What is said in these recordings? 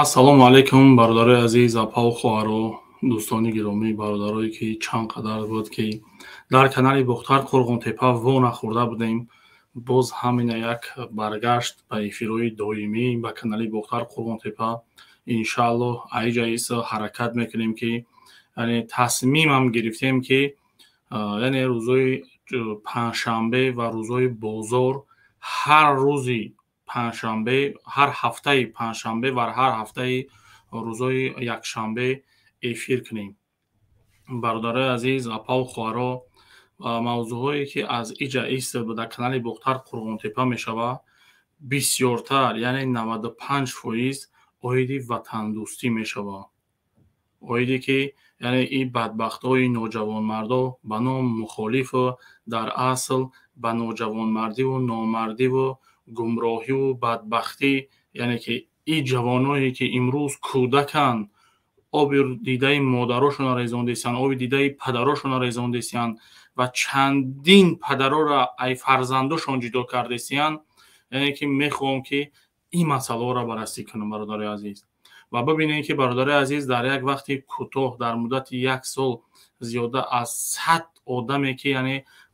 ассалому алайкум бародарои азиз, апау хоҳаро, дӯстони гиромӣ, бародарое ки чанд қадар буд ки дар канали Бухтар Қурғунтепа во нахӯрда будем. Боз ҳамина як баргашт ба эфирҳои доимӣ ба канали Бухтар Қурғунтепа. Иншааллоҳ аиҷа иса ҳаракат мекунем ки тасмимам гирифтем ки рӯзои панҷшанбе ва рӯзои бозор ҳар рӯзи панҷшанбе, ҳар ҳафтаи панҷшанбе ва ҳар ҳафтаи рӯзои якшанбе эфир кунем. Бародарои азиз, апау хоҳаро, мавзӯъҳое ки аз иҷа иста дар канали Бухтар Қурғунтепа мешавад, бисёртар, яъне 95% оиди ватандӯстӣ мешавад. оиде ки ин бадбахтҳои ноҷавонмардо ба ном мухолифу дар асл ба ноҷавонмардиву номардиву гумроҳиву бадбахтӣ, яъне ки ин ҷавоное ки имрӯз кӯдаканд, оби дидаи модарошонро резондесиянд, оби дидаи падарошонро резондесиянд ва чандин падарора ай фарзандошон ҷудо кардесиянд, яъне ки мехоҳам ки ин масъалаҳоро баррасӣ кунам, бародарои азиз. ва бибинем ки бародарои азиз, дар як вақти кӯтоҳ, дар муддати як сол зиёда аз 100 одаме ки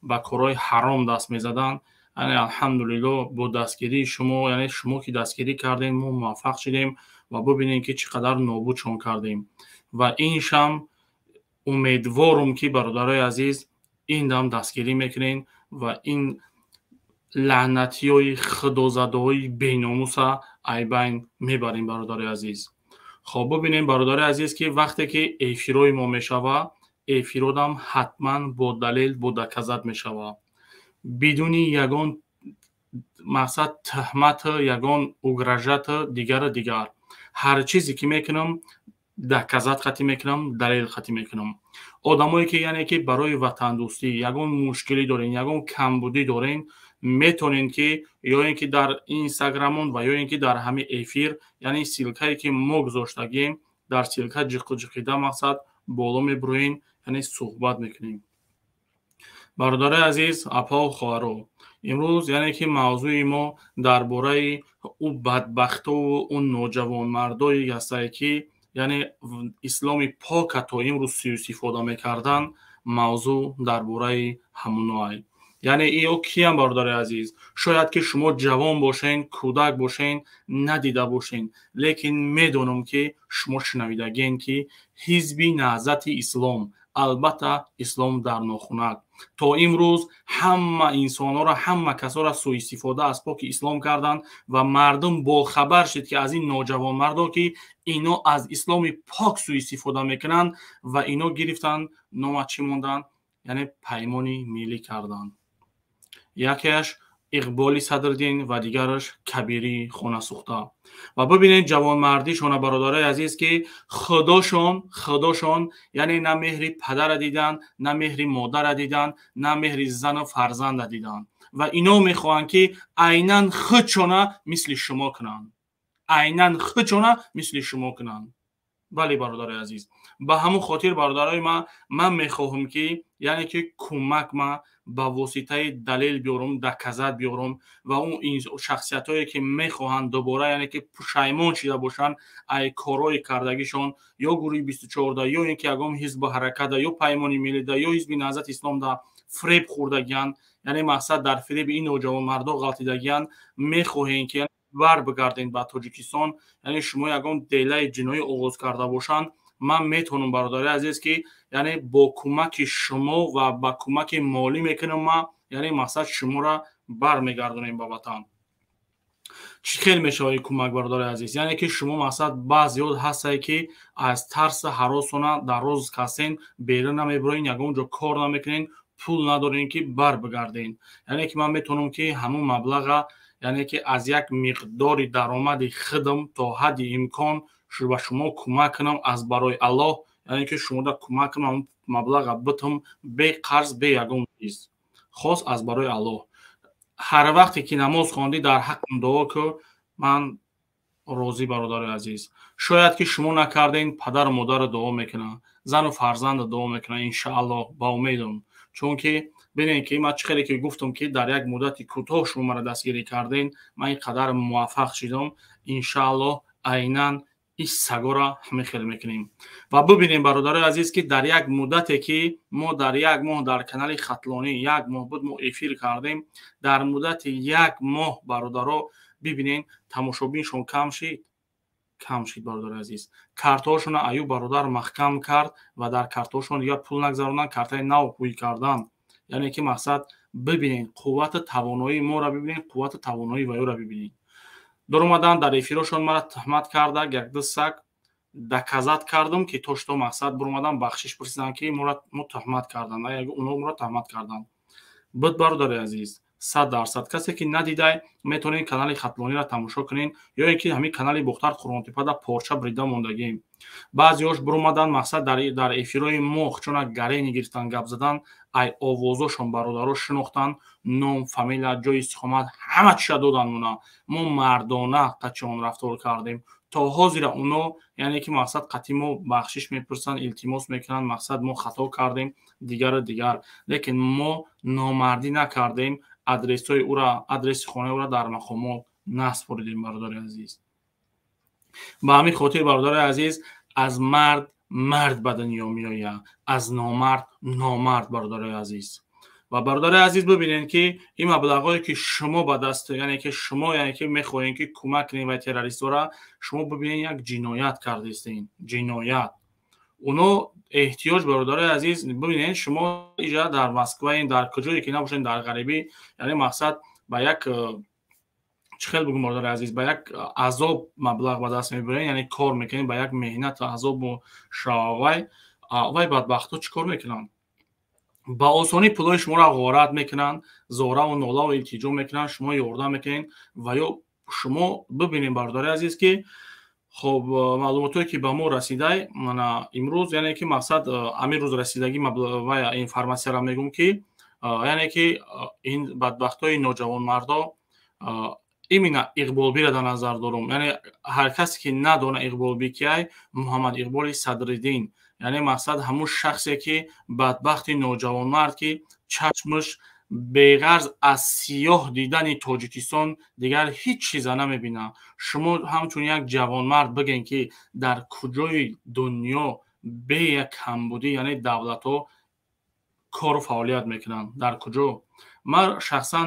ба корҳои ҳаром даст мезаданд, алҳамдулиллоҳ бо дастгирии шумо, шумо ки дастгирӣ кардем, мо муваффақ шудем ва бибинем ки чӣ қадар нобудшон кардем. ва иншам умедворум ки бародарои азиз ин дам дастгирӣ мекунем ва ин лаънатиёи худозадаҳои беномуса айбайн мебарем, бародарои азиз. хоб бибинем бародарои азиз ки вақте ки эфирҳои мо мешавад, эфиродам ҳатман бо далел, бо доказат мешавад. бидуни ягон мақсад тӯҳмату ягон угражату дигар. ҳар чизе ки мекунам, доказат қатӣ мекунам, далел қатӣ мекунам. одамое ки барои ватандӯстӣ ягон мушкилӣ дорен, ягон камбудӣ дорен, метонен ки ё ин ки дар инстаграмон ва ё ин ки дар ҳамин эфир, силкае ки мо гузоштагем, дар силка ҷиқида мақсад боло мебуроен, суҳбат мекунем. бародарои азиз, апау хоҳаро, имрӯз ки мавзӯи мо дар бораи ӯ бадбахтову ӯ ноҷавонмардое ҳастае ки исломи пока то имрӯз сӯистифода мекарданд. мавзӯъ дар бораи ҳамонҳоай. ин киянд, бародарои азиз? шояд ки шумо ҷавон бошен, кӯдак бошен, надида бошен, лекин медонам ки шумо шунавидагем ки ҳизби наҳзати ислом, албатта ислом дар нохунак, то имрӯз ҳама инсонҳоро, ҳама касоро сӯистифода аз поки ислом карданд ва мардум бохабар шуд ки аз ин ноҷавонмардо ки ино аз исломи пок сӯистифода мекунанд ва ино гирифтанд нома чӣ монданд, паймони миллӣ карданд. якеаш иқболи Садриддин ва дигараш Кабирии Хонасӯхта. ва бибинед ҷавонмардишона, бародарои азиз, ки худошон на меҳри падара диданд, на меҳри модара диданд, на меҳри зану фарзанда диданд ва ино мехоҳанд ки айнан худшона мисли шумо кунанд. бале, бародарои азиз, ба ҳамон хотир бародарои ман мехоҳам ки кӯмак ба воситаи далел биёрам, доказат биёрам ва он шахсиятое ки мехоҳанд дубора ки пушаймон шуда бошанд ай корҳои кардагишон, ё гурӯҳи 24 ё ин ки ягон ҳизбу ҳаракат ё паймони миллӣ ё ҳизби наҳзати ислом да фреб хӯрдагиянд, мақсад дар фиреби ин ноҷавонмардо ғалтидагиянд, мехоҳем ки барбигардем ба Тоҷикистон, шумо ягон делаи ҷиноӣ оғоз карда бошанд, ман метавонам, бародарои азиз, ки бо кӯмаки шумо ва ба кӯмаки молӣ мекунам, мақсад шуморо бармегардонем ба ватан. чӣ хел мешавад ин кӯмак, бародарои азиз? Ки шумо мақсад баъзеҳо ҳастае ки аз тарси ҳаросона дар роз кастен, берун намебироен, ягон ҷо кор намекунен, пул надорен ки барбигарден. Ки ман метавонам ки ҳамон маблаға, ки аз як миқдори даромади худам то ҳадди имкон ба шумо кӯмак кунам, аз барои Аллоҳ, ки шуморо кӯмак кунам, маблаға битам бе қарз, бе ягон чиз, хос аз барои Аллоҳ. ҳар вақте ки намоз хондӣ дар ҳаққам дуо кӯ, ман розӣ, бародарои азиз. шояд ки шумо накарден, падару модару дуо мекунанд, зану фарзанду дуо мекунанд, иншааллоҳ, ба умедам. чунки бинед ки ман чӣ хеле ки гуфтам ки дар як муддати кӯтоҳ шумо маро дастгирӣ карден, ман ин қадар муваффақ шудам. иншааллоҳ айнан این سگا را میخل میکنیم. و ببینیم برادرای عزیز که در یک مدتی که ما در یک ماه در کانال خطلانی یک ماه بود ما افیر کردیم، در مدت یک ماه برادرها ببینین تماشابینشون کم شید برادر عزیز. کارتاشون ایوب برادر محکم کرد و در کارتاشون یا پول نگذاروندن، کارتای نو پوی کردن. یعنی که مقصد ببینین قوت توانایی ما را ببینین، قوت توانایی و او را ببینین. در اومدن در افیرشون مرا تهمت کرده، یک دو سگ دکازات کردم که توش تو مقصد بر اومدن بخشش پرسیدن که مرا تهمت کردن، اگه اونا مرا تهمت کردن. بود برادر عزیز 100% کسی که ندیده میتونین کانال خطلانی را تماشا کنین، یا اینکه همین کانال بختار قرآن‌تپه در پارچه بریده موندگیم. بعضیاش بر اومدن مقصد در افیرای مخ چون گرین گرفتن گپ زدن، ای آوازاشون برادرها شناختن، نام فامیل جای استقامت همه چی دادن. ما مردانه قچون رفتار کردیم تا حاضر اونا، یعنی که مقصد قطعی بخشش میپرسن، التماس میکنن، مقصد ما خطا کردیم دیگر، لیکن ما نامردی نکردیم، آدرس خانه او را در مقامات نسپردیم برادر عزیز. با همین خاطر برادر عزیز از مرد به دنیا میآید، از نامرد برادر عزیز. و برادر عزیز ببینید که این مبلغایی که شما به دست، یعنی که میخواین که کمک کنین و تروریست را، شما ببینید یک جنایت کرده استین، جنایت. اونو احتیاج برادر عزیز ببینید شما اینجا در مسکو در کجایی که نباشین در غریبی، یعنی مقصد با یک چخیل بگم برادر عزیز با یک عذاب مبلغ به دست میبرین، یعنی کار میکنین با یک مهنت و عذاب و شاوای بدبختو چیکار میکنن؟ با آسانی پولای شما را غارت میکنن، زاره و ناله و التجا میکنن، شما یاردم میکنین. و یا شما ببینین برادر عزیز که خب معلوماتی که به ما رسیده من امروز، یعنی که مقصد امیر روز رسیدگی و اینفورماسیون را میگم که یعنی که این بدبختای نوجوان مردا ایمینا اقبالبی را در نظر دارم. یعنی هر کسی که ندونه اقبالبی کیه، محمد اقبال صدرالدین، یعنی مقصد همون شخصی که بدبخت نوجوان مرد که چشمش بغرض از سیاه دیدن تاجیکستان دیگر هیچ چیز نمیبینه. شما همچون یک جوان مرد بگین که در کجای دنیا به یک کمبودی یعنی دولت ها کار و فعالیت میکنن، در کجا؟ من شخصا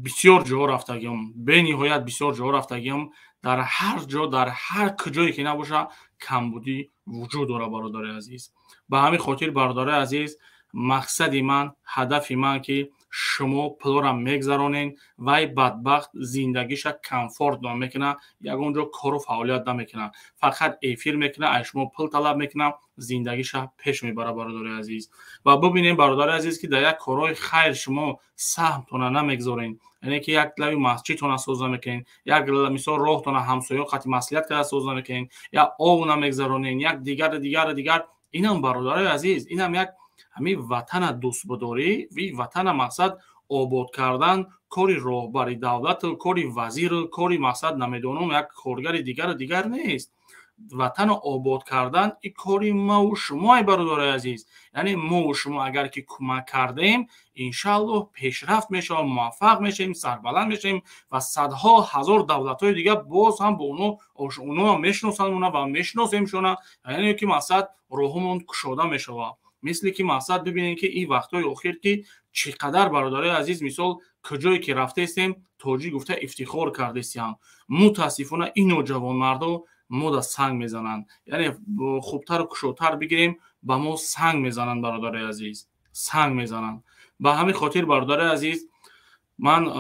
بسیار جا رفتگیم، به نهایت بسیار جا رفتگیم، در هر جا در هر کجایی که نباشه کمبودی وجود داره برادر عزیز. به همین خاطر برادر عزیز مقصد من، هدف من که شما پولارم میگذرانین و بدبخت زندگیش کمفورت نمیکنه، یک اونجا کار و فعالیت نمیکنه، فقط افیر میکنه، شما پول طلب میکنه، زندگیش پیش میبره برادر عزیز. و ببینید برادر عزیز که در یک کارهای خیر شما سهمتون نمیگذارین، یعنی که یک لوی مسجدتون ساز نمیکنین، یک مثال راهتون همسایه خاطی مصلحت کرده ساز نمیکنین، یا آب نمیگذارونین، یک دیگر اینم برادر عزیز، اینم یک همین وطن دوست بداری و وطن مقصد آباد کردن، کاری راهبری دولت، کاری وزیر، کاری مقصد نمیدونم یک کارگر دیگر نیست. وطن آباد کردن این کاری ما و شما برادر عزیز. یعنی ما و شما اگر که کمک کردیم انشالله پیشرفت میشیم، موفق میشیم، سربلند میشیم و صدها هزار دولت‌های دیگه باز هم با اونو میشناسن و میشناسیم شونه، یعنی که مقصد راهمون گشوده میشه. مثل که مقصد ببینید که این وقتای اخیر که چقدر برادرای عزیز مثال کجایی که رفته استیم تاجی گفته افتخار کرده استیم، متاسفانه این نوجوان مردا ما سنگ میزنن، یعنی خوبتر و کشوتر بگیریم با ما سنگ میزنن برادرای عزیز، سنگ میزنن. به همین خاطر برادرای عزیز من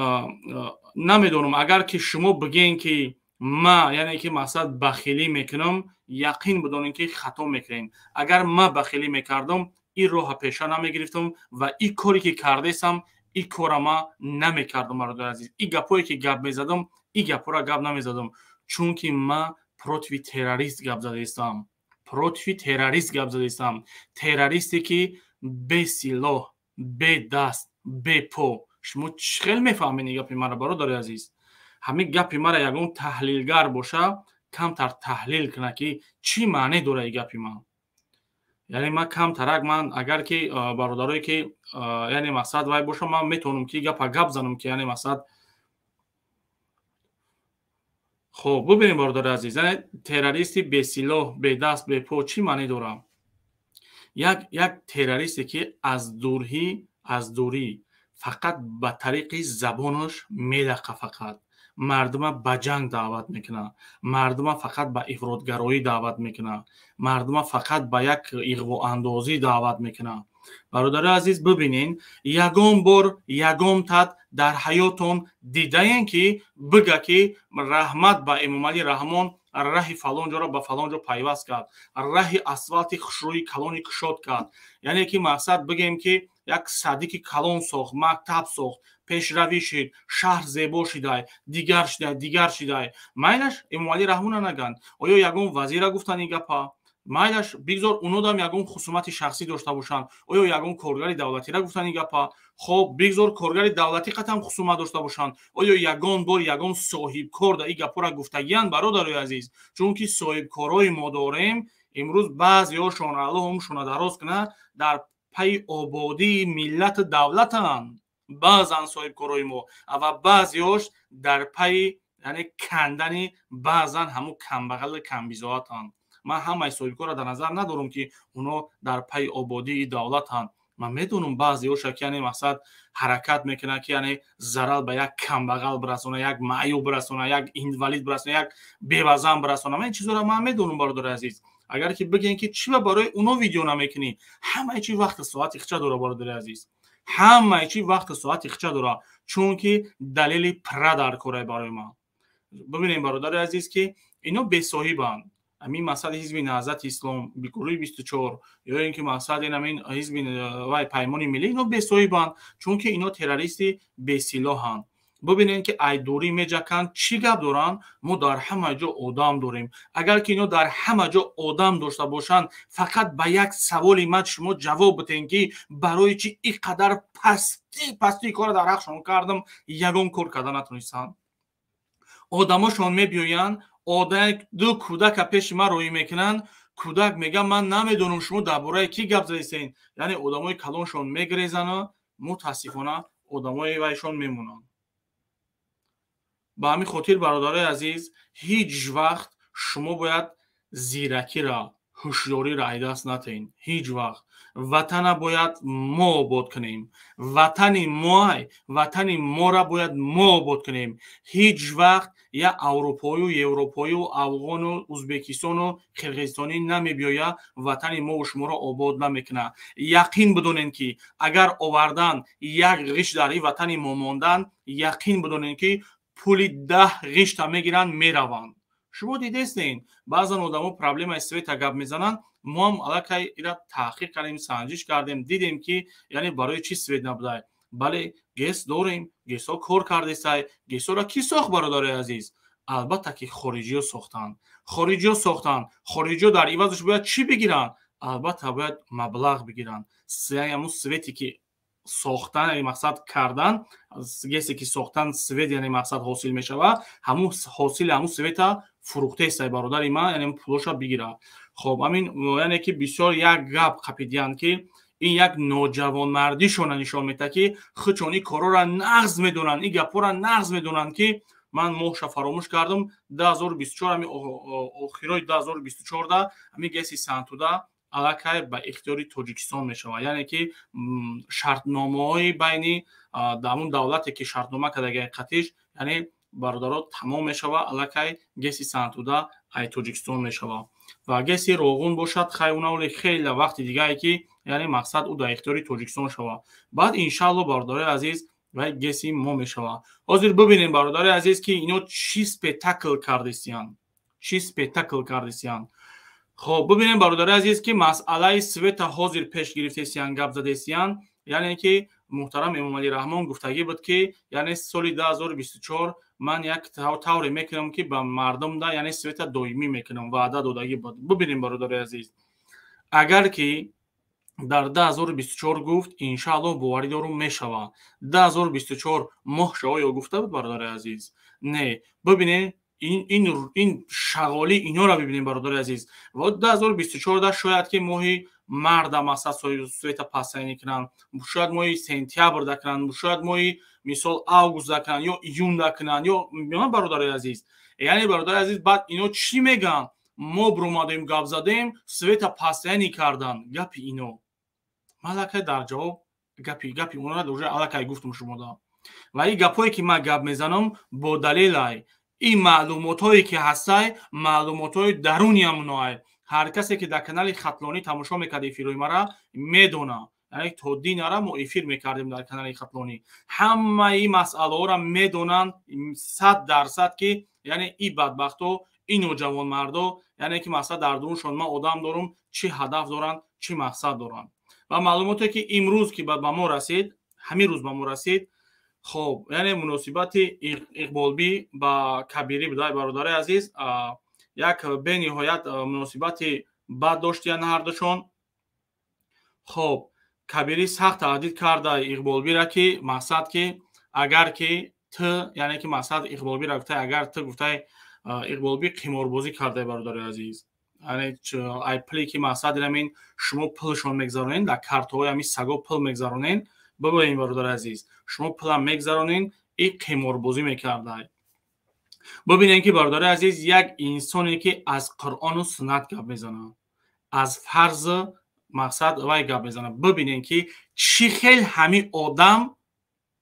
نمیدونم اگر که شما بگین که ما یعنی که مقصد بخیلی میکنم، یقین بدونین که خطا میکنین. اگر ما بخیلی میکردم این راه پیشه نمیگرفتم و این کاری که کردیسم این کار ما نمیکردم برادر عزیز. این گپایی که گپ میزدم این گپا را گپ نمیزدم، چون که ما پروتوی تروریست گپ زدیستم، پروتوی تروریست گپ زدیستم، تروریستی که به سلاح، به دست، به پا. شما چخیل میفهمین گپی مرا برادر عزیز؟ همین گپی مرا یگون تحلیلگر باشه کمتر تحلیل کنه که چی معنی داره گپی من. یعنی من کمترک من اگر که برادرایی که یعنی مقصد وای باشه من میتونم که گپ زنم که یعنی مقصد خب ببینیم برادر عزیز، یعنی تروریستی به سلاح به دست به پا چی معنی داره؟ یک تروریستی که از دوری فقط به طریق زبانش میلقه، فقط مردم به جنگ دعوت میکنه، مردم فقط به افراطگرایی دعوت میکنه، مردم فقط به یک اغوا اندازی دعوت میکنه. برادر عزیز ببینین، یگان بار یگان تد در حیاتون دیدین که بگه که رحمت به امام علی رحمان راهی فلان جا را به فلان جا پیوست کرد، راهی اسفالتی خشروی کلانی کشاد کرد. یعنی که مقصد بگیم که یک صدیقی کلان ساخت، مکتب ساخت، پیشروی شد، شهر زیبا شده، دیگر شده. مایلش امام علی رحمان نگن. آیا یگان وزیر گفتن این گپا؟ مایلش بگذار اونا دام یگان خصومت شخصی داشته باشن. آیا یگان کارگر دولتی را گفتن این گپا؟ خب بگذار کارگر دولتی قطعا خصومت داشته باشن. آیا یگان بار یگان صاحب کار در این گپا را گفتگیان برادر عزیز؟ چون که صاحب کارای ما داریم امروز بعضیاشون الله هم شونه دراز کنه در پی آبادی ملت دولتن، بعضن صاحب کارای ما و بعضیاش در پی یعنی کندن بعضن همون کمبغل کمبیزاتن. من همه صاحب کار را در نظر ندارم که اونا در پی آبادی دولتن. من میدونم بعضیاش که یعنی مقصد حرکت میکنه که یعنی ضرر به یک کمبغل برسونه، یک معیوب برسونه، یک اینوالید برسونه، یک بیوزن برسونه. من این چیزا را من میدونم برادر عزیز. اگر که بگین که چی برای اونا ویدیو نمیکنی، همه چی وقت ساعت اخچه داره برادر عزیز، همه چی وقت ساعت اخچه داره، چون که دلیل پره در کاره برای ما. ببینیم برادر عزیز که اینا بی صاحبند. همین مسئله حزب نهضت اسلام بیکوری 24 یا اینکه مسئله همین حزب و پیمان ملی، اینا بی صاحبند چون که اینا تروریستی بی سلاحند. ببینین که ای دوری میجکن چی گپ دارن؟ ما در همه جا آدم داریم. اگر که اینا در همه جا آدم داشته باشن، فقط به یک سوالی من شما جواب بدین که برای چی اینقدر پستی کار در حقشون کردم یگان کار کردن نتونستن. آدماشون میبیاین، دو کودک پیش من روی میکنن، کودک میگه من نمیدونم شما درباره کی گپ زدین. یعنی آدمای کلانشون میگریزن و متاسفانه آدمای وایشون میمونن. به همین خاطر برادرای عزیز هیچ وقت شما باید زیرکی را، هوشیاری را دست ندین. هیچ وقت وطن باید ما آباد کنیم، وطن ما را باید ما آباد کنیم. هیچ وقت یا اروپایی و افغان و ازبکستان و قرقیزستانی نمیبیاید وطن ما و شما را آباد نمیکنه. یقین بدونین که اگر آوردن یک غش در این وطن ما ماندن، یقین بدونین که پول 10 غشت میگیرن میروند. شما دیدین بعضن آدمو پرابلم استویت گپ میزنن. ما هم الکی اینا تحقیق کردیم، سنجش کردیم، دیدیم که یعنی برای چی سوید نبوده. بله گس داریم، گس ها کار کرده سای، گس ها را کی ساخت برادر عزیز؟ البته که خارجی ها ساختن. خارجی ها در عوضش باید چی بگیرن؟ البته باید مبلغ بگیرن. همون سویتی که ساختن یعنی مقصد کردن، گسی که ساختن سوید یعنی مقصد حاصل میشوه، همون حاصل همون سوید فروخته است برادر من، یعنی پولاشا بگیره. خب همین یعنی که بسیار یک گپ خپیدیان که این یک نوجوان مردیشون نشان میده که خچونی کارا را نقض میدونن، این گپا را نقض میدونن که من ماهش فراموش کردم 2024 همین آخرای 2024 دا همین گسی سنتودا علاقه به اختیار تاجیکستان میشوه. یعنی که شرطنامه های بینی دامون دولتی که شرطنامه کرده قطعش یعنی برادرها تمام میشوه، علاقه گسی سنتودا ای تاجیکستان میشوه و گسی روغون باشد خیلی خیلی وقت دیگه ای که یعنی مقصد او در اختیار تاجیکستان شوه. بعد انشالله برادر عزیز و گسی ما میشوه. حاضر ببینین برادر عزیز که اینا چی سپیتاکل کردیسیان. خب ببینیم برادر عزیز که مسئله سویت حاضر پیش گرفته سیان گپ زده سیان، یعنی که محترم امام علی رحمان گفتگی بود که یعنی سال 2024 من یک طوری میکنم که به مردم دا یعنی سویت دائمی میکنم وعده دادگی بود. ببینیم برادر عزیز اگر که در 2024 گفت انشاءالله باوری دارم میشوه. 2024 ماه شوه یا گفته بود برادر عزیز؟ نه. ببینید این شغالی اینا را ببینیم برادر عزیز. و 2024 شاید که ماهی مردم اساس سویت پاسینی کنن، شاید ماهی سپتامبر دکنن، شاید ماهی مثال آگوست دکنن یا ایون دکنن یا برادر عزیز یعنی برادر عزیز بعد اینا چی میگن؟ ما برامادیم گپ زدیم سویتا پاسینی کردن. گپی اینو مالکه در جواب گپی اونا را دوجه الکای گفتم شما دا. و این گپایی که من گپ میزنم با دلیل ای این معلومات هایی که هستای معلومات های درونی همونای. هر کسی که در کانال خطلانی تماشا میکرده فیلم مرا میدونه. یعنی تو دین را ما افیر میکردیم در کانال خطلانی. همه این مسئله ها را میدونن 100% که یعنی این بدبختو این نوجوان مردو یعنی که مثلا در درونشون ما آدم دارم چی هدف دارن چی مقصد دارن. و معلوماتی که امروز که به ما رسید همین روز به ما رسید خب یعنی مناسبت اقبالبی با کبیری بدای برادر عزیز یک به نهایت مناسبت بد داشتن هر دوشون. خب کبیری سخت تهدید کرده اقبالبی را که مقصد که اگر که تو یعنی که مقصد اقبالبی را گفته اگر تو گفته اقبالبی قماربازی کرده برادر عزیز یعنی ای پلی که مقصد همین شما پلشون میگذارونین در کارت‌های همین سگا پل میگذارونین. ببینید برادر عزیز شما پل میگذارونین این قماربازی میکرده. ببینید که برادر عزیز یک انسانی که از قرآن و سنت گپ میزنه از فرض مقصد وای گپ میزنه ببینید که چی خیلی همین آدم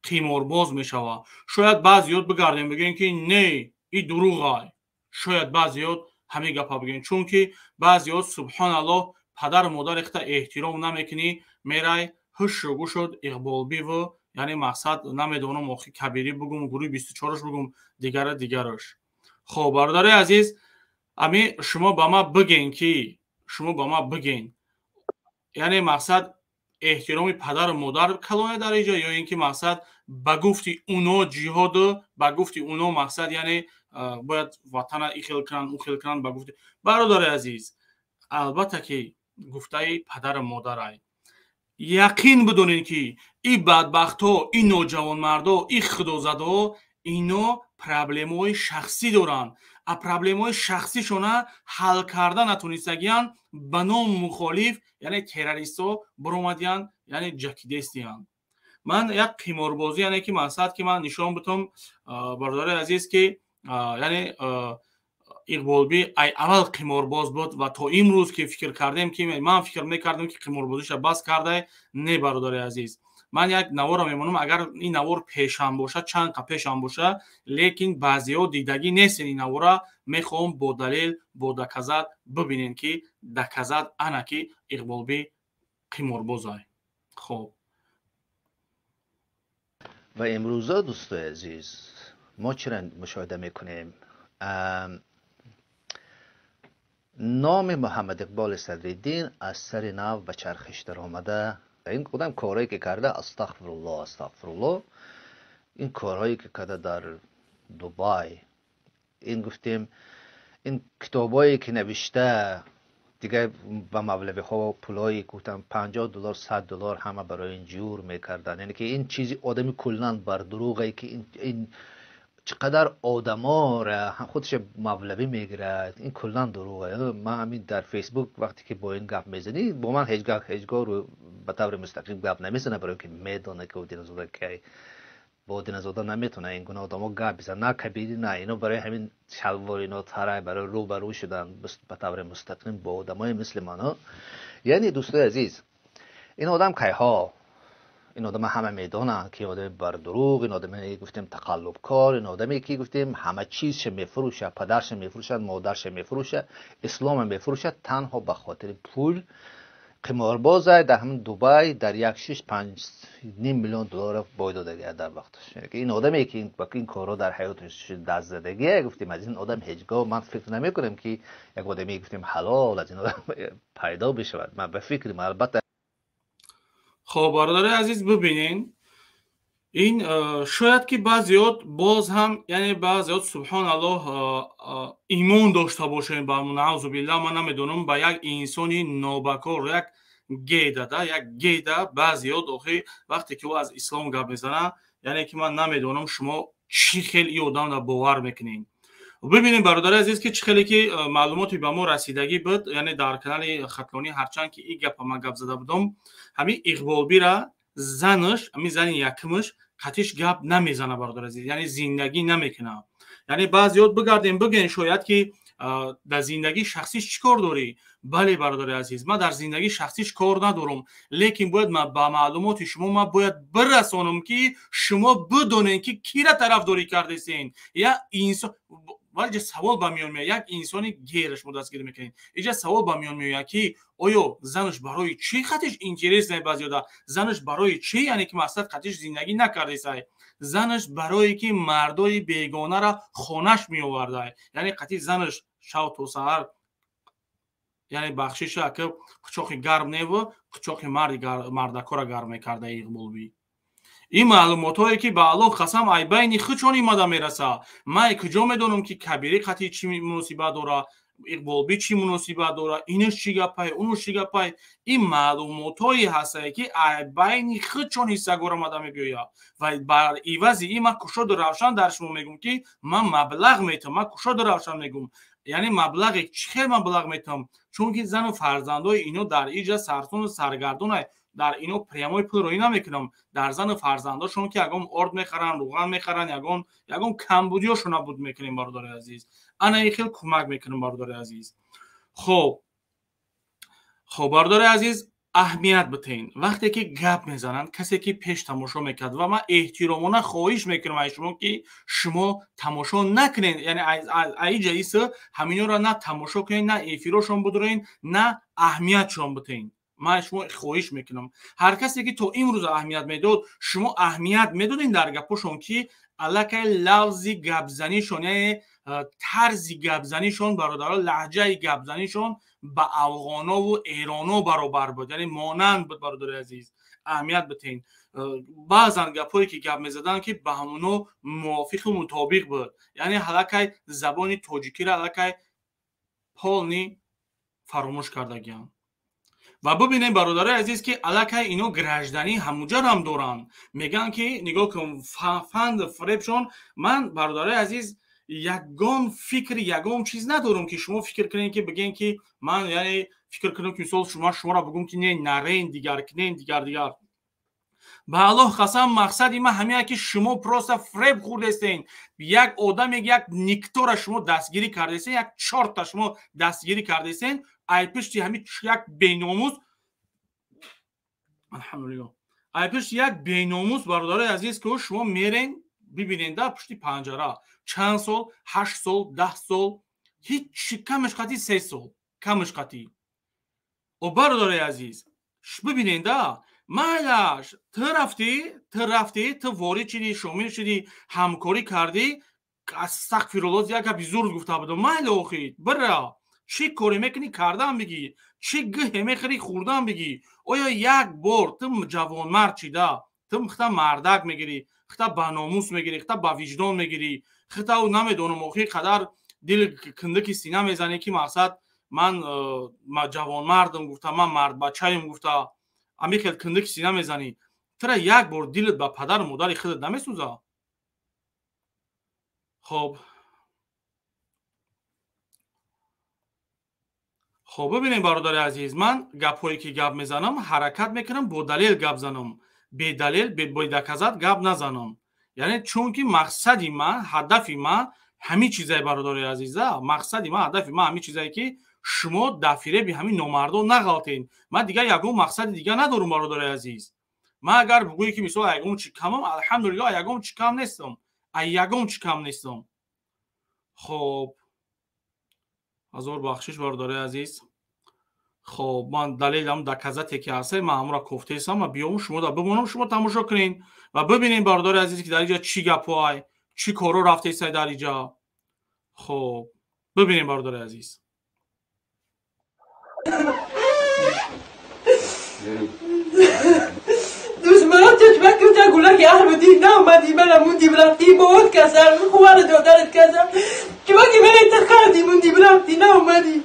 قمارباز میشوه. شاید بعضیات بگردین بگین که نه این دروغه. شاید بعضیات همین گپا بگین چون که بعضیات سبحان الله پدر و مادر اختا احترام نمیکنی میرای هش شو شد اقبالبی و یعنی مقصد نمیدونم مخی کبیری بگم گروه 24 بگم دیگرش. خب برادر عزیز امی شما با ما بگین که شما با ما بگین یعنی مقصد احترام پدر و مادر کلانه در اینجا یا اینکه مقصد به گفتی اونا جهاد به گفتی اونا مقصد یعنی باید وطن ایخل کنن او خیل کنن به گفتی برادر عزیز البته که گفته پدر و مادر یقین بدونین که این بدبخت ها این نوجوان مردا این خدازده اینا پرابلم های شخصی دارن. پرابلم های شخصی شونه حل کردن نتونستگیان به نام مخالف یعنی تروریست ها برامدیان یعنی جکیدستیان. من یک قماربازی یعنی که مقصد که من نشان بتم برادر عزیز که یعنی اقبالبی ای اول قمارباز بود و تا امروز که فکر کردیم که من فکر میکردم که قماربازیش بس کرده. نه برادر عزیز من یک نوار میمونم اگر این نوار پیشم باشه چند قه پیشم باشه لیکن بعضی‌ها دیدگی نیست این نوارا میخوام با دلیل با دکزد ببینین که دکزد انا که اقبالبی قماربازه. خب و امروزا دوستای عزیز ما چرا مشاهده میکنیم نام محمد اقبال صدرالدین از سر نو به چرخش در آمده. این کدام کارهایی که کرده استغفرالله این کارهایی که کرده در دبی این گفتیم این کتابایی که نوشته دیگه به مبلغ ها و پولایی گفتم $50 $100 همه برای این جور میکردن. یعنی که این چیزی آدمی کلن بر دروغه که این چقدر آدما را خودش مولوی میگیره این کلا دروغه. من همین در فیسبوک وقتی که با این گپ میزنی با من هیچگاه رو به طور مستقیم گپ نمیزنه برای که میدونه که دینزاده که با دینزاده نمیتونه این گونه آدما گپ بزنه نه کبیری نه اینو برای همین شلوار اینا تره برای رو به رو شدن به طور مستقیم با آدمای مثل من. یعنی دوستای عزیز این آدم که ها این آدم همه میدونن که آدم بر دروغ این آدمی گفتیم تقلب کار این آدمی که گفتیم همه چیزش میفروشه پدرش میفروشه مادرش میفروشه اسلام میفروشه تنها به خاطر پول قماربازه در همون دبی در 1.5 میلیون دلار باید داده در وقتش. یعنی این آدمی که این کارا در حیاتش دست زدگیه گفتیم از این آدم هیچگاه من فکر نمی کنم که یک آدمی گفتیم حلال از این آدم پیدا بشه. من به فکرم البته. خب برادر عزیز ببینین این شاید که بعضیات باز هم یعنی بعضیات سبحان الله ایمان داشته باشین با نعوذ بالله من نمیدونم با یک انسانی نابکار یک گیده بعضیات آخه وقتی که او از اسلام گپ میزنه یعنی که من نمیدونم شما چی خیلی آدم را باور میکنین. ببینید برادر عزیز که چه خیلی که معلوماتی به ما رسیدگی بود یعنی در کانال خطلانی هرچند که این گپ ما گپ زده بودم همین اقبالبی را زنش همین زن یکمش قطعش گپ نمیزنه برادر عزیز یعنی زندگی نمیکنه. یعنی بعضیات بگردیم بگن شاید که در زندگی شخصیش چیکار داری؟ بله برادر عزیز، من در زندگی شخصیش کار ندارم، لیکن باید من با معلومات شما باید برسانم که شما بدونین که کی را طرفداری کردین. یا انسان ولی سوال با میون میاد، یک انسانی گیرش دستگیر میکنین، اینجا سوال با میون میاد که آیا زنش برای چی خاطرش اینترس نه؟ بعضیا زنش برای چی، یعنی که مقصد خاطرش زندگی نکرده سای، زنش برای که مردای بیگانه را خانش می آورده، یعنی قطعی زنش شب تا سحر یعنی بخشش که قچاق گرم نه و قچاق مردکا را گرم میکرده. اقبال بی این معلومات هایی که به الله قسم ای بین خودشان ایمده میرسه، من کجا میدونم که کبیری قطعی چی مناسبت داره، اقبال بی چی مناسبت داره، اینش چی گپه اونش چی گپه. این معلومات هایی هسته که ای بین خودشان حصه گرمده میگوید و بر عوض این من کشاد روشن در شما میگم که من مبلغ میتم، من کشاد روشن میگم، یعنی مبلغ چه مبلغ میتم، چون که زن و فرزندای اینو در اینجا سرتون و سرگردونه، در اینو پریمای پول روی نمیکنم، در زن و فرزنداشون که یگام ارد میخرن، روغن میخرن، یگام کمبودیاشون نبود میکنیم برادر عزیز. انا خیلی کمک میکنم برادر عزیز. خب برادر عزیز اهمیت بتین وقتی که گپ میزنن کسی که پیش تماشا میکرد و من احترامانه خواهش میکنم از شما که شما تماشا نکنین، یعنی از جاییس همینو را نه تماشا کنین، نه افیراشون بدرین، نه اهمیتشون بتین. من شما خواهش میکنم هر کسی که تو امروز اهمیت میداد شما اهمیت میدادین در گپشون که الکه لفظی گپزنیشون، یعنی طرزی گپزنیشون برادرها، لهجه گپزنیشون با افغانا و ایرانا برابر بود، یعنی مانند بود برادر عزیز. اهمیت بتین بعضن گپایی که گپ میزدن که به همونو موافق و مطابق بود، یعنی الکه زبان تاجیکی را الکه پالنی فراموش کردگیان. و ببینید برادر عزیز که الکه اینو گرجدنی همونجا هم دارن، میگن که نگاه کن فند فریبشون. من برادر عزیز یگان فکر یگان چیز ندارم که شما فکر کنین که بگین که من یعنی فکر کنم که مثلا شما را بگم که نه نرین دیگر کنین دیگر. به الله قسم مقصدی من همینه که شما پروسا فریب خوردین، یک آدم یک نیکتور شما دستگیری کردین، یک چارت شما دستگیری کردین، ای پشتی همین یک بیناموز، الحمدلله ای پشت یک بیناموز برادر عزیز که شما میرین ببینین در پشتی پنجره چند سال، 8 سال، 10 سال، هیچ کمش قطعی 3 سال کمش قطعی. و برادر عزیز ببینین در مایلش تو رفتی تو وارد شدی، شامل شدی، همکاری کردی، استغفرالله یک بیزور گفته بودم مایل آخید برا چی کاری میکنی کردن بگی، چی گه میخری خوردن بگی. آیا یک بار تو جوان مرد چیده تو خطا مردک میگیری، خطا با ناموس میگیری، خطا با وجدان میگیری، خطا نمیدونم آخی قدر دل کندکی سینه میزنی که مقصد من جوان مردم گفته، من مرد بچه‌ام گفته، امی خیلی کندکی سینه میزنی، ترا یک بار دلت با پدر و مادر خودت نمیسوزه؟ خب ببینید برادر عزیز، من گپایی که گپ میزنم حرکت میکنم، با دلیل گپ زنم، بی دلیل بی دکزت گپ نزنم، یعنی چون که مقصدی من هدفی من همین چیزای برادر عزیزه، مقصدی من هدفی من همین چیزایی که شما دفیره به همین نامردو نغلطین. من دیگه یگون مقصد دیگه ندارم برادر عزیز. من اگر بگویی که مثلا یگون چی کمم، الحمدلله یگون چی کم نیستم، یگون چی کم نیستم. خب هزار بخشش برادر عزیز. خب من دلیلم دکزتی که هست من همون را گفته هستم و بیام شما دا بمونم، شما تماشا کنین و ببینین برادر عزیزی که در اینجا چی گپای چی کارو رفته است در اینجا. خب ببینین برادر عزیز. دشمنان چشمک تو چگوله که احمدی نامدی من موندی برفتی بود کسر خوار دادرت کسر چما که من انتخاردی موندی برفتی نامدی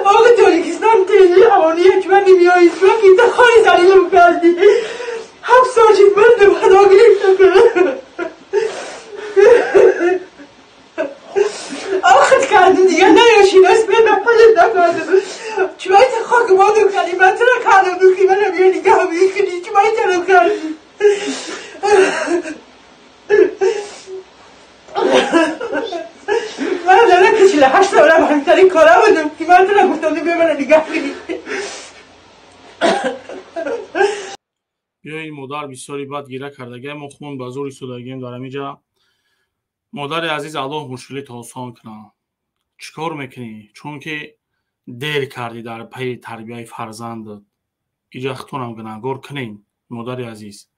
آقا تولیکستان تیجی اوانیه چما نمیایی چما که انتخاری زلیلم کردی هم ساجد بنده بخدا گریفت کنه آخت کردی دیگه نیاشین اسم من پلت نکردم چما ایت خاک بادو کردی من ترا کردم دوخی من بیانی که همی کنی چما ایت رو کردی سالم همینطوری کارا بودم که من تو نگفتم ببره نگاه کنی. بیا این مادر بسیاری بد گیره کردگی ما خون به زور ایستادگیم در اینجا. مادر عزیز الله مشکلت آسان کنه. چیکار میکنی؟ چون که دیر کردی در پی تربیت فرزندت. اینجا خودتونم گناهکار کنین مادر عزیز.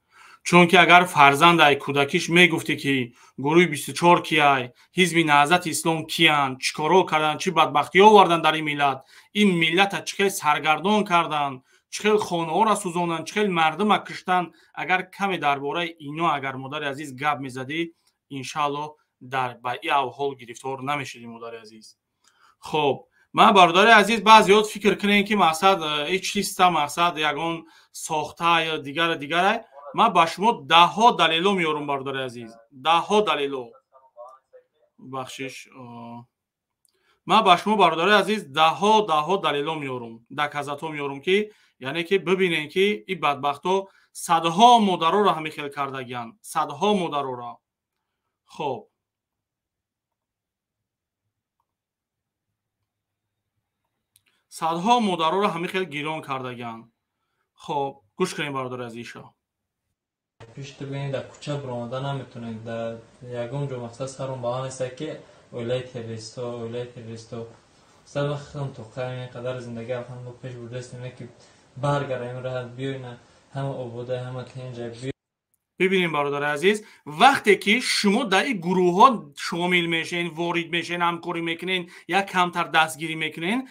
چون که اگر فرزند ای کودکیش میگفتی که گروه 24 کیای حزب نهضت اسلام کیان چیکارا کردن چی بدبختی آوردن در این ملت چقدر سرگردان کردن چقدر خانه ها را سوزاندن چقدر مردم کشتن اگر کمی درباره اینا اگر مادر عزیز گپ میزدی انشالله در به این حال گرفتار نمیشدی مادر عزیز. خب من برادر عزیز بعضیات فکر کنین که مقصد هیچ چیز مقصد یگان ساخته یا دیگر من با شما 10 دلیل میارم برادر عزیز 10 دلیل بخشش من با شما برادر عزیز 10 دلیل میارم دکزاتو میارم که یعنی که ببینین که این بدبختا صدها مادرها را همین خیل کردگیان صدها مادرها را. خب صدها مادرها را همین خیل گیران کردگیان. خب گوش کنین برادر عزیزا. پیش تو بینید در کوچه برآمده نمیتونید در یکم جو مقصد سرون بهانه است که اولای تروریستو سر وقتم تو قرن قدر زندگی هم پیش بوده است که برگردیم راه بیاین همه عبوده همه تنجه ببینید برادر عزیز وقتی که شما در این گروه ها شامل میشین وارد میشین همکاری میکنین یا کمتر دستگیری میکنین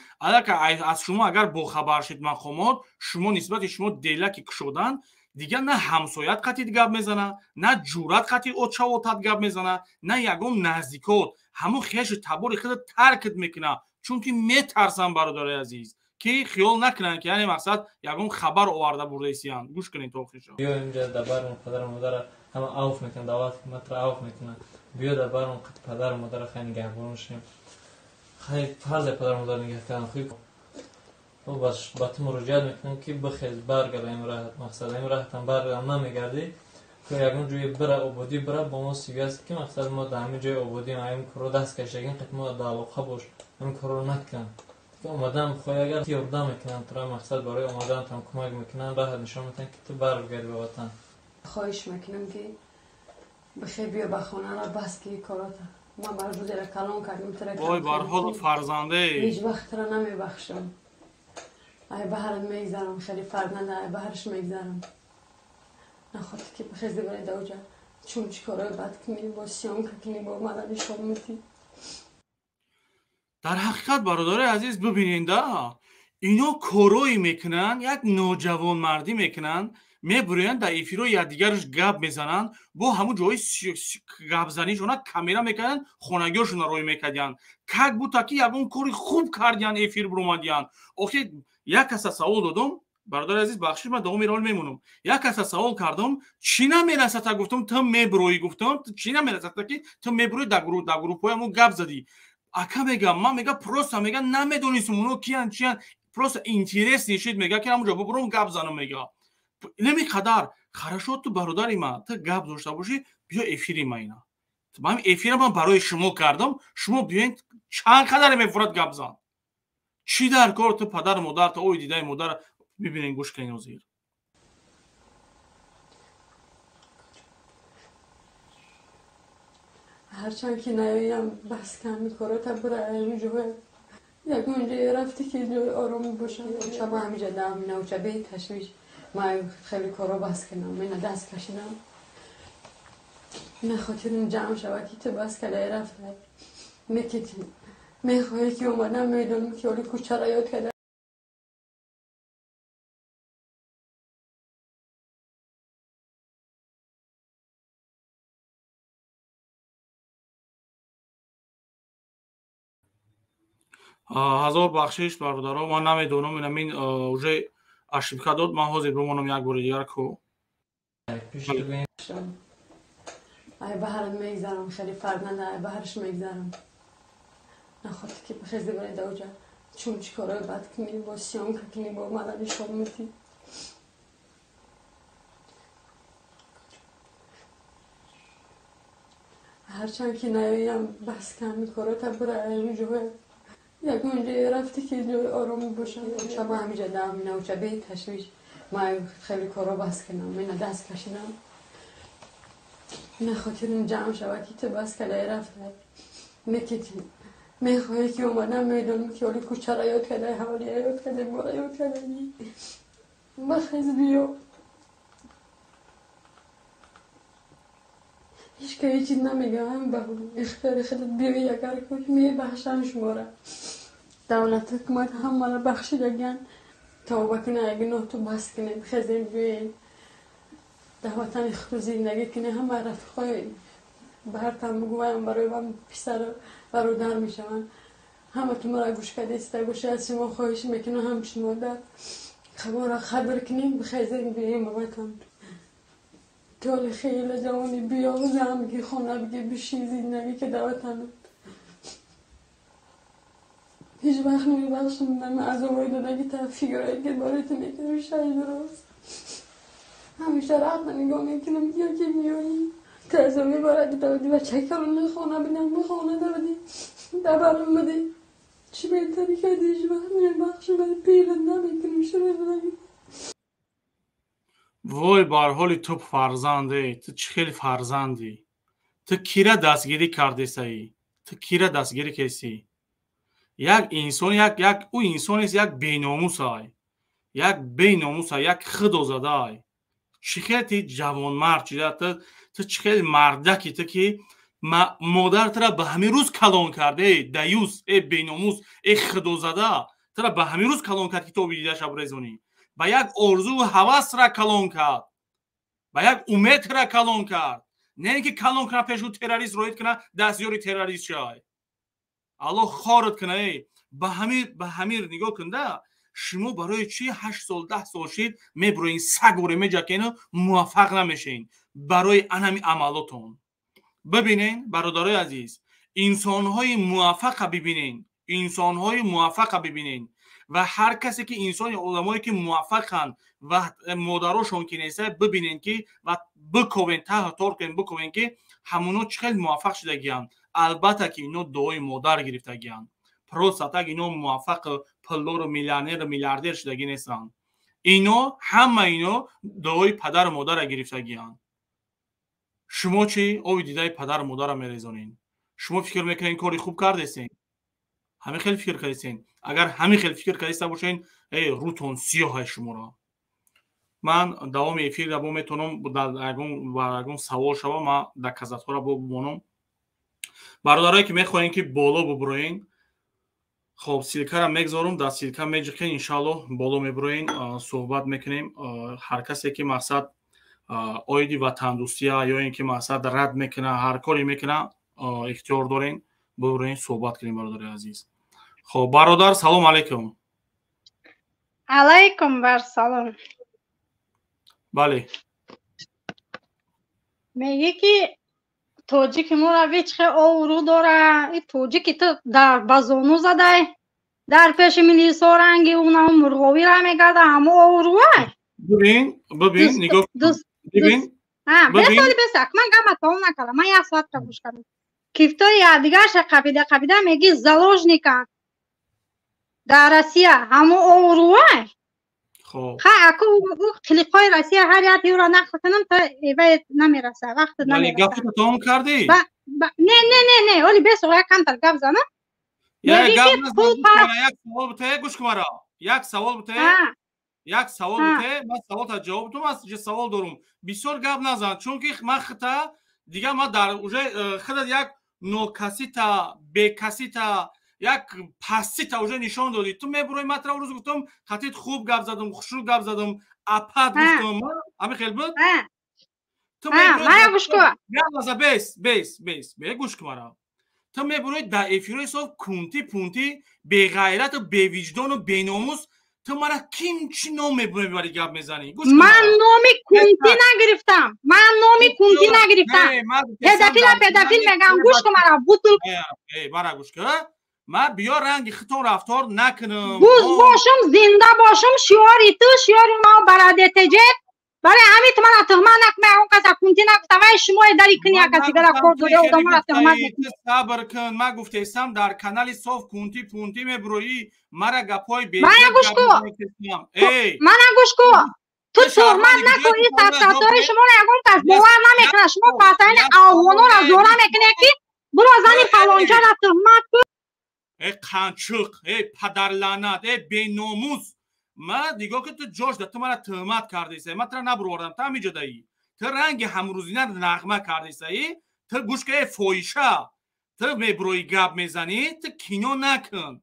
از شما اگر باخبر شید مقامات شما نسبت شما دیلکی کشودن دیگه نه همسایت قطعی گپ میزنه نه جورت قطعی اوچاوتت گپ میزنه نه یگم نزدیکات همون خیش تبار خود ترکت میکنه چون که میترسن برادر عزیز که خیال نکنن که یعنی مقصد یگم خبر آورده برده ایسیان. گوش کنین تو آخرشو. بیا اینجا در برم پدر و مادر همه اوف میکنن دعوت متر اوف میکنن بیا در برم پدر و مادر خیلی نگهبان شیم خیلی فرض پدر و مادر نگه کردن خوب باش با تو مراجعت میکنم که بخیز برگردیم راه مقصد این راه تن برگردم نمیگردی که یکم جوی بره عبودی بره با ما سیویاست که مقصد ما در همین جای عبودی ما این کارو دست کشیدیم قط ما در علاقه باش این کارو نکن که اومدم خواهی اگر یاردم میکنن تو مقصد برای اومدن تام کمک میکنن راه نشون میدن که تو برگردی به وطن. خواهش میکنم که بخیر بیا به خانه را بس که کارات ما مربوط را کلان کردیم تو وای بر حال فرزنده هیچ وقت را نمیبخشم ای بهرت میگذارم خیلی فرزنده ای بهرش میگذارم نخواد که بخیر زبره دوجه چون چی کارای بد کنی با سیام کنی با مدن شامتی. در حقیقت برادر عزیز ببینید اینا کاروی میکنن یک نوجوان مردی میکنن میبرین در ایفیرو یا دیگرش گپ میزنن با همون جای گپ زنیشون کامیرا میکنن خونگیشون روی میکردن کاک بوتا که یگون کاری خوب کردن ایفیر برومدیان. آخه یک کس سوال دادم برادر عزیز بخشید من دوم ایران میمونم یک کس سوال کردم چی نمیرسه تا گفتم تو میبروی گفتم چی نمیرسه تا که تو میبروی در گروه همون گپ زدی اکا میگم من میگم پروسا میگم نمیدونیستم اونو کیان چیان پروسا اینترس نشید میگه که همونجا برم گپ زنم میگه نمیقدر خرشات تو برادری من تو گپ داشته باشی بیا افیری ما اینا من افیر من برای شما کردم شما بیاین چند قدر میفرد گپ زن چی در کار تو پدر مادر تو اوی دیده مادر ببینین گوش کنین وزیر. هرچند که نیایم بس کم میکنه تا برای اینجا یک اونجا رفتی که جای آرامی باشم چه با همیجا دام نه چه به تشویش ما خیلی کارا بس کنم من دست کشیدم نه خاطر اون جمع شود که تو بس کله رفته میکتی میخواهی که اومدم میدونم که اولی کوچه را یاد کرده. هزار بخشش برادرها من نمیدونم این اوجه اشتباه داد من حاضر بمونم یک بار دیگر کو پیش تو بینید ای بهرت میگذارم خیلی فرزنده ای بهرش میگذارم نخواد که بخیر زبره دوجه چون چی کارای بد کنی با سیام کنی با مدن شامتی. هرچند که نیایم بس کم میکنه تا برای اینجا یک اونجا رفتی که جای آرامی باشه. شب همینجا دارم نوچه به تشویش ما خیلی کارا بس کنم من دست کشیدم نخاطر جمع شود که تو بس کلی رفته میکتی میخواهی که اومدم میدونم که اولی کوچه را یاد کرده حوالی یاد کرده بارا یاد کرده بخیز بیو هیچ که هیچی نمیگه هم به اختیار خودت بیوی اگر که میبخشن شما را دولت حکومت هم مالا بخشیدگن توبه کنه اگه نه تو بس کنه خزیم بیوی در وطن خود زندگی کنه همه رفقای برتم بگویم برای من پسر برادر میشون همه تو مرا گوش کرده است گوش از شما خواهش میکنه هم شما در خبر خبر کنیم بخیزیم بیایم وطن طول خیلی جوانی بیا و زن بگی خونه بگی بشی زندگی که در وطن هیچ وقت نمیبخشم من از اولی دادگی تا فیگرایی که باریت میکنم شایی درست همیشه رقم نگاه میکنم بیا که بیایی تازه بارد دادی و چکرون خونه بینم خونه دادی دبرم بدی چی بهتری که دیش وقت نمیبخشم ولی پیلن نمیکنم شروع نگی وای بر حال تو فرزنده تو چه خیلی فرزندی تو کیره دستگیری کرده سی تو کیره دستگیری کسی یک انسان یک او انسان است یک بیناموس های یک بیناموس های یک خدازاده های چه خیلی جوان مرد تو چه خیلی مردکی تو که مادر ترا به همین روز کلان کرده دیوس ای بیناموس ای خدازاده ترا به همین روز کلان کرد که تو بیدیده شب رزونی با یک آرزو و هوس را کلان کرد با یک امید را کلان کرد نه اینکه کلان کنه پیش او تروریست رویت کنه دستیاری تروریست شای الله خارت کنه به همین نگاه کنده شما برای چی 8 سال 10 سال شید میبروین سگ و میجکین موفق نمیشین برای انمی عملاتون ببینین برادرای عزیز انسانهای موفق ببینین انسانهای موفق ببینین و هر کسی که انسان آدمایی که موفقن و مادراشون که نیست ببینین که و بکوین تحت کنین بکوین که همونو چقدر موفق شدگیان البته که اینو دعای مادر گرفتگیان پروستاتا اینو موفق پلور و میلیونر و میلیاردر شدگی نیستن اینو همه اینو دعای پدر و مادر گرفتگیان شما چی او دیدای پدر و مادر میریزونین شما فکر میکنین کاری خوب کردین همین خیلی فکر کردین اگر همین خیلی فکر کردید باشین ای روتون سیاه شما را من دوام افیر را میتونم در اگون سوال شوم ما در کازاتورا را بمونم برادرایی که میخواین که بالا ببروین خب سیلکا را میگذارم در سیلکا میجکین ان شاء الله بالا میبروین صحبت میکنیم هر کسی که مقصد اویدی و تندرستی یا اینکه مقصد رد میکنه هر کاری میکنه اختیار دارین ببروین صحبت کنیم برادر عزیز خب برادر سلام علیکم علیکم بر سلام بله میگه که توجیک مرویچ آورو داره این توجیک تو در بازونو زده در پیش ملی سورنگی اونم مرغوی را میگرده همه آوروه ببین نگاه ببین بسالی بسک من گم اتاون نکردم من یک ساعت تا گوش کردم کفتای دیگرش قبیده میگی زالوژنیکن در روسیه همه آوروه خب اکو کلیپای روسیه هر یادی را نقل کنم تا ایوه نمیرسه وقت نمیرسه گفت تمام کردی نه اولی بس یک کم تر گفت زنم یک سوال بته گوش کن یک سوال بته من سوال تا جواب تو از سوال دارم بسیار گپ نزن چون که من خطا دیگه ما در اوجه خودت یک نوکاسیتا بکاسیتا یک پاسیتا اوجه نشان دادی تو میبروی مطلب روز گفتم خطیت خوب گپ زدم خوشرو گپ زدم اپاد گفتم همه خیلی بود تو میبروی گوش کن بیس گوش کن تو میبروی در افیروی صاف کنتی پونتی بی غیرت و بی وجدان و بی ناموس تو مرا کیم چی نام میبروی برای گپ میزنی من نامی کنتی نگرفتم پدافیل میگم گوش کن مرا بوتل مرا گوش کن من بیا رنگ خطون رفتار نکنم بوز باشم زنده باشم شیاری تو شیاری ما برادت جد برای همین تو من تهمت نکنه اون کس کنتی نگفتم وای شما داری کنی کسی که کورد و آدم را تهمت میکنی. صبر کن ما گفتم در کانال صاف کنتی پونتی میبرویی مرا گپای بیجا من گوش کو من گوش کو تو تهمت نکنی صدای شما را یکم کس باور نمیکنه شما پسین آهونا را زورا میکنه که برو زنی فلانجا را تهمت کن. ای قنچق ای پدر لعنت ای بی‌ناموس ما دیگه که تو جوش ده تو مرا تهمت کردی سی ما ترا نبروردم تا میجا دایی تو رنگ همروزینه نغمه کردی سی تو گوش که فویشه تو میبروی گب میزنی تو کینو نکن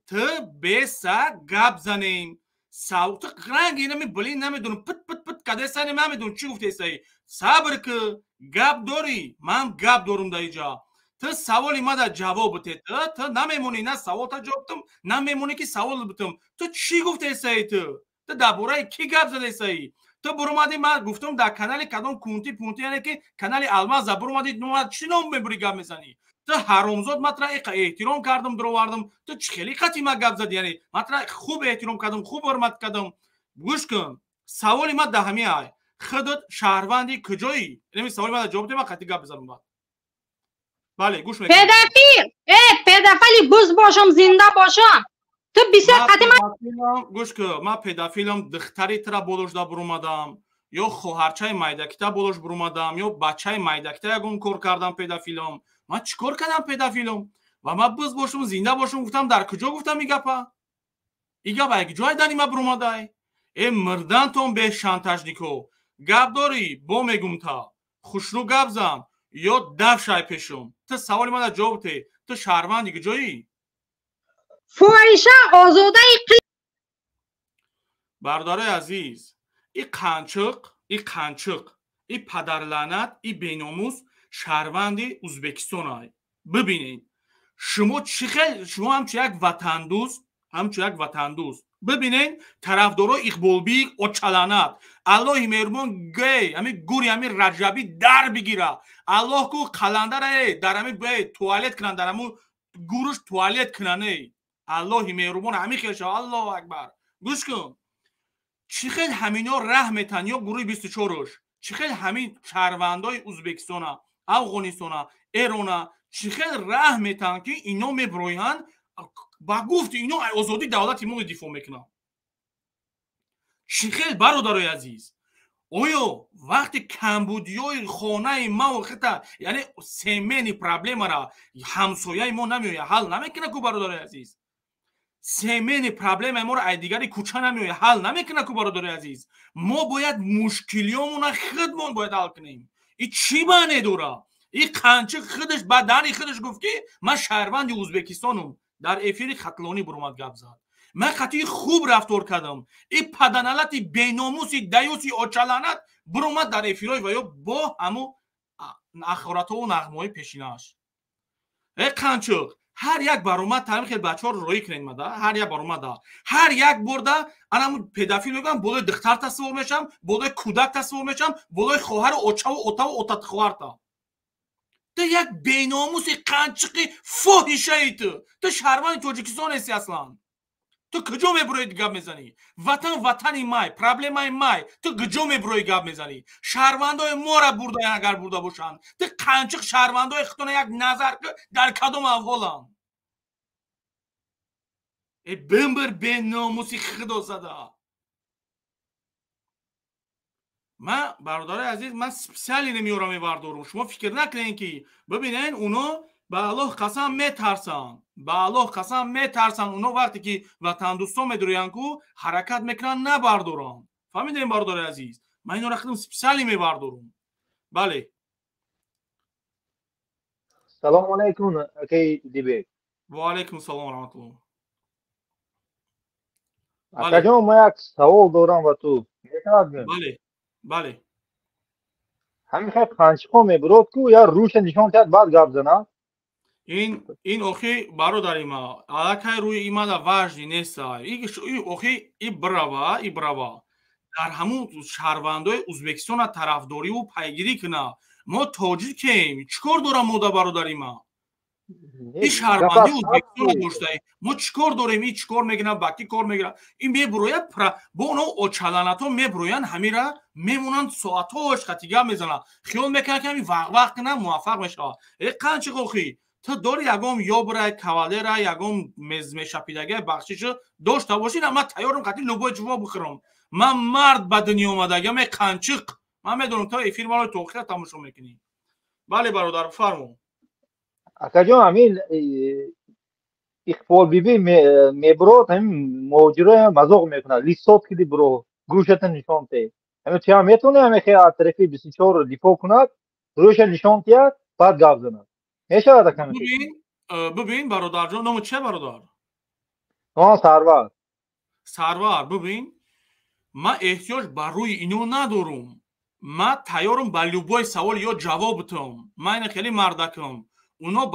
تو بیسا گب زنیم تو رنگ اینه میبلی نمیدونم پت پت پت کده سنی من میدونم چی گفتی سی صبر که گب داری من گب دارم دا ایجا تو سوالی ما در جواب بده تو نمیمونی نه سوال تا جواب بتم نمیمونی که سوال بتم تو چی گفته سی تو درباره کی گپ زده سی تو برو اومدی من گفتم در کانال کدام کونتی پونتی یعنی که کانال الماس برو اومدی نو چی نام میبری گپ میزنی تو حرامزاد مطرح احترام کردم درو واردم تو خیلی قتی ما گپ زدی یعنی مطرح خوب احترام کردم خوب حرمت کردم گوش کن سوالی ما ده همین ای خودت شهروندی کجایی نمی سوالی ما جواب ده ما قتی گپ بزنم بعد بله گوش میکنم پدافیلی بوز باشم زنده باشم تو بسیار قدیم گوش که ما پدافیلم دختری ترا بولوش دا برومادم یا خواهرچای مایدکتا بولوش برومادم یا بچای مایدکتا یگون کار کردم پدافیلم ما چیکار کردم پدافیلم و ما بوز باشم زنده باشم گفتم در کجا گفتم ایگپا یک جای دانی ما برومادای ای مردن تون به شانتاج نیکو گپ داری با میگم تا خوشرو گپ زن یا دف شای پیشم تو سوالی من جواب ته تو شهروندی کجایی فویشه آزاده برداره عزیز این قنچق این پدر لعنت این بیناموس شهروندی ازبکستان های ببینین شما شما همچه یک وطن دوست ببینین طرفدارای اقبالبی اچلانت الله مهربان گی همین گوری همین رجبی در بگیره الله کو قلندر در همین توالت کنن در همون گوروش توالت کنن الله مهربان همین خیشه الله اکبر گوش کن چیخیل همینا رحمتن یا گروه 24 چیخیل همین شهروندای ازبکستان افغانستان ایران چیخیل رحمتن که اینا میبروین با گفت اینا آزادی دولت ایمون دفاع میکنن چیخیل برادرای عزیز آیا وقتی کمبودیای خانه ما وقتا یعنی سیمنی پرابلم را همسایه ما نمیویه حل نمیکنه کو برادرای عزیز سیمنی پرابلم ما را دیگری کوچه نمیویه حل نمیکنه کو برادرای عزیز ما باید مشکلیامون خودمون باید حل کنیم این چی بانه دورا این قنچه خودش بدنی خودش گفت که من شهروند ازبکستانم در افیر خطلانی برومد گپ زد من خطی خوب رفتار کردم این پدنالتی بیناموسی دیوسی آچلانت برومد در افیرای و یا با همو اخورات و نغمای پیشیناش ای قنچق هر یک برومد ترم خیلی بچه ها رو روی کنین مده هر یک برومد هر یک برده انا پدافیل میگم بولای دختر تصور میشم بولای کودک تصور میشم بولای خواهر اوچه و اوتا و اوتات خواهر تا تو یک بیناموسی قنچقی فاحشه ای تو شهروند تاجیکستان هستی اصلا تو کجا میبروی گپ میزنی وطن مای پرابلم مای تو کجا میبروی گپ میزنی شهروندای ما را برده اگر برده باشن تو قنچق شهروندای خودتون یک نظر در کدوم احوالن ای بمبر بیناموسی خدا زده من برادر عزیز من سپیسیالی نمیارم میوردارم شما فکر نکنین که ببینین اونا به الله قسم میترسن اونا وقتی که وطن دوستان میدروین کو حرکت میکنن نبردارن فهمیدین برادر عزیز من اینو رختم سپیسیالی میوردارم بله سلام علیکم اکی دیبه و علیکم السلام و رحمت الله اکا جان من یک سوال دارم و تو میتونم بله همین خیلی قنچقو میبرود کو یا روش نشان کرد بعد گپ زنه این اخی برادر ما الکی روی ایما دا وجدی نیست این اخی ای براوا در همون شهروندای ازبکستان طرفداری و پیگیری کنه ما تاجیکیم چیکار دارم ما دا برادر ما این شهروندی اوزبکستان داشته ما چیکار داریم این چیکار میگن باکی کار میگن این میبروید با اونو اوچالاناتو میبروین همیرا میمونن ساعتاش خطیگه میزنن خیال میکنن که همین وقت نه موفق میشه قنچ خوخی تو داری یگم یا برای کاوالر یگم میشپیدگی بخشیش داشته باشین اما تیارم قطعی لوبای جواب بخورم من مرد به دنیا اومدگم قنچق من میدونم تا افیر ما رو توخیه تماشا میکنی بله برادر فرمون اکجا همین اخفال بیبی میبرد همین موجره مزاق میکنه لیستات کدی برو گروشت نشان ته همین چه میتونه همین خیلی طرفی 24 دیپو کند روش نشان تیاد بعد گاف زند میشه ادا کنه ببین برادر جان نام چه برادر سرور ببین من احتیاج بر روی اینو ندارم من تیارم با لوبای سوال یا جواب بدم من خیلی مردکم اونا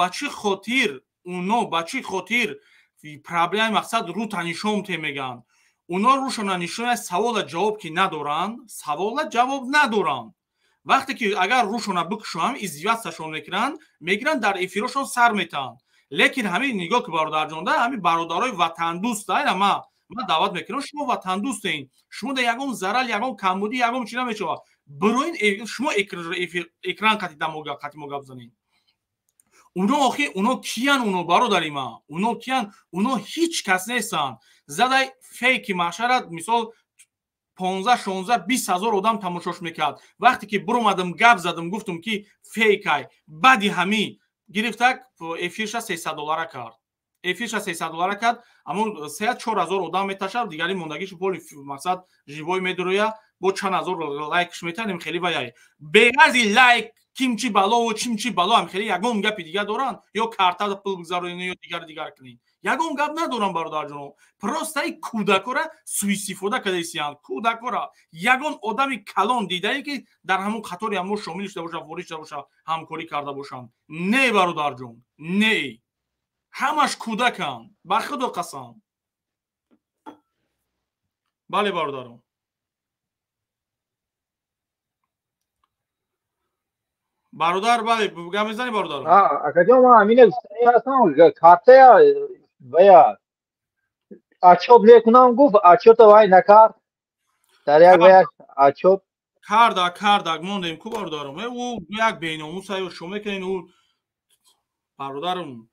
بچی خاطر پرابلم مقصد رو تنیشم ته میگن اونا روشون نشون سوال جواب که ندارن سوال جواب ندارن وقتی که اگر روشون بکشم ازیاتشون میکنن میگیرن در افیروشون سر میتن لیکن همین نگاه که برادر جان ده همین برادرای وطن دوست دارن من دعوت میکنم شما وطن دوستین شما در یگم ضرر یگم کمبودی یگم چیزا میشه بروین شما اکران قطی موگا بزنین اونا کیان اونا برادری ما اونا کیان اونا هیچ کس نیستن زده فیکی معشرت مثال 15 16 20 هزار آدم تماشاش میکرد وقتی که برو اومدم گپ زدم گفتم که فیکای بعدی همی گرفتک افیرش $300 کرد افیرش $300 کرد اما 3-4 هزار آدم میتاشد دیگری موندگیش پول مقصد جیبای میدرویا با چند هزار لایکش میتونیم خیلی وای بغیر لایک کیمچی بالا و چیمچی بالا هم خیلی یگم گپ دیگه دارن یا کارتا پول بگذارین یا دیگر کنین یگم گپ ندارن برادر جان پروستای کودکورا سوئیسیفودا کدیسیان کودکورا یگم آدمی کلان دیدایی که در همون خطری هم شامل شده باشه وارد شده باشه همکاری کرده باشن نه برادر جان نه همش کودکان با خدا قسم بله برادرم برادر بله گم میزنی برادر اکجا ما همین هستم کارته ویا اچوب لیکنم گفت اچوب وای نکرد در یک ویا اچوب کارد موندیم کو برادرم او یک بیناموس های شما که او برادرم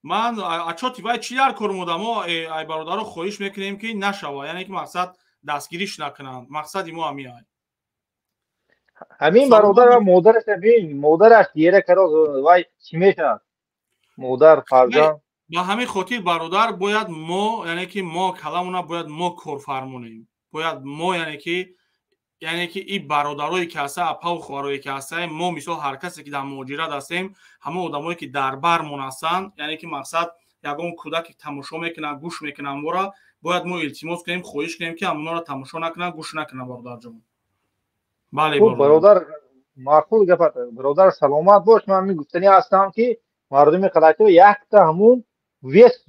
من اچوتی وای چیار کارمودم ما ای برادر رو خواهش میکنیم که نشوه یعنی که مقصد دستگیریش نکنن مقصد ما همیه همین برادر و مادرش ببین مادرش گیره کرد وای چی میشه مادر فرزند با همین خاطر برادر باید ما یعنی که ما کلامونا باید ما کار فرمونیم باید ما یعنی که این برادرایی که هست اپا و خوارایی که هست ما مثلا هر کسی که در مهاجرت هستیم همه آدمایی که در برمون هستن یعنی که مقصد یگان کودک تماشا میکنن گوش میکنن ما باید ما التماس کنیم خواهش کنیم که اونا رو تماشا نکنن گوش نکنن برادر جان بله برادر معقول گفت برادر سلامت باش من میگفتنی هستم که مردم خلاصه یک تا همون ویس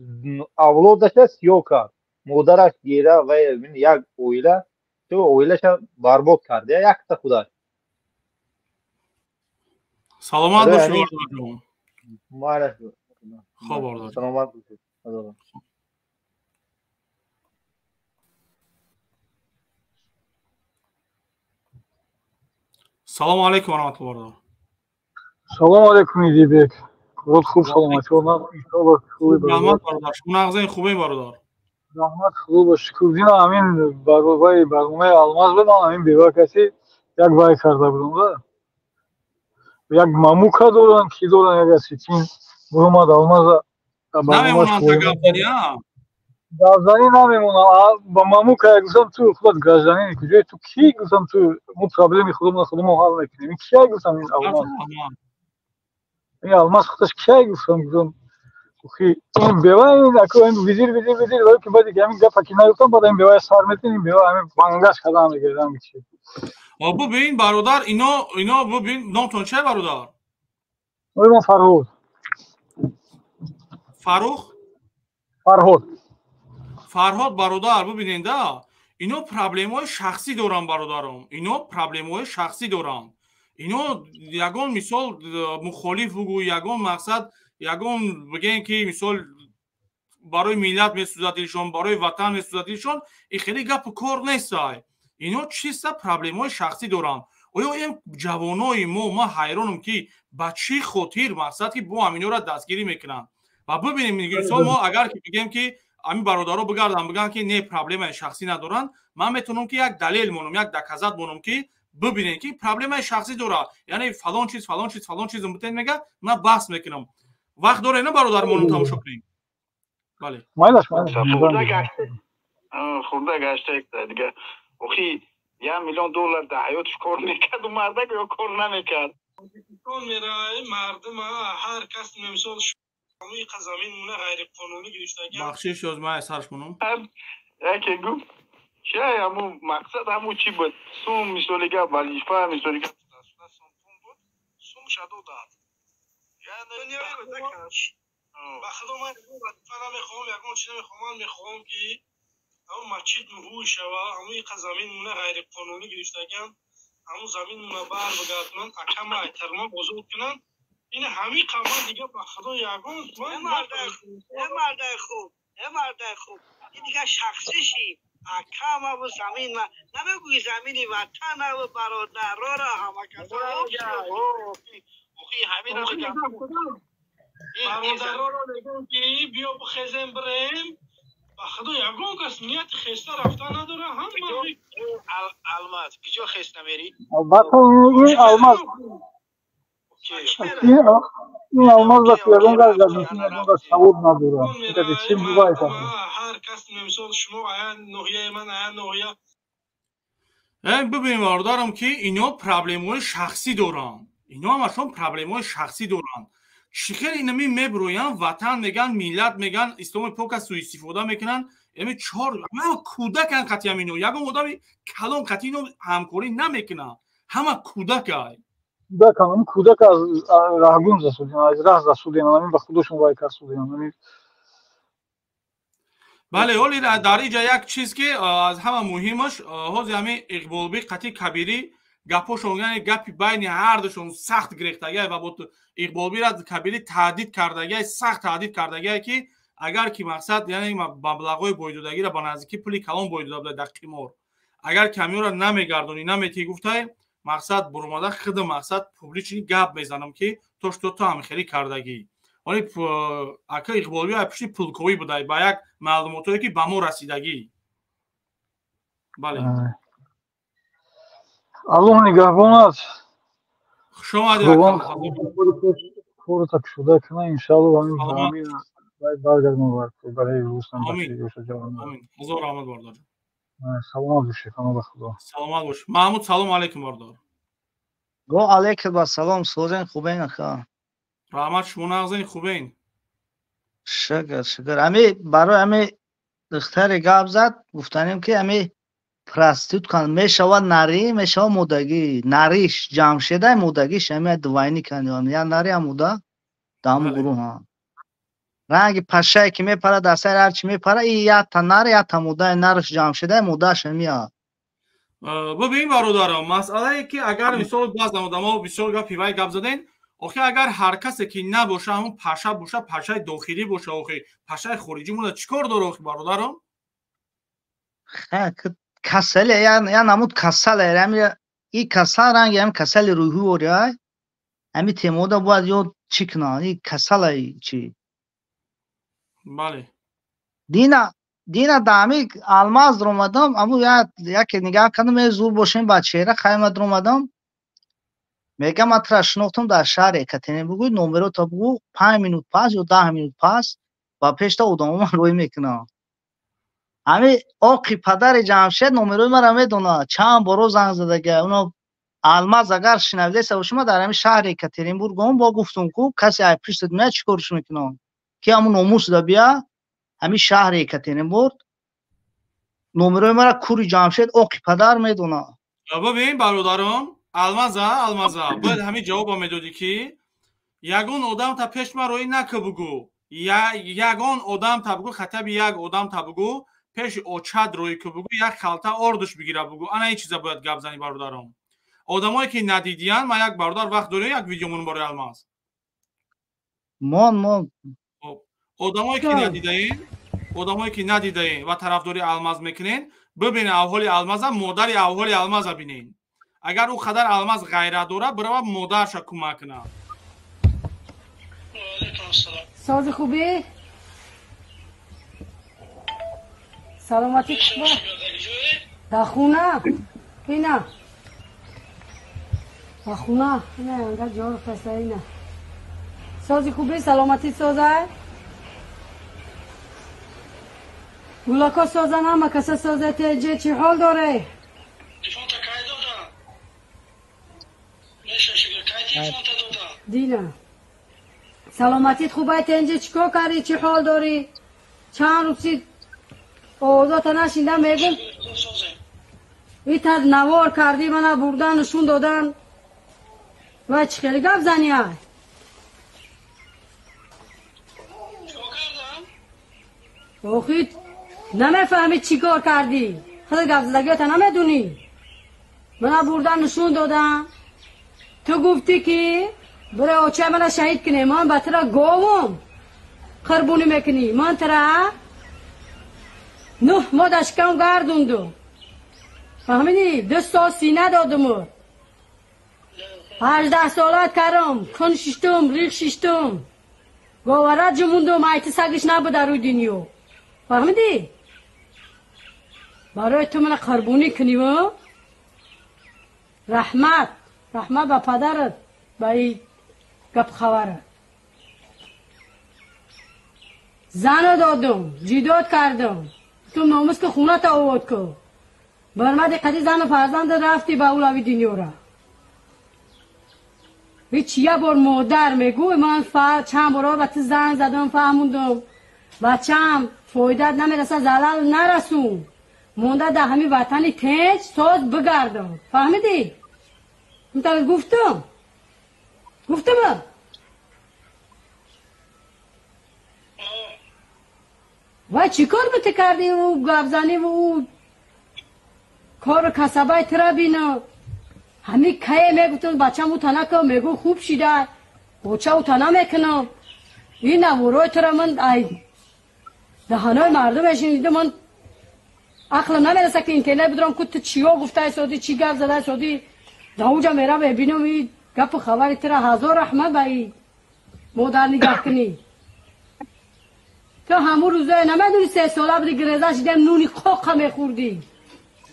اولادش سیو کرد مادرش گیره و یک اویله تو اویلش برباد کرده یک تا خدا سلامت باش برادر جان مبارک خب برادر سلامت باش سلام علیکم و رحمت الله سلام علیکم ایدیبک خود خوب سلامتی و من انشاءالله خوبی برادر شما نغزین خوبه برادر رحمت خوب باش کردین همین برنامه الماس بدم همین بیوا کسی یک وای کرده بودم یک ماموکا دارن کی دارن یک سیتین برامد الماس نمیمونن تا گفتنی ها گازانی نمیمونن با ماموکا گفتم تو خود گازانی کجای تو کی گفتم تو مو پرابلمی خودم حل میکنیم کی گفتم این الماس این الماس خودش کی گفتم خی این بیوا این اکو این وزیر ولی که بعد که همین گفت که نگفتم بعد این بیوا سر میتونیم بیوا همین بانگاش کدام میگیرم چی ببین برادر اینا ببین نامتون چه برادر من فرهاد برادر ببینید اینا پرابلم‌های شخصی دارن برادرم اینا پرابلم‌های شخصی دارن اینا یگان مثال مخالف بگو یگان مقصد ягон бигем ки мисол барои миллат месӯзад дилшон, барои ватан месӯзад дилшон, ин хеле гапу кор нестай. Ино чиста проблемаҳои шахсӣ доранд. оё ин ҷавонои мо ҳайронам ки ба чӣ хотир мақсад ки бо ҳаминҳоро дастгирӣ мекунанд. ва бибинем мисол мо агар ки бигем ки ҳамин бародаро бигардан биган ки не проблемаи шахсӣ надоранд, ман метавонам ки як далел монам, як доказат монам ки бибинем ки проблемаи шахсӣ дорад. яъне фалон чиз мутен мега, ман баҳс мекунам. вақт доред на бародар монам тамошо кунем. бале хурда гашта дига охи $1 миллион در حیاتش کار میکرد و مردک یا کار نمیکرد کون میره مردم هر کس مثال شاموی قزمین مونه غیر قانونی گرفتگی بخشش از من سرش کنم یکی گفت شاید همون مقصد همون چی بود سوم مثالیگه وظیفه مثالیگه سوم بود سوم شدو داد یعنی با خدا من وظیفه نمیخوام یکم چی نمیخوام میخوام که همون مسجد روی شوا همون زمین مونه غیر قانونی گرفتگان همون زمین مونه بر بگردن اکم احترام بزرگ کنن این همین قوام دیگه به خدا یگان مرد خوب این دیگه شخصیشی اکم و زمین ما نبگوی زمین وطن و برادر را همه کسا همین رو بگم برادر را بگم که بیا بخیزم بریم خدا یگان کس نیت خسته رفتن نداره هم الماس کجا خسته میری؟ البته این الماس این الماس را یگان کس یگان کس ثبوت نداره اینکه چی میگوید هر کس مثال شما آیا نوحیه من آیا نوحیه ببینیم باردارم که اینا پرابلم‌های شخصی دارن اینا همشون پرابلم‌های شخصی دارن شکر اینمی میبرویان وطن میگن ملت میگن اسلام پاک سوء استفاده میکنن امی چهار ما کودکان قطعی همینو یگان آدمی کلان قطعی اینو همکاری نمیکنه همه کودکای کودک از راهگون زسودین از راه زسودین همین به خودشون وای کسودین همین بله ولی در اینجا یک چیز که از همه مهمش حاضر همین اقبالبی قطعی کبیری گپاشون یعنی گپی بین هر دوشون سخت گرفتگی و با اقبالبی را کبیری تهدید کردگی سخت تهدید کردگی که اگر کی مقصد یعنی مبلغای بویدودگی را با نزدیکی پولی کلان بویدوده بوده در قمار اگر کمیون را نمیگردونی نمیتی گفته مقصد بروماده خود مقصد پوبلیچی گپ میزنم که توش تو هم خیلی کردگی ولی اگه اقبالبی اپشی پولکویی بوده با یک معلوماتی که به ما رسیدگی بله الله نگهبانت شما خود تک شده کنه انشالله همین برگردم برای روستان آمین هزار رحمت باردار سلامت باشی خانم به خدا سلامت باش محمود سلام علیکم باردار گو علیکم با سلام سوزن خوبین اخا رحمت شما نغزین خوبین شکر امی برای امی دختر گاب زد گفتنیم که امی پراستیوت کن میشود نری میشود مودگی نریش جمع شده مودگیش امی دوینی کنیم یا نری هم موده دام گروه ها رنگ پشه که میپره در سر هرچی میپره ای یا تا نری یا تا موده نرش جمع شده موده شمی ها ببین برادرم مسئله ای که اگر مثال باز نموده ما بسیار گپ پیوای گپ زدین آخه اگر هر کسی که نباشه همون پشه باشه پشه داخلی باشه آخه پشه خارجی مونه چیکار داره آخه برادرم کسل یا نمود کسل امی این کسل رنگ هم کسل روحی وریای امی تیمودا باید یاد چی کنه این کسل چی بله دینا دامی الماس در اومدم امو یک نگاه کردم زور باشیم بچه را خیمه در اومدم میگم مطرح شناختم در شهر اکتینی بگوی نمبرو تا بگو 5 minut پاس یا 10 minut پاس و پیشتا ادامه من روی میکنم همی آقی پدر جمشید نمبروی من را میدونه چند بارو زنگ زدگه اونو الماس اگر شنویده سه شما در همین شهر اکترینبورگ هم با گفتم که کسی ای پشت دنیا چیکارش میکنم که همون ناموس دا بیا همین شهر اکترینبورگ نمبروی من را کوری جمشید آقی پدر میدونه ببین برادرم المازا باید همین جواب میدادی که یگان آدم تا پیش من روی نکه بگو یگان آدم تا بگو خطب یک آدم تا بگو پیش اوچد روی که بگو یک خلطه آردش بگیره بگو انا این چیزا باید گپ زنی برادرم آدمایی که ندیدین ما یک برادر وقت داره یک ویدیو مون برای الماس ما آدمایی که ندیدین و طرفداری الماس میکنین ببینین احوال الماس مادر احوال الماس ببینین اگر او قدر الماس غیرت داره برای مادرش کمک کنه. ساز خوبی؟ سلامتی خوبه؟ در خونه؟ اینه در خونه؟ نه انگار جا رو پسه اینه سازی خوبی؟ سلامتی سازه؟ گولاکا سازه نه مکسه سازه تیجه چی حال داره؟ دینا سلامتیت خوبه تنجه چیکار کردی چی حال داری چند روزی اوضاعت نشیندم میگم ایتر نوار کردی منو بردن نشون دادن و چی خیلی گپ زنی های اوخی نمیفهمی چی کار کردی خیلی گپ زدگیت نمیدونی منو بردن نشون دادن تو گفتی که برای اوچه من شهید کنی من با ترا گوهم قربونی میکنی من ترا 9 ماه دشکم گردوندو فهمیدی 2 سال سینه دادم 18 سالت کردم کن ششتم ریخ ششتم گوارت جموندم ایتی سگش نبود در روی دنیا فهمیدی برای تو من قربونی کنی و رحمت با پدرت با این گپ خبره زن دادم جیداد کردم تو ناموس که خونه تا آورد که برمدی قدی زن و فرزند رفتی با اولوی دنیا را هیچ یه بار مادر میگو من چند بارا به تو زنگ زدم فهموندم بچم فایدت نمیرسه زلال نرسون مونده در همین وطنی تنج ساز بگردم فهمیدی؟ من گفتم و چی کار بته کردی و گفزنی و او کار کسبای ترا بینه همی که میگفتن بچه مو تنه که میگو خوب شیده بچه او تنه میکنم این نوروی ترا من دهانای مردم شنیده من عقل نمیرسه که اینترنت بدرم که تو چیا گفته سادی چی گفت زده سادی داوجا میرم ببینم این گپ خبری ترا هزار رحمت بایی مادر نگاه کنی تو همون روزای نمیدونی 3 ساله بودی گریزه شدیم نونی خوک همه خوردی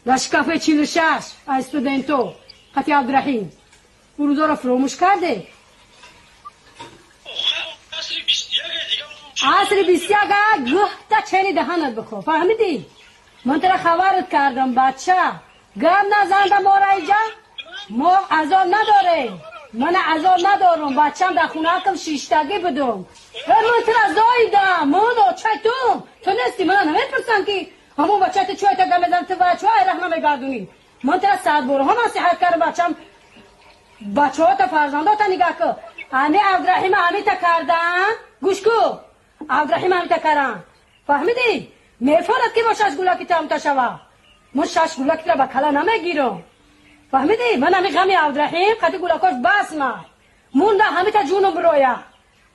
لشکفه 46 استودنتو خطی عبدالرحیم اون روزا رو فراموش کرده عصر 21 گفته چنی دهنت بخور فهمیدی من ترا خبرت کردم بچه گم نزنده ما را اینجا ما عذاب نداره من عذاب ندارم بچم در خونه کم شیشتگی بدم من ترا زایدم منو چه تو نیستی من نمیپرسم که همون بچه تو چوی تا گم تو بچه های رحمه میگردونی من ترا 100 بار هم نصیحت کردم بچه ها تا فرزنده تا نگاه که همی عبدالرحیم همی تا کردن گوش کو عبدالرحیم همی تا کردن فهمیدی؟ میفارد که با 6 گولاکی تا هم تا شوه من 6 گولاکی را با کلا نمیگیرم فهمیدی؟ من همی غمی عبدالرحیم خطی گولاکاش بس من مونده همی تا جونم برویه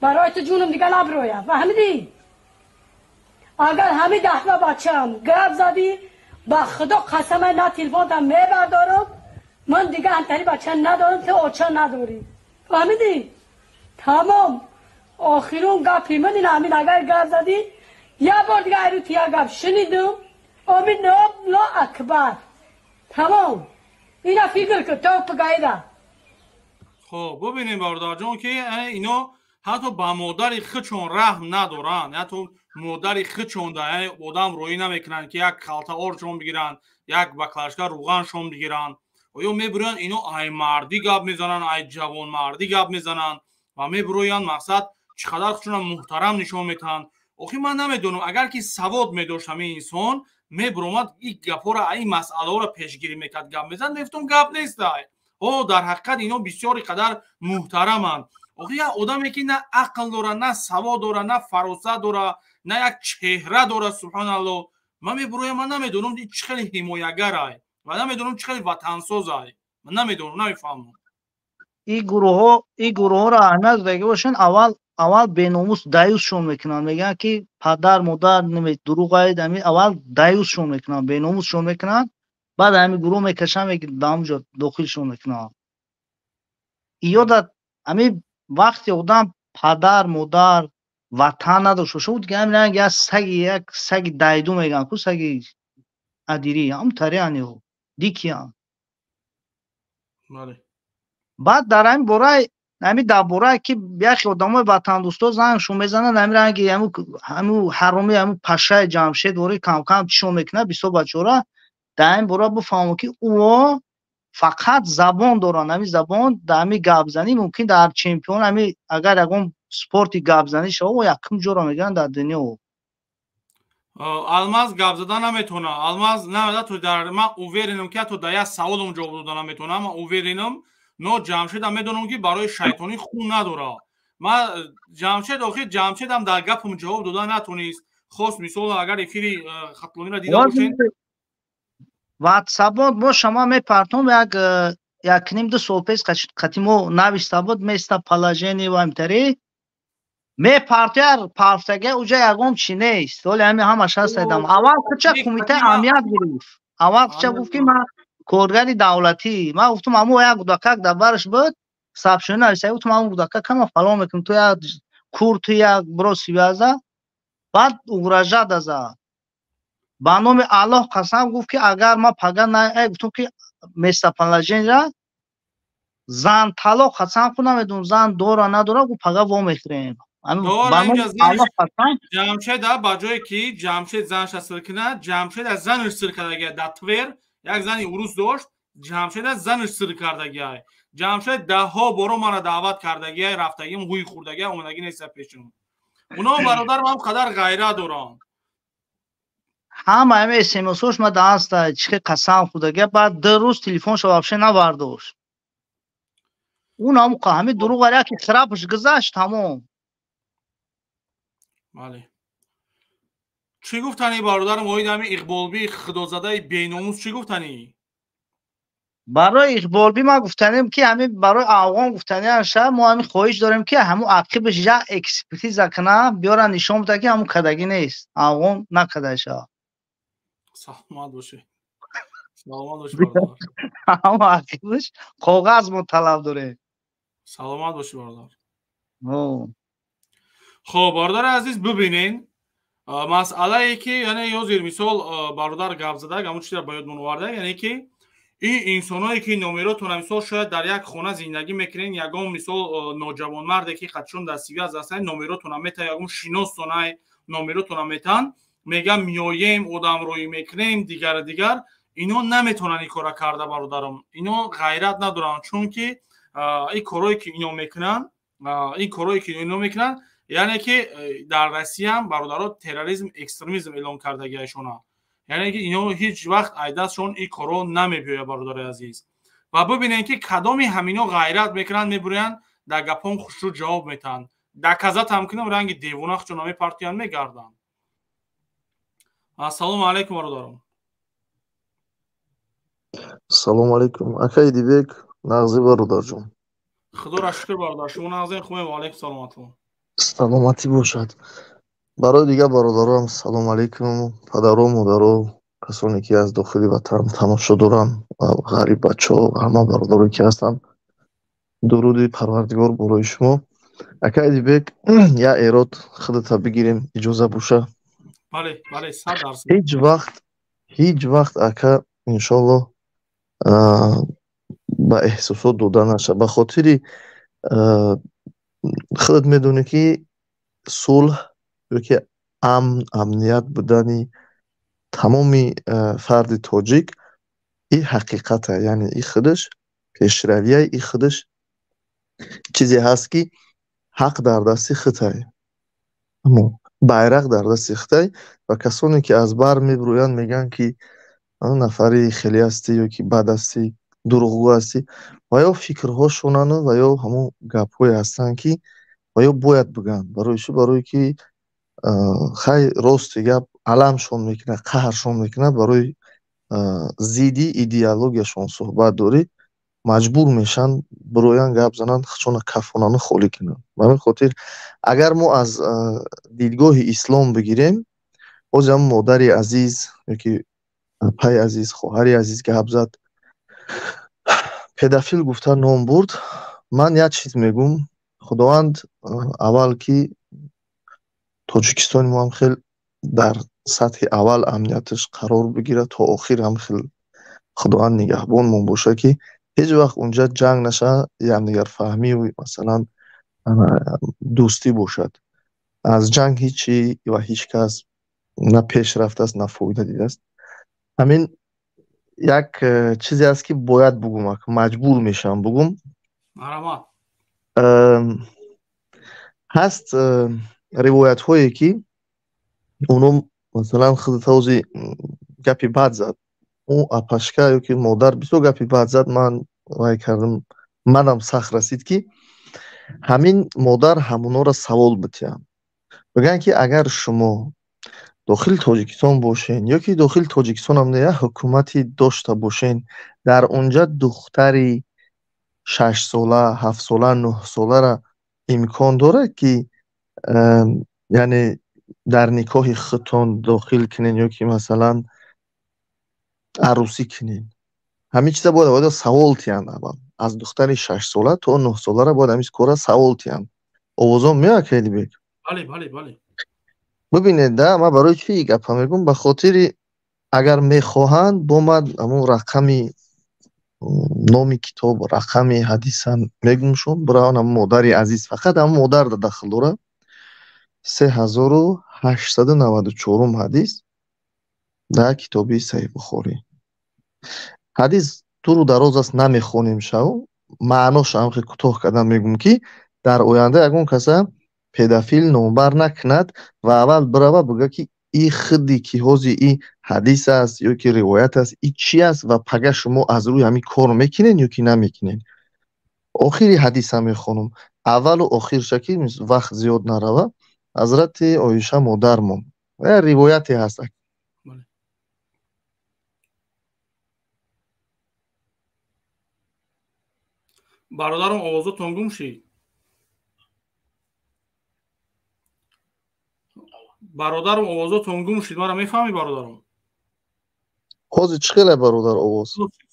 برای تو جونم دیگه نبرویه فهمیدی؟ اگر همی 10 بچه هم گرب زدی با خدا قسمه نه تلفون تا میبردارم من دیگه انتری بچه ندارم تو اوچه نداری فهمیدی؟ تمام آخرون گپی من این همین اگر گرب زدی یه بار دیگه ایرو تیه گپ شنیدم امید لا اکبر تمام اینا فکر که تو پگایده خب ببینیم باردار جان که اینا حتی با مادر خودشون رحم ندارن حتی مادر خودشون ده آدم روی نمیکنن که یک خلطه آرشون بگیرن یک بکلاشکا روغنشون بگیرن و یا میبرن اینو ای مردی گپ میزنن ای جوان مردی گپ میزنن و میبروین مقصد چقدر خودشون محترم نشون میتن آخه من نمیدونم اگر که سواد میداشت همین انسان میبرومد این گپا را این مسئله را پیشگیری میکرد گپ میزن میفتم گپ نیست او در حقیقت اینا بسیاری قدر محترمند آخه یک آدمی که نه عقل داره نه سواد داره نه فراست داره نه یک چهره داره سبحان الله من میبرویم من نمیدونم این چه خیلی حمایتگره و نمیدونم چه خیلی وطنسازه من نمیدونم نمیفهمم این گروه ها را اهمیت داده باشن. اول بیناموس دایوسشون میکنن، میگن که پدر مادر نمی دروغ هاید، اول دایوسشون میکنن، بیناموسشون میکنن، بعد همین گروه میکشن میگه دامجا داخلشون میکنن. یادت همین وقتی آدم پدر مادر وطن نداشته شد که همین یک سگ دایدو میگن کو سگ ادیری هم تریانی دیکی هم. بعد در همین برای همین درباره که بیاخی آدمای وطن دوستا زنگشون میزنن همین رنگی همون حرامی همون پشه جمشید دوری کم کم چیشون میکنه بیسو بچورا در همین برای بفهمو که او فقط زبان دارن. همین زبان در همین گپزنی ممکن در چمپیون همین اگر اگم سپورتی گپزنی شو و یکم جورا میگن در دنیا. алмаз гап зада наметона. алмаз намеда ту дар ман уверенам ки то дая саволам ҷавоб дода наметонам. ман уверенам но ҷамшедам медонам ки барои шайтонӣ хун надора. ман ҷамшед охир ҷамшедам дар гапам ҷавоб дода натонист. хост мисол агар эфири хатлониро дида бошед ватсабот бо шама мепартом як ним ду сол пеш қатимо навишта буд места положение ва имтари мепартяр партага уҷа ягом чи нест. вале ҳами ҳамаш ҳастадам. аввал куча кумита амният гирифт. аввал куча гуфт ки ман коргари давлатӣ. ман гуфтам ҳамо як гудакак дар бараш буд сабшони нависа. гуфтам ҳамо гудакак ҳама фалон мекунем ту як кур ту як биро связа. баъд угража дазад ба номи аллоҳ қасам гуфт ки агар ман пага гуфтам ки местоположениро зан талоқ қасам кунам медонам зан дора надора гуфт пага вомехӯрем. ҷамшеда ба ҷое ки ҷамшед занша сир кунад ҷамшеда занаш сир кардагия дар твер як зани урус дошт. ҷамшеда занаш сир кардагия. ҷамшед даҳҳо боро мара даъват кардагия рафтагим ҳуй хӯрдагия омадагӣ неста пешум. уно бародарам ҳам қадар ғайрат доранд. ҳама ҳаме смсош ма даста чихи қасам хӯрдагия. баъд 2 рӯз телефоншо вообще навардошт. اون هم همه دروغ ولی که خرابش گذشت تمام. بله. چی گفتنی برادرم اوید همین اقبالبی خدازده بیناموس چی گفتنی؟ برای اقبالبی ما گفتنیم که همین برای افغان گفتنی شب ما همین خواهش داریم که همون عقبش یا اکسپرتیز کنه بیارن نشون بده که همون کدگی نیست. افغان نکده شب. سلامت باشه. سلامت باشه برادر. همون عقبش کاغذ ما طلب داره. سلامت باشی برادر. خب برادر عزیز ببینین مسئله ای که یعنی یا زیر مثال برادر گپ زده همون چیزی رو باید منورده یعنی که این انسانایی که نمراتون مثال شاید در یک خانه زندگی میکنین یگام مثال نوجوان مرد که خودشون دستی از هستن نمراتون میتن یگام شناسونای نمراتون میتن میگم میایم آدم روی میکنیم دیگر اینا نمیتونن این کارا کرده برادرم. اینا غیرت ندارن چون که این کارهایی که اینا میکنن یعنی که در روسیه هم برادرها تروریسم اکستریمیسم اعلام کردگی ایشونا. یعنی که اینا هیچ وقت ایدهشون این کارو نمیبیه برادر عزیز. و ببینین که کدامی همینا غیرت میکنن میبرن در گپام خوشو جواب میتن. در کذا تمکنم رنگ دیوونه خچونامی پارتیان میگردن. السلام علیکم برادرم. سلام علیکم. اکای دیبک نغزی برادر جون. خدا را شکر برادر. شما نغزی خوبه و علیکم سلامتون. سلامتی باشد. برای دیگه برادرام سلام علیکم. پدرو مادرو کسانی که از داخل وطن تماشا دارن و غریب بچه‌ها همه برادرایی که هستن درود پروردگار برای شما. اکای دیبک یا ایراد خودت بگیریم اجازه باشه. بله 100%. هیچ وقت اکا انشالله با احساسات دوده نشه. به خاطر خودت میدونی که صلح یا که امنیت بودنی تمامی فرد تاجیک این حقیقته. یعنی این خودش پیشرویه این خودش چیزی هست که حق در دستی خطای اما bayrak در دست خطای و کسانی که از بر میبروین میگن که نفری خیلی هستی یا که بد هستی دروغگو هستی و یا فکرهاشونن و یا همون گپ‌های هستن که و یا باید بگن برای که خیلی راست گپ علمشون میکنه قهرشون میکنه برای زیدی ایدئولوژیشون صحبت داری маҷбур мешан бироян гап зананд чуна кафонана холӣ кунанд. Ба ҳамин хотир агар мо аз дидгоҳи ислом бигирем, бозам модари азиз ёки апаи азиз, хоҳари азиз гап зад, педафил гуфта ном бурд. Ман як чиз мегум, худованд аввал ки Тоҷикистони мо ҳам хел дар сатҳи аввал амнияташ қарор бигирад, то охир ҳам хел худованд нигаҳбонмон боша ки ҳеҷ вақт унҷа ҷанг наша, якдигарфаҳмию масалан дӯстӣ бошад. Аз ҷанг ҳичи ва ҳеҷ кас на пеш рафтааст, на фоида дидааст. Ҳамин як чизе аст ки бояд бугум, маҷбур мешам бугум. ҳаст ривоятҳое ки оно масалан хизтавзи гапи бад зад, ӯ апашка ёки модар бисёр гапи бад зад, ман вай кардам, манам сахт расид ки ҳамин модар ҳамонора савол битиям. Бигӯянд ки агар шумо дохили Тоҷикистон бошен ёки дохили Тоҷикистон ҳам як ҳукумати дошта бошен, дар онҷа духтари 6 сола, 7 сола, 9 солара имкон дорад ки яъне дар никоҳи худтон дохил кунен ёки масалан арӯсӣ кунен. Ҳамин чиза бояд савол тиянд. Аввал аз духтари 6 сола то 9 солара бояд ҳамин кора савол тиянд. Овозом меояд Хелибек? Бале. Бибинед да, ман барои чӣ гапа мегӯям? Ба хотири агар мехоҳанд бо ман ҳамун рақами номи китоб, рақами ҳадисам мегӯмшон, бираван ҳамун модари азиз, фақат ҳамун модар дахл дорад. 3894 ҳадис дар китоби Саҳиҳ Бухорӣ. ҳадис туру дароз аст, намехонем шав. маъноша ҳам хеле кӯтоҳ кардан мегӯм ки дар оянда ягон каса педафил номбар накунад ва аввал бирава бига ки и хидди ки ҳози и ҳадис аст ёки ривоят аст, и чӣ аст ва пага шумо аз рӯи ҳамин кор мекунен ёки намекунен. охири ҳадисам мехонам. аввалу охирша ки вақт зиёд нарава, ҳазрати Оиша модармон ривояте ҳаст. бародарам овозатон гум шид. бародарам овозатон гум шид. Мара мефаҳмӣ бародарам? ҳозир чӣ хеле бародар овоз?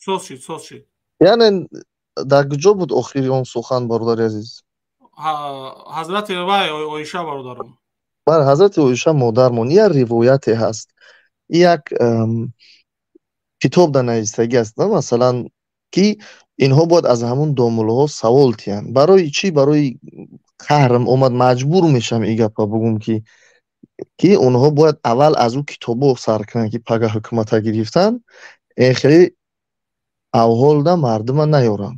Соз шид. Яъне дар куҷо буд охири он сухан бародари азиз? ҳазрати вай Оиша бародарам. Бар ҳазрати Оиша модармон. Як ривояте ҳаст. Як китоб дар навистагӣ аст, масалан ки инҳо бояд аз ҳамун домулаҳо савол тиянд. Барои чӣ? Барои қаҳрам омад, маҷбур мешам и гапа бугум ки онҳо бояд аввал аз ӯ китобо сар кунанд ки пага ҳукумата гирифтан, хеле авҳолда мардума наёранд.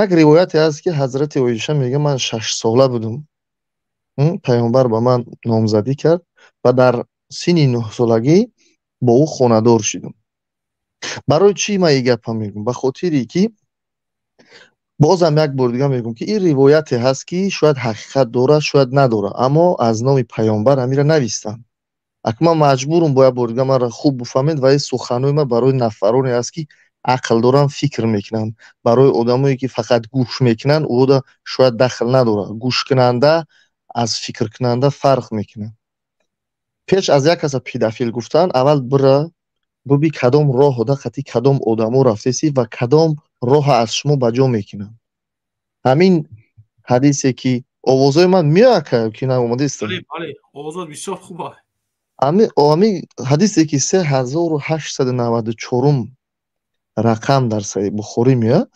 Як ривояте ҳаст ки ҳазрати Оиша мега ман 6 сола будум, паёмбар ба ман номзадӣ кард ва дар синни 9 солагӣ бо ӯ хонадор шудам. барои чӣ ман и гапа мегӯям? Ба хотире ки бозам як бор дига мегӯям ки ин ривояте ҳаст ки шояд ҳақиқат дорад, шояд надорад, аммо аз номи паёмбар ҳамира навистанд. Акн ман маҷбурам бо як бор дига маро хуб буфаҳмед ва ин суханои ман барои нафароне аст ки ақл доранд, фикр мекунанд. Барои одамое ки фақат гӯш мекунанд, ода шояд дахл надорад. Гӯшкунанда аз фикркунанда фарқ мекунад. пеш аз як каса педафил гуфтан, аввал бира биби кадом роҳода қатъи кадом одамо рафтеси ва кадом роҳа аз шумо ба ҷо мекунад. ҳамин ҳадисе ки овозои ман меояд ки наомадистам? Бале, овозот бисёр хуб аст. ҳамин ҳадисе ки 3894 рақам дар Саҳиҳ Бухорӣ меояд.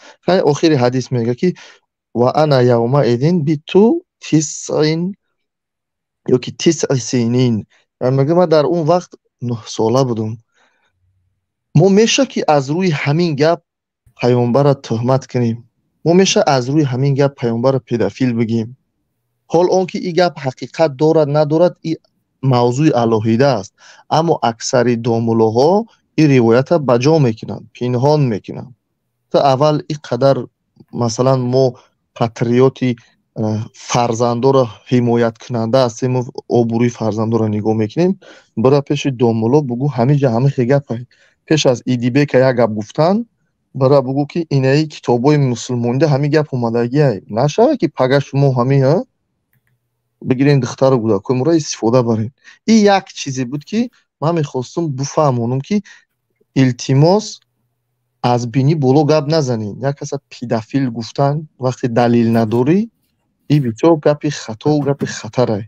охири ҳадис мега ки ва ана явмаидин биту тисъин ёки тисъи синин. Мега ман дар он вақт 9 сола будум. мо меша ки аз рӯи ҳамин гап паёмбара тӯҳмат кунем? мо меша аз рӯи ҳамин гап паёмбара педафил бигем? ҳол он ки ин гап ҳақиқат дорад надорад, ин мавзӯи алоҳида аст. аммо аксари домулоҳо ин ривоята ба ҷо мекунанд, пинҳон мекунанд. то аввал ин қадар масалан мо патриоти фарзандора ҳимояткунанда ҳастем, обрӯи фарзандора нигоҳ мекунем. бира пеши домуло бугӯ ҳамин ҷа ҳамин хел гапа. пеш аз идибека як гап гуфтан, бара бугӯ ки инаи китобои мусулмонида ҳамин гап омадагиай нашава ки пага шумо ҳамин бигирен духтару кӯдакҳои моро истифода баред. Ин як чизе буд ки ман мехостум буфаҳмонам ки илтимос аз бини боло гап назанед. Як каса педофил гуфтан вақте далил надорӣ ин бисёр гапи хатову гапи хатарай.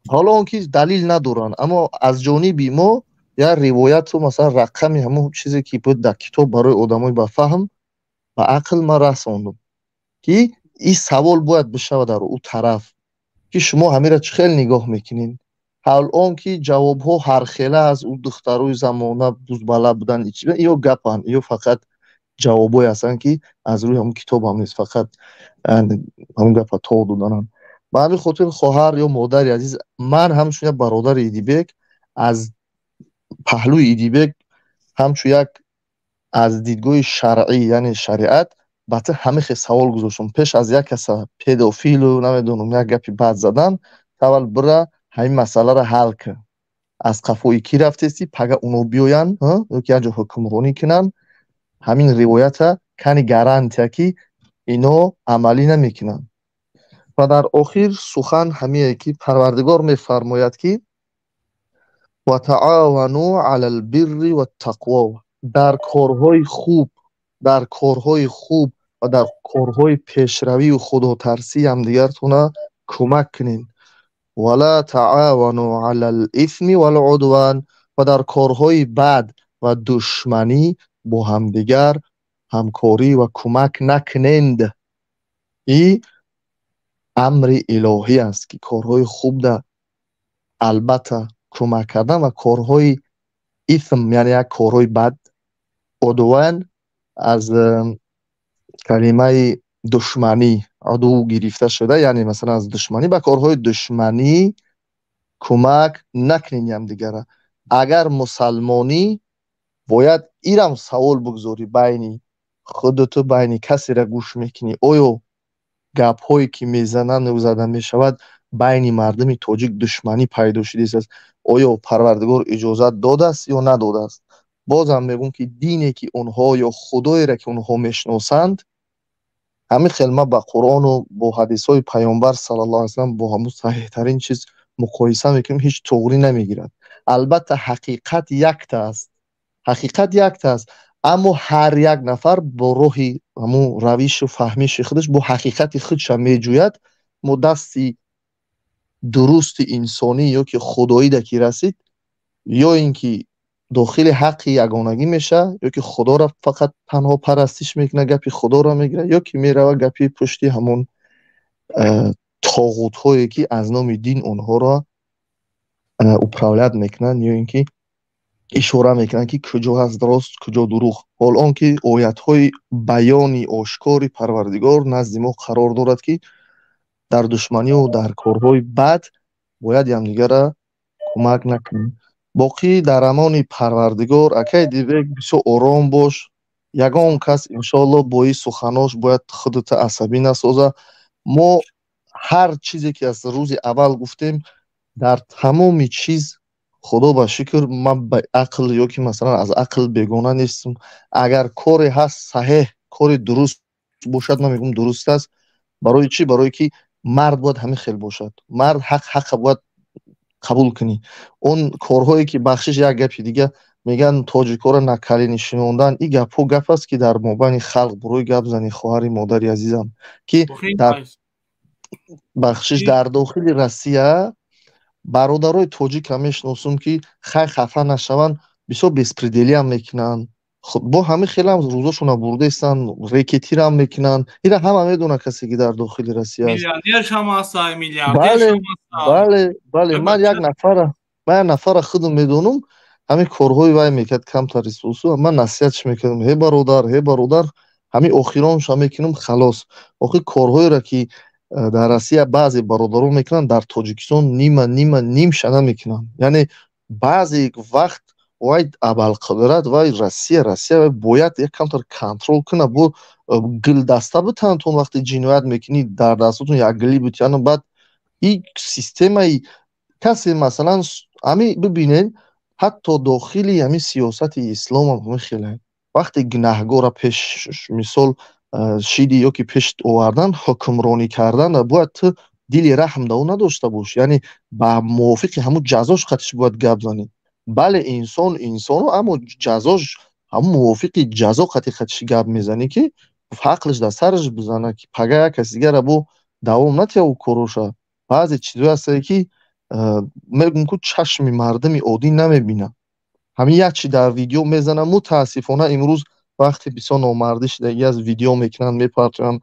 ҳоло он ки далил надоранд, аммо аз ҷониби мо як ривояту масалан рақами ҳамон чизе ки буд дар китоб барои одамои ба фаҳм ба ақл ман расондум ки ин савол бояд бишавад дар ӯ тараф ки шумо ҳамира чӣ хел нигоҳ мекунед. ҳалон ки ҷавобҳо ҳархела аз ӯ духтарои замона бузбала будан ё гапанд ё фақат ҷавобое ҳастанд ки аз рӯи ҳамон китоб ҳам нест, фақат ҳамон гапа тоо додананд. ба ҳамин хотир хоҳар ё модари азиз, ман ҳамчун як бародари Идибек аз паҳлӯи Идибек ҳамчун як аз дидгоҳи шаръӣ яъне шариат баъд ҳамин хел савол гузоштам. Пеш аз як каса педофилу намедонам як гапи бад задан, тавал бира ҳамин масъаларо ҳал кӣ. Аз қафои кӣ рафтесӣ, пага уно биёянд ёки як ҷо ҳукмронӣ кунанд. ҳамин ривоята кани гарантия ки ино амалӣ намекунанд. ва дар охир сухан ҳамие ки Парвардигор мефармояд ки ва таавану алал бирри ваттақво, дар корҳои хуб ва дар корҳои пешравию худотарсӣ ҳамдигартона кӯмак кунед. вала таавану алал исми вал удван, ва дар корҳои бад ва душманӣ бо ҳамдигар ҳамкорӣ ва кӯмак накунед. ин амри илоҳӣ аст ки корҳои хубда албатта кӯмак кардан ва корҳои исм яъне як корҳои бад, удван аз калимаи душманӣ адӯ гирифта шуда, яъне масалан аз душманӣ ба корҳои душманӣ кӯмак накунед ҳамдигара. Агар мусалмонӣ бояд ирам савол бигузорӣ байни худату байни касеро гӯш мекунӣ, оё гапҳое ки мезананд ё зада мешавад байни мардуми тоҷик душманӣ пайдо шудааст, оё Парвардигор иҷозат додааст ё надодааст. бозам мегӯям ки дине ки онҳо ё худоеро ки онҳо мешиносанд ҳамин хел ма ба Қуръону бо ҳадисҳои паёмбар саллаллоҳу алайҳи васалам бо ҳамун саҳеҳтарин чиз муқоиса мекунем, ҳеҷ туғрӣ намегирад. Албатта ҳақиқат яктааст, аммо ҳар як нафар бо роҳи ҳамун равишу фаҳмиши худаш бо ҳақиқати худша меҷӯяд. мо дасти дурусти инсонӣ ё ки худоида ки расид, ё ин ки дохили ҳаққи ягонагӣ меша, ё ки худоро фақат танҳо парастиш мекунад, гапи худоро мегирад, ё ки мерава гапи пушти ҳамон тоғутҳое ки аз номи дин онҳоро управлят мекунанд, ё ин ки ишора мекунанд ки куҷо ҳаст рост, куҷо дурӯғ. ҳол он ки оятҳои баёни ошкори Парвардигор назди мо қарор дорад ки дар душманию дар корҳои бад бояд ҳамдигара кӯмак накунем. боқӣ дар амони Парвардигор. Акаи Идибек, бисёр ором бош. Ягон кас иншоаллоҳ бо ин суханош бояд худата асабӣ насоза. Мо ҳар чизе ки аз рӯзи аввал гуфтем, дар тамоми чиз худо ба шукр ман ба ақл ё ки масалан аз ақл бегона нестам. Агар коре ҳаст саҳеҳ, кори дуруст бошад, ман мегӯям дуруст аст. барои чӣ? Барое ки мард бояд ҳамин хел бошад. Мард ҳаққа бояд қабул кунӣ. Он корҳое ки бахшиш як гапи дига меган тоҷикоро накалӣ нишондан, ин гапҳо гап аст ки дар мобайни халқ бурӯи гап зани хоҳари модари азизам ки дар бахшиш дар дохили Россия бародарои тоҷика мешиносум ки хай хафа нашаванд, бисёр беспределиам мекунанд. бо ҳамин хелам рӯзошона бурдаистанд, рекетирам мекунанд. ира ҳама медонад касе ки дар дохили Россия аст. Миллионершам ҳастанд, миллиардершам ҳастанд. бале, ман як нафара худам медонам, ҳамин корҳои вай мекард камтар ресурсу, ман насиҳатш мекардам, ҳе бародар, ҳамин охиронша мекунам, халос. охир корҳоеро ки дар Россия баъзе бародарон мекунанд, дар Тоҷикистон нимша намекунанд. Яъне баъзе вақт вай абалқудрат, вай Россия вай бояд як камтар контрол кунад. бо гилдаста битанатон вақте ҷиноят мекунӣ, дар дастатон як гилӣ битиёна, баъд ин системаи касе масалан ҳамин бибинед, ҳатто дохили ҳамин сиёсати исломам ҳамин хеле вақте гунаҳгора пеш мисол шиди ёки пеш овардан ҳукмронӣ кардан бояд ту дили раҳм да ӯ надошта бошӣ, яъне ба мувофиқи ҳамун ҷазош қатиш бояд гап занӣ. бале инсон инсону аммо ҷазош ҳамун мувофиқи ҷазо қатиши гап мезанӣ ки ҳақлиш дар сараш бизана ки пага як каси дигара бо давом натияву короша. баъзе чизҳое ҳастае ки мегӯм ку чашми мардами оддӣ намебина. ҳамин як чи дар видео мезанам, мутаассифона имрӯз вақте бисёр номардӣ шудагӣ аз видео мекунанд, мепартоянд,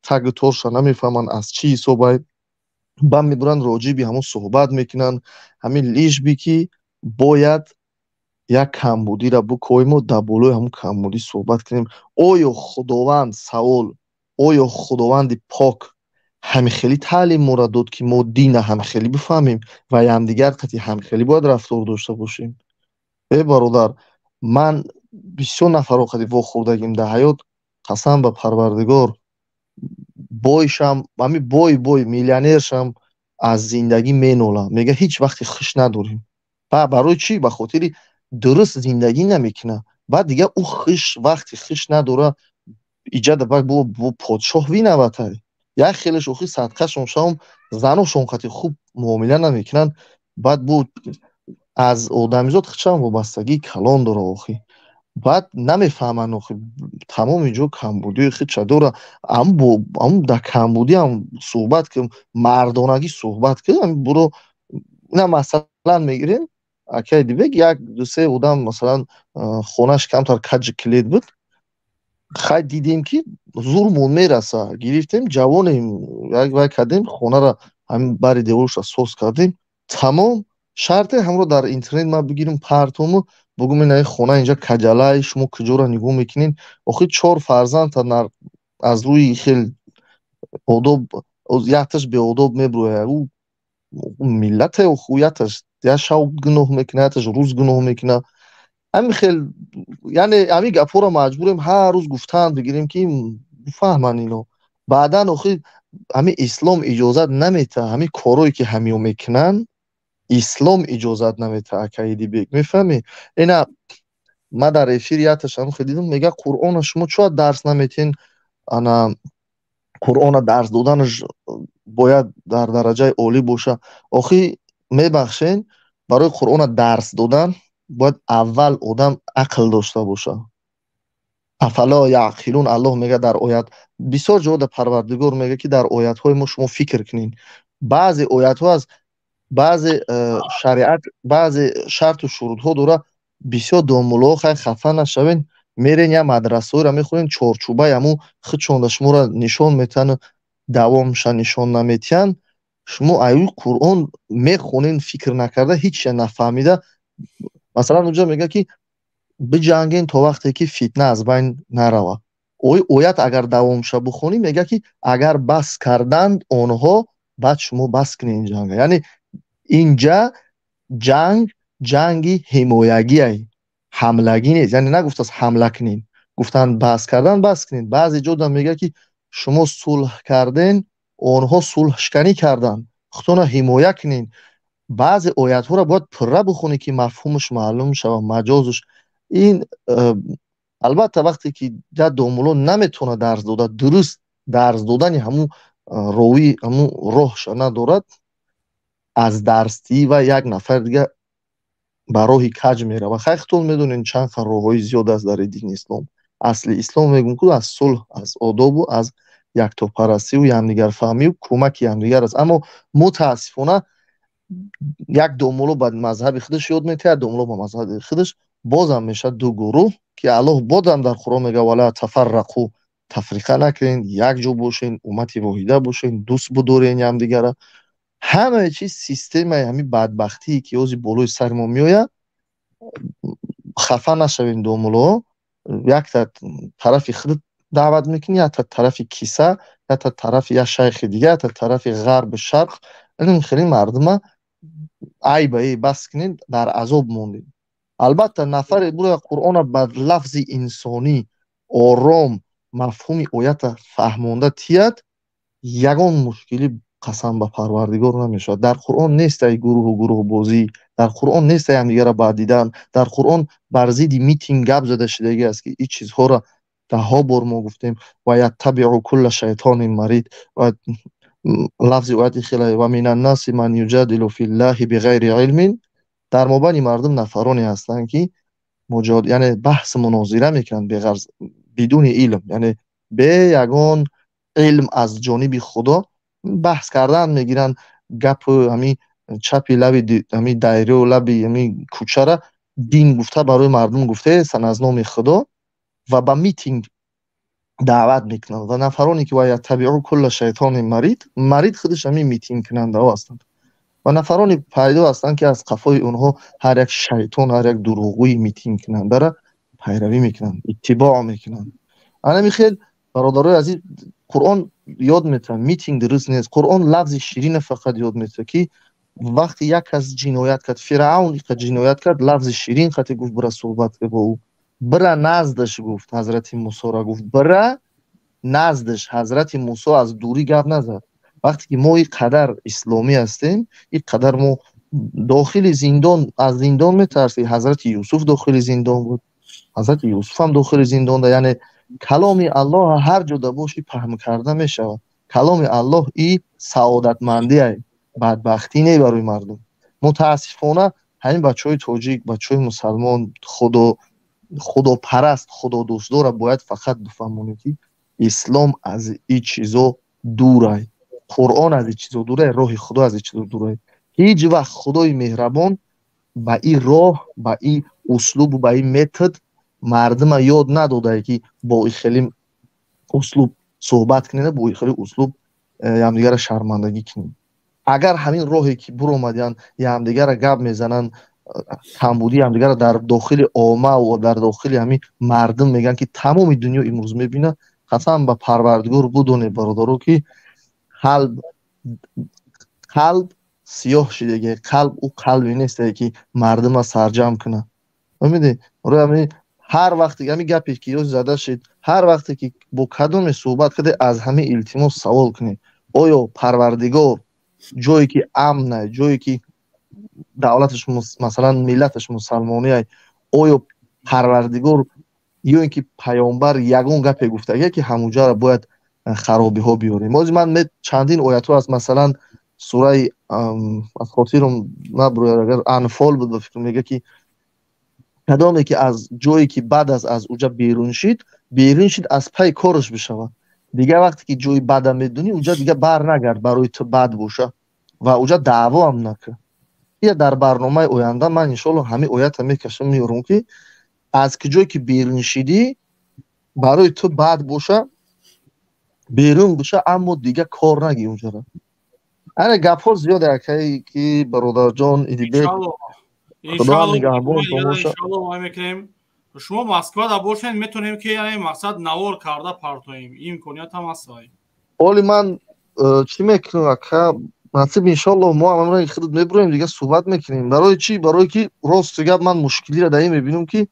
тагу торша намефаҳманд аз чӣ ҳисобай, ба мебуранд роҷиби ҳамун суҳбат мекунанд, ҳамин лижби ки бояд як камбудиро бикоҳему дар болои ҳамун камбудӣ суҳбат кунем. оё худованд савол, оё худованди пок ҳамихелӣ таълим мора дод ки мо дина ҳамихелӣ бифаҳмем ва якдигар қати ҳамихелӣ бояд рафтор дошта бошем? бародар, ман бисёр нафарро қади вохӯрдагим дар ҳаёт, қасам ба Парвардигор, бойшам ҳамин бой миллионершам аз зиндагӣ менолам, мега ҳеҷ вақте хиш надорем. барои чӣ? Ба хотири дуруст зиндагӣ намекуна. баъд дигар ӯ вақти хиш надора, иҷада бо подшоҳ винаватай. як хеле шохи садқашон шавм заношон қати хуб муомила намекунанд, баъд бо аз одамизод хичам вобастагии калон дора охӣ. баъд намефаҳманд охӣ тамоми ҷо камбудии хича дора. ҳамун дар камбудӣ ҳам суҳбат кӣ мардонагӣ суҳбат кӣ, буро ина масалан мегирем акаи дибек як дусе одам масалан хонаш камтар каҷи килед буд, хай дидем ки зурмон мераса, гирифтем ҷавонем як вай кардем, хонара ҳамин бари девориша соз кардем, тамом. шарте ҳамро дар интернет ман бигирим партому бигӯм ин хона инҷа каҷалай, шумо куҷора нигоҳ мекунед? охи 4 фарзанд аз рӯи хел одоб якташ беодоб мебирояд. ӯ миллате ӯ якташ я шав гуноҳ мекуна, якташ рӯз гуноҳ мекуна. ҳамин хел яъне ҳамин гапҳоро маҷбурем ҳар рӯз гуфтан бигирем ки фаҳманд ино. баъдан охи ҳамин ислом иҷозат намедиҳад, ҳамин корое ки ҳамиё мекунанд ислом иҷозат намедиҳад. акаи дибек мефаҳмӣ? ина ма дар эфири якташ дидам, мега қуръона шумо чӯ дарс наметиҳед? ана қуръона дарс доданаш бояд дар дараҷаи олӣ боша. охи мебахшед, барои қуръона дарс додан бояд аввал одам ақл дошта боша. афало яъқилун, аллоҳ мега дар оят бисёр ҷода Парвардигор мега ки дар оятҳои мо шумо фикр кунед. баъзе оятҳо аз баъзе шариат баъзе шарту шурутҳо дора. бисёр домулоҳо хай хафа нашавен, мерен я мадрасаҳоро мехонен, чорчӯбаи ҳамун хичонда шуморо нишон метиҳанд, давомша нишон наметиҳанд. шумо аюи Қуръон мехонен фикр накарда, ҳеҷ нафаҳмида. масалан унҷа мега ки биҷанген то вақте ки фитна аз байн нарава. оят агар давомша бихонӣ мега ки агар бас карданд онҳо, баъд шумо бас кунед ин ҷанга. яъне инҷа ҷанги ҳимоягӣ, ҳамлагӣ нест. яъне нагуфтааст ҳамла кунед, гуфтанд бас кардан бас кунед. баъзе ҷода мега ки шумо сулҳ карден, онҳо сулҳшиканӣ карданд, худтонро ҳимоя кунед. баъзе оятҳоро бояд пурра бихонед ки мафҳумаш маълум шавад, маҷозаш. ин албатта вақте ки як домуло наметавонад дарс дода, дуруст дарс додани ҳамун ровӣ ҳамун роҳша надорад, аз дарсдиҳӣ ва як нафар дигар ба роҳи каҷ меравад. хай худтон медонед чанд хел роҳҳои зиёд аст дар дини ислом. асли ислом мегӯм ки аз сулҳ, аз одобу аз яктопарастию якдигарфаҳмию кӯмаки якдигар аст. аммо мутаассифона як домуло ба мазҳаби худаш ёд метиҳад, домуло ба мазҳаби худаш, бозам мешавад ду гурӯҳ ки Аллоҳ бозам дар Қуръон мега вала тафаррақу, тафриқа накунед, як ҷо бошед, уммати воҳида бошед, дӯст бидоред якдигара. ҳамаи чиз системаи ҳамин бадбахтие ки ҳозир болои сари мо меояд, хафа нашавем домулоҳо, як тарафи худ даъват мекунӣ, як тарафи киса, як тарафи як шайхи дигар, як тарафи ғарбу шарқ. ин хеле мардума айба бас кунед, дар азоб мондед. албатта нафаре буроя Қуръона ба лафзи инсонӣ ором мафҳуми оята фаҳмонда тияд, ягон мушкилӣ қасам ба Парвардигор намешавад. дар Қуръон нест ай гурӯҳу бозӣ, در قرآن نیست همدیگه را بعد دیدن. در قرآن بر ضد میتینگ گپ زده شدگی است که این چیزها را ده ها بار ما گفتیم و یتبع کل شیطان مرید و لفظ آیت خیلی و من الناس من یجادل فی الله بغیر علم. در مابین مردم نفرانی هستند که یعنی بحث مناظره میکنن بدون علم، یعنی به یگان علم از جانب خدا بحث کردن میگیرن، گپ همین چپی لبی همین دایره و لبی همین کوچه را دین گفته برای مردم گفته سن از نام خدا و با میتینگ دعوت میکنن و نفرانی که باید تبعو کل شیطان مرید خودش همین میتینگ کننده ها هستند و نفرانی پیدا هستند که از قفای اونها هر یک شیطان، هر یک دروغوی میتینگ کننده را پیروی میکنن، اتباع میکنن. انا میخیل برادرای عزیز قرآن یاد میتن میتینگ درست نیست. قرآن لفظ شیرین فقط یاد میتن که وقتی یک از جنایت کرد، فرعون که جنایت کرد، لفظ شیرین خطی گفت برا صحبت با او، برا نزدش گفت، حضرت موسی را گفت برا نزدش. حضرت موسی از دوری گفت نزد. وقتی که ما این قدر اسلامی هستیم، این قدر ما داخل زندان از زندان میترسیم. حضرت یوسف داخل زندان بود، حضرت یوسف هم داخل زندان ده. یعنی کلام الله هر جا باشی فهم کرده میشه. کلام الله این سعادتمندی است، بدبختی نه برای مردم. متاسفانه همین بچهای تاجیک، بچهای مسلمان خدا پرست، خدا دوستدار باید فقط بفهمونید که اسلام از این چیزا دوره، قرآن از این چیزا دوره، راه خدا از این چیزا دوره. هیچ وقت خدای مهربان با این راه، با این اسلوب و با این متد مردم یاد نداده که با این خیلی اسلوب صحبت کنید، با این خیلی اسلوب همدیگه را شرمندگی کنید. اگر همین راهی که برو اومدن همدیگه را گپ میزنن، کمبودی همدیگه را در داخل عامه و در داخل همین مردم میگن که تمام دنیا امروز میبینه، قسم به پروردگار بدونه برادرو که قلب سیاه شده. قلب او قلبی نیست که مردم را سرجم کنه. میدونی همین هر وقتی همین گپی که زده شد، هر وقتی که با کدوم صحبت کرده از همه التماس سوال کنی آیا پروردگار جایی که امنه، جایی که دولتش مثلا ملتش مسلمانی است، آیا پروردگار یا اینکه پیامبر یگان گپ گفته که همونجا را باید خرابی ها بیاریم. من چندین آیت ها از مثلا سوره از خاطرم نبره اگر انفال بود فکر میگه که کدامی که از جایی که بعد از اونجا بیرون شد از پای کارش بشود دیگه. وقتی که جای بد میدونی اونجا دیگه بر نگرد برای تو بد باشه و اونجا دعوا هم نکن. یا در برنامه آینده من انشالله همین آیت میکشم میارم که از که جایی که بیرون شدی برای تو بد باشه بیرون باشه، اما دیگه کار نگی اونجا را. انا گپ ها زیاده که برادر جان ایدیده خدا نگهبان باشه. شما مسکو دا باشین میتونیم که یعنی مقصد نوار کرده پرتویم، این امکانیت هم هست. ولی من چی میکنم که نصیب انشالله ما هم را خودت میبریم دیگه صحبت میکنیم. برای چی؟ برای که راست گپ من مشکلی را دایی میبینم که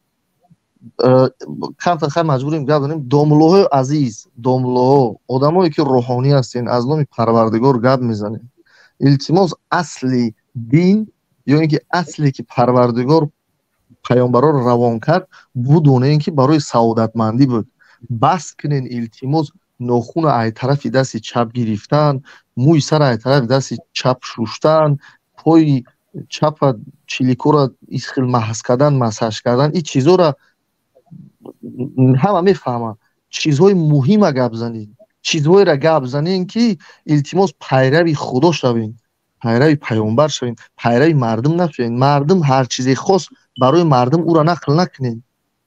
کم تا خیلی مجبوریم گپ داریم. داملوهای عزیز، داملوها آدمایی که روحانی هستین از نام پروردگار گپ میزنیم. التماس اصلی دین یا اینکه اصلی که پروردگار پیامبرا رو روان کرد بدونه اینکه برای سعادتمندی بود. بس کنین التماس ناخون ای طرفی دست چپ گرفتن، موی سر ای طرف دست چپ شوشتن، پای چپ چلیکو را اسخیل محس کردن، مساج کردن، این چیزا را همه میفهمن. چیزهای مهم گپ زنید، چیزهای را گپ زنین که التماس پیروی خدا شوین، پیروی پیامبر شوین، پیروی مردم نشوین. مردم هر چیزی خاص برای مردم او را نقل نکنین.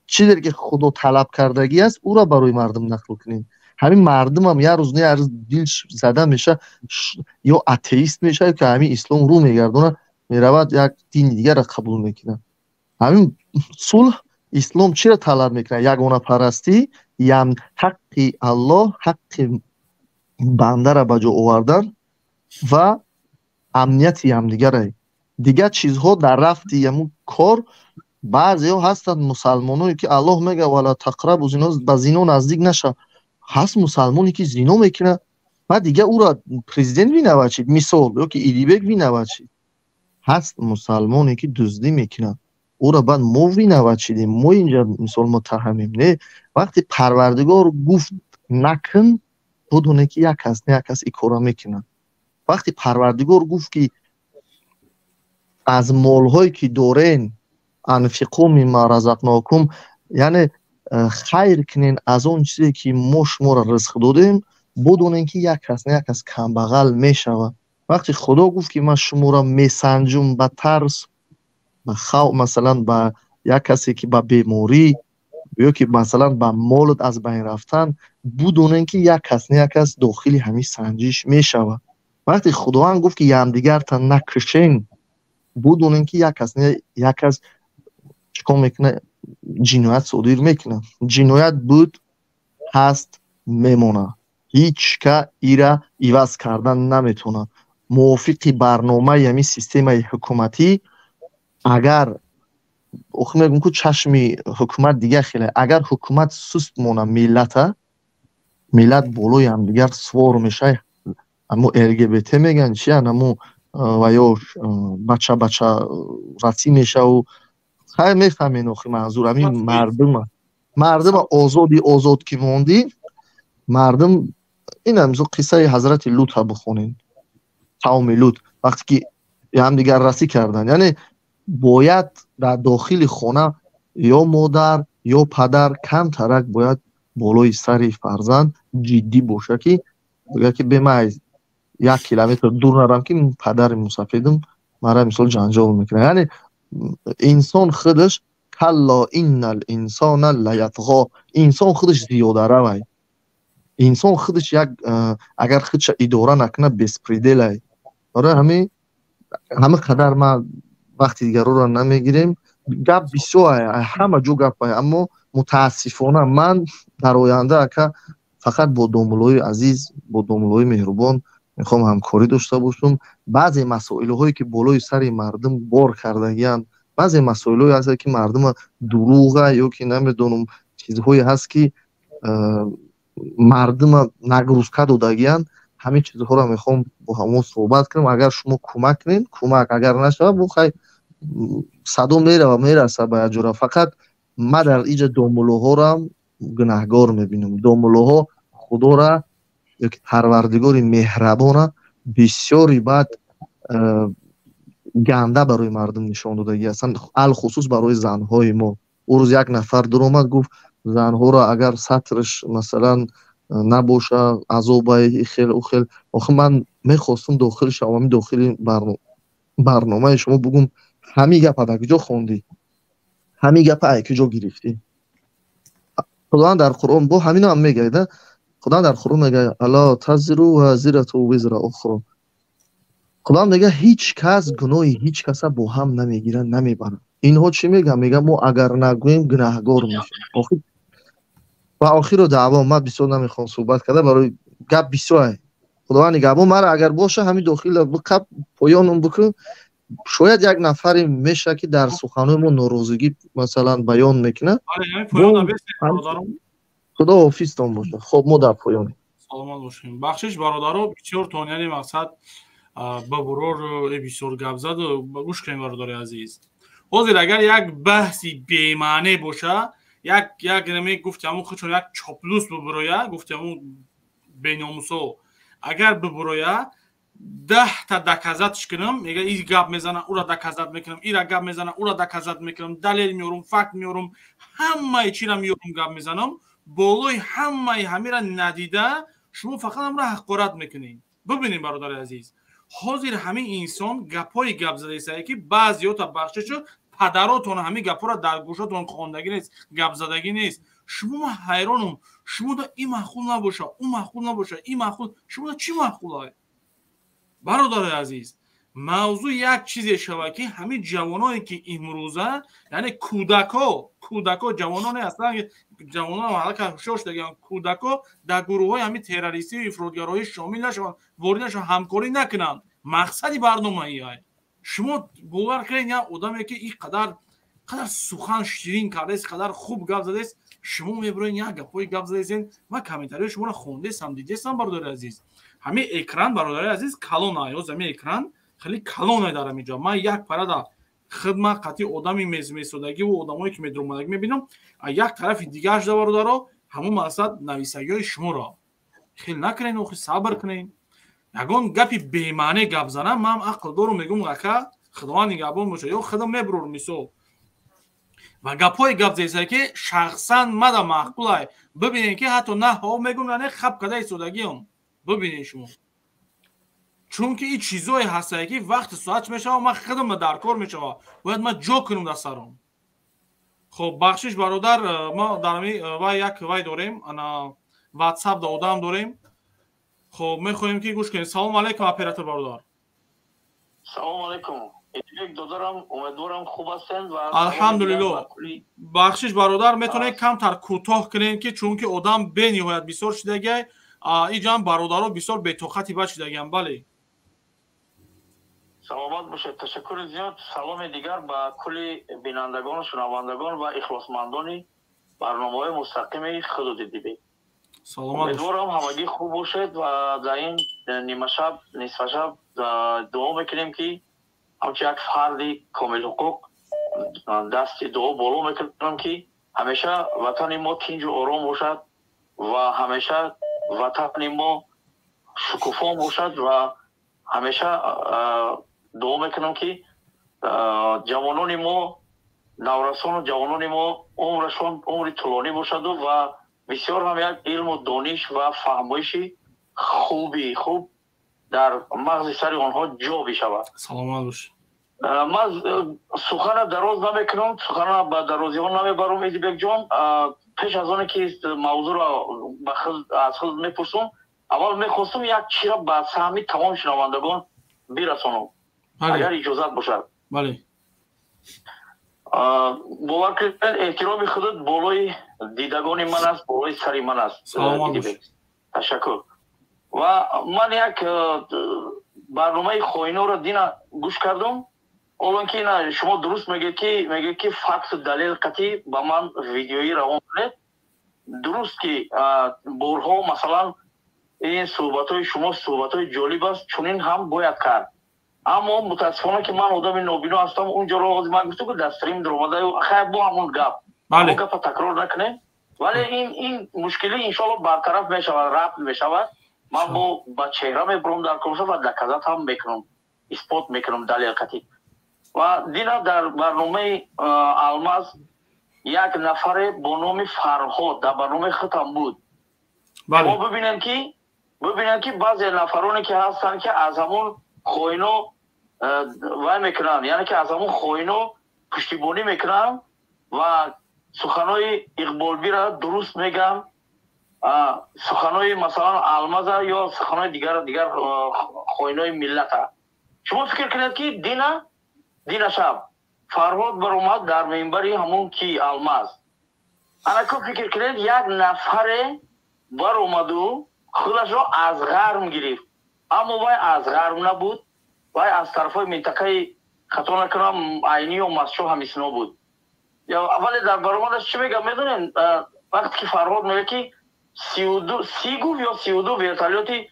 چیزی که خدا طلب کردگی است او را برای مردم نقل کنین. همین مردم هم یه روز نه یه روز دل زده میشه یا اتئیست میشه که همین اسلام رو میگردونه، میرود یک دین دیگر را قبول میکنه. همین صلح اسلام چی را طلب میکنه؟ یگانه پرستی، حق الله، حق بنده را به جا آوردن و امنیت همدیگه. دیگه چیزها در رفت همون کار بعضی ها هستند مسلمانایی که الله میگه ولا تقربوا زنا، به زنا نزدیک نشه. هست مسلمانی که زنا میکنه و دیگه او را پرزیدنت بینوچید، مثال یا که ایدیبک بینوچید. هست مسلمانی که دزدی میکنن او را بعد ما وینوا چیدیم ما اینجا مثال متهمیم نه وقتی پروردگار گفت نکن بدونه که یک کس نه یک کس این کارا میکنن وقتی پروردگار گفت که از مالهایی که دارین انفقوا مما رزقناکم یعنی خیر کنین از اون چیزی که ما شما را رزق دادیم بدونین که یک کس نه یک کس کم بغل میشود وقتی خدا گفت که من شما را میسنجم به ترس به خوف مثلا به یک کسی که به بیماری یا که مثلا به مالت از بین رفتن بدونین که یک کس نه یک کس داخلی همین سنجش میشود وقتی خداوند گفت که یکدیگر تا نکشین بدونین که یک کس نه یک کس چیکار میکنه جنایت صادر میکنه جنایت بود هست میمونه هیچ که ایرا عوض کردن نمیتونه موافق برنامه یعنی سیستم حکومتی اگر اخ میگم که چشمی حکومت دیگه خیلی اگر حکومت سست مونه ملت بالای هم دیگر سوار میشه اما LGBT میگن چی اما و یا بچه رسی میشه و خیلی میفهمین اخی منظور همین مردم آزاد که موندی مردم این همزو قصه حضرت لوط ها بخونین قوم لوط وقتی که هم دیگر رسی کردن یعنی باید در داخل خانه یا مادر یا پدر کم ترک باید بالای سر فرزند جدی باشه که بگه که بمایز 1 کیلومتر دور نرم که پدر مسافدم مرا مثال جنجال میکنه یعنی انسان خودش کلا این الانسان لیطغی انسان خودش زیاده روی انسان خودش یک اگر خودش اداره نکنه بسپریدل آره همه قدر ما وقتی دیگر رو را نمیگیریم گپ بسیار همه جو گپ اما متاسفانه من در آینده که فقط با دوملوی عزیز با دوملوی مهربان میخوام همکاری داشته باشم بعضی مسائل هایی که بالای سر مردم بار کردگیان بعضی مسائل هایی هست که مردم دروغه یا که نمیدونم چیزهایی هست که مردم نگروز دادگیان همین چیزها را میخوام با همون صحبت کنم اگر شما کمک کنین کمک اگر نشود بخوای صدا میره و میرسه به اجرا فقط ما در اینجا دوملوها را گناهگار میبینم دوملوها خدا را یک پروردگار مهربان بسیاری بعد گنده برای مردم نشان دادگی اصلا الخصوص برای زنهای ما او روز یک نفر در اومد گفت زنها را اگر سطرش مثلا نباشه عذابه خیلی او خیلی آخه من میخواستم داخل شما داخل برنامه شما بگم همین گپ در کجا خوندی همین گپ در کجا گرفتی خداوند در قرآن با همین هم میگه ده خداوند در قرآن میگه الا تزر وازره وزر اخرى خداوند میگه هیچ کس گناهی هیچ کس با هم نمیگیرن نمیبرن اینها چی میگه میگه ما اگر نگوییم گناهگار میشیم و آخر دعوا ما بسیار نمیخوام صحبت کرده برای گپ بسیار خداوند نگه مرا اگر باشه همین داخل بقب پایانم بکن شاید یک نفری میشه که در سخنهای ما ناراضگی مثلا بیان میکنه خدا حافظتان باشه خب ما در پایان سلامت باشیم بخشش برادرها بسیار تون یعنی مقصد با برور بسیار گپ زد و گوش کنیم برادر عزیز حاضر اگر یک بحثی بی‌معنی باشه یک نمی گفتم خودشون یک چاپلوس ببرویه گفتم بیناموسو اگر ببرویه 10 تا دکزاتش کنم میگه این گپ میزنه او را دکزات میکنم این را گپ میزنه او را دکزات میکنم دلیل میارم فکت میارم همه چی را میارم گپ میزنم بالای همه را ندیده شما فقط هم را حقارت میکنین ببینید برادر عزیز حاضر همین انسان گپای گپ زده است که بعضی‌ها تا بخششو پدراتون همین گپا را در گوشاتون خواندگی نیست گپ زدگی نیست شما حیرانم شما دا این معقول نباشه اون معقول نباشه این معقول شما دا چی معقوله برادر عزیز موضوع یک چیزی شوه که همین جوانایی که امروزه یعنی کودکا جوانانی هستن جوانان حالا که شوش دیگه کودکا در گروه‌های همین تروریستی و افراطگرایی شامل نشون وارد نشون همکاری نکنن مقصدی برنامه ایه شما باور کنید یا آدمی که این قدر سخن شیرین کرده است قدر خوب گپ زده است شما میبرین یک گپای گپ زده است من کامنتاری شما را خونده سم دیدم برادر عزیز همین اکران برادر عزیز کلون آیو زمین اکران خیلی کلان دارم اینجا. من یک پرده خدمت قطعی آدمی میسودگی و آدمایی که میدرومدگی میبینم، یک طرف دیگه اش دارو همون مقصد نویسگی شما را خیلی نکنین و خیلی صبر کنین. یگان گپی بی‌معنی گپ زنم من عقل دارم میگم که خداوند نگهبان باشه یا خدا میبرور میسو و گپای گپ زیسه که شخصا مدا معقوله ببینین که حتی نه ها میگم نه خب کدای سودگی هم ببینین شما، چون که این چیزایی هسته که وقت ساعت میشه و من خودم در کار میشه باید من جو کنم در سرم. خب بخشش برادر ما در وای یک وای داریم انا واتساپ دادم داریم. خب میخوایم که گوش کنیم. سلام علیکم اپراتور برادر. سلام علیکم. یک دادارم امیدوارم خوب هستند و الحمدلله. بخشش برادر میتونه کمتر کوتاه کنین که چون که آدم به نهایت بسیار شدگی اینجا برادرها بسیار بی‌طاقتی بشدگیان. بله سلامت باشید. تشکر زیاد. سلام دیگر با کل بینندگان و شنوندگان و اخلاصمندان برنامه‌های مستقیم خود دیدی. امیدوارم همگی خوب باشید و در این نیمه شب نصف شب دعا میکنیم که همچه یک فردی کامل حقوق دست دعا بالا میکنم که همیشه وطن ما تنج و آرام باشد و همیشه وطن ما شکوفا باشد و همیشه دعا میکنم که جوانان ما نورسان و جوانان ما عمرشون عمر طولانی باشد و بسیار هم یک علم و دانش و فهمایشی خوب در مغز سر آنها جا بشود. سلامت باش. من سخن دراز نمیکنم، سخن با درازی ها نمیبرم. ایدیبک جان پیش از آنه که موضوع را از خود میپرسم اول میخواستم یک چیز را به سهمی تمام شنوندگان برسانم اگر اجازت باشد. بله. باور کنید احترام خودت بالای دیدگان من است، بالای سری من است. تشکر. و من یک برنامه خوینو را دینا گوش کردم. اولان که نه شما درست میگه که فکس و دلیل قطعی با من ویدیویی روان کنید. درست که برها مثلا این صحبت های شما صحبت های جالب است چونین هم باید کرد. اما متاسفانه که من آدم نابینا هستم اونجا رو من گفتم که دستریم در اومده خیر با همون گپ همون گپ تکرار نکنه. ولی این مشکلی انشالله برطرف میشود، رفع میشود. من با چهره میبرم در کنسه و دکزت هم میکنم، اثبات میکنم دلیل قطعی. و دینا در برنامه الماس یک نفر با نام فرهاد در برنامه ختم بود. ما ببینیم که بعضی نفرانی که هستن که از همون خوینو وای میکنن، یعنی که از همون خوینو پشتیبانی میکنن و سخنای اقبالبی را درست میگن، سخنای مثلا الماز یا سخنای دیگر خوینای ملت. شما فکر کنید که دینا شب فرهاد بر اومد در منبری همون کی الماز. انا که فکر کنید یک نفر بر اومد و خودش را از غرم گرفت، اما وای از غرم نبود، وای از طرفای منطقه خطا نکنم عینی و مسجو همیسنا بود. یا اولی در برامدش چی میگم میدونین؟ وقتی که فرهاد میگه که 32 ورتالیوتی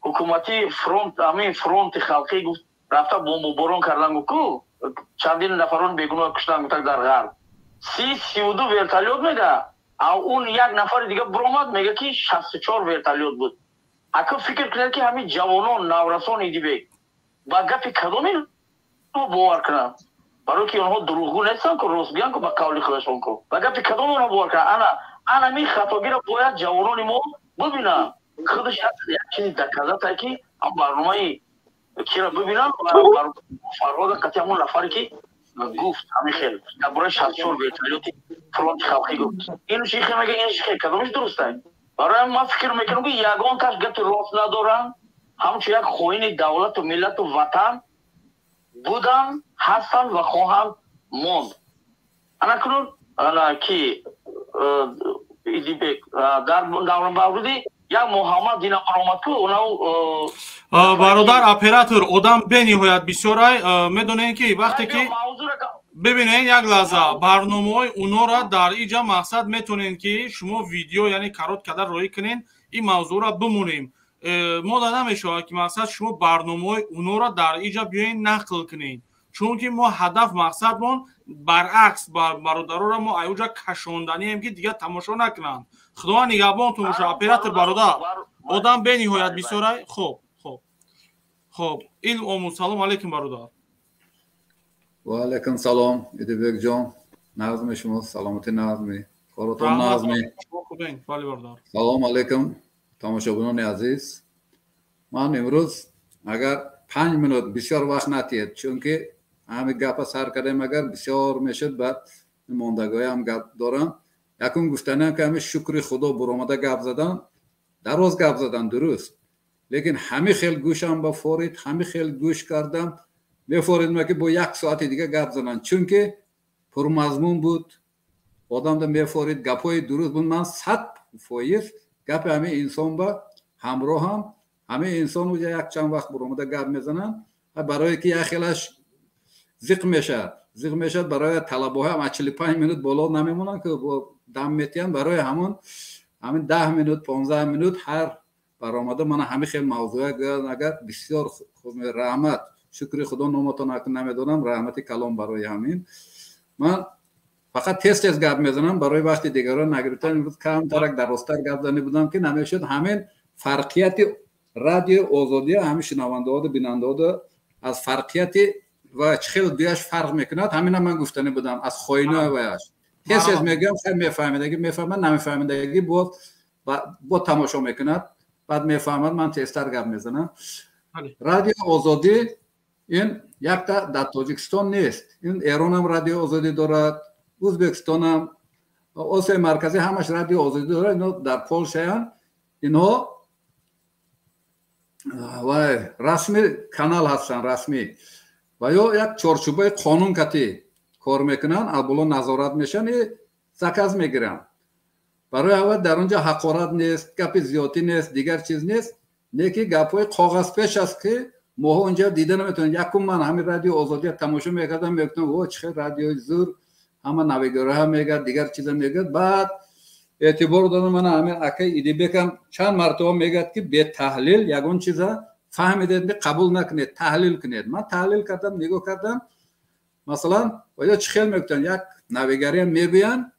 حکومتی فرونت خلقی گفت رفته بمب بارون کردن گفت چندین نفران بیگناه کشتن گفت در غرب 32 ورتالیوت میگه. اون یک نفر دیگه برآمد میگه که 64 ورتالیوت بود. اگه فکر کنید که همین جوانان نورسان ایدیبک با گپی کدومی رو باور کنن، برای که اونها دروغگو نیستن که راست بیان که با قول خودشون که با گپی کدومی رو باور کنن. انا می خطاگی را باید جوانان ما ببینن، خودش یک چیزی دکزت که هم برنامه کی را ببینن و فرهاد قطعی همون نفری که گفت همین خیلی درباره 64 ورتالیوتی فرونت خلقی گفت اینو شیخ میگه این شیخ کدومش درسته؟ برای ما فکر میکنم که یگان کس گپ راست ندارن، همچون یک خوین دولت و ملت و وطن بودن، هستن و خواهند موند. انا کنون که ایدیبک در موردی یک محمد دینا برآمد که اونو برادر اپراتور آدم به نهایت بسیار میدونین که وقتی که ببینین یک لحظه برنامه‌های اونا را در اینجا مقصد میتونین که شما ویدیو یعنی کارت کدر روی کنین این موضوع را بمونیم ما نمیشه که مثلا شما برنامه اونا را در اینجا بیاین نقل کنین، چون که ما هدف مقصدمون برعکس برادرها را ما ایوجا کشاندنی هم که دیگه تماشا نکنن. خدا نگهبانتون باشه اپراتور برادر، آدم به نهایت بسیاره. خب این سلام علیکم برادر. و علیکم سلام ایدبک جان، نظم شما سلامتی نظمی کارتون نظمی. سلام علیکم تماشاگران عزیز. من امروز اگر 5 منوت بسیار وقت نتید، چون که همین گپ سر کردیم اگر بسیار میشد بعد ماندگاهی هم گپ دارم. یکم گفتنم که همین شکر خدا برآمده گپ زدن، دراز گپ زدن درست، لیکن همین خیلی گوشم با فورید، همین خیلی گوش کردم میفوریدم که با 1 ساعت دیگه گپ زدن، چون که پرمضمون بود، آدم دم میفورید، گپای درست بود. من 100% گپ همین انسان با همراه هم همه انسان وجه یک چند وقت برآمده گپ میزنن، برای که یک خیلش زیق میشه برای طلبه هم 45 منوت بالا نمیمونن که با دم میتین، برای همین 10 منوت 15 منوت هر برآمده من همین خیلی موضوع اگر بسیار خوب رحمت شکر خدا نامتون نمیدونم، رحمت کلام برای همین من فقط تست گپ میزنم برای وقت دیگران نگرفتن. امروز کم ترک درستر گپ زنی بودم که نمیشد همین فرقیت رادیو آزادی همین شنونده ها و بیننده ها از فرقیت و چخیل دیاش فرق میکند، همین من گفتنی بودم از خوینه ویاش تست میگم خیلی میفهمیدگی میفهمد، نمیفهمیدگی با تماشا میکند، بعد میفهمد من تستر گپ میزنم. رادیو آزادی این یک تا در تاجیکستان نیست، این ایران هم رادیو آزادی دارد، ازبکستان هم، آسیای مرکزی همش رادیو آزادی دارد، اینا در پولشه هم اینها و رسمی کانال هستن رسمی و یا یک چارچوبه قانون کتی کار میکنن، البته نظارت میشن، زکات میگیرن. برای اول در اونجا حقارت نیست، گپ زیادی نیست، دیگر چیز نیست، نیکی گپای کاغذ پیش است که ما اونجا دیده نمیتونن. یکم من همین رادیو آزادی تماشا میکردم، میگفتم او چه رادیو زور، همه نویگرا هم میگه دیگر چیزا میگه. بعد اعتبار دادم من همین اکای ایدی بکم چند مرتبه میگه که به تحلیل یگون چیزا فهمیدید قبول نکنید، تحلیل کنید. من تحلیل کردم، نگاه کردم، مثلا ویا چه خیلی میگفتن یک نویگری میگوین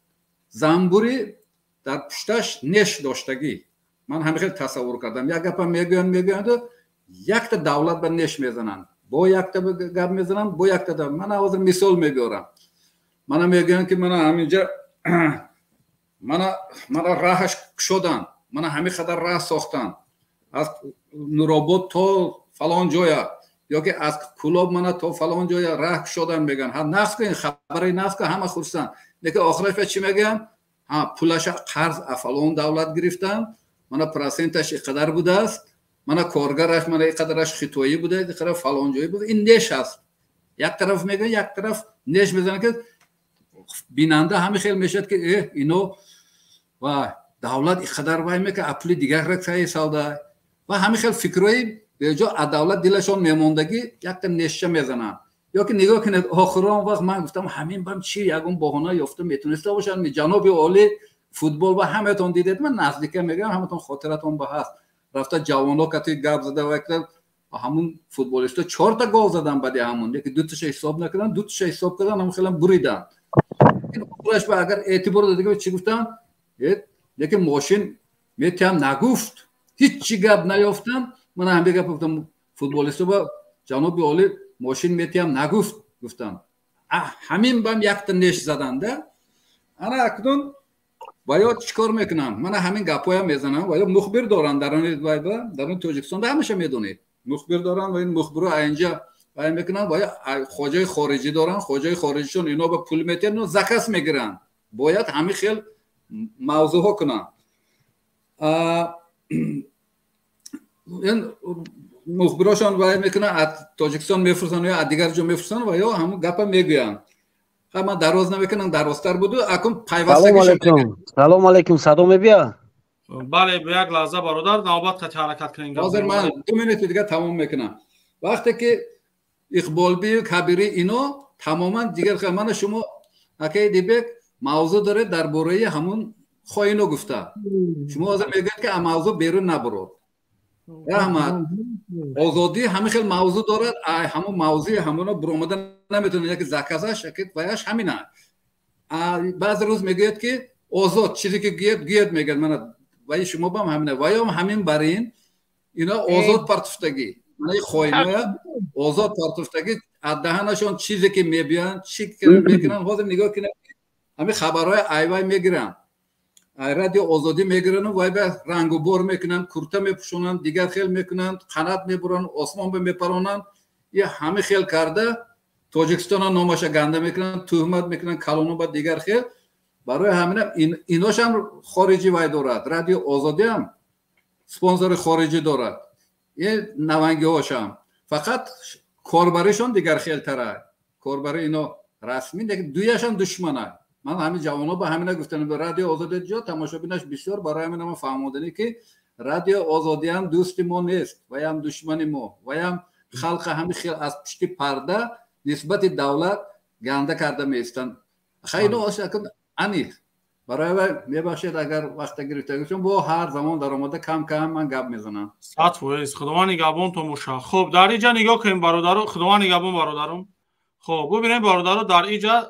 زنبوری در پشتش نش داشتگی. من همین خیلی تصور کردم، یک گپ میگوین یک تا دولت به نش میزنن، با یک تا گپ میزنن، با یک تا. من حاضر مثال میگورم، من میگم که من همینجا من راهش شدن، من همین خاطر راه ساختن از نوراباد تا فلان جایا، یا که از کلاب من تا فلان جایا راه شدن میگن. ها نفس که این خبری نفس که همه خورسن، دیگه آخرش چی میگم؟ ها پولش قرض فلان دولت گرفتن، من پرسنتش اینقدر بوده است، من کارگرش من اینقدرش خطایی بوده، اینقدر فلان جایی بوده. این نش است، یک طرف میگن یک طرف نش میزنن که بیننده همین خیلی میشد که اینو و دولت اینقدر وای میگه اپلی دیگر رکسای سودا و همین خیلی فکرایی به جا دولت دلشون میموندگی یک تا نشه میزنن. یا که نگاه کنید آخرام وقت من گفتم همین بام چی یگون بهانه یافته میتونسته باشن، می جناب عالی فوتبال و همتون دیدید، من نزدیکه میگم همتون خاطرتون به هست، رفته جوانو کتی گپ زده و همون فوتبالیستا 4 تا گل زدن، بعد همون یکی 2 تاش حساب نکردن، 2 تاش حساب کردن، هم خیلی بریدن. این خودش به اگر اعتبار داده چی گفتم، یکی ماشین میتونم نگفت، هیچ چی گپ نیافتم. من هم بگم گفتم فوتبالیستا با جناب عالی ماشین میتونم نگفت، گفتم همین بام یک تا نش زدن ده. انا اکنون باید چیکار میکنم؟ من همین گپایم میزنم. باید مخبر دارن در اون تاجیکستان، همیشه میدونید مخبر دارن و این مخبرها اینجا باید میکنن. باید خواجه خارجی دارن، خواجه خارجیشون اینا به پول میتن و زکات میگیرن. باید همین خیلی موضوع ها کنن. این مخبراشون باید میکنن از تاجیکستان میفرستن یا از دیگر جا میفرستن و یا همون گپ میگوین. من دراز نمیکنم، درازتر بود. اکن پیوستگی. سلام علیکم، صدا میبیا؟ بله به یک لحظه برادر نوبت قطع حرکت کنین. حاضر من 2 منوت دیگه تمام میکنم. وقتی که اقبال بی کبیری اینا تماما دیگر من شما اکی دیبک موضوع داره درباره همون خواینو گفته. شما حاضر میگید که موضوع بیرون نبرد. رحمت آزادی همه خیلی موضوع دارد همون موضوع همونا برآمده نمیتونه یک زکازش شکل ویاش همینه بعض روز میگید که آزاد چیزی که گید میگید من وای شما با هم همینه وای هم همین برین اینا آزاد پرتفتگی من خوینه آزاد پرتفتگی از دهنشون چیزی که میبینن چی که میکنن حاضر نگاه کنن همین خبرهای ایوای میگیرن رادیو آزادی میگیرن و وای به رنگ و بور میکنن کرته میپوشونن دیگر خیل میکنن قنات میبرن آسمان به میپرونن یه همه خیل کرده تاجیکستان نامش گنده میکنن تهمت میکنن کلونو با دیگر خیل برای همین ایناش هم خارجی وای دارد رادیو آزادی هم سپانسر خارجی دارد یه نوانگی هاشم فقط کاربریشون دیگر خیل تره کاربری اینا رسمی دویشان دشمنه من همین جوانا با همینا گفتم به رادیو آزادی جا تماشابینش بسیار برای همین ما فهموندنی که رادیو آزادی هم دوست ما نیست و هم دشمن ما و هم خلق همین خیل از پشت پرده نسبت دولت گنده کرده میستن خیلی آشکن انی برای میباشید اگر وقت گرفته گفتم با هر زمان در آمده کم کم من گپ میزنم سطح خداوند نگهبان تو موشا خب در اینجا نگاه کنیم برادران خداوند نگهبان برادران خب ببینید برادران در اینجا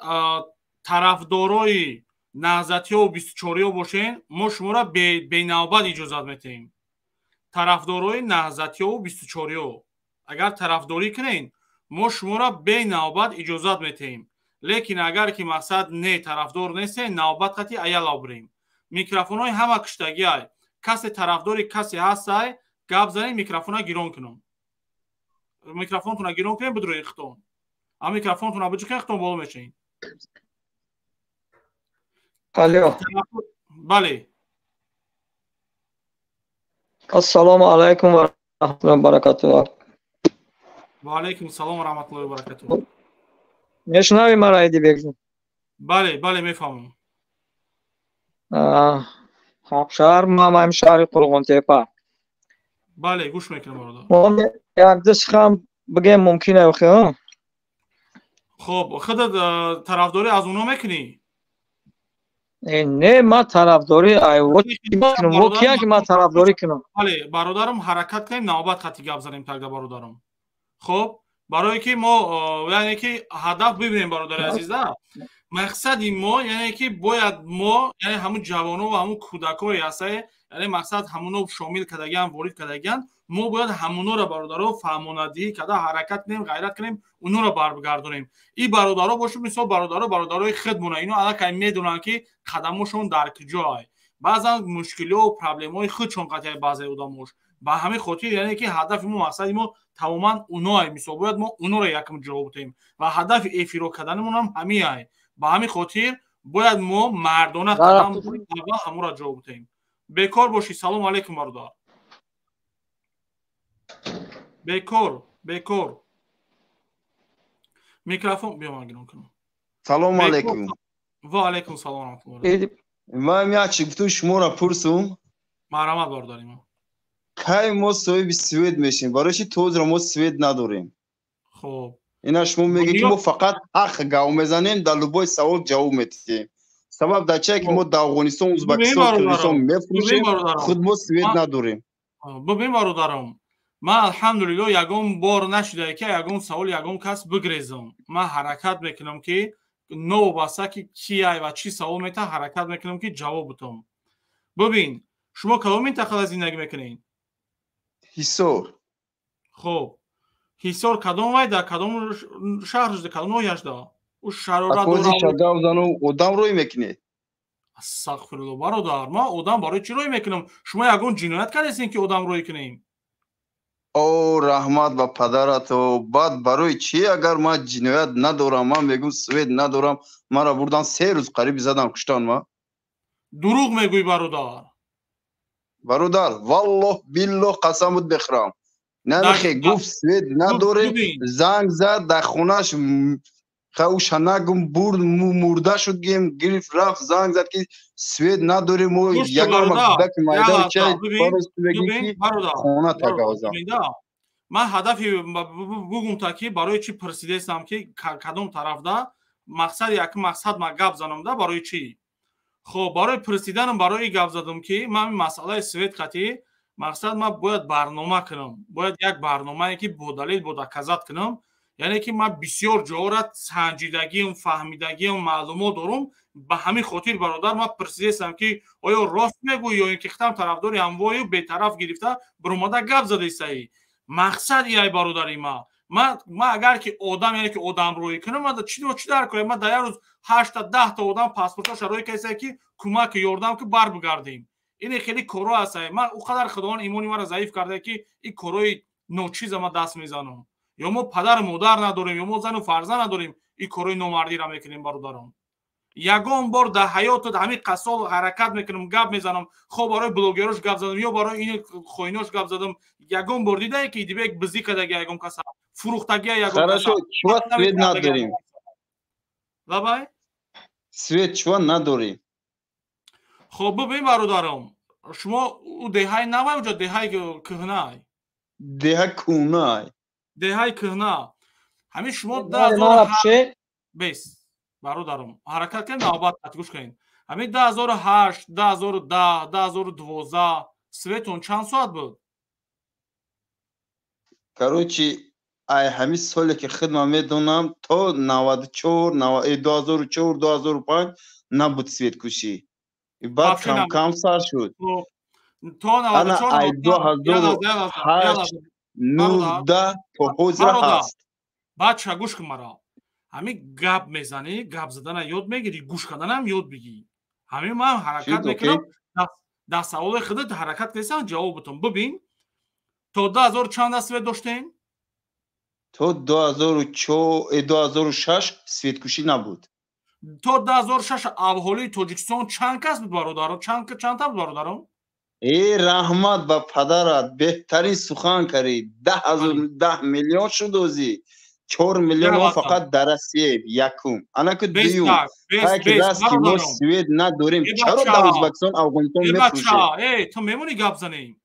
طرفدارای نهضتی و 24 باشین ما شما را به نوبت اجازه میدیم طرفدارای نهضتی و 24 اگر طرفداری کنین ما شما را به نوبت اجازه میدیم لیکن اگر که مقصد نه طرفدار نیست نوبت خطی ایالا بریم میکروفون های همه کشتگی های کسی طرفداری کسی هست های گپ زنین میکروفون ها گیرون کنم میکروفون تون گیرون کنین بدروی اختون اما میکروفون تون بجو که اختون بالا میشین الو بله السلام علیکم و رحمت الله و برکاته و علیکم السلام و رحمت الله و برکاته میشنوی مرا ایدی بگذارم بله بله میفهمم شهر ما هم شهر قرغون تپه بله گوش میکنم برادر ما یک دست هم بگم ممکنه بخیر خب خودت طرفداری از اونا میکنی نه ما طرفداری ایوه کیا که ما طرفداری کنم بله برادرم حرکت کنیم نوبت خطی گپ زنیم تگه برادرم خب برای که ما یعنی که هدف ببینیم برادر عزیز مقصد ما یعنی که باید ما یعنی همون جوانو و همون کودکای هسته یعنی مقصد همونو شامل کردگان وارد کردگان ما باید همونو را برادرها فهماندهی کرده حرکت کنیم غیرت کنیم اونو را برگردونیم این برادرها باشه مثلا برادرای خودمون اینو الان میدونن که قدمشون در کجای بعضا مشکل و پرابلمای خودشون قطعی بعضی آدماش با همین خاطر یعنی که هدف ما مقصد ما تماما اونای مثلا باید ما اونو را یکم جواب بدیم و هدف افیرو کردنمون هم همین با همین خاطر باید ما مردانه قدم اول همون را جواب بدیم بیکار باشی سلام علیکم برادر بیکار میکروفون بیا مگنون کنم سلام علیکم و علیکم سلام من میاد گفتم شما را پرسم مرحمت بارداریم کی ما صاحب سوئد میشیم برای چی توز را ما سوئد نداریم خب اینا شما میگی که ما فقط حق گاو میزنیم در لبای سوال جواب میدیم سبب در چه که ما در افغانستان ازبکستان کردستان میفروشیم خود ما سوئد نداریم ببین برادرم من الحمدلله یگون بار نشده که یگون سوال یگون کس بگریزم من حرکت میکنم که نو باسا که کیه و چی سوال میته حرکت میکنم که جواب بدم ببین شما کدام منطقه زندگی میکنین حصار خب حصار کدام وای در کدام شهر ده کدام نویش ده او شرارت اکوزی شگاو زنو اودام روی میکنه استغفرالله برادر ما اودام برای چی روی میکنم شما یگون جنایت کردین که اودام روی کنیم او رحمت با پدرت و بعد برای چی اگر ما جنایت ندارم من میگم سوئد ندارم مرا بردن 3 روز قریب زدن کشتن ما دروغ میگوی برادر والله بالله قسمت بخرم نمیخه گفت سوئد نداره زنگ زد در خونش خوشنگم برد مرده شد گیم گرفت رفت زنگ زد که سوئد نداره مو یگار مقدک مایدان چای پرست بگی که خونه تگازم من هدفی بگم تا که برای چی پرسیده استم که کدام طرف ده مقصد یک مقصد ما گپ زنم ده برای چی خب برای پرسیدنم برای گپ زدم که من مسئله سوئد خطی мақсад ман бояд барнома кунам, бояд як барномае ки бо далел бо доказат кунам, яъне ки ман бисёр ҷоора санҷидагиам, фаҳмидагиам, маълумот дорам. ба ҳамин хотир бародар ман пурсидестам ки оё рост мегӯӣ ё ин ки хитам тарафдори ҳамвою бетараф гирифта биромада гап задастаӣ. мақсад ай бародари ман агар ки одам яъне ки одамрӯӣ кунам, ман чӣ дар кунам? ман дар як рӯз 8-10 та одам паспорташа рӯй касае ки кӯмак ёрдам ки бар бигардем. ин хеле коро аст. ман у қадар худованд имони мара заиф карда ки ин корои ночиза ман даст мезанам. ё мо падару модар надорем, ё мо зану фарзанд надорем, ин корои номардиро мекунем бародарам. ягон бор дар ҳаётот ҳамин қасол ҳаракат мекунам, гап мезанам, хо барои блогерош гап задам ё барои ин хоинош гап задам. ягон бор дидае ки дибек бизӣ кадаги ягон каса, фурӯхтагия ягон каса. Хорошо, чего свет надорим? Лабай? Свет чего надорим? خب ببین برادرم، شما او دههای نوی اونجا دههای کهنه دههای کهنه همین شما 2008 بیست برادرم حرکت کنید نوبت گوش کنید. همین 2008 2010 2012 سویتون چند ساعت بود؟ короче ای همین سالی که خدمت میدونم تا 94 2004 2005 نبود سویت کشی. بعد کم سر شد. انا ای 2008 19 تا حوزه هست. بچه گوش کن مرا. همین گپ میزنی، گپ زدن یاد میگیری، گوش کردن هم یاد بگی. همین من حرکت میکنم. در سوال خودت حرکت کنیسان جواب بتون. ببین تا 2000 چند سویت داشتین؟ تا 2006 سویت کشی نبود. تا 2006 اهالی تاجیکستان چند کس بود برادران؟ چند تا بود برادران؟ ای رحمت با پدرت بهترین سخن کردی. 10 میلیون شد اوزی 4 میلیون فقط در روسیه یکم. انا که دیوم که دست که ما سوید نداریم چرا در ازبکستان افغانستان میفروشه؟ ای تو میمونی گپ زنیم؟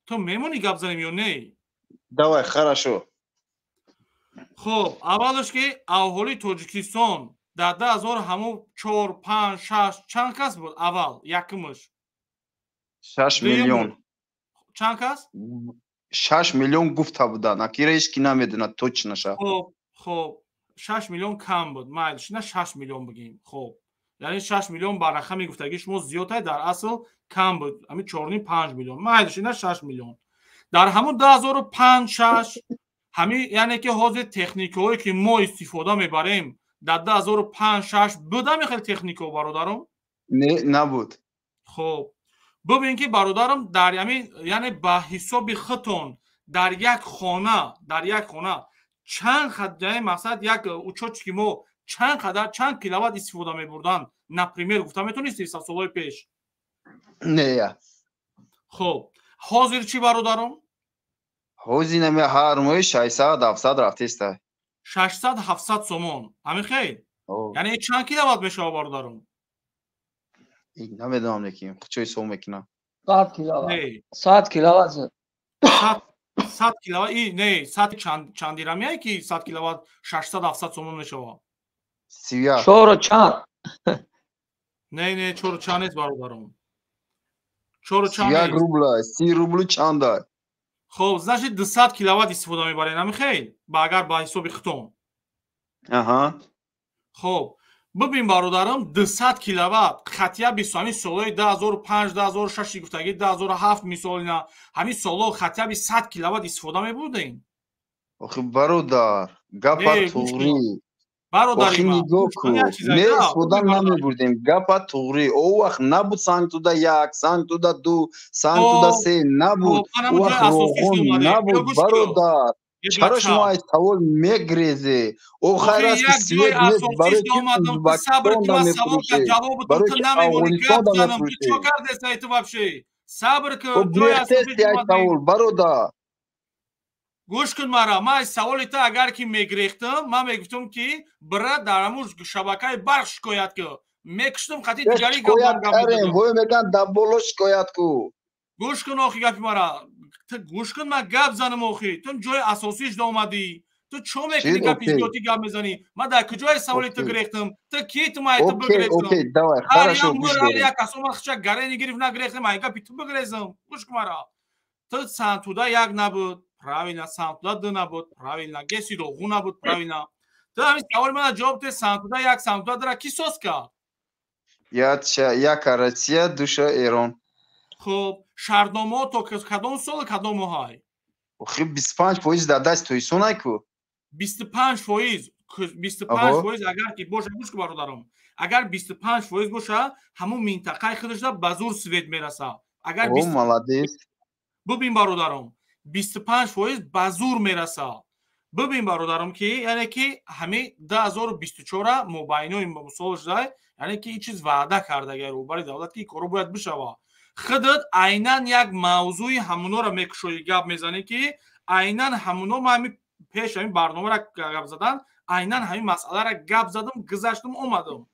تو میمونی گپ زنیم یا نه؟ давай хорошо. خب اولش که اهالی تاجیکستان در 2000 همو 4 5 6 چند کس بود اول یکمش؟ 6 میلیون. چند کس؟ 6 میلیون گفته بودن. اکیرا هیچ کی نمیدونه точно شه. خب 6 میلیون کم بود. مایلش نه 6 میلیون بگیم. خب یعنی 6 میلیون بر رقم گفتگی شما زیادتر در اصل کم بود. همین 4 5 میلیون. مایلش نه 6 میلیون. در همون 2005 6 همین یعنی که حوزه تکنیکایی که ما استفاده میبریم در 2005 6 بودم خیلی تکنیکو برادرم؟ نه نبود. خب ببین که برادرم در یعنی به حساب خودتون در یک خانه چند خدای مقصد یک اوچوچ که ما چند کیلووات استفاده میبردن نپریمیر گفتم میتونستی سالهای پیش؟ نه. خب حاضر چی برادرم؟ حاضر نمی هر ماه 600 700 رفتیست. 600 700 سومون. همین خیلی. یعنی چند کیلووات میشه برادرم؟ این نمیدونم نکیم. چه سوم میکنم؟ 100 کیلووات. 100 کیلووات. 100 کیلووات نه 100 چند درمیه که 100 کیلووات 600 700 سومون میشه. 30 4 چند. نه 4 چند نیست برادرم. 4 چند 1 روبل 30 روبل چند داره. خب значит 200 کیلووات استفاده میبرین همین خیلی با اگر با حساب خودتون. خب ببین برادرم 200 کیلووات خطیه بیسامی سالهای 2005 2006 گفتگی 2007 مثال اینا همین سالها خطیه 100 کیلووات استفاده میبردین. آخه برادر گپ توری برادر ما نه استفاده نمیبردیم گپ توری او وقت نبود سنگ تو دا 1 سنگ تو دا 2 سنگ تو دا 3 نبود او وقت نبود برادر. چرا شما از تول میگریزی؟ او خیر است که سوید نیست برای که ازبکستان دا میفروشه برای که افغانستان دا میفروشه او بریختستی از تول برادر. گوش کن مرا من از سوال تا اگر که میگریختم من میگفتم که برای درموز شبکه برق شکایت که میکشتم خطی تجاری شکایت کردیم بوی میگن دبولو شکایت کو. گوش کن آخی گفی مرا گوش کن من گپ زنم آخی تو جای اساسیش دا اومدی تو چون میکنی گپ زیادی گپ میزنی ما در کجای سوالی تو گرفتم تو کی تو ما تو بگرفتم اوکی давай хорошо گوش کن یا کسو ما خچ گره نگرفت نگرفتم ما گپ تو بگرفتم گوش کن مرا تو سانتودا یک نبود правильно سانتودا دو نبود правильно گسی رو غو نبود правильно تو همین سوال من جواب ده سانتودا یک سانتودا داره کی سوس کرد یک روسیه دوشا ایران خب شهرنامه تو کدام سال کدام های خب 25% در دست توی سونای کو 25% 25% اگر که باشه گوش که برادرم اگر 25% باشه همون منطقه خودش را به زور سوید میرسه اگر 20 ببین برادرم 25% به زور میرسه ببین برادرم که یعنی که همه 2024 مبینای مسئول شده یعنی که این چیز وعده کرده گه رو برای دولت که کارو باید بشه خودت عیناً یک موضوع همونا را میکشوی گپ میزنی که عیناً همونا ما همین پیش همین برنامه را گپ زدن عیناً همین مسئله را گپ زدم گذشتم اومدم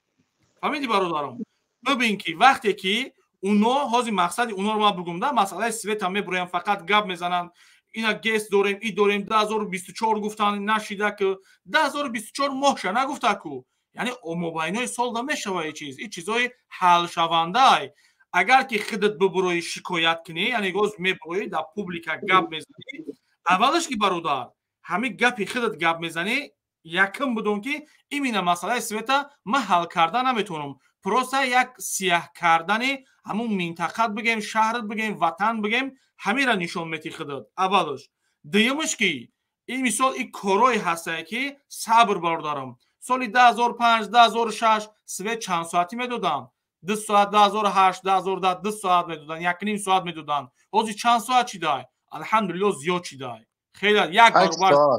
فهمیدی برادرم ببین که وقتی که اونا هازی مقصد اونا رو ما بگم ده مسئله سویت هم میبرایم فقط گپ میزنن اینا گیس داریم ای داریم 2024 گفتن نشیده که 2024 ماهشه نگفته که یعنی مبینای سال ده میشه این چیز این چیزای حل شونده اگر که خودت ببروی شکایت کنی یعنی گوز میبروی در پوبلیکا گپ میزنی اولش که برادر همین گپی خودت گپ میزنی یکم بدون که این مسئله سویتا ما حل کردن نمیتونم پروسه یک سیاه کردنی همون منطقه بگیم شهرت بگیم وطن بگیم همین را نشون میتی خودت اولش دیمش که این مثال این کارای هسته که صبر بردارم سالی 2005 2006 سویت چند ساعتی میدادم 2 ساعت 2008 2010 2 ساعت میدادن یک نیم ساعت میدادن حاضی چند ساعت چی دای الحمدلله زیاد چی دای خیلی یک برابر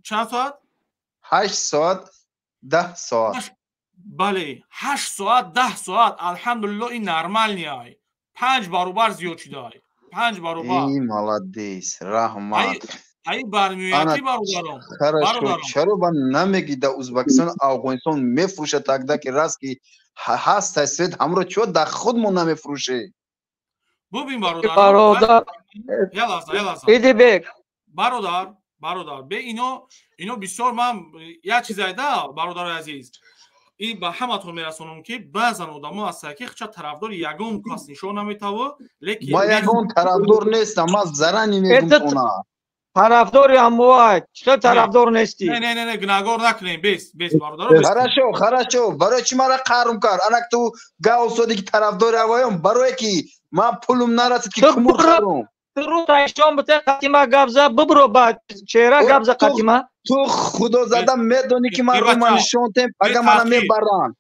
چند ساعت 8 ساعت 10 ساعت بله 8 ساعت 10 ساعت الحمدلله این نرمال نیای 5 برابر زیاد چی دای 5 برابر این молодец رحمت ای برمیویتی برادرم چرا با نمیگی در ازبکستان افغانستان میفروشه تک تک راست که هست هست همراه چو در خودمون نمیفروشه ببین برادر ایدی بگ برادر به اینو بسیار من یک چیز ایده برادر عزیز این به همتون میرسونم که بعضن آدم هست که خچه طرفدار یگم کس نشون نمیتوه لیکن ما یگم طرفدار نیستم من زرنی میگم اونا طرفداری هم باید چطور طرفدار نیستی نه گناهگار نکنیم بیس برادر خرشو برای چی مرا قهرم کرد انک تو گاو سودی که طرفدار هوایم برای کی من پولم نرسید که کمور خرم رو تایشان بته قدیمه گبزه ببرو بعد چهره گبزه قدیمه تو خدا زدم میدونی که من رو من شونتم اگه منم میبرن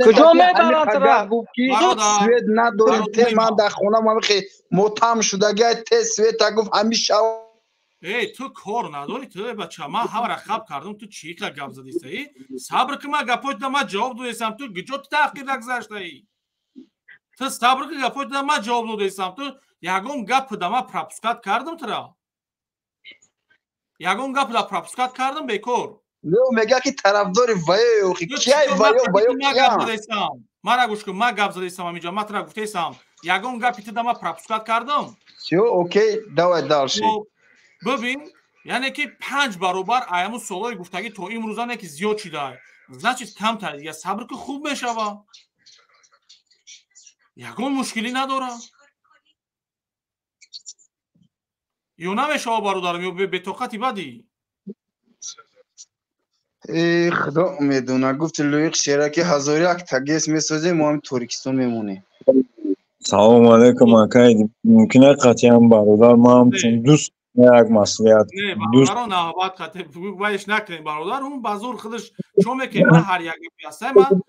کجا میبرن ترا سوید نداری ته من در خونه من خیلی متهم شده گه ته سوید تا گفت همیشه تو کار نداری تو بچه من همه را خب کردم تو چی که گپ زدیسته ای صبر که من گپویت ده من جواب دویستم تو گجا تو تحقیر نگذاشته ای تو صبر که گپویت ده من جواب دویستم تو یگم گپ ده من پراپسکات کردم ترا یگم گپ ده پراپسکات کردم بیکور میگه که طرفدار وایو کیای وایو کیا من گوش کن من گپ زدیستم همینجا من ترا گفتیستم یگم گپی تو ده من پراپسکات کردم اوکی давай دارشی ببین یعنی که 5 برابر ایامو سالای گفتگی تو این روزانه که زیاد شده значит کمتر دیگه صبر که خوب میشه یگون مشکلی نداره یا نمیشه برادرم یا به طاقتی بدی ای خدا میدونه گفت لویق شیرکی 1001 تگیس میسازه ما هم ترکستان میمونیم سلام علیکم اکاید ممکنه قطعا برادر ما هم چون دوست یک مسئولیت دوست نه باید قطعا بایش نکنیم برادر اون بازور خودش چون که من هر یک پیاسه من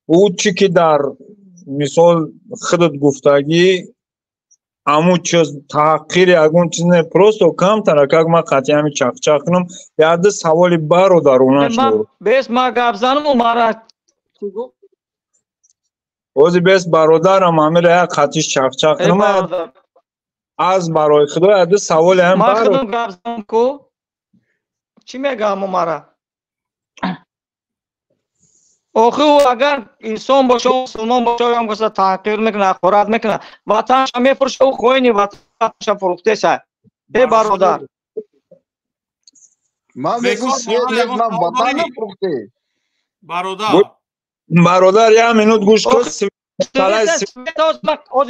او چی که در مثال خودت گفتگی امو چیز تحقیر یکون چیز نه پروستو کم ترک ما قطعا همی چاق کنم یاد سوالی برادرونه شد بیس ما گفزنم و مارا اوزی بیس برادرم همه را یک خطیش چاق کنم از برای خدا یاد سوال هم ما خودم گفزنم کو چی میگم مارا آخه اگر انسان باشه مسلمان باشه هم کسی تحقیر میکنه خورد میکنه وطنش میفروشه و خوینی وطنش فروخته شه ای برادر من میگم سوئد نیست من وطن نفروخته برادر یه منوت گوش کن سوئد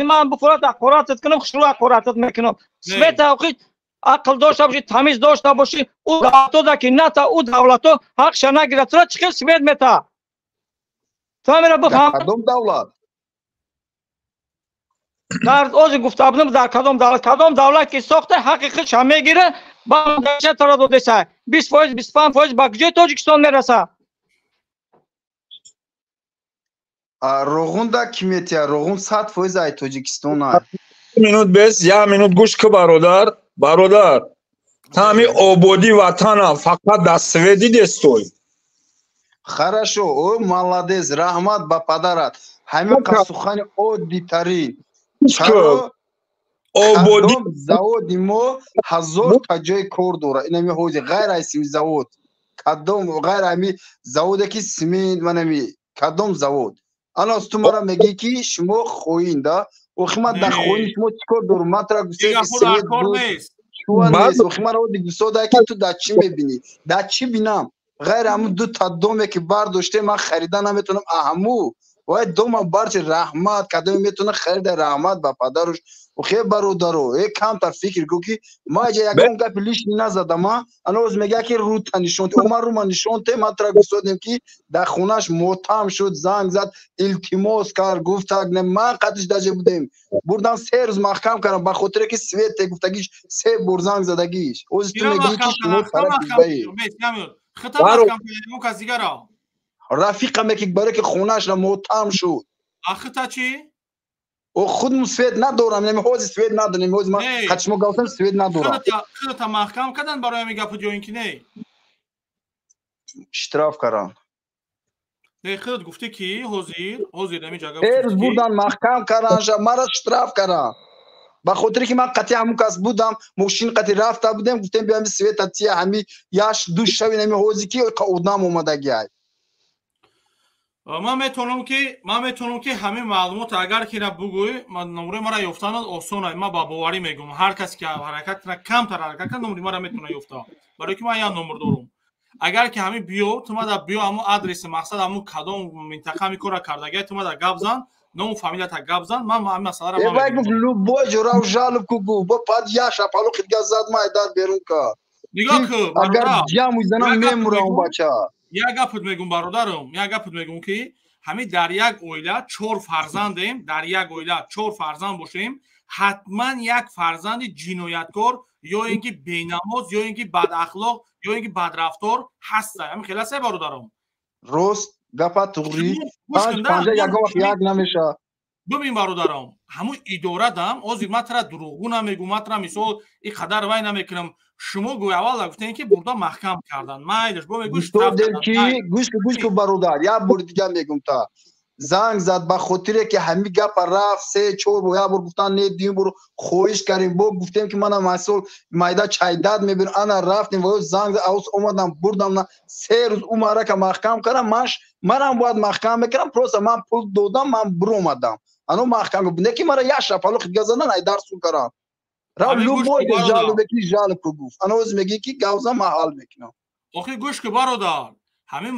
من بفرات اقرارات کنم شروع اقرارات میکنم سوئد اوقی عقل داشته باشی تمیز داشته باشی او دولتو که نه تا او دولتو حقش نگیره تو چیکار سوئد میتا تو میره بفهم کدوم دولت در اوز گفته بودم در کدام دولت که ساخته حقیقتش هم میگیره با داشته تا را دودسه 20% 25% با کجای تاجیکستان میرسه روغون دا کی میتیا روغون 100% ای تاجیکستان های منوت بس یا منوت گوش که برادر تامی آبادی وطن فقط در سوئدی دستوی хорошо او молодец رحمت با پدرت همین کسوخانی عادی ترین چرا آبادی زاود ما 1000 تا جای کار داره این می حوزه غیر اسمی زاود کدام غیر امی زاود کی سمین منمی کدام زاود انا است تو مرا میگی کی شما خوینده و خدمت در خوین شما چیکار دور ماترا گوشه سمید بود شو نیست و خدمت رو دیگه سودا کی تو در چی میبینی در چی بینم غیر همو دو تا دومه که برداشته من خریدن نمیتونم اهمو و دوم برچ رحمت کدام میتونه خرید رحمت با پدرش و خیلی برادرو یک کم تا فکر کو که ما اجا یکم گپ لیش نزدم انا از میگه که رو تنشونت عمر رو من نشونت ما ترا گفتم که در خونش موتام شد زنگ زد التماس کار گفت نه ما قدش داجه بودیم بردن 3 روز محکم کردم به خاطر که سوئد گفتگیش 3 بار زنگ زدگیش از تو میگی که شما طرف بایی خطا محکم کنیم کسی گرا رفیقم یک باره که خونش را موتام شد آخه چی او خودم سوئد ندارم نمی‌خوام سوئد ندارم نمی‌خوام من خودم گفتم سوئد ندارم خودت محکم کردن برای میگه پجو اینکه نه اشتراف کردن نه خودت گفتی کی حضور نمی جگه ارز بودن محکم کردن مرا اشتراف کردن با خاطر که من قطعی همون کس بودم ماشین قطعی رفته بودم گفتم بیام سوئد تاتیا همی یاش دو شوی نمی‌خوام کی قودام اومده گیای من میتونم که همه معلومات اگر که را بگوی نمره مرا یافتن آسانه ما با باوری میگم هر کس که حرکت را کم تر حرکت کنه نمره مرا میتونه یافته برای که من یا نمره دارم اگر که همه بیو تو ما بیو همو آدرس مقصد همو کدام منطقه میکره کردگی تو ما گپ زن نام فامیل تا گپ زن من مسئله را ما میگم لوبو جرا و جالب کوگو با پاد یاشا پالو خد گازاد ما دار بیرون کا نگاه که اگر جامو زنم میمورم بچا یک گپ میگم برادرم یک گپ میگم که همین در یک اویله 4 فرزندیم در یک اویله 4 فرزند باشیم حتما یک فرزند جنایتکار یا اینکه بی‌نماز یا اینکه بد اخلاق یا اینکه بد رفتار هست همین خلاصه برادرم روست گپا توری 5 یک نمیشه ببین برادرم همون اداره دام از ما ترا دروغگو نمیگم ما ترا مثال این قدر وای نمیکنم شما گویا اول گفتین که بردا محکم کردن مایلش با گوش گوش کو برادر یا بر دیگه میگم تا زنگ زد با خاطر که همین گپ رفت 3 4 یا بر گفتن نه دیم برو خویش کردیم با گفتیم که من مسئول مایدا چای داد میبینم انا رفتیم و زنگ اوس اومدم بردم 3 روز عمره که محکم کردم منم باید محکم بکنم پروسه من پول دادم من برو اومدم انا محکم بنده که مرا یا شپالو خد گزنن ای درس کردم را لوبو جالب کی جالب کو گفت انا از میگی که گاوزا محال میکنم آخه گوش که برادر همین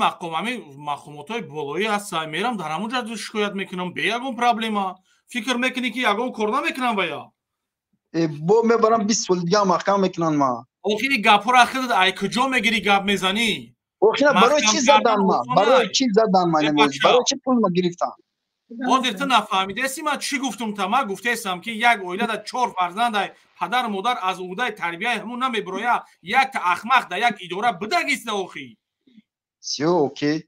مقاماتای بالایی هست میرم در همونجا شکایت میکنم به یگون پرابلما فکر میکنی که یگون کار نمیکنم بیا بو میبرم 20 سال دیگه محکم میکنن ما آخه گپورا خودت ای کجا میگیری گپ میزنی آخه برای چی زدن ما برای چی زدن ما برای چی پول ما گرفتن بازت نفهمیده اسی من چی گفتم تمام گفتم که یک اویله در 4 فرزند پدر مادر از عهده تربیت همون نمیبرویا یک احمق در یک اداره بدگیست اخی سی اوکی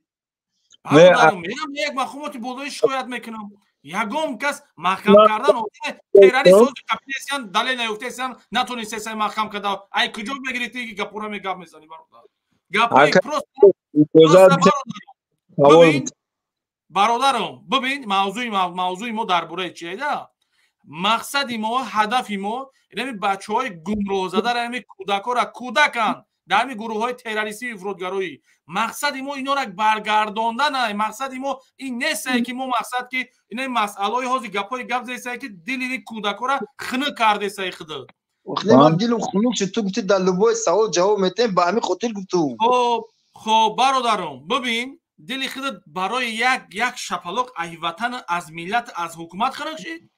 میگم یک مخموتی بودای شکایت میکنم یگم کس محکم کردن تیرانی سوز کپیتیسیان دلیل نیفتیسیان نتونسته سه محکم کرده ای کجا میگیری که گپورا میگم میزنی برادر گپای پروست برادرم ببین موضوع ما درباره چیه ده مقصد ما هدف ما یعنی بچهای گمراه زده یعنی کودکا را کودکان در همین گروه های تروریستی و افراطگرایی مقصد ما اینا را برگرداندن مقصد ما این نیست که ما مقصد که این مسئله های هازی گپای گپ زیسته که دل این کودکا را خنک کرده سه خدا وقتی من دلم خنک شد تو گفتی در لبای سوال جواب میتیم به همین خاطر گفتم. خب برادرم ببین دلی خودت برای یک شپلق ای وطن از ملت از حکومت خرج شید؟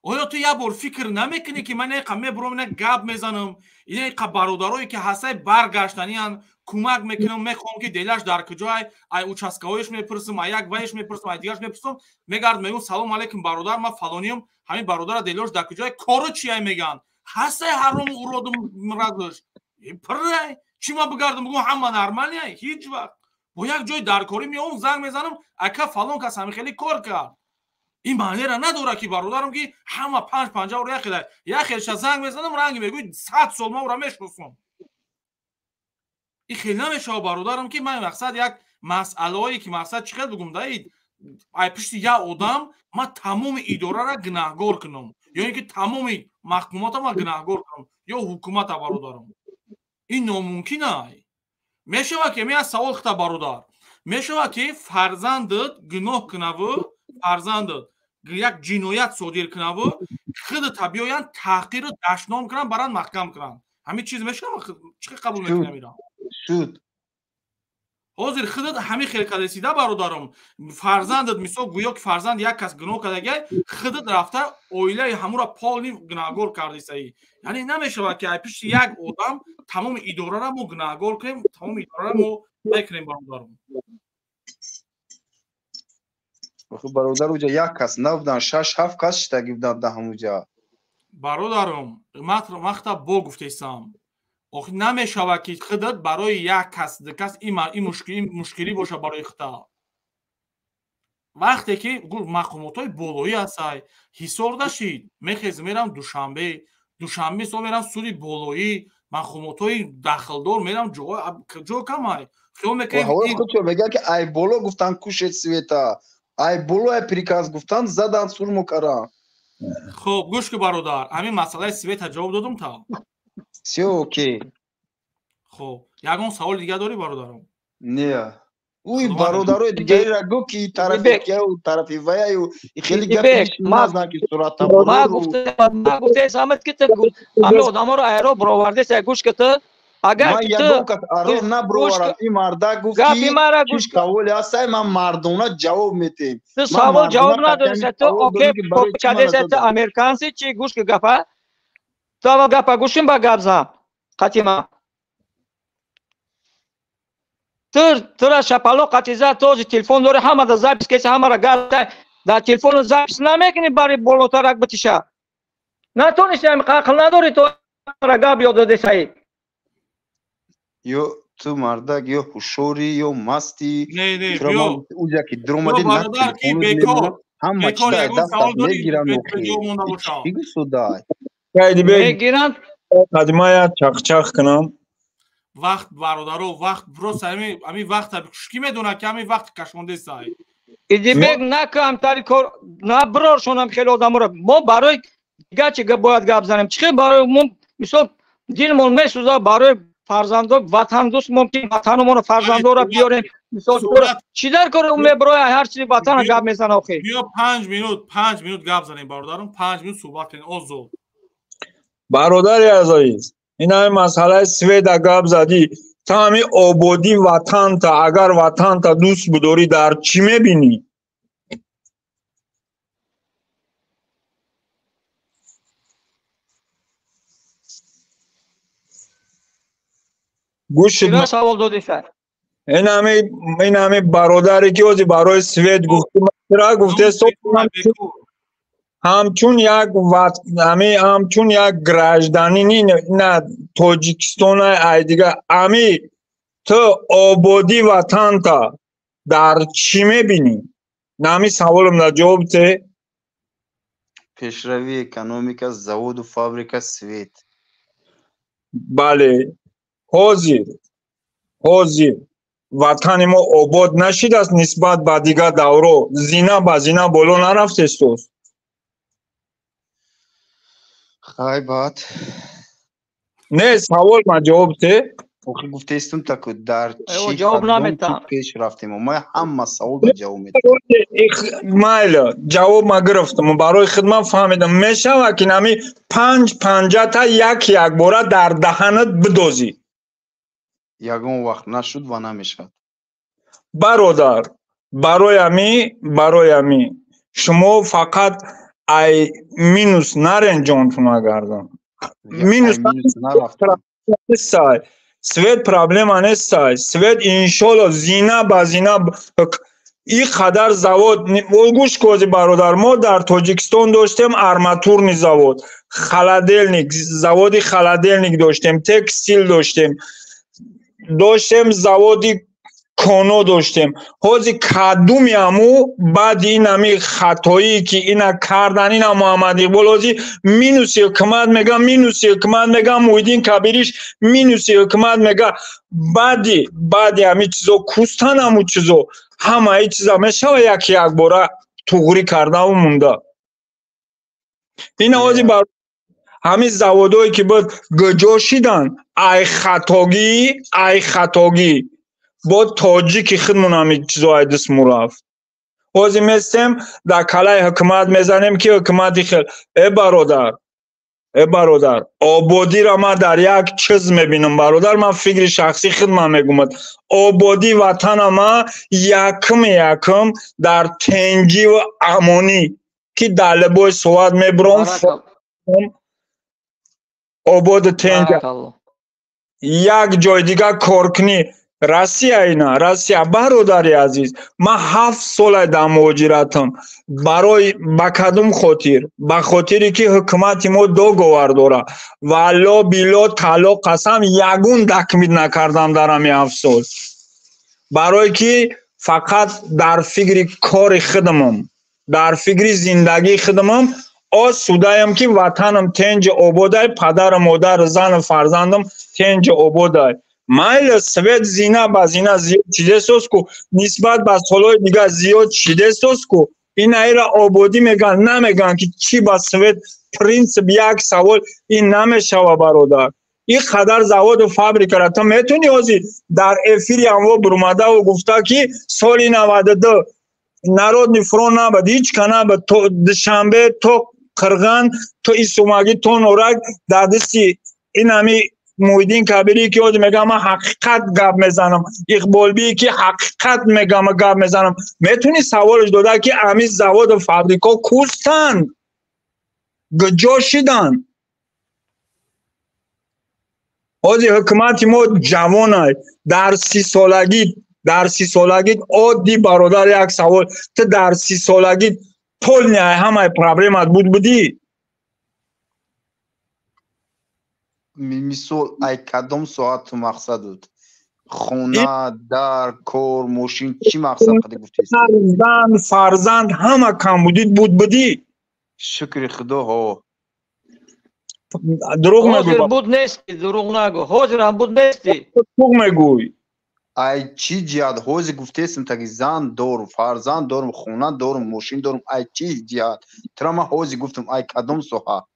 آیا تو یه بار فکر نمیکنی که من یک میبرم نه گپ میزنم یک برادرایی که هسته برگشتنی ان کمک میکنم میخوام که دلش در کجای ای اوچاسکاویش میپرسم ای یک وایش میپرسم ای دیگرش میپرسم میگرد میگم سلام علیکم برادر من فلانیم همین برادر دلش در کجای کارو چی میگن هسته هرم اورودم مرادش پره چی ما بگردم بگم همه نرمالیه هیچ وقت با یک جای درکاری میام زنگ میزنم اکا فلان کس همین خیلی کار کرد این معنی را نداره که برادرم که همه 5-50 رو یخیلش زنگ میزنم رنگ میگوی 100 سال ما رو میشناسم این خیلی نمیشه برادرم که من مقصد یک مسئله هایی که مقصد چقدر بگم دارید ای پشت یک آدم من تمام اداره را گناهگار کنم یا اینکه تمام محکومات ما گناهگار کنم یا حکومت برادرم این ناممکنه میشه که می از سوال خطا برادر میشه که فرزندت گناه کنه و فرزندت یک جنایت صادر کنه و خودت بیاین تحقیر و دشنام کنن بران محکم کنن همین چیز میشه چه قبول میکنه میرم شد حاضر خودت همین خیلی رسیده برادرم فرزندت مثلا گویا که فرزند یک کس گناه کرده خودت رفته اویله همون را پالنی گناهگار کرده صحیح یعنی نمیشه که پیش یک آدم تمام اداره را ما گناهگار کنیم تمام اداره را ما بکنیم برادرم برادر اوجا یک کس نبودن 6-7 کس شتگی بودن ده هموجا برادرم مختا با گفتیستم آخه نمیشه که خودت برای یک کس دکس این مشکلی باشه برای خدا وقتی که مقامات های بالایی هستای حسار داشتید میخیز میرم دوشنبه سال میرم سودی بالایی مقامات های دخلدار میرم جا کم های خیال میکنیم خودشو بگه که ای بالا گفتن کوشت سویتا ای بالا پریکاز گفتن زدن سور مکرم خب گوش که برادر همین مسئله سویتا جواب دادم تا سی اوکی خب یگان سوال دیگه داری برادرم نه اوی برادرای دیگه را گو که طرفی که و طرفی ویا و خیلی گپ نزدن که صورت ما گفته سامت که تو همه آدما رو ایرو برآورده سه گوش که تو اگر من یگو که ارو نه برآورد این مردا گفت که چیش قول است من مردونه جواب میتیم تو سوال جواب نداری تو اوکی چاده ست امریکان سی چی گوش که گپا تو گپا گوشیم با گپزا قتیما تر شپالو قتیزا توز تلفن داره همه دا زاپس کسی همه را گرده در تلفن زاپس نمیکنی برای بالاتر اک بتیشه نتونستی هم قاقل نداری تو را گپ یاد داده سایی یو تو مردک یا خوشوری یا مستی نه بیا اوجا که درمدی نه بیکار همه چی در دستت میگیرن و چیگو سودای میگیرن قدمه چخ کنم وقت برادرو وقت برو همین وقت کی میدونه که همین وقت کشمونده سای ایدی بگ نکم تاری کار نه برار شونم خیلی آدم رو ما برای دیگه چی باید گپ زنیم چی برای ما مثلا دلمون میسوزه برای فرزندان وطن دوست ممکن وطنمون فرزندان رو بیاریم مثلا چی در کار اون برای هر چیزی وطن گپ میزنه آخه بیا 5 minut گپ زنیم برادرم 5 minut صحبت کنیم اوزو برادر عزیز این همه مسئله سوید گپ زدی تا همین آبادی وطن تا اگر وطن تا دوست بداری در چی میبینی؟ گوش چرا سوال دادی سر این همه برادری که اوزی برای سوید گفته چرا گفته همچون یک گراجدانی نه تاجیکستان ای دیگه امی تو آبادی وطن تا در چی میبینی؟ نمی سوالم در جواب ته پیشروی اکونومیک زواد و فابریکا سوید بله حاضر وطن ما آباد نشید است نسبت به دیگه دورو زینا با زینا بالا نرفت استوست خواهی بات نه سوال ما جواب ته آخه گفته استون تا در چی جواب نمیدم پیش رفتیم ما همه سوال به جواب میدم مایل جواب ما گرفتم برای خدمت فهمیدم میشه که نمی 5 تا یک بار در دهنت بدوزی یگان وقت نشد و نمیشد برادر برای امی شما فقط ای مینوس نرنجانتون نگردن مینوس نرفتن سوید پرابلم نیست سوید انشالله زینه با زینه این قدر زواد گوش کوزی برادر ما در تاجیکستان داشتیم ارماتورنی زواد خلادلنیک زوادی خلادلنیک داشتیم تکستیل داشتیم زوادی کانو داشتیم حاضی کدومی همو بعد این همی خطایی که اینا کردن این محمد اقبال حاضی مینوسی حکمت میگم مویدین کبیریش مینوسی حکمت میگه بعدی همی چیزا کستن همو چیزا همه ای چیزا میشه و یک باره توغری کرده و مونده این حاضی بر همین زوادایی که باید گجا شیدن ای خطاگی با تاجیکی خودمون همین چیزای دست رفت حاضی میستیم در کلای حکمت میزنیم که حکمتی خیلی ای برادر آبادی را من در یک چیز میبینم برادر من فکر شخصی خودم میگم آبادی وطن ما یکم در تنگی و امانی که در لبای سواد میبرم آباد تنگ یک جای دیگه کارکنی راسیا برادری عزیز من 7 سال در مهاجرتم برای با کدوم خاطر به خاطری که حکومت ما دو گوهر داره والله بیلا طلا قسم یگون دکمید نکردم در همین 7 سال برای که فقط در فکر کار خودمم در فکر زندگی خودمم آسوده‌ام که وطنم تنج آباده پدر مادر زن فرزندم تنج آباده مایل سوید زینه با زینه زیاد چیده سوز کو نسبت به سالهای دیگه زیاد چیده سوز کو این ایره آبادی میگن نمیگن که چی با سوید پرینس یک سوال این نمیشه و برادر این قدر زواد و فابریکه را تو میتونی آزی در افیری همو برمده و گفته که سالی 92 نرود نفرون نبود هیچ کنه به دشنبه تو قرغن تو ایسوماگی تو نورک در دستی این همی مویدین کبیری که آدم میگم من حقیقت گپ میزنم اقبال بی که حقیقت میگم گپ میزنم میتونی سوالش داده که همی زواد و فابریکا کستن گجا شدن آزی حکومت ما جوانه در 30 سالگی عادی برادر یک سوال تو در 30 سالگی پول نیای همه پرابلمات بودی مثال ای کدام ساعت تو مقصد بود خونه در کار ماشین چی مقصد قدی گفتی فرزند همه کم بودی شکر خدا ها دروغ نگو بود نیستی دروغ نگو حاضر هم بود نیستی دروغ میگوی ای چی جهاد حوزی گفتیستم تا که زن دارم فرزند دارم خونه دارم ماشین دارم ای چی جهاد ترا من حوزی گفتم ای کدام سوها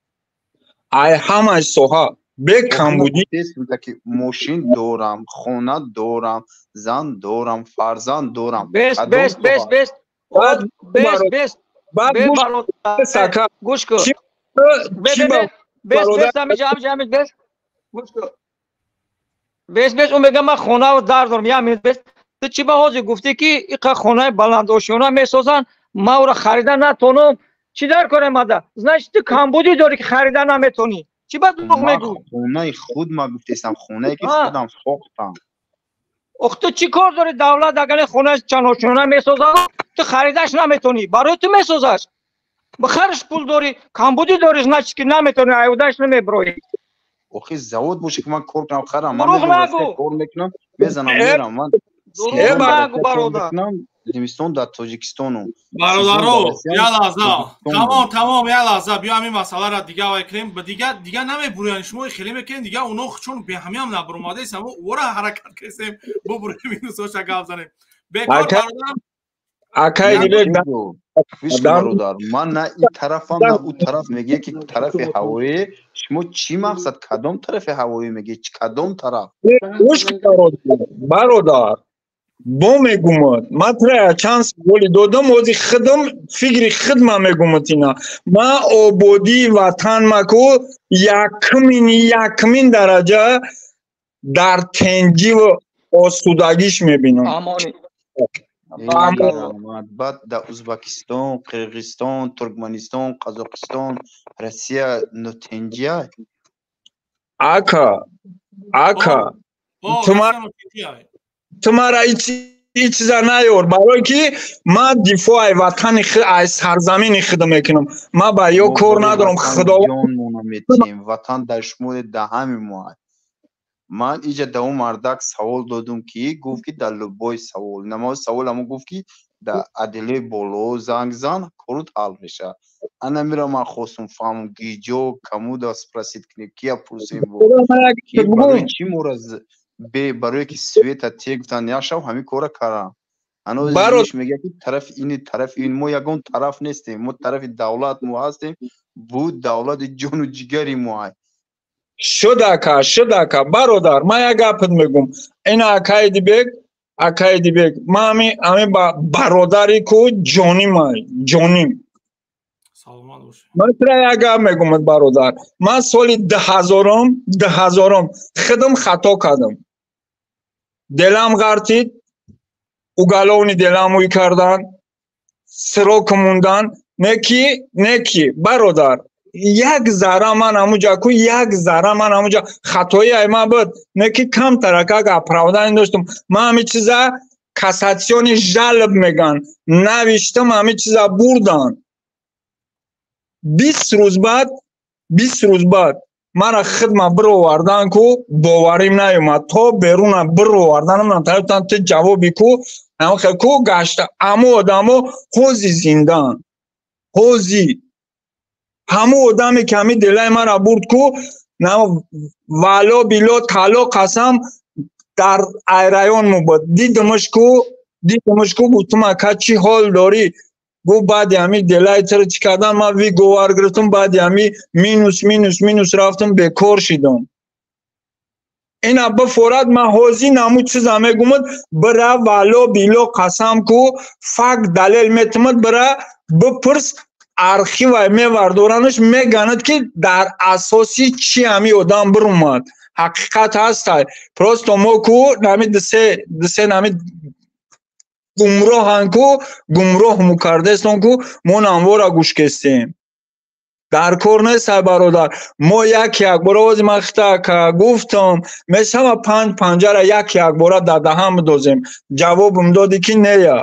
ای همه سوها بکم بودی گفتیستم تا که ماشین دارم خونه دارم زن دارم فرزند دارم بس گوش کن بس اون میگم من خونه و در دارم یا بس تو چی به حاضر گفتی که این خونه بلند آشیانه میسازن ما او را خریدن نتونم چی در کنم ماده زنش تو کمبودی داری که خریدن نمیتونی چی باید دروغ میگو خونه خود ما گفتیستم خونه که خودم ساختم اخ تو چی کار داری دولت اگر خونه چند آشیانه میسازن تو خریدش نمیتونی برای تو میسازش بخرش پول داری کمبودی داری زنش که نمیتونی ایودش نمیبروی اوخی زود باشه که من کار کنم خرم من کار میکنم میزنم میرم من زمستان در تاجیکستان برادرو یا لحظه تمام یا لحظه بیا همین مسئله را دیگه وایکریم دیگه نمیبروین شما خیلی میکنین دیگه اونا چون به همین هم نبروماده ایستم او را حرکت کردیم ببریم اینو سوچا گپ زنیم بیکار برادرم اکای دیگه گوش برادر من نه این طرفم نه اون طرف میگه که طرف هوایی شما چی مقصد کدام طرف هوایی میگه کدام طرف گوش برادر بو میگم ما ترا چند سوالی دادم وزی خدم فکری خدمه میگم تینا ما آبادی وطن مکو یکمین درجه در تنجی و آسودگیش میبینم بعد در ازبکستان قرقیزستان ترکمنستان قزاقستان روسیه نوتنجیه آکا تمہارا هیچ چیزا نیار برای که ما دفاع وطن از سرزمین خود میکنم ما با یا کار ندارم خدا وطن در شمول دهم ما من اینجا در اون مردک سوال دادم که گفت که در لبای سوال نماز سوال همون گفت که در عدله بالا زنگ زن کارت حل میشه انا میرم من خواستم فهمم گیجو کمود از پرسید کنیم کیا پرسیم بود که برای چی مورد برای که سویت تیگ گفتن یاشو همین کار کردم هنوز زیش میگه که طرف این ما یگان طرف نیستیم ما طرف دولت ما هستیم بود دولت جون و جگری ما شده که برادر ما یک گپت میگم این عقاید بگ ما همین برادری کو جانیم من ترا یک گپ میگم برادر من سال 2000 خودم خطا کردم دلم غرتید اوگالونی دلموی کردن سراک موندن نکی برادر یک ذره من همونجا کو یک ذره من همونجا خطایی ایما بود نکی کم ترکه اپراودن داشتم من همین چیزا کساتیون جلب میگن نوشتم همین چیزا بردن 20 روز بعد مرا خدمه برو وردن کو باوریم نیومد تا بیرون برو وردن من طرفتن ته جوابی کو اما خیلی کو گشته اما آدمو خوزی زندان خوزی همو آدمی که همی دلای مرا برد کو والا بیلا تالا قسم در ایران مو بود دیدمش کو بودم که چی حال داری گو بعد همی دلای تر چی کردن ما وی گوار گرفتم بعد همی مینوس رفتم بکار شدم این ابا فوراد ما حوزی نمود چیز همه گمد برا والا بیلا قسم کو فاق دلیل میتمد برا بپرس архива мевардоранаш меганад ки дар асоси чи ҳами одам биромад ҳақиқат ҳастай просто мо ку нами дисе нами гумроҳан ку гумроҳ му кардестон ку мо намвора гӯш кестем дар кор нестай бародар мо як бора ози махта ка гуфтам месама панҷара як бора дар даҳан бидозем ҷавобим доди ки нея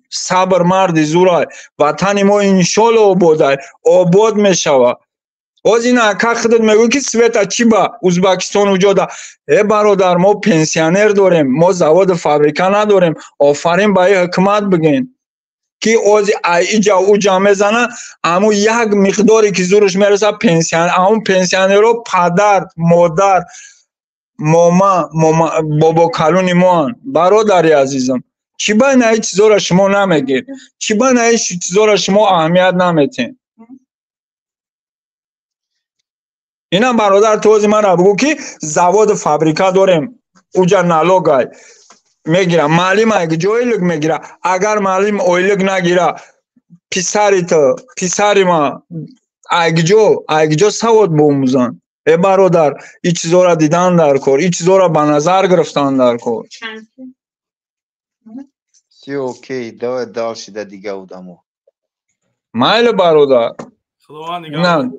صبر مرد زورای وطن ما انشالله آباد میشوه از این اکا خودت میگو که سویتا چی با ازبکستان وجوده برادر ما پنسیونر داریم ما زواد فابریکه نداریم آفرین با حکومت بگین که از اینجا اوجا میزنه اما یک مقداری که زورش میرسه اما پنسیونر رو پدر مادر ماما بابا کلونی ما برادری عزیزم چی با نه چیزا را شما نمیگید چی با نه چیزا را شما اهمیت نمیتین اینا برادر توضیح من را بگو که زواد فابریکه داریم اوجا نالوگای میگیره معلم اگه جایلگ میگیره اگر معلم اویلگ نگیره پیساری ما اگه جو سواد بوموزن برادر این چیزا را دیدن در کار این چیزا را به نظر گرفتن در کار اوکی دال شده دیگه بودم مایل برادر نه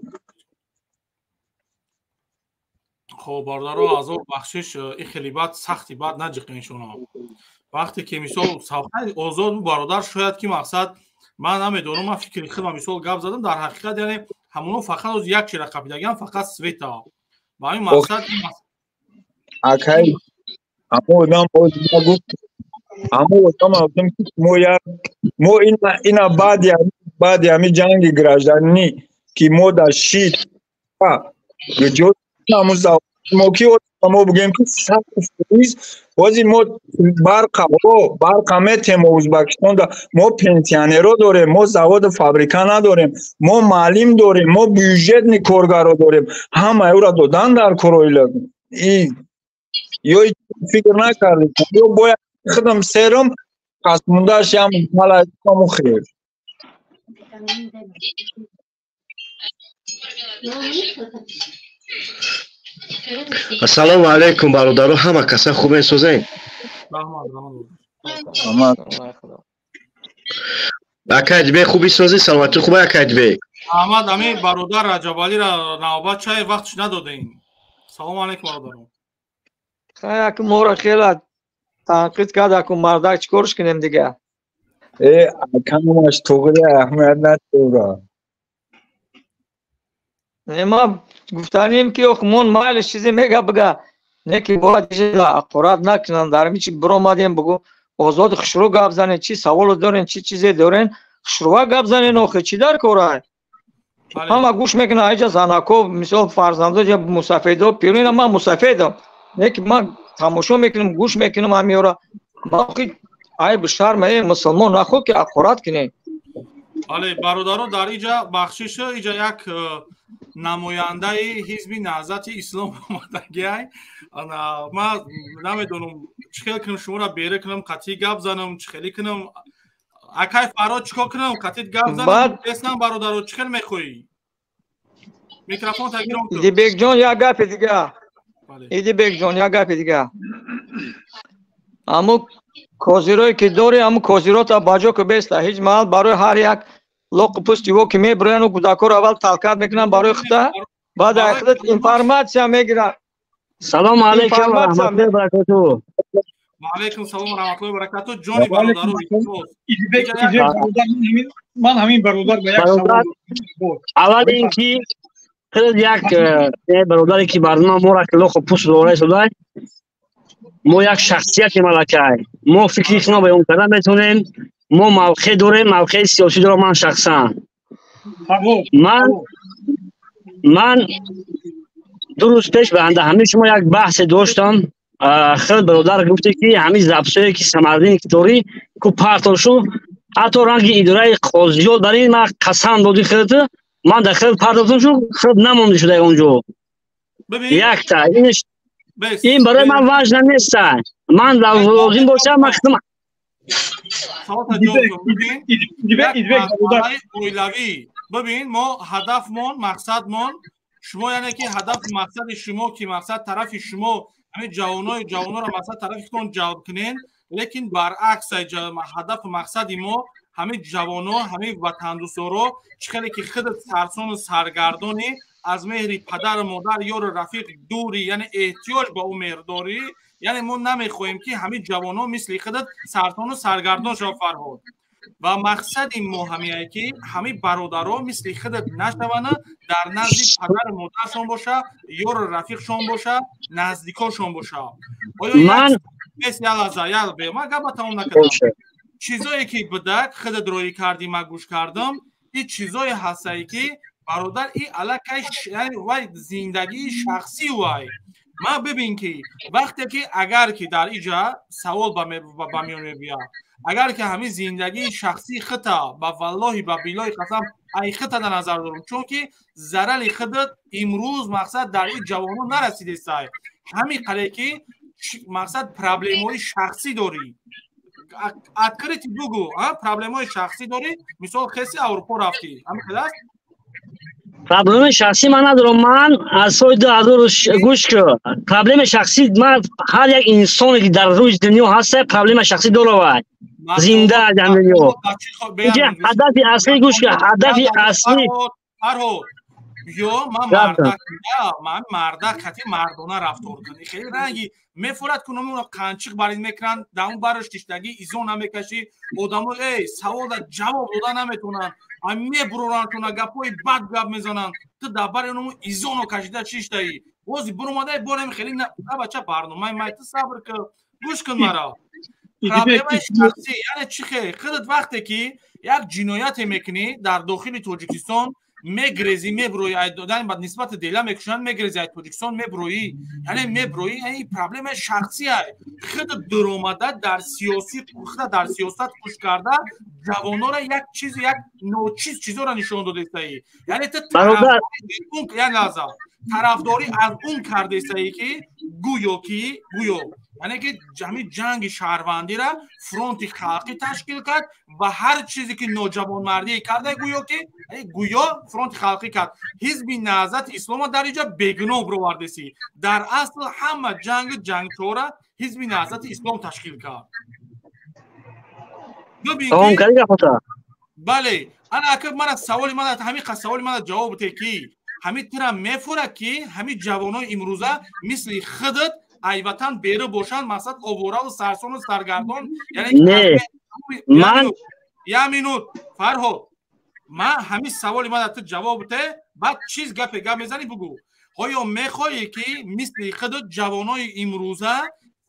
خب برادر از اون بخشش این خیلی بد سختی بد نجقین شما وقتی که مثال صحبت آزاد برادر شاید که مقصد من نمیدونم من فکر خودم مثال گپ زدم در حقیقت یعنی همون فقط از یک چیز قبیدگان فقط سویتا با این مقصد اوکی اما آدم گفت اما آدم مو اینا بعد همی جنگ گرجدنی که مو در شید گجود همون موکی ما بگیم که سخت فریز بازی ما برق میتیم ازبکستان دا ما پنسیونرها داریم، ما زواد فابریکا نداریم، ما معلم داریم، ما بیوجت کارگرها داریم، همه او را دادن در کرویل. یا فکر نکردیم یا باید خودم سرم پس موندهش هم ملایکم خیر. السلام علیکم برادران، همه کسا خوب میسازین؟ اکاجبه خوبی سازی؟ سلامتی خوبه اکاجبه؟ احمد امی برادر رجبالی را نوبت چای وقتش ندادین. سلام علیکم برادران. خیلی که ما را خیلی تنقید کرد که مردک چیکارش کنیم دیگه. کنمش توگره احمد نداره. ما گفتانیم که اخمون مالش چیزی میگه بگه نه که باید اقرار نکنن در میچی برو مادیم بگو آزاد خشرو گپ زنین چی سوال دارین چی چیزی دارین خشرو گپ زنین آخه چی در کاره همه گوش میکنه ایجا زنکو مثال فرزنده جا مسافیده پیرین من مسافیدم نه که من تماشا میکنم گوش میکنم همیورا باقی ای بشرم ای مسلمان نخود که اقرار کنین. بله برادران در اینجا بخشش اینجا یک نماینده حزب نهضت اسلام آمدگی من نمیدونم چخیل کنم شما را بیره کنم قطعی گپ زنم چخیلی کنم اکای فراد چکا کنم قطعی گپ زنم بسنم برادران چخیل میخوایی میکروفون تگیرم کنم ایدی بیگ جان یا گپ دیگه ایدی بیگ جان یا گپ دیگه اما کوزیروی که داری اما کوزیرو تا باجو که بیسته هیچ محل برای هر یک لوق پستی و که میبرن و گوداکور اول تلکات میکنن برای خدا بعد اخدت انفارماسیا میگیرن. سلام علیکم و رحمت الله و برکاته. و علیکم سلام و رحمت الله و برکاته. جانی برادران من همین برادر به یک سوال اول اینکه خیلی یک برادری که برنامه ما را که لوق پست دوره شده ما یک شخصیت ملکه ما فکریش نو به اون کردن میتونیم ما موقع داریم موقع سیاسی دارم من شخصا من دو روز پیش به انده همه شما یک بحث داشتم خیلی برادر گفته که همین زبسایی که سمردین که داری که پرتال شو حتی رنگ اداره قاضیات در این من قسم دادی خیلی من در خیلی پرتالتون شو خیلی نمونده شده اونجا یک تا این برای من وجه نیست من لازم باشم من خدمت ببین ما هدفمون مقصدمون شما یعنی که هدف مقصد شما که مقصد طرف شما همین جوانای جوانا را مقصد طرفتون جلب کنین لیکن برعکس هدف مقصد ما همین جوانا همین وطن دوستا رو چخیلی که خودت سرسون و سرگردانی از مهری پدر مادر یار رفیق دوری یعنی احتیاج با اون مهر داری یعنی ما نمیخوایم که همین جوانا مثل خودت سرطان و سرگردان شو فرهاد و مقصد ما همینه که همین برادرها مثل خودت نشونه در نزد پدر مادرشون باشه یار رفیقشون باشه نزدیکاشون باشه من ما گفتم نکردم چیزایی که بدک خودت روی کردی ما گوش کردم این چیزای هستایی که برادر این علاقه یعنی وای زندگی شخصی وای ما ببین که وقتی که اگر که در اینجا سوال با میون بیا اگر که همین زندگی شخصی خطا با والله با بالله قسم ای خطا در نظر دارم چون که ضرر خودت امروز مقصد در این جوانو نرسیده است همین قضیه که مقصد پرابلمای شخصی داری اتکرت بگو پرابلمای شخصی داری مثلا کسی اروپا رفتی همین خلاص پرابلم شخصی من ندارم من از سوی گوش کن پرابلم شخصی من هر یک انسانی که در روی دنیا هست پرابلم شخصی داره زنده در دنیا اینجا هدف اصلی گوش کن هدف اصلی بیا من مردک خطی مردانه رفتار کنی خیلی رنگی میفورد کنم اون قنچق برید میکنن دمون برش تشتگی ایزون نمیکشی آدمو ای سوال جواب دادن نمیتونن امی بروران کنه گپای بد گپ میزنن تو دبر اونمو ایزونو کشیده چیشتایی بازی برو ماده برم خیلی نه بچه برنامه من تو صبر که گوش کن مرا پرابلم شخصی یعنی چی خیلی خودت وقتی که یک جنایت میکنی در داخل تاجیکستان мегрези меброи ай додан ба нисбати дела мекушанд мегрези ай тоҷикистон меброи яъне меброи ин проблемаи шахсӣ ай худ дуромада дар сиёсӣ худа дар сиёсат куш карда ҷавонора як чиз як ночиз чизора нишон додесаӣ яъне ту тарафдорӣ аз он кардесаӣ ки гӯё яъне ки ҳамин ҷанги шаҳрвандира фронти халқӣ ташкил кард ва ҳар чизе ки ноҷавонмардӣ карда гӯё фронти халқӣ кард ҳизби наҳзати ислома дар инҷа бегуноҳ бировардесӣ дар асл ҳама ҷангчора ҳизби наҳзати ислом ташкил кард бале ана ака мана саволи мана ҳамин саволи мана ҷавоб бите ки ҳамин тира мефура ки ҳамин ҷавонои имрӯза мисли худат айватан беру бошанд мақсад овораву сарсону саргардон як минут Фарҳод ман ҳамин саволи мана ту ҷавоб бите баъд чиз гап мезани бугӯ оё мехоҳӣ ки мисли худат ҷавонои имрӯза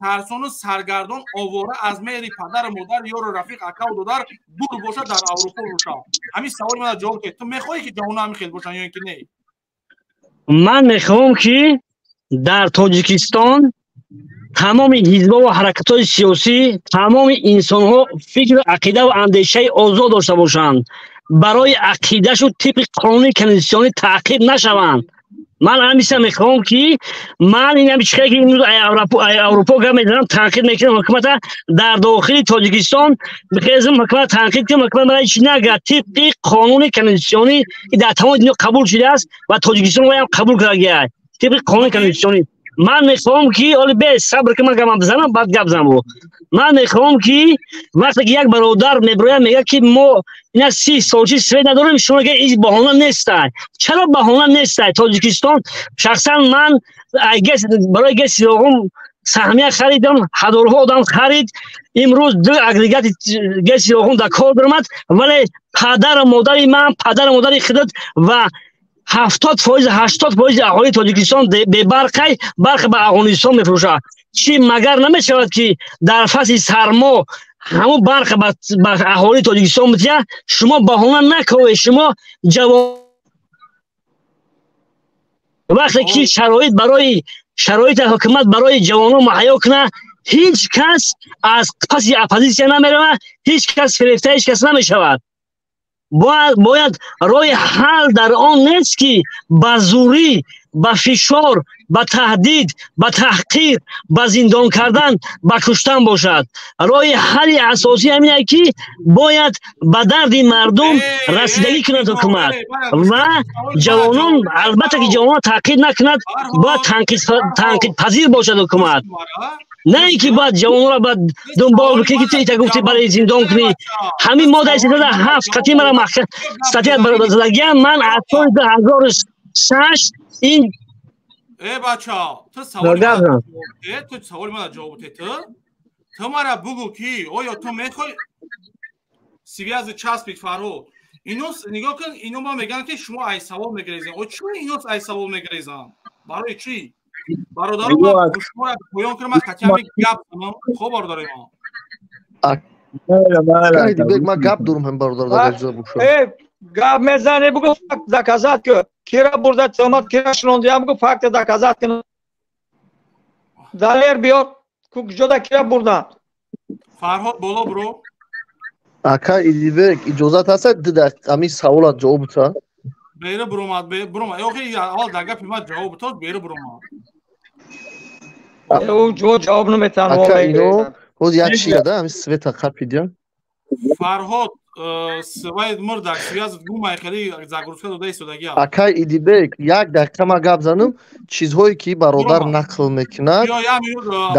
сарсону саргардон овора аз мери падару модар ёру рафиқ акаву додар дур бошад дар аврупо бошад ҳамин саволи мана ҷавоб бите ту мехоҳӣ ки ҷавоно ҳамин хел бошанд ё ин ки не ман мехоҳам ки дар Тоҷикистон тамоми ҳизбҳо ва ҳаракатҳои сиёсӣ тамоми инсонҳо фикру ақидаву андешаи озод дошта бошанд барои ақидашу тибқи қонуни конститутсионӣ таъқиб нашаванд ман ҳамиса мехоҳам ки ман ин ҳами чихе ки имрӯз аврупо гап мезанам танқид мекунам ҳукумата дар дохили Тоҷикистон бихезм ҳукумат танқид кунам ҳукумат мара чи нага тибқи қонуни конститутсионӣ ки дар тамоми дунё қабул шудааст ва Тоҷикистон ҳам қабул кардагиай тибқи қонуни конститутсионӣ ман мехоҳам ки оли бе сабр ки ман гапам бизанам баъд гап занам ман мехоҳам ки вақте ки як бародар меброяд мегӯяд ки мо ина 30 солчи свет надорем шумо ин баҳона нестай чаро баҳона нестай Тоҷикистон шахсан ман барои геси оғум саҳмия харидам ҳазорҳо одам харид имрӯз ду агрегати геси оғум дар кор биромад вале падару модари ман падару модари худат ва 70% аҳолии Тоҷикистон бебарқай барқ ба Афғонистон мефурӯшад чӣ магар намешавад ки дар фасли сармо ҳамун барқ ба аҳолии Тоҷикистон битиҳад шумо баҳона накунед шумо ҷавон вақте ки шароити ҳукумат барои ҷавонон муҳайё кунад ҳеҷ кас аз паси оппозитсия намеравад ҳеҷ кас фирефта ҳеҷ кас намешавад бояд роҳи ҳал дар он нест ки ба зурӣ ба фишор ба таҳдид ба таҳқир ба зиндон кардан ба куштан бошад роҳи ҳалли асосӣ ҳамин ки бояд ба дарди мардум расидагӣ кунад ҳукумат ва ҷавонон албатта ки ҷавонон таъқид накунад бояд танқидпазир бошад ҳукумат не ин ки бояд ҷавононро ба дунбол бикӣ ки ту ита гуфти барои зиндон кунӣ ҳамин моддаи 307 қатъи мара статья задагиам ман аз соли 2006 ин бача ту саволи мана ҷавоб бите ту мара бугӯ ки оё ту мехоҳӣ связи часпид Фарҳод инос нигоҳ кун ино ма мегӯянд ки шумо ай савол мегирезанд о чӣ инос ай савол мегирезанд барои чӣ бародаро ман шумо поён кунам ман қатъи гап занам хоб бародари ман гап дорум ҳам бародар гап мезани бугӯ факт доказат ку кира бурда тӯҳмат кира шунондиям бугӯ факт доказат кун далер биёр куҷода кира бурдан Фарҳод боло бро ака идибек иҷозат ҳаста ҳамин саволат ҷавоб бита бери буромад охи аввал дар гапи ман ҷавоб битод бери буромад ҷавоб наметавонам ака ино ҳоз як чия да ҳамин света қапидя Фарҳод свайд мурдак связат гумай хели загрузка дода истодагия ака идибек як дақиқа ман гап занам чизҳое ки бародар нақл мекунад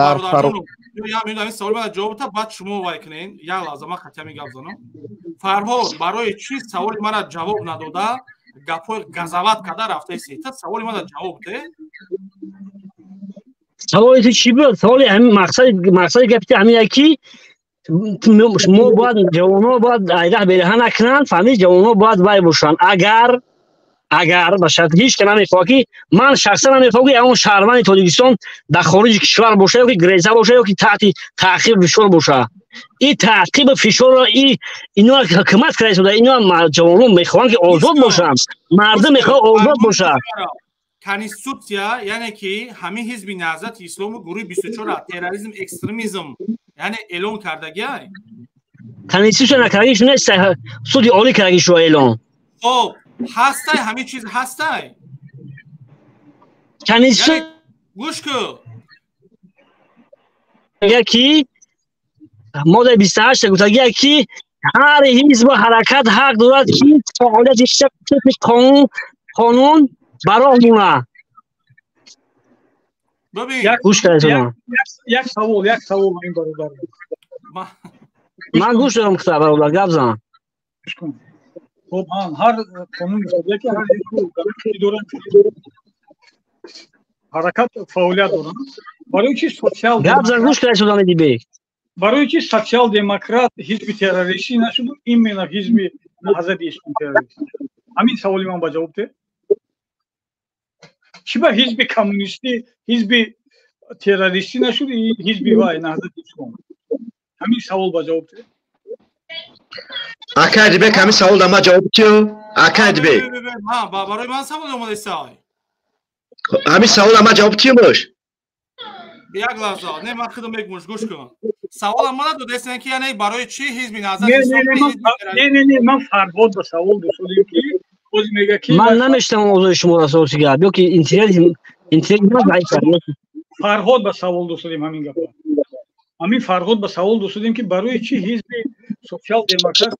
дар ҳамин саволи мана ҷавоб бита баъд шумо вай кунен як лаҳза ман қатъи ҳамин гап занам Фарҳод барои чӣ саволи мана ҷавоб надода гапҳои газават карда рафтаиси та саволи мана ҷавоб бите саволи ту чӣ буд саволи мақсади гапи ҳамин ки мо бояд ҷавонҳо бояд айдаҳ бериҳа накунанд фаҳмид ҷавонҳо бояд вай бошанд агар اگر باشد هیچ که نمیخواد که من شخصا نمیخوام که اون شهروند تاجیکستان در خارج کشور باشه یا که گریزه باشه یا که تحت تعقیب فشار باشه. این تعقیب فشار را اینا حکومت کرده شده، اینا جوانان میخوان که آزاد باشن، مردم میخواد آزاد باشه. کنستیتوسیا یعنی که همه حزب نهضت اسلام و گروه 24 تروریسم اکستریمیسم یعنی اعلان کردگی کنستیتوسیا نکردگیش نیست، سود عالی کردگیش رو اعلان. خب هسته همه چیز هسته کنستیتوسیا یعنی گوش کن اگر کی ماده 28 گفتگی کی هر حزب و حرکت حق دارد که فعالیت قانون برامونه. ببین گوش کردم یک سوال این برادر من گوش دارم که برادر گپ زن. خب هر قانون داره که هر یک دوران حرکت فعالیت دارن برای چی سوسیال گپ زن گوش کردم دیگه برای چی سوسیال دموکرات حزب تروریستی نشد ایمنا حزب نهضت اسلام تروریستی. همین سوالی من با جواب ده چی با حزب کمونیستی حزب تروریستی نشد حزب وای نهضت اسلام. همین سوال با جواب ده اکادبه همین سوال دما جواب چیو اکادبه ما برای من سوال اومده سای همین سوال دما جواب چیو باش یک لحظه نه من خودم میگم گوش کن سوال ما دو دستن که یعنی برای چی حزب نهضت نه من فرهاد با سوال داشتم که باز میگه که من نمیشتم موضوع شما را سوال کرد یا که اینترنت ما ضعیف فرهاد با سوال داشتیم همین گپ همین فرهاد با سوال داشتیم که برای چی حزب سوسیال دموکرات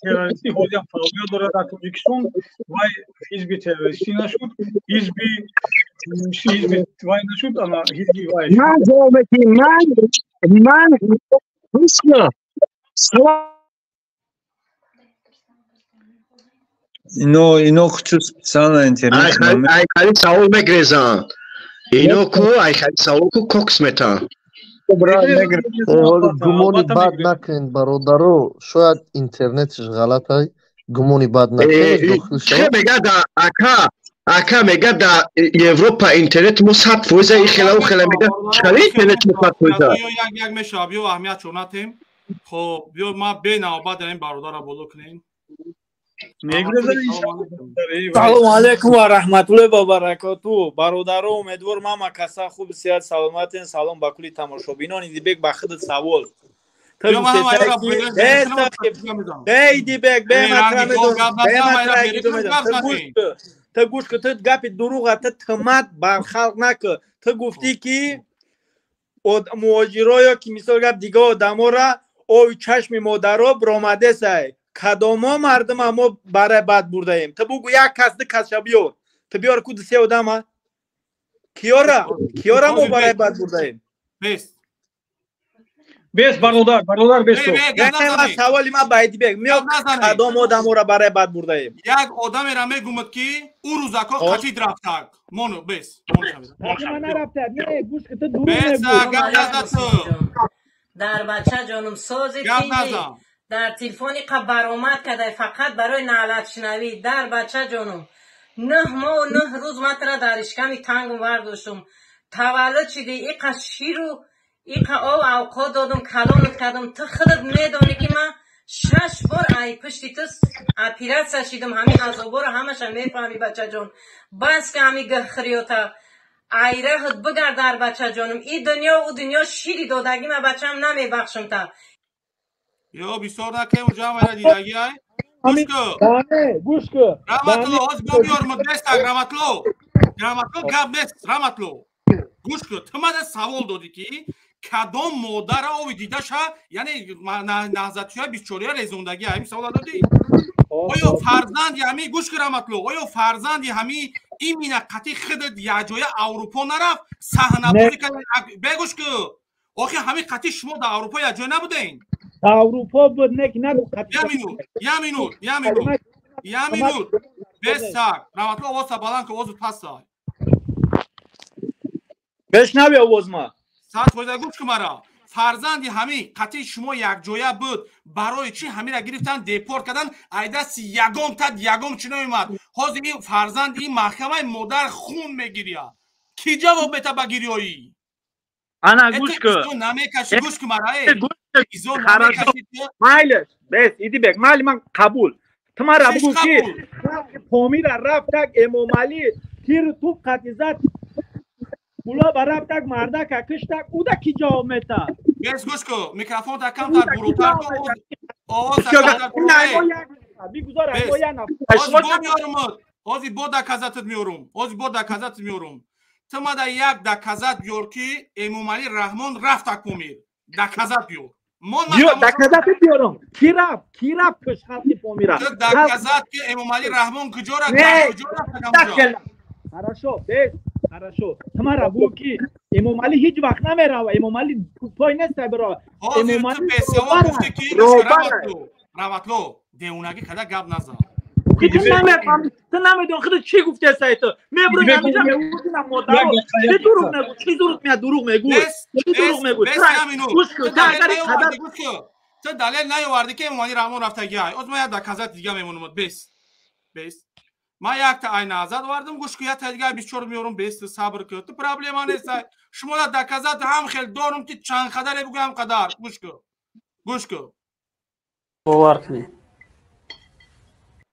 تروریستی حالا فعالیت دارد در تاجیکستان و حزب تروریستی نشد حزب وای نشد اما حزب وای من جواب من گوش اینو خصوص سان اینترنت ای خالی سوال میگریزن اینو کو ای خالی سوال کو کوکس متا گمونی بد نکن برادرو شاید اینترنتش غلط های گمونی بد نکن چه میگه اکا میگه در اروپا اینترنت مو 100% ای خیلی و خیلی میگه چلی اینترنت مو 100% یک میشابی و اهمیت چوناتیم. خب بیا ما به نوبت داریم برادر را بولو کنیم. سلام علیکم و رحمت الله و برکاته. برادران امیدوارم همه کسا خوب صحت سلامتین. سلام با کلی تماشابینان. دیبک با خودت سوال دیبک به تا گوش که تو گپ دروغ تا تمت بر خلق نکه. تو گفتی که مهاجرا که مثال گپ دیگه آدما را اوی چشم مادرها برآمده سای کدام مردم ما برای بد برده ایم. تو بگو یک کس ده کس بیار تو بیار کود سی آدم کیارا ما برای بد برده ایم. بیس برادر بیس تو من سوالی ما باید بگم میاد کدام آدم را برای بد برده ایم. یک آدم را میگومد که او روزکا قچید رفتک مونو بیس من نرفته نه گوش که تو دروغ بیس در بچه جانم سازی در تلفنی که برآمد که فقط برای نعلت شنوی در بچه جانم 9 ماه و 9 روز من ترا در اشکمی تنگم ورداشتم تولد شدی ایقا شیر و ایقا اوقات دادم کلانت کردم تو خودت میدانی که من 6 بار ای پشتی تو اپیرات سشیدم همین عذابا رو همش میفهمی بچه جان بس که همین گخریاتا ایره خود بگرد در بچه جانم این دنیا و دنیا شیری دادگی من بچه هم نمیبخشم تا یا بسیار نکنیم و جمع را دیدگی های گوش که رحمتلو از گو بیار مدرست رحمتلو گب نیست رحمتلو گوش که تو من سوال دادی که کدام مادر آوی دیده شه یعنی نهضتی های 24 رزوندگی همین سوال دادی آیا فرزند همی گوش که رحمتلو آیا فرزند همی این مینقتی خودت یه جای اروپا نرفت صحنه بودی که بگوش که آخه همین قطعی شما در اروپا یه جای نبودین اروپا بود نبود یه مینوت بستر رحمتلو آواز بلند که آواز پس سای بشنوی آواز ما ساعت باید گوش که مرا فرزندی همین قطعی شما یک جایه بود برای چی همین را گرفتن دیپورت کردن ایدست یگم تد یگم چی نمیمد حاضر این فرزند این محکمه مادر خون میگیریه کی جواب بده بگیریایی انا گوش که نمیکشی گوش که مرای ایزون نمیکشی مایلش بس ایدی بگ مایل من قبول تمہارا بگو که پامیر رفت تک امام علی تیر تو قطیزت بولا براب تک مرده که کش تک او دا کی جواب میتا بس گوش که میکروفون تا کم تر بروتر تو آواز تر میگذار آزی با دکازتت میورم آزی با دکازتت میورم تما دا یک دکازت بیور که امام علی رحمان رفت تک پامیر دکازت بیور بیو دکازت بیورم کی رفت کش خطی پامیر دکازت که امام علی رحمان کجا رفت хорошо بس хорошо تمہارا بو کی امام علی هیچ وقت نمیره امام علی پای نیست برا امام علی گفته کی رواتلو دیونگی کدا گپ نزن تو نمیدون خودت چی گفته سایت میبرو نمیجا میگفتم مادر چه دروغ میگو چی دروغ میگو چی دروغ میگو گوش کن تو دلیل نیاوردی که امام علی رحمان رفته گیای از ما یک دکازت دیگه میمونم بس ما یک تا عین آزاد واردم گوش که یک دیگه 24 میورم بیست صبر کن تو پرابلم نیست شما دکازات هم خیلی دارم که چند قدر بگم قدر گوش کن باور کنی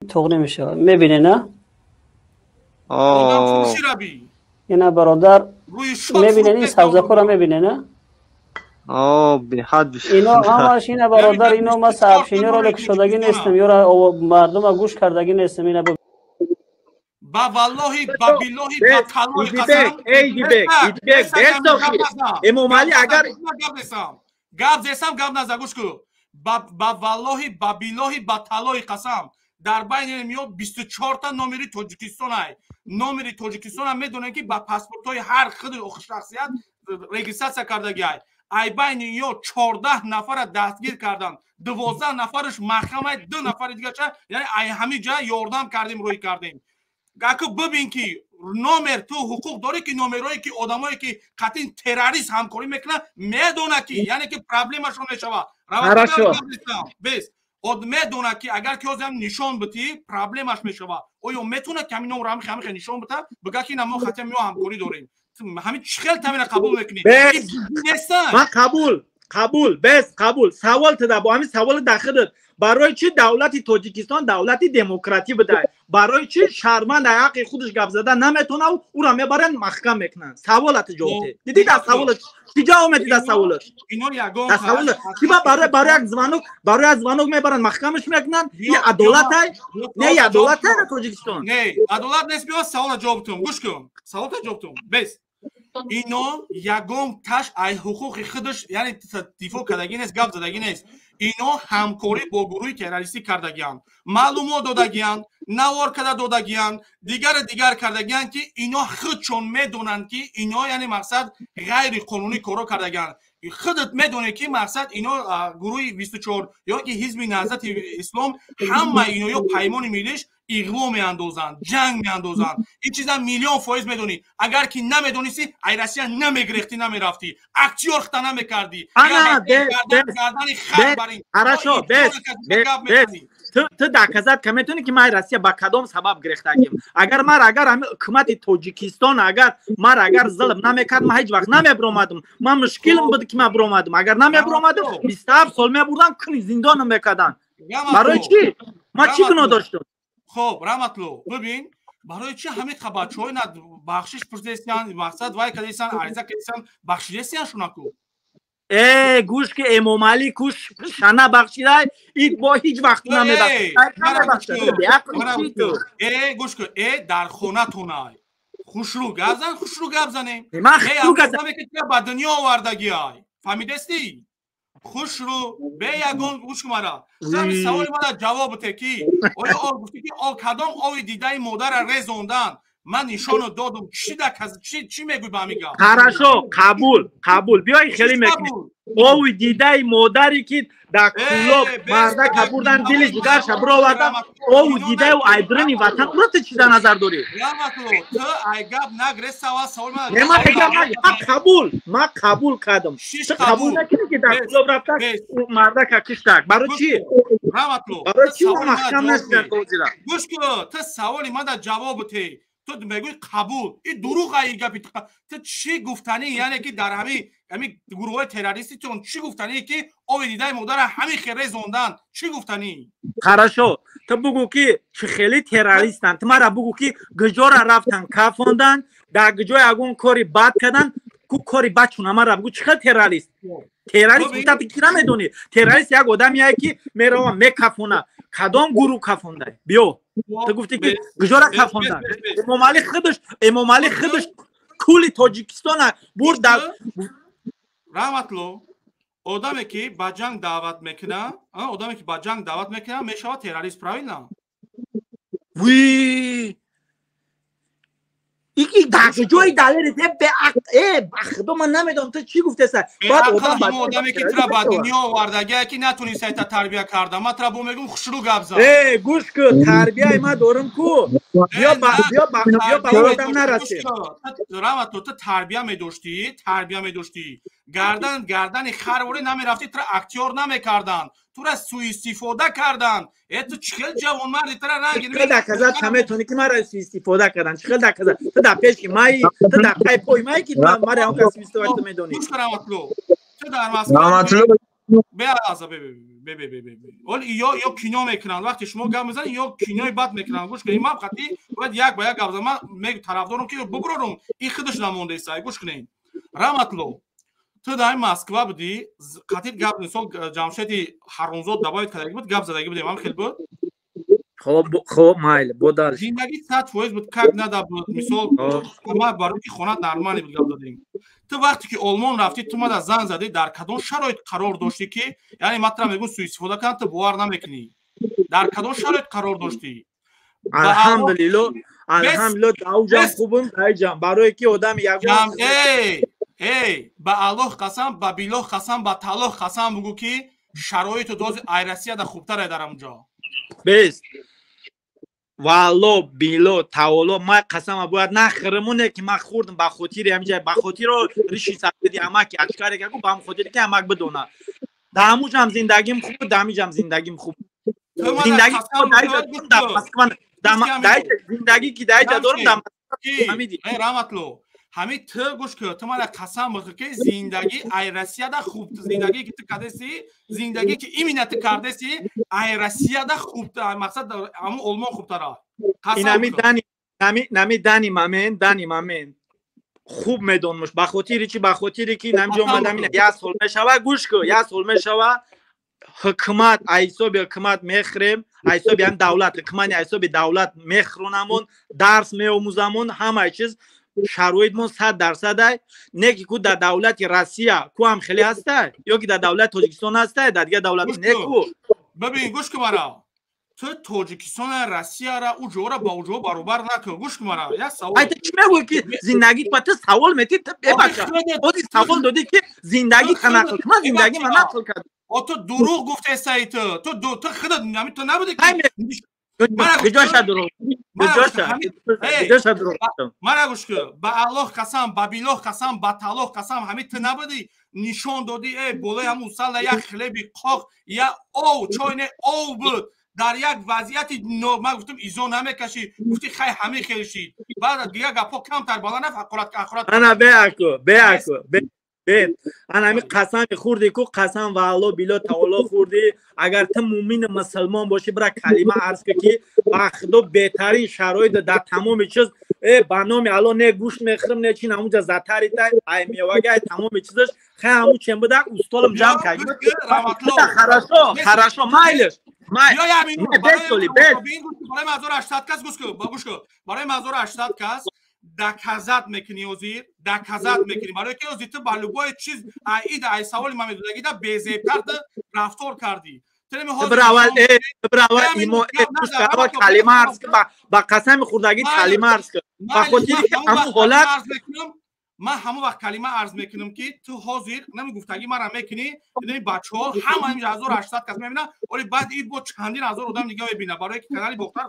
توق نمیشه میبینی نه اینا برادر میبینی این سبزکو رو میبینی نه به حد اینا همش اینا برادر اینا ما صاحبشینی رو لک شدگی نیستم یا مردم گوش کردگی نیستم اینا با والله با بالله با تعالی قسم ایدی بگ امام علی اگر گاب نزا گوش کو با والله با بالله با تعالی قسم در بین میاد 24 تا نمره تاجیکستان ای نمره تاجیکستان هم میدونن که با پاسپورت های هر خود شخصیت رجیستر کردگی ای بین یا 14 نفر دستگیر کردن 12 نفرش محکمه 2 نفر دیگه چه یعنی ای همه جا یاردم کردیم روی کردیم اگه ببین که نمر تو حقوق داره که نمرایی که آدمایی که قطعی تروریست همکاری میکنه میدونه که یعنی که پرابلمشون نشوه بس میدونه که اگر که هم نشان بدی پرابلمش میشوه آیا میتونه کمی نمره همه نشان بده بگه که ما خطی میو همکاری داریم همین چخیل تامین قبول میکنی من قبول سوال تدا با همین سوال داخل برای چی دولت تاجیکستان دولتی دموکراتی بده برای چی شهروند حق خودش گپ زدن نمیتونه او را میبرن محکم میکنن سوالت جواب دیدی در سوالش چی جواب میدی در سوالش اینو یگان در سوال کی برای از زمانو میبرن محکمش میکنن این عدالت نه یا عدالت نه تاجیکستان نه عدالت نیست بیا سوال جوابتون گوش کن سوال جوابتون بس اینا یگان تاش ای حقوق خودش یعنی دفاع کردگی نیست گپ زدگی نیست اینا همکاری با گروهی تروریستی کردگیان معلومات دادگیان نوار کرده دادگیان دیگر کردگیان که اینا خودشون میدونن که اینا یعنی مقصد غیر قانونی کارو کردگیان خودت میدونه که مقصد اینا گروه 24 یا که حزب نهضت اسلام همه اینا یا پیمان ملیش اغوا میاندازن جنگ میاندازن این چیزا میلیون فایز میدونی اگر که نمیدونستی ایراسیا نمیگرفتی نمیرفتی اکتیور خطا نمیکردی انا хорошо تو دکازت که میتونی که ما روسیه با کدام سبب گرفتگیم اگر حکومت تاجیکستان اگر ظلم نمیکرد ما هیچ وقت نمیبرامدم ما مشکلم بود که ما برامدم اگر نمیبرامدم 27 سال میبردن کنی زندان میکردن برای چی ما چی گناه داشتم خب رحمتلو ببین برای چی همه بچه‌های بخشش پرسیدن مقصد وای کردن عریضه کردن بخشیدن شونا کو گوش که امام علی کوش شنا بخشیده این با هیچ وقت نمیبخشه گوش که در خونه تونای خوشرو گپ زنیم من خوشرو گپ که با دنیا آوردگی های فهمیدستی خوش رو به یگان گوش مرا زمین سوال ما جواب بده کی آیا گفتی که کدام آوی دیده مادر رزوندن من نشانو دادم چی میگوی با میگم хорошо قبول بیای خیلی میکنی اوی دیده مادری که در کولاب مردک بردن دل جگر شب را وردن اوی دیده و ایدرنی وطن را تو چی در نظر داری؟ تو ایگاب نگره سوا سوال من قبول کردم تو قبول نکنی که در کولاب رفتن مردک کشتک برای چی؟ برای چی ما محکم نشدن توجیره گوش که تو سوالی ما در جواب تی تو میگوی قبول این دروغ ایگابی تو چی گفتنی یعنی که در همین گروه تروریستی چون چی گفتنی که اوی دیده مقدار همین خیره زوندن چی گفتنی хорошо تو بگو که چه خیلی تروریستن تو مرا بگو که گجا را رفتن کافوندن در گجای اگون کاری بد کردن کو کاری بد چون مرا بگو چه تروریست بوده کی نمیدونی تروریست یک آدمیه که میره میکافونه کدام گروه کافونده بیا تو گفتی که گجا را کافوندن امام علی خودش کل تاجیکستان برد در رحمتلو آدمی که با جنگ دعوت میکنه میشود تروریست правильно وی یکی در جای دلیل به خدا من نمیدونم تو چی گفته سر بعد آدمی که ترا با دنیا آوردگی که نتونی تا تربیت کردم من ترا میگم خوشرو گپ زد گوش کن تربیت ما دارم کو بیا با آدم نرسه تو تربیت میداشتی گردن خروری نمیرفتی ترا اکتیور نمیکردن تو را سوء استفاده کردن تو چخل جوان مردی ترا نگیری چخل دکزت همه تونی که من را سوء استفاده کردن چخل دکزت تو در پیش که مایی تو در پای پای مایی که من را هم کسی استفاده میدونی تو در مسئله بیازا یا کینو میکنن وقتی شما گپ میزنید یا کینوی بد میکنن گوش کنید من خاطی باید یک با یک گپ زدم من میگم طرفدارم که بگرورم این خودش نمونده است گوش کنید رحمتلو تو در مسکو بودی خاطر گپ مثلا جمشید حرونزاد دبایت کردی بود گپ زدگی بودیم هم خیلی بود خب مایل بودار زندگی 100% بود کاک ندا بود مثال ما برای خونه نرمالی بود گپ زدیم تو وقتی که آلمان رفتی تو ما در زنگ زدی در کدام شرایط قرار داشتی که یعنی مطلب میگم سوء استفاده کردن تو باور نمیکنی در کدام شرایط قرار داشتی الحمدلله دوجم خوبم دایجم برای که آدم یگان با الله قسم با بالله قسم با تعالی قسم بگو که شرایط دوز ایرسیه در خوبتره در اونجا بس والله بیلو تعالی ما قسم باید نخرمونه که ما خوردم با خاطر همینجا با خاطر ریشی سبدی امک اشکار که با هم خاطر که امک بدونه داموج هم زندگیم خوب دامیج هم زندگیم خوب زندگی زندگی که دایجا دارم دام همیدی رحمتلو همین تو گوش که تو من قسم بخور که زندگی ایرسیه دا خوب زندگی که تو کردی زندگی که ایمینت کردی ایرسیه دا خوب مقصد همون علمان خوب تره نمی دانی مامن خوب میدونمش با خاطری چی با خاطری که نمیجا اومدم اینه یه سال میشوه گوش که یه سال میشوه حکومت ایساب حکومت میخریم ایساب یعنی دولت حکومت ایساب دولت میخرونمون درس میآموزمون همه چیز شرایطمون 100% نه که کو در دولت روسیه کو هم خیلی هسته یا که در دولت تاجیکستان هسته در دیگه دولت نه کو ببین گوش که مرا تو تاجیکستان روسیه را او جورا با او جو برابر نکن گوش که مرا یک سوال ایت چی میگویی که زندگی تو سوال میتی ببخشید خودی سوال دادی که زندگی نقل من زندگی من نقل کردم تو دروغ گفته استی تو خودت نمی تو نبودی من گوش که با الله قسم با بالله قسم با تعالی قسم همین تو نبودی نشان دادی ای بالای همون سال یک خلیبی قاق یا او چاینه او بود در یک وضعیتی من گفتم ایزو نمیکشی گفتی خیلی همه خیلی شید بعد دیگه گپا کمتر بالا نه فقرات انا بیاکو انا همین قسم خوردی کو قسم والله بالله تعالی خوردی اگر تو مومن مسلمان باشی برای کلمه عرض که با خدا بهترین شرایط در تمام چیز برنامه الان نه گوش میخرم نه چی نموجا زتری تا ای میوگه تمام چیزش خیلی همون چیم بده استولم جمع کردی خراشو مایلش برای مزار 80 کس گوش کن برای مزار 80 کس دکزت میکنی وزیر دکزت میکنی برای که وزیر تو بالوبای چیز اید ای سوال ما میدونگی دا بیزیبتر رفتار کردی براول ایمو اتوسکا کلمه عرض که با قسم خردگی کلمه عرض که با خودی که همون حالت من همون وقت کلمه عرض میکنم که تو حاضر نمیگفتگی من میکنی ببین بچه‌ها همه همین 1800 کس میبینن ولی بعد این با چندین هزار آدم نگاه میبینه برای که کانال بختر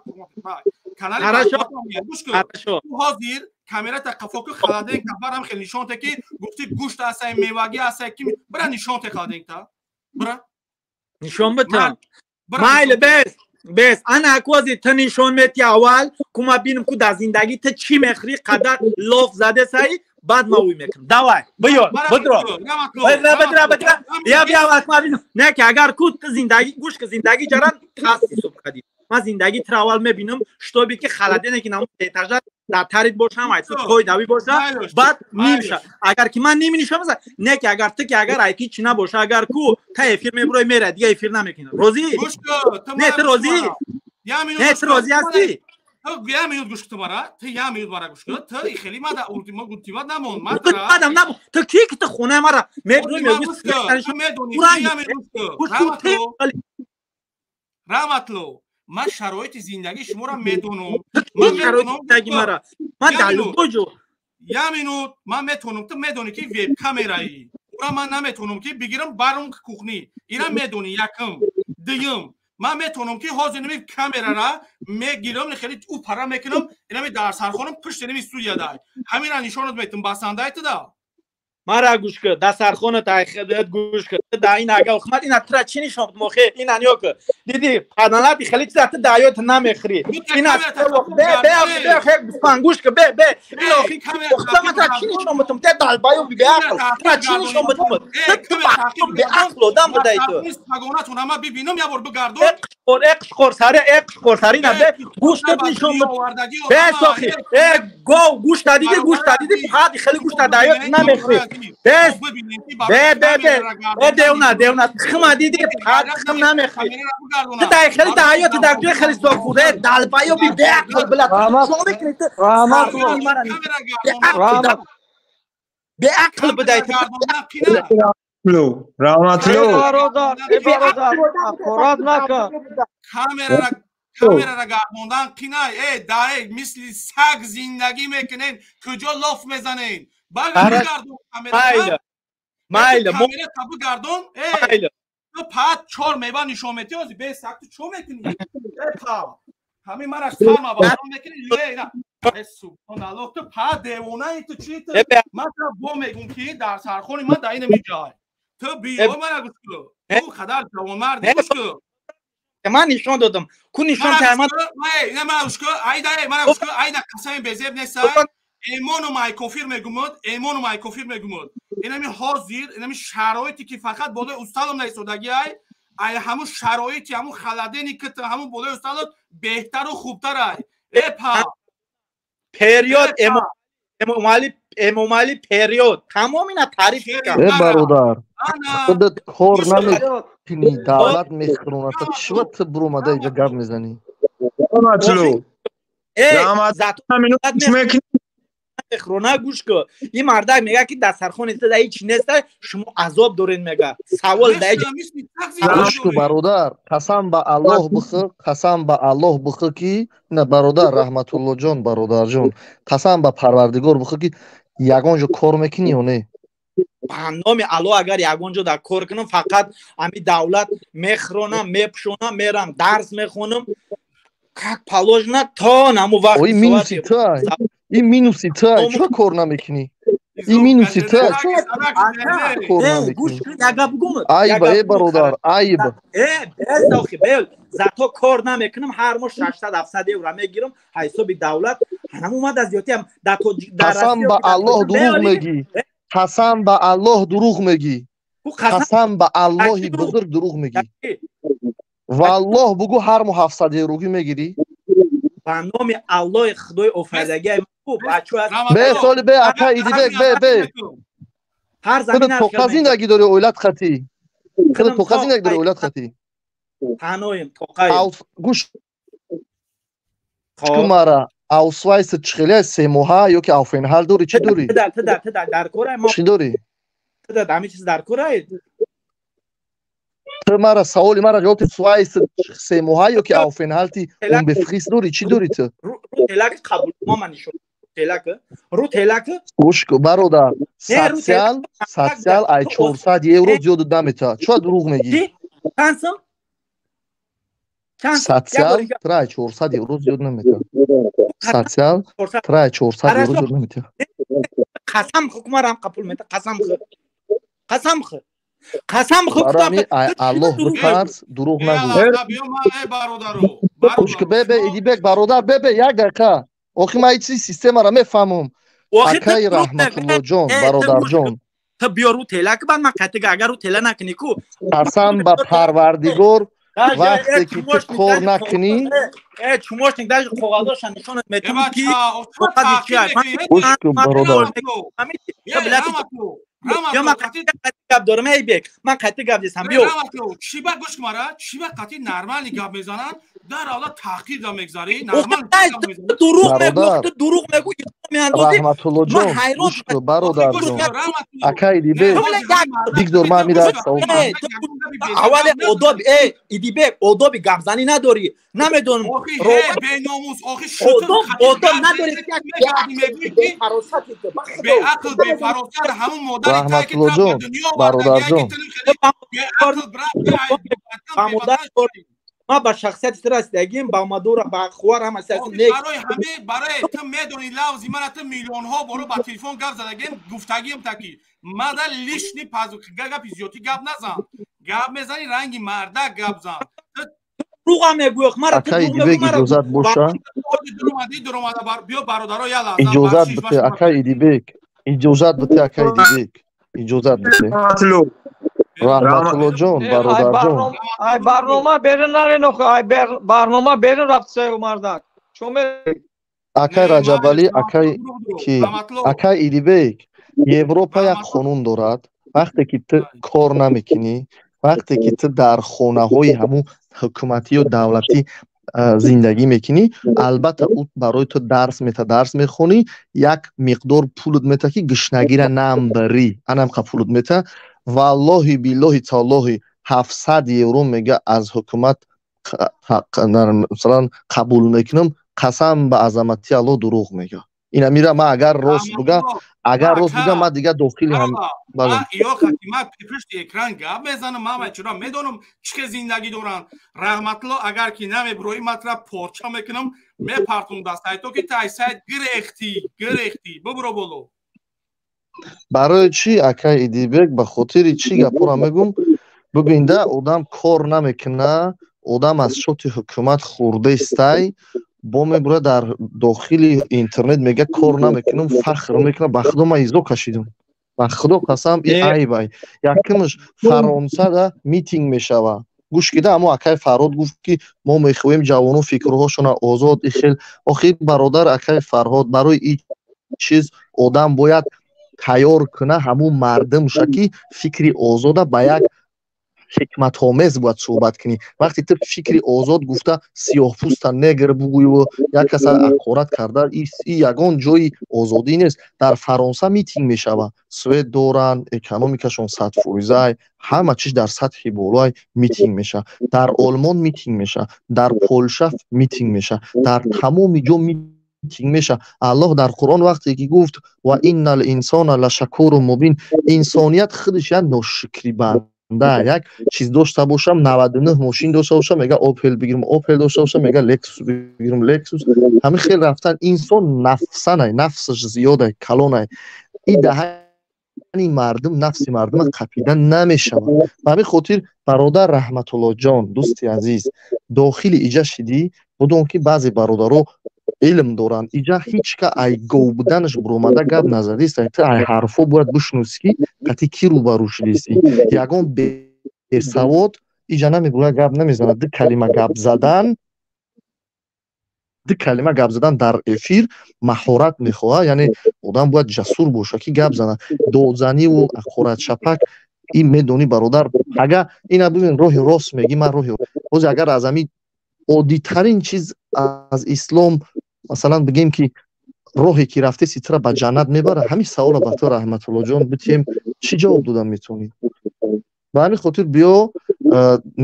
کانال تو حاضر کامera تقفوق خلادین کفر هم خیلی نشون که گفتی گوشت هستن میوگی هستن که برای نشون خلادین تا برای نشون بده مایل بس انا اکوازی تا نشون میتی اول کما بینم که در زندگی تا چی میخری قدر لوف زده سایی بعد ما وی میکنم دوای بیار بدرو بیا اتما بینم نه که اگر کود زندگی گوش که زندگی جران خاصی صبح کردی من زندگی تراول میبینم شتوبی که خلادینه که نمون تیتاجا در ترید باشم ایتو کوی داوی باشم بعد نمیشه اگر که من نمیشم نه که اگر تو که اگر ایکی چی نباشه اگر کو تا افیر میبروی میره دیگه افیر نمیکنه روزی نه تو روزی نه تو روزی هستی تو یه مینوت گوش کن مرا تو یه مینوت مرا گوش کن تو خیلی ما در اولتیمات نمون من تو کی که تو خونه مرا میبروی میگوش رحمتلو من شرایط زندگی شما را میدونم من شرایط زندگی مرا من دلو بجو یه مینوت من میتونم تو میدونی که وب کامرایی اون من نمیتونم که بگیرم برام کوخنی اینا میدونی یکم دیگم من میتونم که حاضر نمی کامرا را میگیرم خیلی او پرا میکنم اینا می در سرخونم پشت نمی سویا دای همین نشونت میتونم بسنده ایت دا مرا گوش که در سرخونه تا خدمت گوش که در این اگه اخمد این اترا چی نشون مخه این انیو که دیدی پدناتی خیلی چیز ات دایوت نمیخری این است به خیلی بسپان گوش که به این آخی اختم اترا چی نشون بتم ته دالبایو بی بیاقل اترا چی نشون بتم به عقل و دم بدهی تو پگونتون اما ببینم یا بر بگردون اقش قرصاری نده گوش که نشون بتم به ساخی گوش دادیدی فقط خیلی گوش دایوت نمیخری بس دیونا خما دیدی که خم نمیخواد تو داخل دایو تو در خیلی سوخوده دالبایو بی بیاقل بلد شما بکنید بیاقل بدهید رحمتلو خوراد نکن کامera را گردوندن قینای داره مثل سگ زندگی میکنین کجا لاف میزنین برگردون کامera مایل کامera تابو گردون تو پات چهار میوه نشون میدی از به سگ تو چو میکنی پا همین مرا سالما بارون میکنی نه سبحان الله تو پا دیوونه تو چی تو من با میگم که در سرخون من دای نمیجای تو بیا مرا گوش کن تو خدار جوان مرد گوش کن من نشون دادم کو نشون تمام نه من گوش کن ایدا من گوش کن ایدا قسم بزیب نیست ایمانو مای کافیر میگمد اینمی حاضر اینمی شرایطی که فقط بالای استادم نیستودگی ای همون شرایطی همون خلادینی که همون بالای استاد بهتر و خوبتر اپا پریود امومالی پریود تمام اینا تعریف کردم برادر خودت کار نمیکنی دولت میخرونه تو چوت برومده اینجا گپ میزنی رحمتلو خرونه گوش که این مرده میگه که در سرخون است در هیچ نیست شما عذاب دارین میگه سوال در گوش که برادر قسم به الله بخو که نه برادر رحمت الله جان برادر جان قسم به پروردگار بخو که یگانجا کار میکنی یا نه نام الله اگر یگانجا در کار کنم فقط امی دولت میخرونم میپشونم میرم درس میخونم как положено تا نمو وقت این مینوسی تا چرا کار نمیکنی این مینوسی تا چرا کار نمیکنی عیب ای برادر عیب زاتا کار نمیکنم هر ماه 600-700 یورو میگیرم حساب دولت هم اومد از یاتی هم قسم به الله دروغ میگی قسم به الله دروغ میگی قسم به الله بزرگ دروغ میگی والله بگو هر ماه 700 یوروگی میگیری به نام الله خدای آفریدگی به سال به اتا ایدی به هر زمین تو زندگی داری اولاد خطی تو زندگی داری اولاد خطی هانویم توقای گوش شماره اوسوایس چخلی سه ماه یا که اوفین حال داری چی داری تو در کره ما چی داری تو همه چیز در کره تو мара саволи мара ҷавоби суайс семоҳа ё ки aufenhalti unbefrist дори чӣ дори ту телак қабул мама нишон телак ру телак гӯш кун бародар социал ай 400 евро зиёд наметавад чуа дурӯғ мегӣ социал трай 400 евро зиёд наметавад социал трай 400 евро зиёд наметавад қасам хукмарам қабул мета қасам барои аллоҳ битарс дурӯғ нагӯ гӯш кун бебе идибек бародар бебе як дақиқа охи ман чизи системаро мефаҳмам акаи раҳматуллоҷон бародарҷон та биёру телак бан ман қатига агару тела накунӣ ку қасам ба парвардигор вақте ки ту кор накунӣ чумошник даже қоғазоша нишонат метавам ки гӯш кун бародар یا من قطعی گپ دارم ای بیک من قطعی گپ دیستم بیو چی با گوش مرا چی با قطعی نرمالی گپ میزنن در حالا تحقیر دا میگذاری نرمال دروغ میگو رحمتالله جان گوش کن برادر جان اکای دیبه دیگدار من میرسم اول اداب ایدی بیک ادابی گپ زنی نداری نمیدونم به ناموس آخه شوتون اداب نداری به عقل به فراست همون مادر رحمتالله جان برادر جان ما با شخصیت رسیدگیم با مدور با خوار هم اساسا نیک برای تو میدونی لوزی من تو میلیون ها بارو با تلفن گپ زدگیم گفتگیم تکی ماده لیشنی پازو گپ زیوتی گپ نزن گپ میزنی رنگی مرده گپ زن روغا میگویخ مرا اکای دیبک اجازت باشه بیا برادرها یلا اجازت بده اکای دیبک اجازت بده اکای دیبک اجازت بده رحمتالله جان برادر جان ай барнома берин нарен охо ай барнома берин рафтса умардак чуме акай раҷабалӣ акай ки акай идибек европа як қонун дорад вақте ки ту кор намекунӣ вақте ки ту дар хонаҳои ҳамун ҳукуматию давлатӣ зиндагӣ мекунӣ албатта ӯ барои ту дарс мехонӣ як миқдор пулут мета ки гишнагира намбарӣ анамқа пулут мета валлоҳи биллоҳи таоллоҳи 700 евро мега аз ҳукумат масалан қабул мекунам қасам ба азамати аллоҳ дурӯғ мега ина мира ман агар рост буга ман дига дохили ҳам бала ё хатима пишти экран гап мезанам ман чура медонам чике зиндагӣ доранд раҳматулло агар ки намеброи матраб порча мекунам мепартум дастаи то ки тай сайт гирехтӣ бибро боло барои чӣ акай идибек ба хотири чӣ гапора мегӯм бубинда одам кор намекуна одам аз шоти ҳукумат хӯрдаистай бо мебура дар дохили интернет мега кор намекунам фахр мекунам ба худо ман изо кашидам ба худо қасам айбай якимаш фаронсада митинг мешава гӯш кида аммо акай фарҳод гуфт ки мо мехоҳем ҷавонон фикрҳошона озод ихел охир бародар акай фарҳод барои ин чиз одам бояд тайёр куна ҳамун мардумша ки фикри озода ба як ҳикматомез бояд суҳбат кунӣ вақте ту фикри озод гуфта сиёҳпӯста негр бугӯю як каса ҳақорат карда ин ягон ҷои озодӣ нест дар фаронса митинг мешава свет доранд экономикашон 100%ай ҳама чиз дар сатҳи болоай митинг меша дар олмон митинг меша дар полша митинг меша дар тамоми ҷо митинг меша аллоҳ дар қуръон вақте ки гуфт ва иннал инсона лашакурун мубин инсоният худаш як ношукри банда як чиз дошта бошам 99 мошин дошта бошам мега опел бигирам опел дошта бошам мега лексус бигирам лексус ҳамин хел рафтан инсон нафсанай нафсаш зиёдай калонай ин даҳани мардум нафси мардума қапида намешавад ба ҳамин хотир бародар раҳматулло ҷон дӯсти азиз дохили иҷа шидӣ будон ки баъзе бародаро علم دارن اینجا هیچ که ای گو بودنش برومده گپ نزدیست ای حرفو باید بشنوسی که قطعی کی رو بروش دیستی یگان به سواد اینجا نمیگوه گپ نمیزنه دو کلمه گپ زدن در افیر مهارت میخواه یعنی آدم باید جسور باشه که گپ زنه دودزنی و اخورت شپک این میدونی برادر اگر اینا ببین راه راست میگی من راه باز اگر از همین عادی‌ترین چیز از اسلام مثلا بگیم که راهی که رفته سیتره به جنت میبره همین سوال با تو رحمت الله جان بتیم چی جواب دادن میتونی به همین خاطر بیا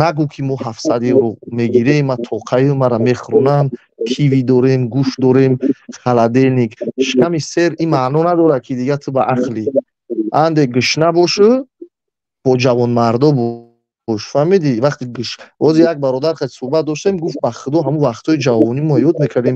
нагӯ ки мо 700 евро мегирем, ма тоқаи мара мехӯронам, киви дорем, гӯшт дорем, холодильник, шиками сер, ин маъно надорад ки дига ту ба ақли анде гушна бошу, бо ҷавонмардо бош, фаҳмидӣ? вақти боз як бародар хеле суҳбат доштем, гуфт ба худо ҳамун вақтҳои ҷавонӣ мо ёд мекардем,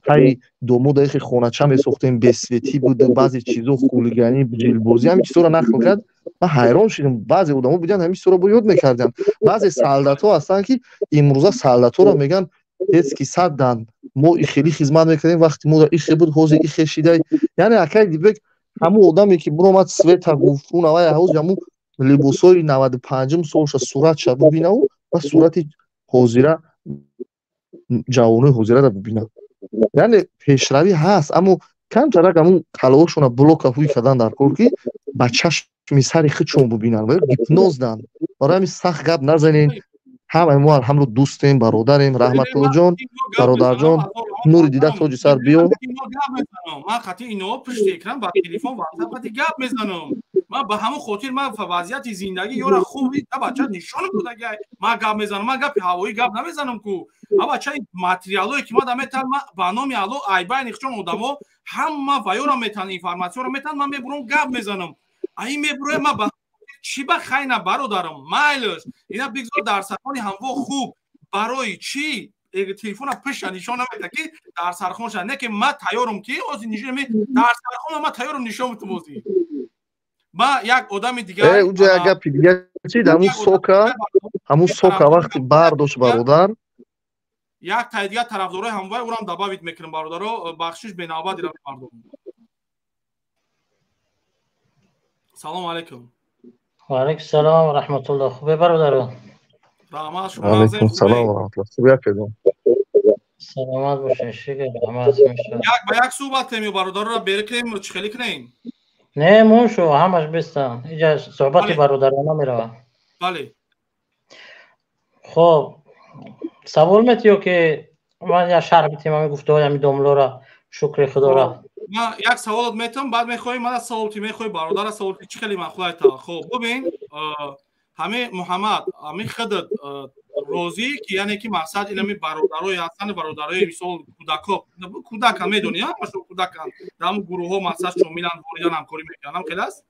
ҳай домода ихе хонача месохтем, бесветӣ буд, баъзе чизо хулиганӣ, ҷилбозӣ, ҳамин чизоро нақл кард. ман ҳайрон шудам, баъзе одамо буданд ҳамин чизоро бо ёд мекарданд. баъзе солдатҳо ҳастанд ки имрӯза солдатҳоро мегӯянд детски саддан, мо ихелӣ хизмат мекардем, вақти мо ихе буд, ҳозир ихе шидай. яъне акай дибек ҳамун одаме ки биромад света гуфт, ун авай ҳоз ҳамун либосҳои 95 солша суратша бубинаву ва сурати ҳозира, ҷавонои ҳозирара бубина. яъне пешравӣ ҳаст, аммо камтарак ҳамун қалаошона блока ҳуй кардан дар кор ки ба чашми сари худшон бубинанд ва гипноз данд. барои ҳамин сахт гап назанед. ҳамаи мо алҳамду дӯстем, бародарем. раҳматуллоҷон, бародарҷон, нури дида тоҷи сар биё. ман қатъи ино пишти экран ба телефон ватсап қатъи гап мезанам. ман ба ҳамун хотир ман вазъияти зиндагӣ ёра хуби та бача нишон кудагӣ ман гап мезанам. ман гапи ҳавоӣ гап намезанам ку. а бача материалое ки ман метан ман ба номи алло айбайни хичон одамо ҳама ва ёра метан информатсияро метан, ман мебурам гап мезанам. ай мебура ман ба чӣ ба хайна бародарам майлаш ина бигзор дар сархони ҳамво хуб барои чӣ телефона пиша нишон намета ки дар сархонша не ки ман тайёрам ки ози нишон дар сархона ман тайёрам нишон битум ози ма як одами дигар уҷа як гапи дигар чӣ ҳамун сока вақти бардошт бародар як тай дигар тарафдорои ҳамвай урам дабавит мекунем бародаро бахшиш бенавбат дирам мардум. салому алайкум. وعلیکم السلام و رحمت الله. خوبه برادران؟ علیکم السلام و رحمت الله. خوبه کردم. سلامت باشین. شکر رحمت میشه. یک با یک صحبت کنیم برادر را برکنیم چی خیلی کنیم؟ نه مون شو همش بستم. اینجا صحبت برادرانه میره. بله. خب سوال میتیو که من یا شرح بیتیم همین گفته های همین دوملو را شکر خدا را. ما یک سوالات میتونم بعد میخوایم من سوالی میخوای برادر سوالی چی خیلی مخلای تا خب ببین همه محمد همه خودت روزی که یعنی که مقصد اینمی برادرای هستن برادرای مثال کودک میدونی ها مثلا کودک دام گروه ها مقصد چون میلان وریدن همکاری میکنم خیلی است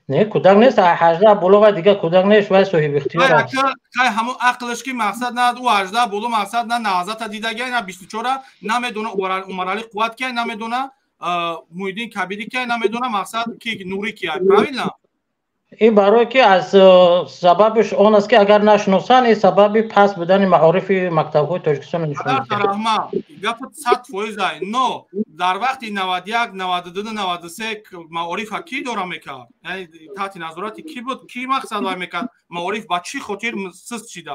نه کودک نیست 18 بلوغ دیگه کودک نیست ولی صاحب اختیار است که همون عقلش که مقصد نه او 18 بلوغ مقصد نه 19 تا دیدگی نه 24 نمیدونه عمرالی قوت که نمیدونه مویدین کبیری که نمیدونه مقصد که نوری که правильно این برای که از سببش اون است که اگر نشناسن این سبب پس بودن معارف مکتب‌های تاجیکستان نشون میده. گفت 100% نو در وقت 91 92 93 معارف کی داره میکرد یعنی تحت نظارت کی بود کی مقصد وای میکرد معارف با چی خاطر سست شده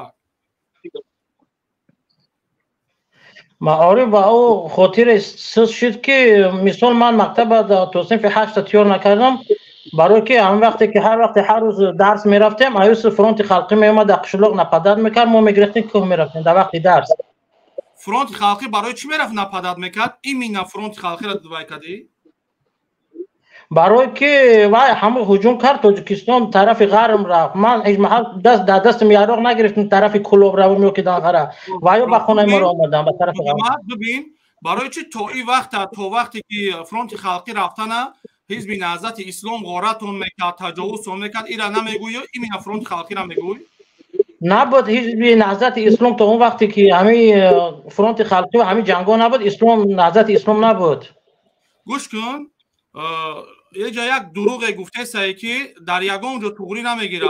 معارف با او خاطر سست شد که مثال من مکتب توصیف 8 تیار نکردم برای که هم وقتی که هر روز درس میرفتیم ایوس فرونت خلقی میومد قشلوق نپداد میکرد ما میگرفتیم که میرفتیم در وقتی درس فرونت خلقی برای چی میرفت نپداد میکرد این مینا فرونت خلقی را دوای کردی برای که وای همه هجوم کرد تاجیکستان طرف غرب رفت من هیچ محل دست میاروغ نگرفتم طرف کلوب رو میوکیدن غره وای با خونه ما رو آمدن به طرف غرب ببین برای چی تو این وقت تا وقتی که فرونت خلقی رفتن حزب نهضت اسلام غارتون میکرد تجاوزتون میکرد ایرا نمیگویی این فرونت خلقی را میگویی نبود حزب نهضت اسلام تا اون وقتی که همه فرونت خلقی و همه جنگا نبود اسلام نهضت اسلام نبود گوش کن یه جا یک دروغ گفته سعی که در یگان جا توغری نمیگیره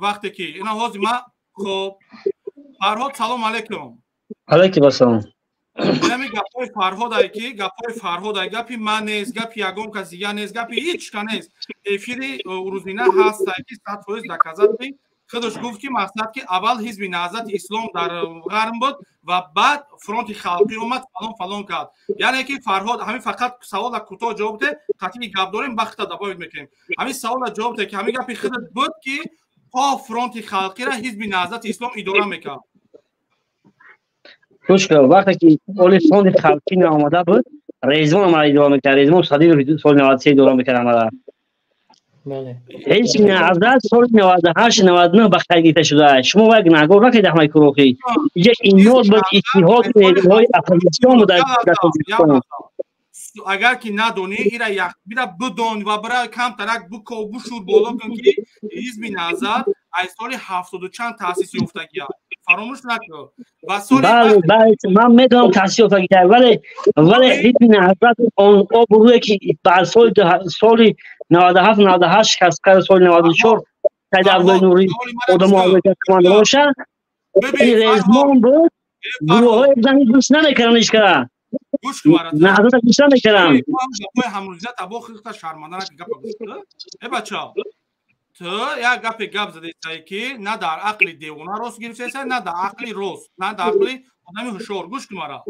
وقتی که اینا حاضر ما خب فرهاد سلام علیکم علیکم السلام نمی گپای فرهاد که گپای فرهاد گپی من نیست گپی یگان کسی یا نیست گپی هیچ که نیست افیری روزینه هست که 100% دکازت بی خودش گفت که مقصد که اول حزب نهضت اسلام در غرب بود و بعد فرونت خلقی اومد فلان کرد یعنی که فرهاد همین فقط سوال کوتاه جواب ده قطعی گپ داریم وقت دباید میکنیم همین سوال جواب ده که همین گپی خودت بود که پا فرونت خلقی را حزب نهضت اسلام اداره میکرد گوش کن وقتی که اول فرونت خلقی آمده بود رئیسون ما اداره میکرد رئیسون صدیق سال 93 اداره میکرد ما حزب نهضت سال 98 99 به خیر گرفته شده. شما یک نگاه نکنید احمد کروخی، یک ایمیل به اتحاد نیروهای اپوزیسیون در تاجیکستان. اگر که ندونی ایرا یک بیرا بدون و برای کم ترک بکو بشور بالا کن که حزب نهضت از سال 70 چند تاسیس یافتگی فراموش نکن. و سال بله من میدونم تاسیس یافتگی ولی حزب نهضت اون گروهی که بعد سال 97 98 شکست کرد، سال 94 سید عبدالله نوری آدم حرکت کمانده باشن، این رزمان بود گروه های بزنی دوست نمیکردنش کرد. گوش کن مرا نهضت دوست نمیکردن. گپای همروزیت ابو خیختا شرمنده نک گپ گفت. ای بچا تو یک گپ زدی که نه در عقل دیوانه راست گرفته نه در عقل راست نه در عقل آدمی هوشیار. گوش کن مرا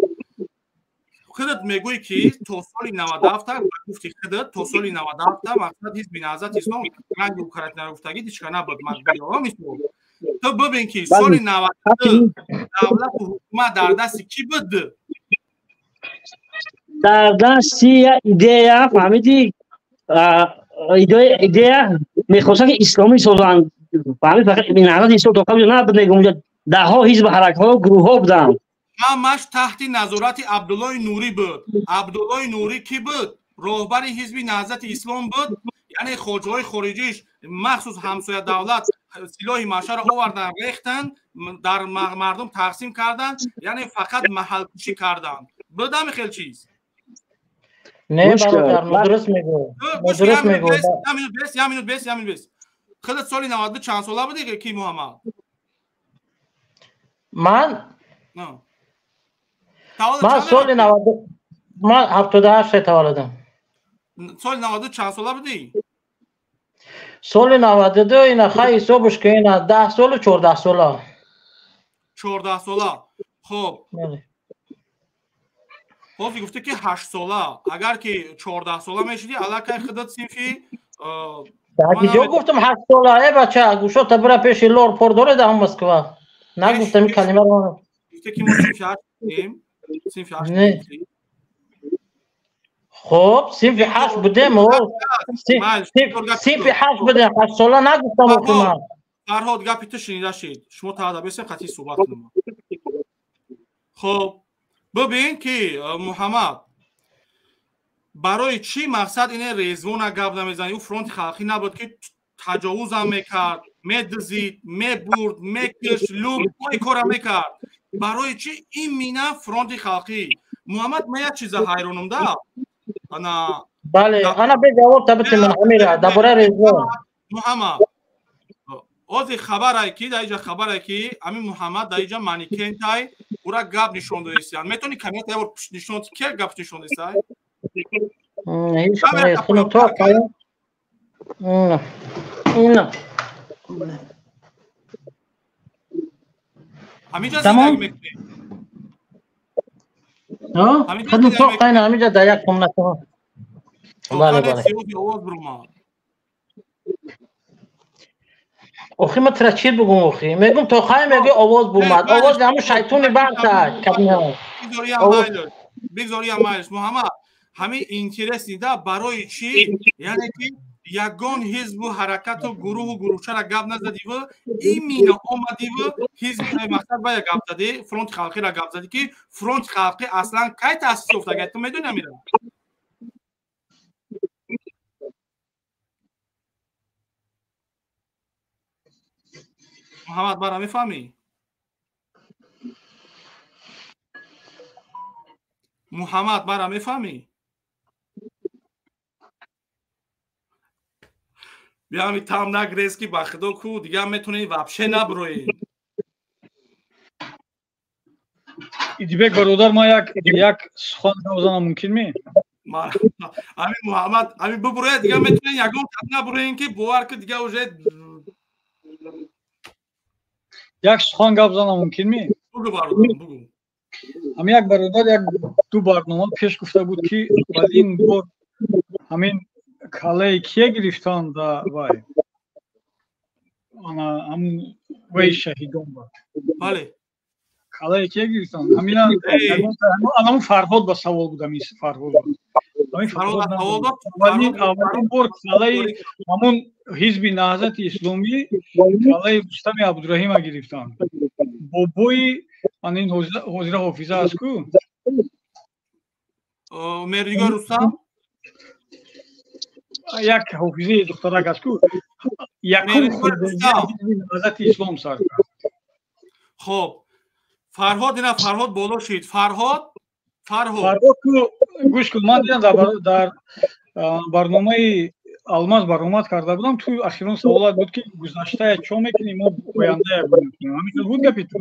خودت میگویی که تا سال 97 گفتی خودت تا سال 97 مقصد حزب نهضت اسلام رنگ و کارت نگفتگی دیشکا نبود مطبوعی ها میسو. تو ببین که سال 90 دولت و حکومت در دست کی بود؟ در دست ایده فهمیدی ایده میخواستن که اسلامی سازند. فهمید فقط این نهضت اسلام تا قبل نبود، اونجا ده ها حزب حرکت ها و گروه ها بودن. همش تحت نظارت عبدالله نوری بود. عبدالله نوری کی بود؟ راهبر حزب نهضت اسلام بود. یعنی خارجهای خارجیش مخصوص همسایه دولت سلاح معشر آوردن ریختن در مردم تقسیم کردن، یعنی فقط محل کشی کردن. بدم خیلی چیز نه برادر درست میگو درست میگو. یه منوت بیس خودت سال 92 چند ساله بودی کی محمد؟ من سال 92 من 78 تولدم. سال 92 چند ساله بودی؟ سال 92 اینا خیلی صبحش که اینا 10 سال و 14 ساله. 14 ساله. خب خب گفته که 8 ساله. اگر که 14 ساله میشدی علاقه خودت صنفی در کجا گفتم 8 ساله؟ ای بچه گوشو تا برا پیش لور پردوره در مسکو. نگفتم این کلمه رو. گفته که ما صنفی 8 بودیم. صنفی 8 بودیم. خب صنفی 8 بودیم. صنفی 8 بودیم. 8 ساله نگفتم من. فرهاد گپی تو شنیده شید. شما تا بسیم قطعی صحبت کنم. خب ببین که محمد برای چی مقصد اینه رزوان گپ نمیزنی؟ او فرانت خلقی نبود که تجاوز هم میکرد، میدزید، میبرد، میکش، لوب این کار هم میکرد. برای چی این مینه فرانت خلقی؟ محمد من یک چیز حیرانم ده بله انا بجاوب تبت من همیره دبره رزوان محمد از خبره کی در اینجا خبره کی همین محمد در اینجا مانیکن تای اورا گپ نشون دادیستن. میتونی کمی تا اور نشون کی گپ نشون دادیستای؟ هیچ خونه تو کایا نه همینجا زندگی میکنی؟ خودم تو قاینه همینجا در یک خونه تو. بله بله اخی من ترا چی بگم اخی؟ میگم تو خواهی میگی آواز بومد. آواز همون شیطونی برد کبینه بگذاری همایش محمد همین اینترس نیده برای چی؟ یعنی که یگان حزب و حرکت و گروهچه را گپ نزدی و این مینه آمدی و حزب مقصد باید گپ زدی فرانت خلقی را گپ زدی که فرانت خلقی اصلا کی تاسیس افتاده تو میدونی میره محمد برا میفهمی؟ محمد برا میفهمی؟ بیا می تام نگریز که بخدا کو دیگه هم میتونی وابشه نبروی. ایدیبک برادر ما یک سخن بزنم ممکن می؟ همین محمد همین ببروی دیگه میتونی یگان تب نبروین که باور که دیگه اوجه یک سخن گپ زنم ممکن می؟ بگو برادر بگو. همین یک برادر یک دو برنامه پیش گفته بود که ولی این بار همین کالای کیه گرفتن دا وای انا هم وای شهیدان بود. بله کالای کیه گرفتن همین الان فرهاد با سوال بودم این فرهاد اولین بار کالای همون حزب نهضت اسلامی کالای رستم عبدالرحیم گرفتن بابای این حضره حافظه است کو مردیگاه رستم یک حافظه دخترک است کو یکم حزب نهضت اسلام سر خب فرهاد اینا فرهاد بالا شید فرهاد کو گوش کن من دیدم در برنامه алмаз баромад карда будам ту ахирон саволат буд ки гузашта чо мекунем мо оянда ҳамин буд гапи ту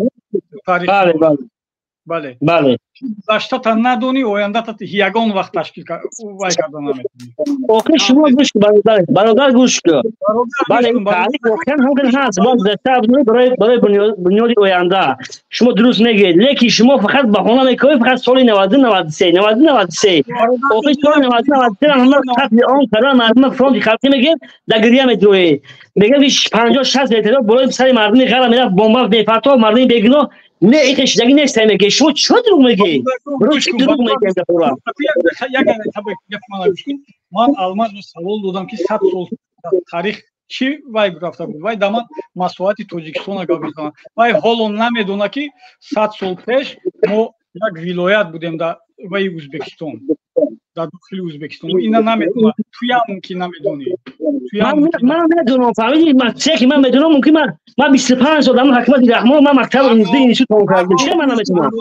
бале гузашта та надони оянда та ягон вақт ташкил вай карда наметавонӣ охир шумо гӯш бародар гӯш кун бале таълиқ воқеан ҳамин ҳаст мо гузашта барои бунёди оянда шумо дуруст мегӯед лекин шумо фақат баҳона мекунед фақат соли 92-93 охир соли 92-93 ҳама қатли он кара мардума фронти халқӣ мегӯед дар гирья медӯед мегӯед 50-60 вертолёт болои сари мардуми ғара мерафт бомба бефато мардуми бегуноҳ не их шидагӣ нест мегӯед шумо чиро дурӯғ мегӯед барои чӣ дурӯғ мегӯед ман алмаз савол додам ки 100 сол таърих чӣ вай рафта буд вай дар ман маслиҳати тоҷикистона гап мезанад вай ҳоло намедонад ки 100 сол пеш мо як вилоят будем дар ваи ӯзбекистон дар дохили ӯзбекистон ина намедонад туям ки намедонӣ ман медонам фаҳмидӣ чеки ман медонам мумкин ман 25 сол дар ҳакимати раҳмон ман мактаб институт тамом кардам чӣ ман наметавонам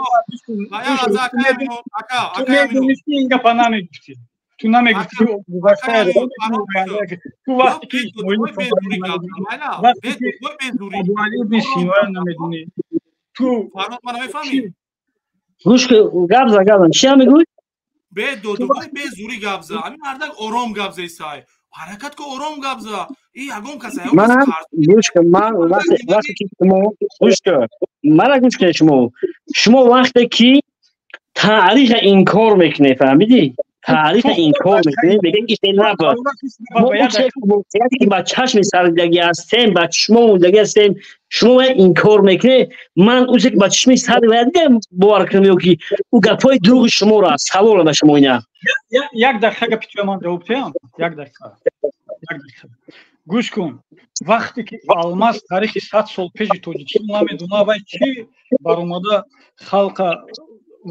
ту медонисти ин гапа намегуфтӣ ту намегуфтӣ ту вақте ки абуалибни синоя намедонӣ ту гӯш гап зан чӣ мегӯй бе додугои бе зури гап за ҳамин мардак ором гап зесай ҳаракат ко ором гап за и ягон кас ман гӯш кун ман вақте ки шумо гӯш кун мана гӯш кунед шумо вақте ки таъриха инкор мекунед фаҳмидӣ таъриха инкор мекунед мегӯед ин набуд мо ки ба чашми сардидагӣ ҳастем ба чишмо мондагӣ ҳастем шумо бояд инкор мекунед ман узе ки ба чишми сарди бояд дидем бовар кунам ё ки ӯ гапҳои дурӯғи шуморо аст савола ба шумо ина як дақиқа гапи туя ман ҷавоб диҳам як дақиқа гӯш кун вақте ки алмаз таърихи 100 сол пеши тоҷикистон намедонад вай чӣ баромада халқа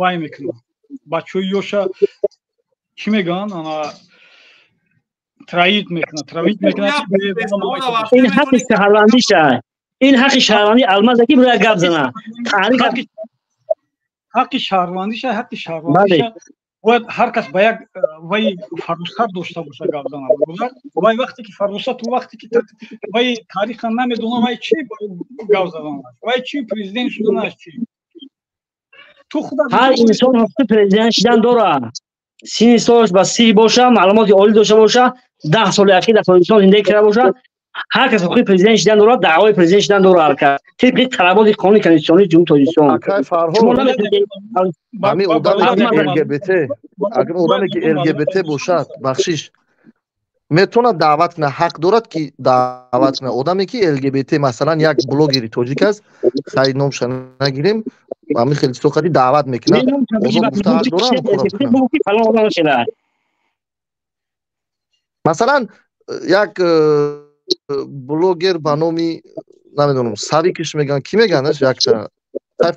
вай мекунад бачаҳои ёша чӣ мегӯянд ана травит мекунад ин ҳаққи шаҳрвандиша ин ҳаққи шаҳрванди алмаза ки бояд гап зана ҳаққи шаҳрвандиша ҳаққи шаҳрвандиша бояд ҳар кас ба як ваи фаросат дошта боша гап занад вай вақте ки фаросат ӯ вақте ки ваи таъриха намедонад вай чӣ гап заданаш вай чӣ президент шуданаш чӣ ҳар инсон ҳаққи президент шудан дорад синни солаш ба 30 боша маълумоти олӣ дошта боша 10 соли ахир дар тоҷикистон зиндагӣ карда боша ҳар кас ҳаққи президент шудан дорад даъвои президент шудан дорад ҳар кас тибқи талаботи қонуни конститутсионии ҷумҳури тоҷикистон ҳамин одаме ки лгбт бошад бахшиш метавонад даъват кунад ҳақ дорад ки даъват кунад одаме ки лгбт масалан як блогери тоҷик аст хайр номша нагирем ҳамин хеле соқати даъват мекунад масалан як блогер ба номи намедонам савикиш мегӯянд кӣ мегӯяндаш якта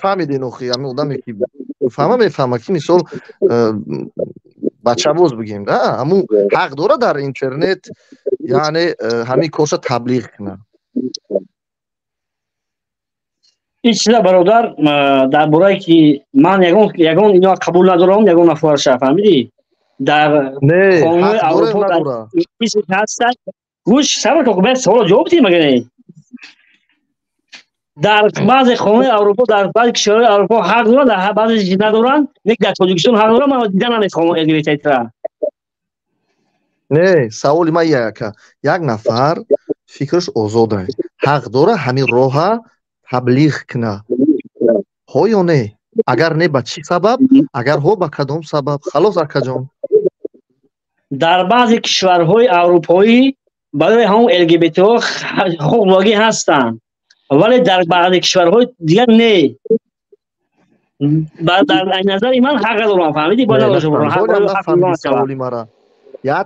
фаҳмиден охи ҳамин одаме ки фаҳма мефаҳмад ки мисол бачавоз бигем да ҳамун ҳақ дорад дар интернет яъне ҳамин корша таблиғ кунад ин чиза бародар дар бораи ки ман ягон ино қабул надорам ягон нафарша фаҳмидӣ дар қонуни аврупо ҳаста гӯш сабр кун баъд саволо ҷавоб дидем агар не дар баъзе қонуни аврупо дар баъзе кишварҳои аврупо ҳақ доранд дар баъзе надоранд лек дар тоҷикистон ҳақ доранд ман дида намефаҳмам лгбтра не саволи ман яка як нафар фикраш озод аст ҳақ дора ҳамин роҳа таблиғ куна ҳо ё не агар не ба чӣ сабаб агар ҳо ба кадом сабаб халос акаҷон дар баъзе кишварҳои аврупоӣ барои ҳамон лгбтҳо хуқуқлогӣ ҳастанд вале дар баъзе кишварҳои дигар не در نظر من حق دارم فهمیدی با نداشته بکنم حق دارم سوالی مرا یا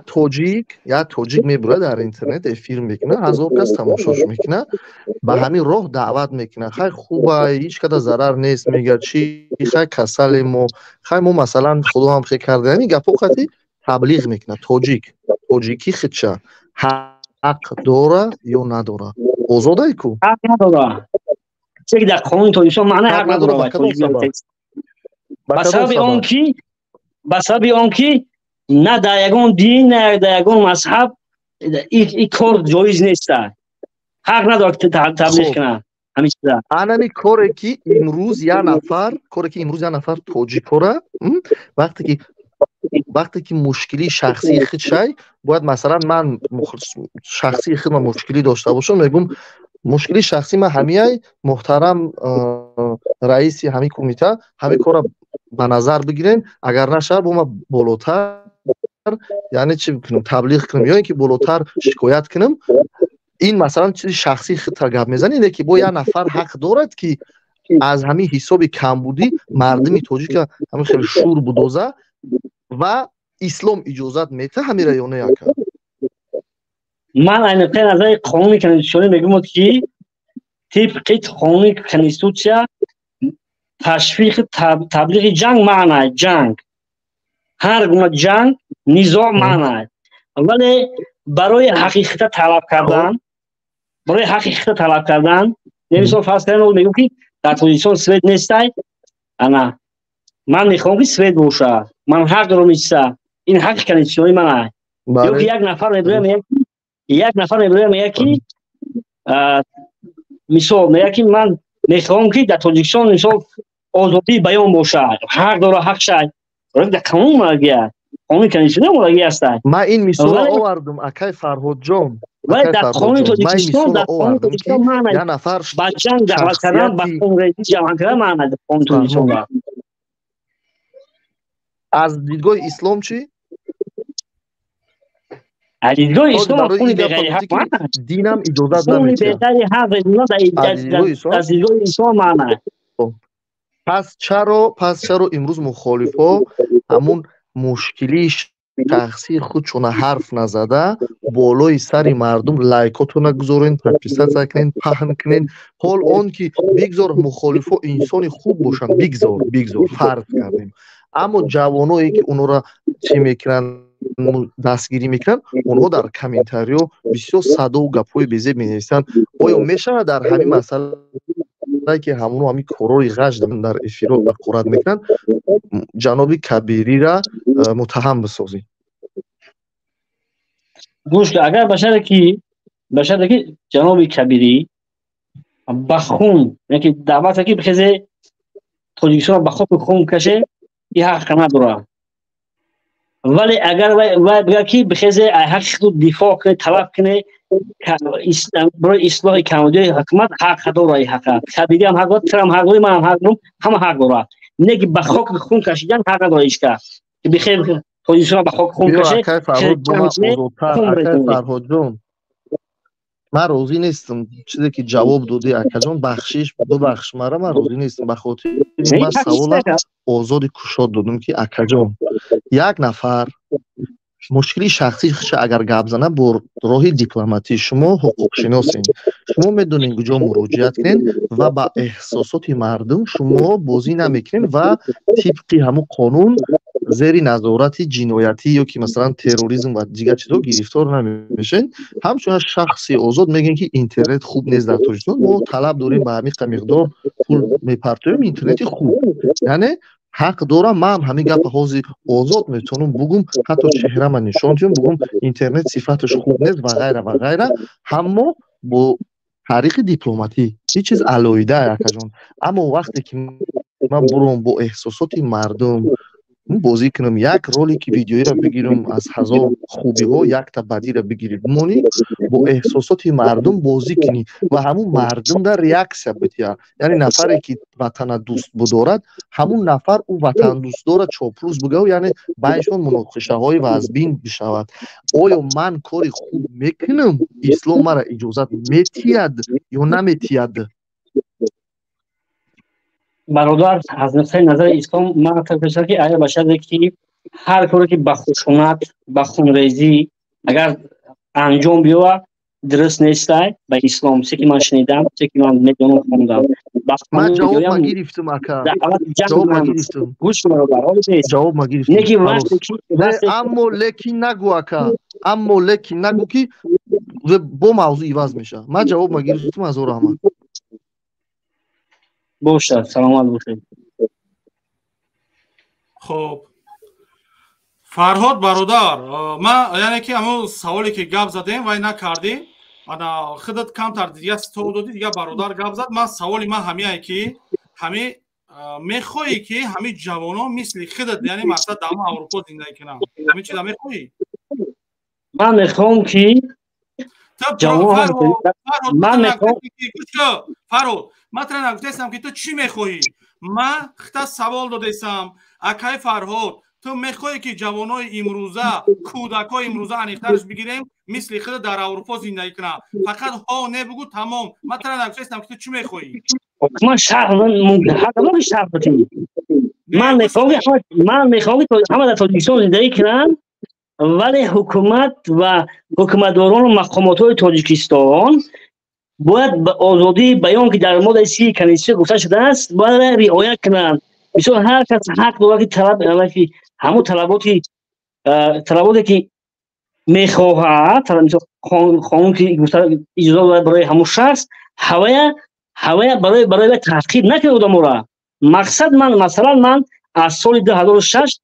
توجیک میبره در اینترنت افیر میکنه 1000 کس تماشاش میکنه به همین راه دعوت میکنه خیلی خوبه هیچ کده ضرر نیست میگه چی خیلی کسل ما مثلا خدا هم خیلی کرده همین گپو خطی تبلیغ میکنه توجیکی خیچه حق داره یا نداره آزاده ای کو حق نداره چه در قانون توجیشون معنی حق نداره بسبب آنکی نه در یگون دین نه در یگون مذهب این کار جایز نیست حق نداره که تبلیغ کنه همین چیزا انمی کاری که امروز یه نفر توجیه کنه وقتی که مشکلی شخصی خود شای باید مثلا من شخصی خود مشکلی داشته باشم میگم مشکلی شخصی من همیای محترم رئیسی همین کمیته همین کار به نظر بگیرین اگر نشه با ما بالاتر یعنی چی بکنم تبلیغ کنم یا اینکه بالاتر شکایت کنم این مثلا چیز شخصی خطر گپ میزنه اینه که با یه نفر حق دارد که از همین حساب کمبودی مردمی توجیه همین خیلی شور بدوزه و اسلام اجازت میده همین رایانه یکه من aynı نظر قانون کنستیتوسیون میگم که طبق قانون کنستیتوسیا تشویق تبلیغ جنگ معنی جنگ هر گونه جنگ نزاع معنی ولی برای حقیقت طلب کردن نمیشه فرض کنم میگم که در پوزیشن سوئد نیستای انا من میخوام که سوئد باشه من حق دارم نیستا این حق کنستیتوسیونی منه یک نفر میگه که مثال میگه که من میخوام که در تاجیکستان مثال آزادی بیان باشه حق داره حق شد در قانون ملگیه قانون کنستیتوسیون ملگیه است من این مثال آوردم اکای فرهاد جان ولی در قانون تاجیکستان معنی یه نفر با جنگ دعوت کردن با کنگرسی جمع کردن معنی در قانون تاجیکستان از دیدگاه اسلام چی؟ از دیدگاه اسلام خونی به غیر حق معنی دینم اجازت نمیده خونی به غیر حق از دیدگاه اسلام معنی پس چرا امروز مخالفا همون مشکلی شخصی خودشون حرف نزده بالای سر مردم لایکاتون نگذارین تکلیسات کنین پهن کنین حال اون که بگذار مخالفا انسان خوب باشن بگذار فرض کردیم اما جوانایی که اونو را چی میکنن دستگیری میکنن اونها در کامنتاریو بسیار صدا و گپای بیزه مینویسن آیا میشه در همین مسئله که همین کارای غش در افیرا برقرار میکنن جناب کبیری را متهم بسازی گوش اگر بشد که جناب کبیری بخون یعنی دعوت که بخیزه تاجیکستان بخواب خون کشه این حق نداره ولی اگر وای بگه که بخیزه حق خود دفاع کنه طلب کنه برای اصلاح کمبودی حکومت حق داره حق کبیری هم حق داره ترم حق داره من هم حق دارم همه حق داره نه که به خاک خون کشیدن حق داره ایش که بخیر پوزیشن به خاک خون کشه فرهاد جان من راضی نیستم چیزی که جواب دادی اکا جان بخشش ببخش مرا من راضی نیستم به خاطر من سوال آزاد کشاد دادم که اکا جان یک نفر مشکلی شخصی اگر گپ زنه با راه دیپلماتی شما حقوق شناسین شما میدونین کجا مراجعت کنین و با احساسات مردم شما بازی نمیکنین و طبق همون قانون زیر نظارت جنایتی یا که مثلا تروریسم و دیگر چیزا گرفتار نمیشین همچنین شخصی آزاد میگن که اینترنت خوب نیست در تاجیکستان ما طلب داریم به همین مقدار پول میپرتویم اینترنت خوب یعنی حق دارم من همین گپ حاضر آزاد میتونم بگم حتی چهره من نشان دیم بگم اینترنت صفاتش خوب نیست و غیره اما با طریق دیپلماتی هیچ چیز علایده یک جان اما وقتی که من برم با احساسات مردم بازی کنم یک رولی که ویدیویی را بگیرم از هزار خوبی ها یک تا بدی را بگیرید مونی با احساسات مردم بازی کنی و همون مردم در ریاکسیا بتیا یعنی نفری که وطن دوست بدارد همون نفر او وطن دوست دارد چاپلوس بگه یعنی بینشون مناقشه های وزبین بشود آیا من کاری خوب میکنم اسلام مرا اجازت میتید یا نمیتید برادر از نقطه نظر اسلام من فکر که آیا باشد که هر کاری که با خشونت با خونریزی اگر انجام بیاید درست نیست به اسلام. چه که من شنیدم، چه که من میدونم خوندم. من جواب نگرفتم اکا. جواب نگرفتم. گوش برادر. جواب نگرفتم. اما لیکن نگو اکا. اما لیکن نگو که با موضوع عوض میشه. من جواب نگرفتم از رحمت. باشه سلامت باشید. خب فرهاد برادر ما یعنی که همون سوالی که گپ زدیم و نکردیم انا خودت کمتر دیگه تو دادی دیگه برادر گپ زد. من سوالی من همیه که همه میخوایی که همه جوانا مثل خودت یعنی مثلا دم اروپا زندگی کنن همین چیزا میخوایی؟ من میخوام که جوان من میخوام فرهاد مثلا نگفتم که تو چی میخوایی؟ من خودت سوال دادم اکای فرهاد تو میخوایی که جوانای امروزه کودکای امروزه انیخترش بگیریم مثل خود در اروپا زندگی کنن فقط ها نه بگو تمام. مثلا نگفتم که تو چی میخوایی؟ من شهر حتما شهر بودیم. من میخوام که همه در تاجیکستان زندگی کنن ولی حکومت و حکومتداران و مقامات تاجیکستان باید به آزادی بیان که در ماده 30 کنستیتوسیون گفته شده است باید رعایت کنند. مثلا هر کس حق دارد که طلب که همون طلباتی که میخواهد مثلا قانون که اجازه دارد برای همون شخص هوای برای تحقیر نکنه آدم را. مقصد من مثلا من از سال 2006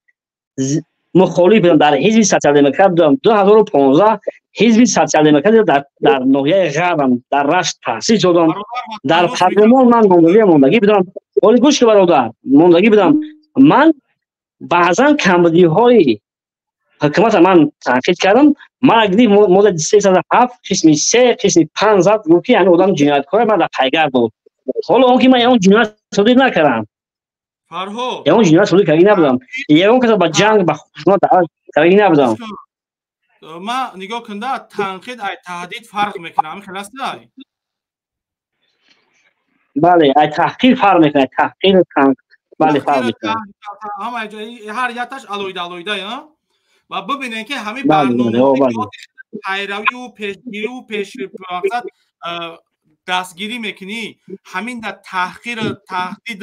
مخالف بودم در حزب سوسیال دموکرات بودم. 2015 حزب سوسیال دموکرات در ناحیه غربم در رشت تأسیس شدم. در پارلمان من ماندگی بودم. ولی گوش که برادر ماندگی بودم. من بعضا کمبودی های حکومت من تنقید کردم. من اگری مورد 307 قسم 3 قسم 5 زد گفت که این آدم جنایتکار من در پیگرد بود. حالا اون که من اون جنایت صادر نکردم. فرهاد اون جنایت صادر کردی نبودم. اون که با جنگ با خشونت کردی نبودم. ما نگاه کنده تنقید ای تهدید فرق میکنه. همین خلاص نه. بله ای تحقیر فرق میکنه. تحقیر بله فرق میکنه. هر یتش علویده ها و ببینید که همین برنامه پیروی و پیشگیری و پیش مقصد دستگیری میکنی همین در تحقیر تهدید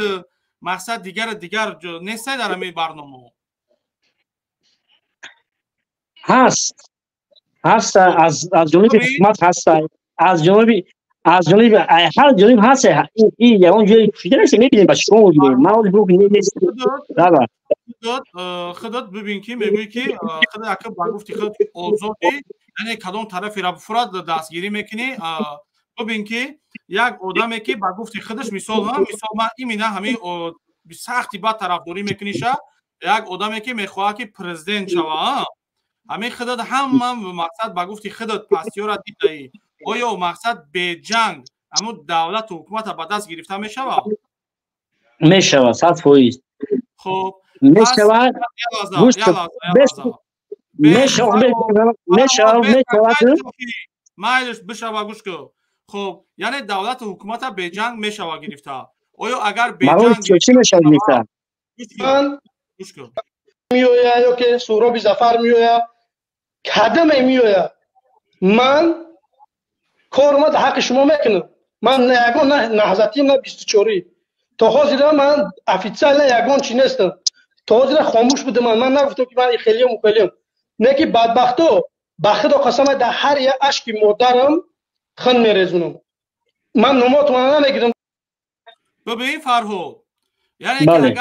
مقصد دیگر نیست در همین برنامه هست از جانب حکومت هست از جانب هر جانب هست. این یه جوری فکر نیست میبینیم با شما میبینیم ما نیست. خودت ببین که میگویی که خودت اگه با گفتی خودت آزادی یعنی کدام طرفی را بفراد دستگیری میکنی. ببین که یک آدمی که با گفتی خودش مثال من این همین سختی با طرفداری میکنی یک آدمی که میخواد که پرزیدنت شوه همین خودت هم مقصد با گفتی خودت پاسیو را دیدی آیا مقصد به جنگ اما دولت و حکومت با دست گرفته میشوه؟ میشوه 100%. خب میشوه گوش کن. خب یعنی دولت و حکومت به جنگ میشوه گرفته. آیا اگر به جنگ چی میشه گرفته؟ من میویا یا که سهراب ظفر میویا کدم میویا من کارمد حق شما میکنم. من نه یگان نه نهضتی نه 24 تا حاضر من افیسال نه یگان چی نیستم. تا حاضر خاموش بودم. من نگفتم که من خیلی مخالفم. نه که بدبختو بخدا قسم در هر یک اشکی مادرم خن میریزونم. من نمات من نمیگیرم. ببین فرهاد یعنی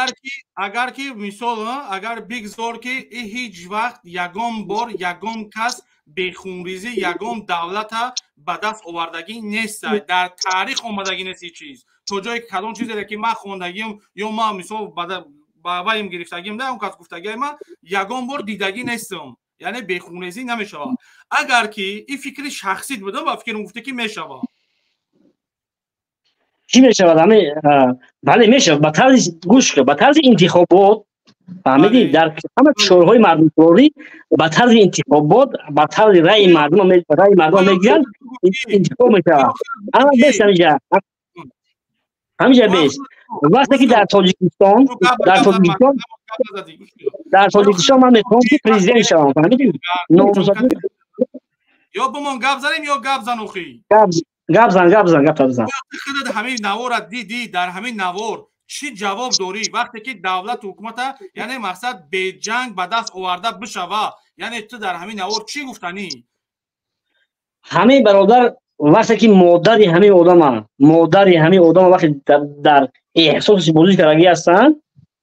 اگر که مثال اگر بگذار که هیچ وقت یگان بار یگان کس به خونریزی یگان دولت به دست آوردگی نیست در تاریخ آمدگی نیست چیز تو جایی که کدام چیزی که من خوندگیم یا ما مثال با وایم گرفتگیم نه اون کس گفتگی من یگان بار دیدگی نیستم یعنی به خونریزی نمیشه. اگر که این فکر شخصی بوده با فکر گفته که میشه چی میشه بله میشه با طرز گوش با طرز انتخابات فهمیدی در همه شورای مردم‌خواری با طرز انتخابات با طرز رأی مردم میگن انتخاب میشه. اما بیس همینجا بیس وقتی که در تاجیکستان من میخوام که پرزیدنت شوم فهمیدی نامزدی یا بمون گپ زنیم یا گپ زن اخی گپ زن خودت همین نوار دیدی در همین نوار چی جواب داری وقتی که دولت حکومت یعنی مقصد به جنگ به دست آورده بشوه یعنی تو در همین نوار چی گفتنی همین برادر وقتی که مادری همین آدم وقتی در احساسش بازی کردگی هستن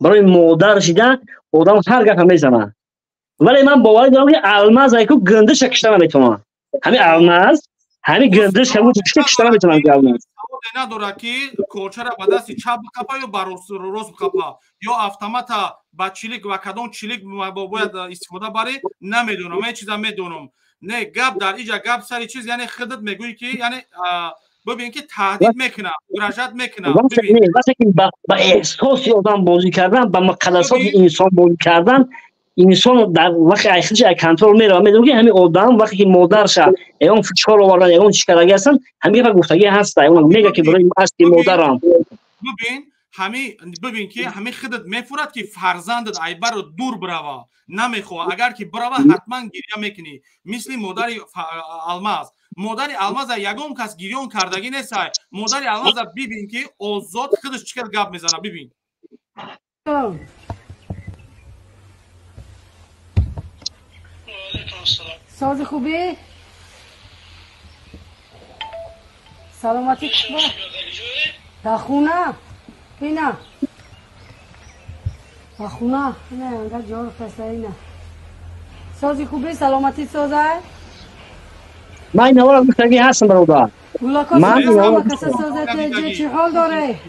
برای مادر شدن آدم هر گپ میزنه ولی من باور دارم که الماس ایکو گندش کشتن نمیتونه همین گندش همون کشتن نمیتونه گالماس نداره که کوچه را به دست چپ بکپا یا بر راست بکپا یا автомат با چلیک و کدام چلیک باید استفاده بره نمیدونم من چیزا میدونم نه گپ در اینجا گپ سری چیز یعنی خودت میگویی که یعنی ببین که تهدید میکنه وراجت میکنه واسه که با احساس آدم بازی کردن با مقدسات انسان بازی کردن انسان در وقت اخیرش کنترل میره میدونم که همین آدم وقتی که مادرش اون فشار آوردن اون چیکارگی هستن همین به گفتگی هست اون میگه که برای اصلی مادرم ببین که همین خودت میفورد که فرزندت ایبر رو دور بروه نمیخواه اگر که بروه حتما گریه میکنی مثل مادر الماس یگم کس گریون کردگی نیست مادر الماس ببین که آزاد خودش چیکار گپ میزنه ببین ساز خوبی سلامتی خوبه در خونه بینا در خونه نه انگار جا رو فسایی نه سازی خوبی سلامتی سازه من این نوار گفتگی هستم برادر من کسی سازه چی حال داره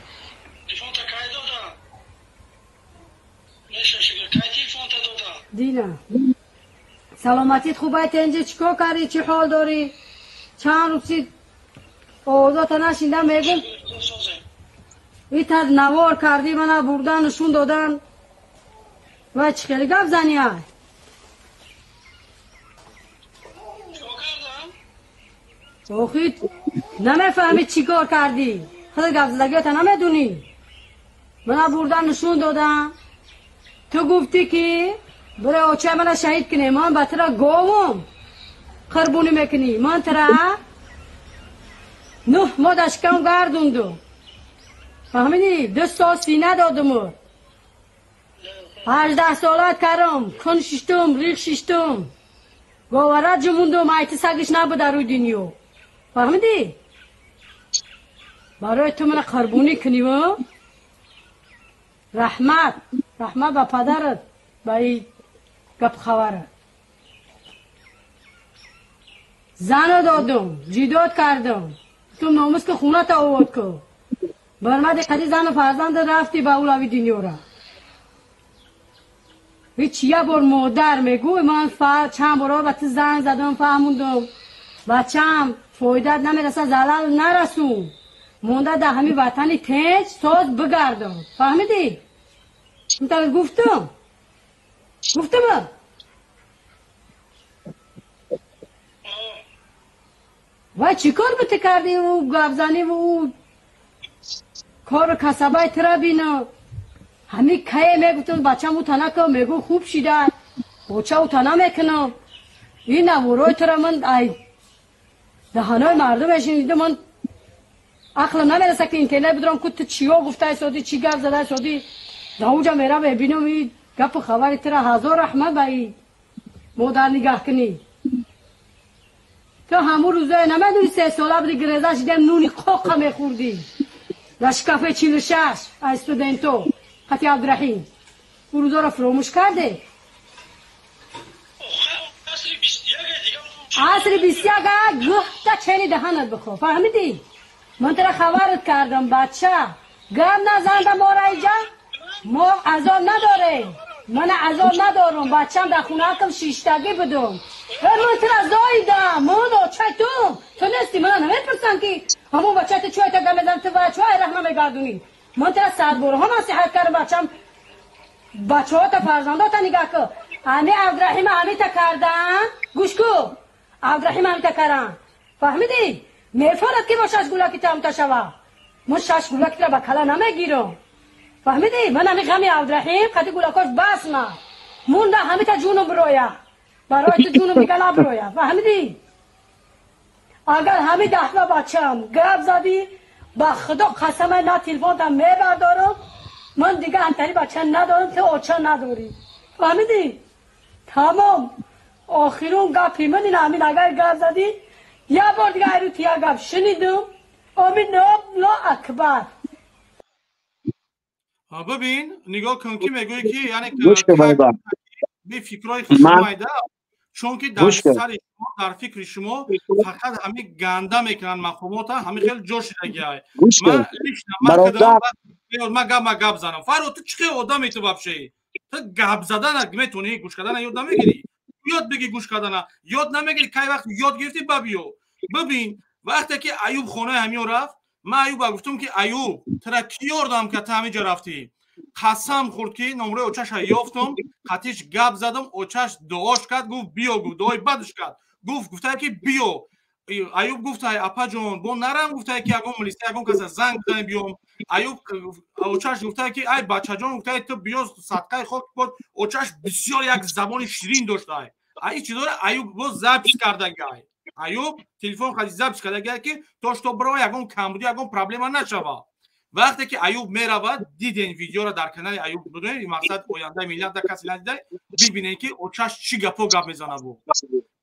دینا سلامتیت خوبه تنجه چیکار کردی چی حال داری چند روزی اوضاعت نشینده میگم ایتر نوار کردی منو بردن نشون دادن و چی خیلی گفت زنی های اوخی نمیفهمی چی کار کردی خود گفت زدگیت نمیدونی منو بردن نشون دادن تو گفتی که برای آچه من شهید کنی من به ترا گاوم خربونی میکنی من ترا 9 ماه دشکم گردوندم فهمیدی 2 سال سینه دادم 18 سالت کردم کن ششتم ریخ ششتم گاورت جموندم ایت سگش نبوده روی دنیا فهمیدی برای تو من خربونی کنی و رحمت به پدرت با این گپ خبره زن دادم جیداد کردم تو ناموس که خونه تا آورد که برمد قدی زن و فرزند رفتی با اولوی دنیا را هیچ یه بار مادر میگوی من چند بارا به تو زنگ زدم فهموندم بچم فایدت نمیرسه زلال نرسون مونده در همین وطنی تنج ساز بگردم فهمیدی؟ میتونی گفتم وای چی کار بته کردی و گفزنی و کار کسبای ترا بینا همین که میگفتم بچم او تنه که میگو خوب شده بچه او تنه میکنم این نوروی ترا من ای دهانای مردم شنیده من عقل نمیرسه که این که بدونم که تو چیا گفته سادی چی گفت زده سادی داوجا میرا ببینم این گپ خبری ترا هزار رحمت بایی مادر نگاه کنی تو همون روزای نمیدونی 3 ساله بودی گریزه شدیم نونی قاقه میخوردی لشکافه 46 استودنتو خطی عبدالرحیم اون روزا را فراموش کرده عصر 21 گفته چنی دهنت بخور فهمیدی؟ من ترا خبرت کردم بچه گم نزنده ما را اینجا ما عذاب نداره من عذاب ندارم بچم در خونه کم شیشتگی بدم من ترا زایدم مانو چای تو نیستی من نمیپرسن که همون بچه تو چای تا گمزن تو بچه های رحمه بگردونی من ترا 100 بار هم نصیحت کردم بچه ها تا فرزنده تا نگاه که همی عبدالرحیم همی تا کردن گوش کو عبدالرحیم همی تا کردن فهمیدی؟ میفرد که با 6 گلکی تا همتا شوه من 6 گلکی را با کلا نمیگیرم فهمیدی؟ من همی غمی عبدالرحیم قطع گلکاش بس ما مونده همی تا جونم برویا برای تو جونم دیگه نبرویا فهمیدی؟ اگر همی 10 بچه هم گرب زدی با خدا قسم نه تلفن تا میبردارم من دیگه انتری بچه ندارم تو اوچه نداری فهمیدی؟ تمام آخرون گپی من این همین اگر گرب زدی یه بار دیگه ایرو تیا گپ شنیدم امید لا اکبر ببین نگاه کن که میگوی که یعنی به فکرهای شما ایده چون که در سر شما در فکر شما فقط همین گنده میکنن مفهومات همین خیلی جوش دیگه من گپ زنم فرو تو چه آدمی تو بابشی تو گپ زدن میتونی گوش کردن یاد نمیگیری یاد بگی گوش کردن یاد نمیگیری کی وقت یاد گرفتی بابیو ببین وقتی که ایوب خونه همیو رفت من ایوب گفتم که ایوب ترا کی یاردم که تو همینجا رفتی قسم خورد که نمره اوچش یافتم خطیش گپ زدم اوچش دعاش کرد گفت بیا گفت دعای بدش کرد گفت که بیا ایوب گفت اپا جون بون نرم گفت که اگه ملیسته اگه کسی زنگ بزنه بیام ایوب اوچش گفت که ای بچه جون گفت تو بیا صدقه خود بود اوچش بسیار یک زبان شیرین داشت ای چی داره ایوب باز ضبط کرده گای ایوب تلفن خودی ضبط کرده گای که توش تو برای اگه کمبودی اگه پرابلم نشوه وقتی که ایوب میرود دیدین ویدیو را در کانال ایوب بودین این مقصد آینده ملت در کسی ندیده ببینین که اوچش چی گپ میزنه بود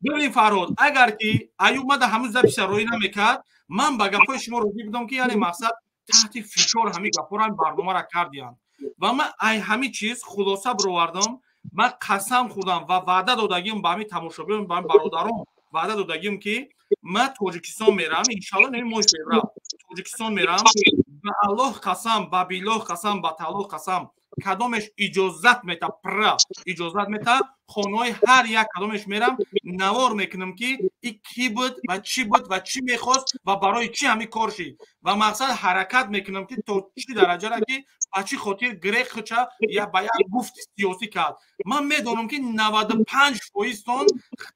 ببین فرهاد اگر که ایوب ما در همون زبط روی نمیکرد من با گپای شما رو بودم که یعنی مقصد تحت فشار همین گپا را برنامه را کردیم و من همین چیز خلاصه بروردم من قسم خودم و وعده دادگیم با همین تماشاگران با همین برادران وعده دادگیم که من تاجیکستان میرم ان شاء الله نمی فوریه تاجیکستان میرم با الله قسم با بالله قسم با تعالی قسم کدامش اجازت میته پر اجازت میته خانه‌های هر یک کدامش میرم نوار میکنم که این کی بود و چی میخواست و برای چی همین کار شد و مقصد حرکت میکنم که تو چی درجه را که بچی خاطر گریخ خچه یا با یک گفت سیاسی کرد من میدونم که 95% تون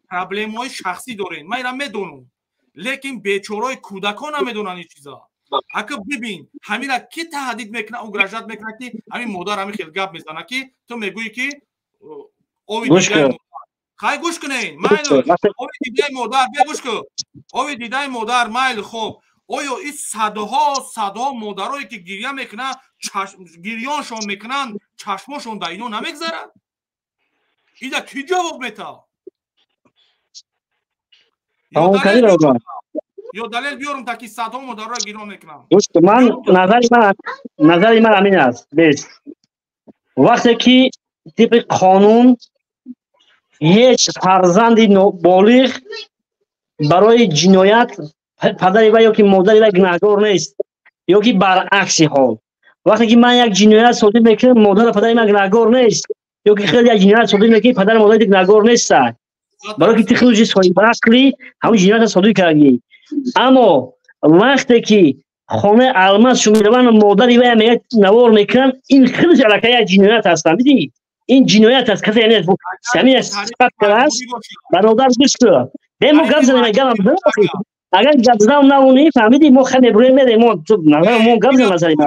پرابلم های شخصی دارین من اینا میدونم لیکن بیچارهای کودکان هم میدونن این چیزا اگه ببین همین را کی تهدید میکنه او گرجت میکنه که همین مادر همین خیلی گپ میزنه که تو میگویی که اوی دیدای خواهی گوش کنین اوی دیدای مادر بگوش کن اوی دیدای مادر مایل خوب آیا این صدها مادرایی که گریه میکنن گریانشون میکنن چشماشون در اینو نمیگذارن ایده کی جواب میته یا دلیل بیارم تا که صدها مادر را گریان میکنن نظر من همین است بیش وقتی که طبق قانون هیچ فرزندی بالغ برای جنایت پدری و یا که مادری و گناهکار نیست یا که برعکسی حال وقتی که من یک جنایت صادر میکنم مادر و پدری من گناهکار نیست یا که خیلی یک جنایت صادر میکنم پدر و مادری گناهکار نیست برای که تخیل صاحب عقلی همون جنایت صادر کردی اما وقتی که خانه الماس شو میرون مادری و میاد نوار میکنن این خیلی علاقه یک جنایت هست میدی این جنایت است کسی یعنی همین صفت کرد برادر گوش کن دمو گپ زنیم اگر گپ زدم نمونی فهمیدی ما خیلی بروی میدیم ما گپ نزنیم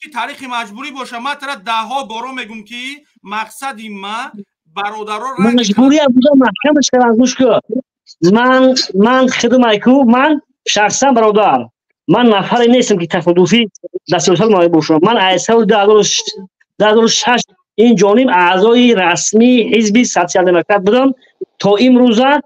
که تاریخ مجبوری باشه من ترا ده ها بارو میگم که مقصدی ما برادران را مجبوری بودم محکمش کردن گوش کن من خدمتکو من شخصا برادر من نفری نیستم که تصادفی دستورات ما باشم من از سال 2006 این جانب اعضای رسمی حزب سوسیال دموکرات بودم تا امروزه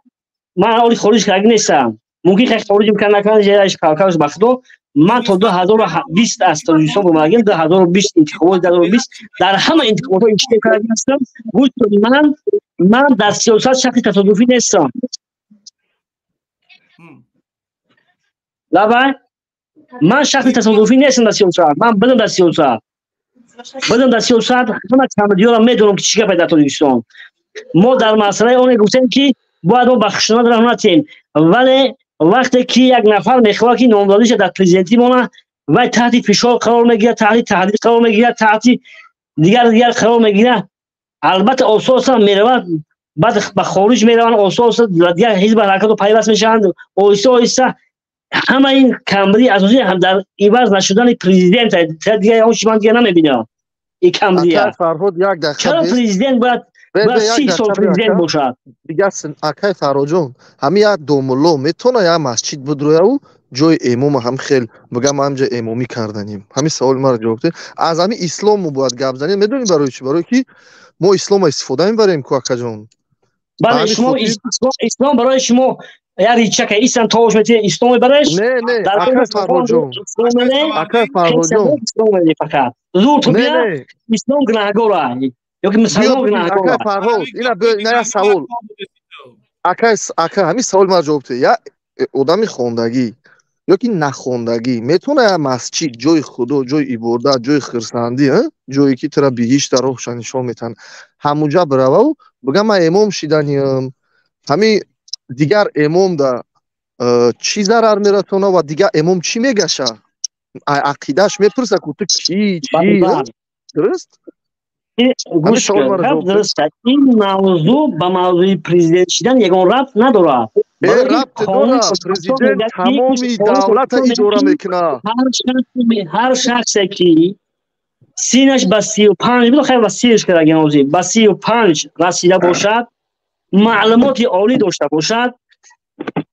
من اولی خارج کرده نیستم ممکن خیلی خارج میکنم نکنم جایش کارکارش بخدو من تا 2020 از تاجیکستان بمگم 2020 انتخابات 2020 در همه انتخابات اشتراک کرده هستم گوش کنید من در سیاست شخصی تصادفی نیستم لابا من شخصی تصادفی نیستم در سیاست من بدم در سیاست همه کمدی‌ها را میدونم که چیکار پیدا تاجیکستان ما در مسئله اون گفتیم که باید ما بخشنده را نتیم ولی وقتی که یک نفر میخواد که نامزدیش در پرزیدنتی مونه و تحت فشار قرار میگیره تحت تهدید قرار میگیره تحت دیگر قرار میگیره البته اساسا میروند بعد به خارج میروند اساسا دیگر حزب حرکت و پیوست میشن آهسته همه این کمبری اساسی هم در عوض نشدن پرزیدنت دیگه اون چیز من دیگه نمیبینم یکم دیگه فرهاد یک دقیقه چرا پرزیدنت باید 30 سال پرزیدنت باشد دیگه اکای فرهاد جان همین یک دوملو میتونه یک مسجد بدروه او جای امام هم خیلی بگم همجا امامی کردنیم همین سوال ما رو جواب ده از همین اسلام باید گپ زنیم میدونیم برای چی برای کی ما اسلام استفاده میبریم که اکا جان بله شما اسلام برای شما یاری چکه ایسان توش میتی اسلام برایش نه اکای فرهاد جان اکای فرهاد جان فقط زور تو بیا اسلام گناهگاره یا که مسلمان گناهگاره اکای فرهاد اینا سوال اکا همین سوال ما جواب ده یا آدمی خوندگی یا که نخوندگی میتونه مسجد جای خدا جای عبادت جای خرسندی جایی که ترا بهشت روحش نشون میتن همونجا بره و بگم من امام شدنیم همین دیگر امام دا چی ضرر میرسونه و دیگر امام چی میگشه عقیدهش میپرسه که تو چی درست گوش کن درست این موضوع با موضوع پرزیدنت شدن یگان ربط نداره ربط داره پرزیدنت تمامی دولت اداره میکنه هر شخصی که سینش با 35 بلو خیلی وسیعش کرده گنوزی با 35 رسیده باشد معلومات عالی داشته باشد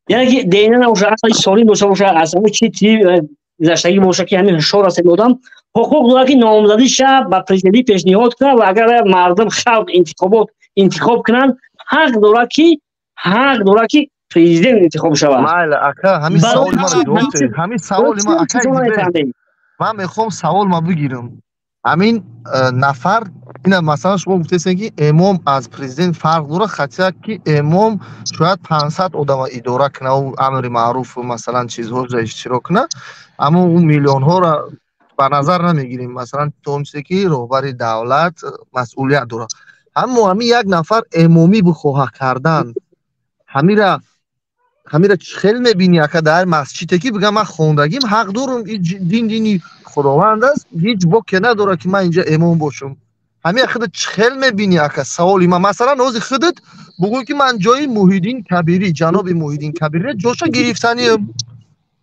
یعنی که دینه نباشه اصلا سالیم داشته باشه اصلا چی گذشتگی باشه که همین شور است آدم حقوق داره که نامزدی شه با پرزیدنتی پیشنهاد کنه و اگر مردم خلق انتخاب کنن حق داره که پرزیدنت انتخاب شود مایل اکا همین سوال ما رو جواب ده همین سوال ما اکا من میخوام سوال ما بگیرم همین نفر این مثلا شما گفتین که امام از پرزیدنت فرق داره خاطر که امام شاید 500 آدم اداره کنه و امر معروف و مثلا چیزها رو اشتراک کنه اما اون میلیون ها را به نظر نمیگیریم مثلا تو چیزی که رهبر دولت مسئولیت داره اما همین یک نفر امامی بخواه کردن همین را خیلی میبینی که در مسجد که بگم من خوندگیم حق دارم دینی خداوند است هیچ باکی نداره که من اینجا امام باشم همین خودت خیلی میبینی که سوالی من مثلا از خودت بگو که من جای محیدین کبیری جناب محیدین کبیری جاشا گرفتنیم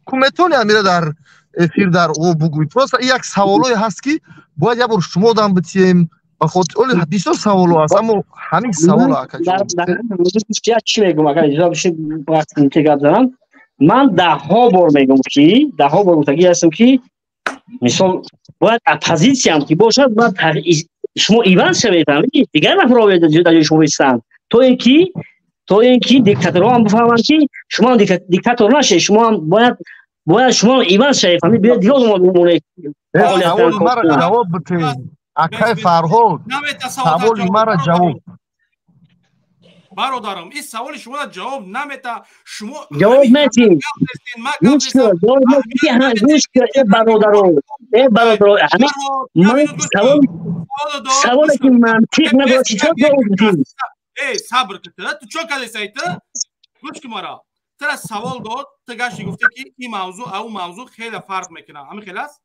کمیتون امیره در افیر در او بگوی پروست یک سوالای هست که باید یه بار شما دام بتیم خود اولی بسیار سوالو هست اما همین سوال اکا چی میگم اگر اجازه بشه وقتی که گپ زنم من ده ها بار میگم که متوجه هستم که مثلا باید اپوزیسیون هم که باشد باید شما ایوان شوید دیگر نفر در شما بستن تو اینکه دیکتاتورها هم بفهمند که شما دیکتاتور نشه شما هم باید شما ایوان شوید بیاید دیگه ما بمونه سوال مرا جواب بتیم اکای فرهاد سوال مرا جواب برادرم این سوال شما را جواب نمیده شما جواب میدین گوش کن برادرم من سوالی که منطق نداره چطور جواب بدین صبر کن تو چه کاری سایت گوش کن مرا ترا سوال داد تو گشتی گفته که این موضوع او موضوع خیلی فرق میکنه همین خیلی است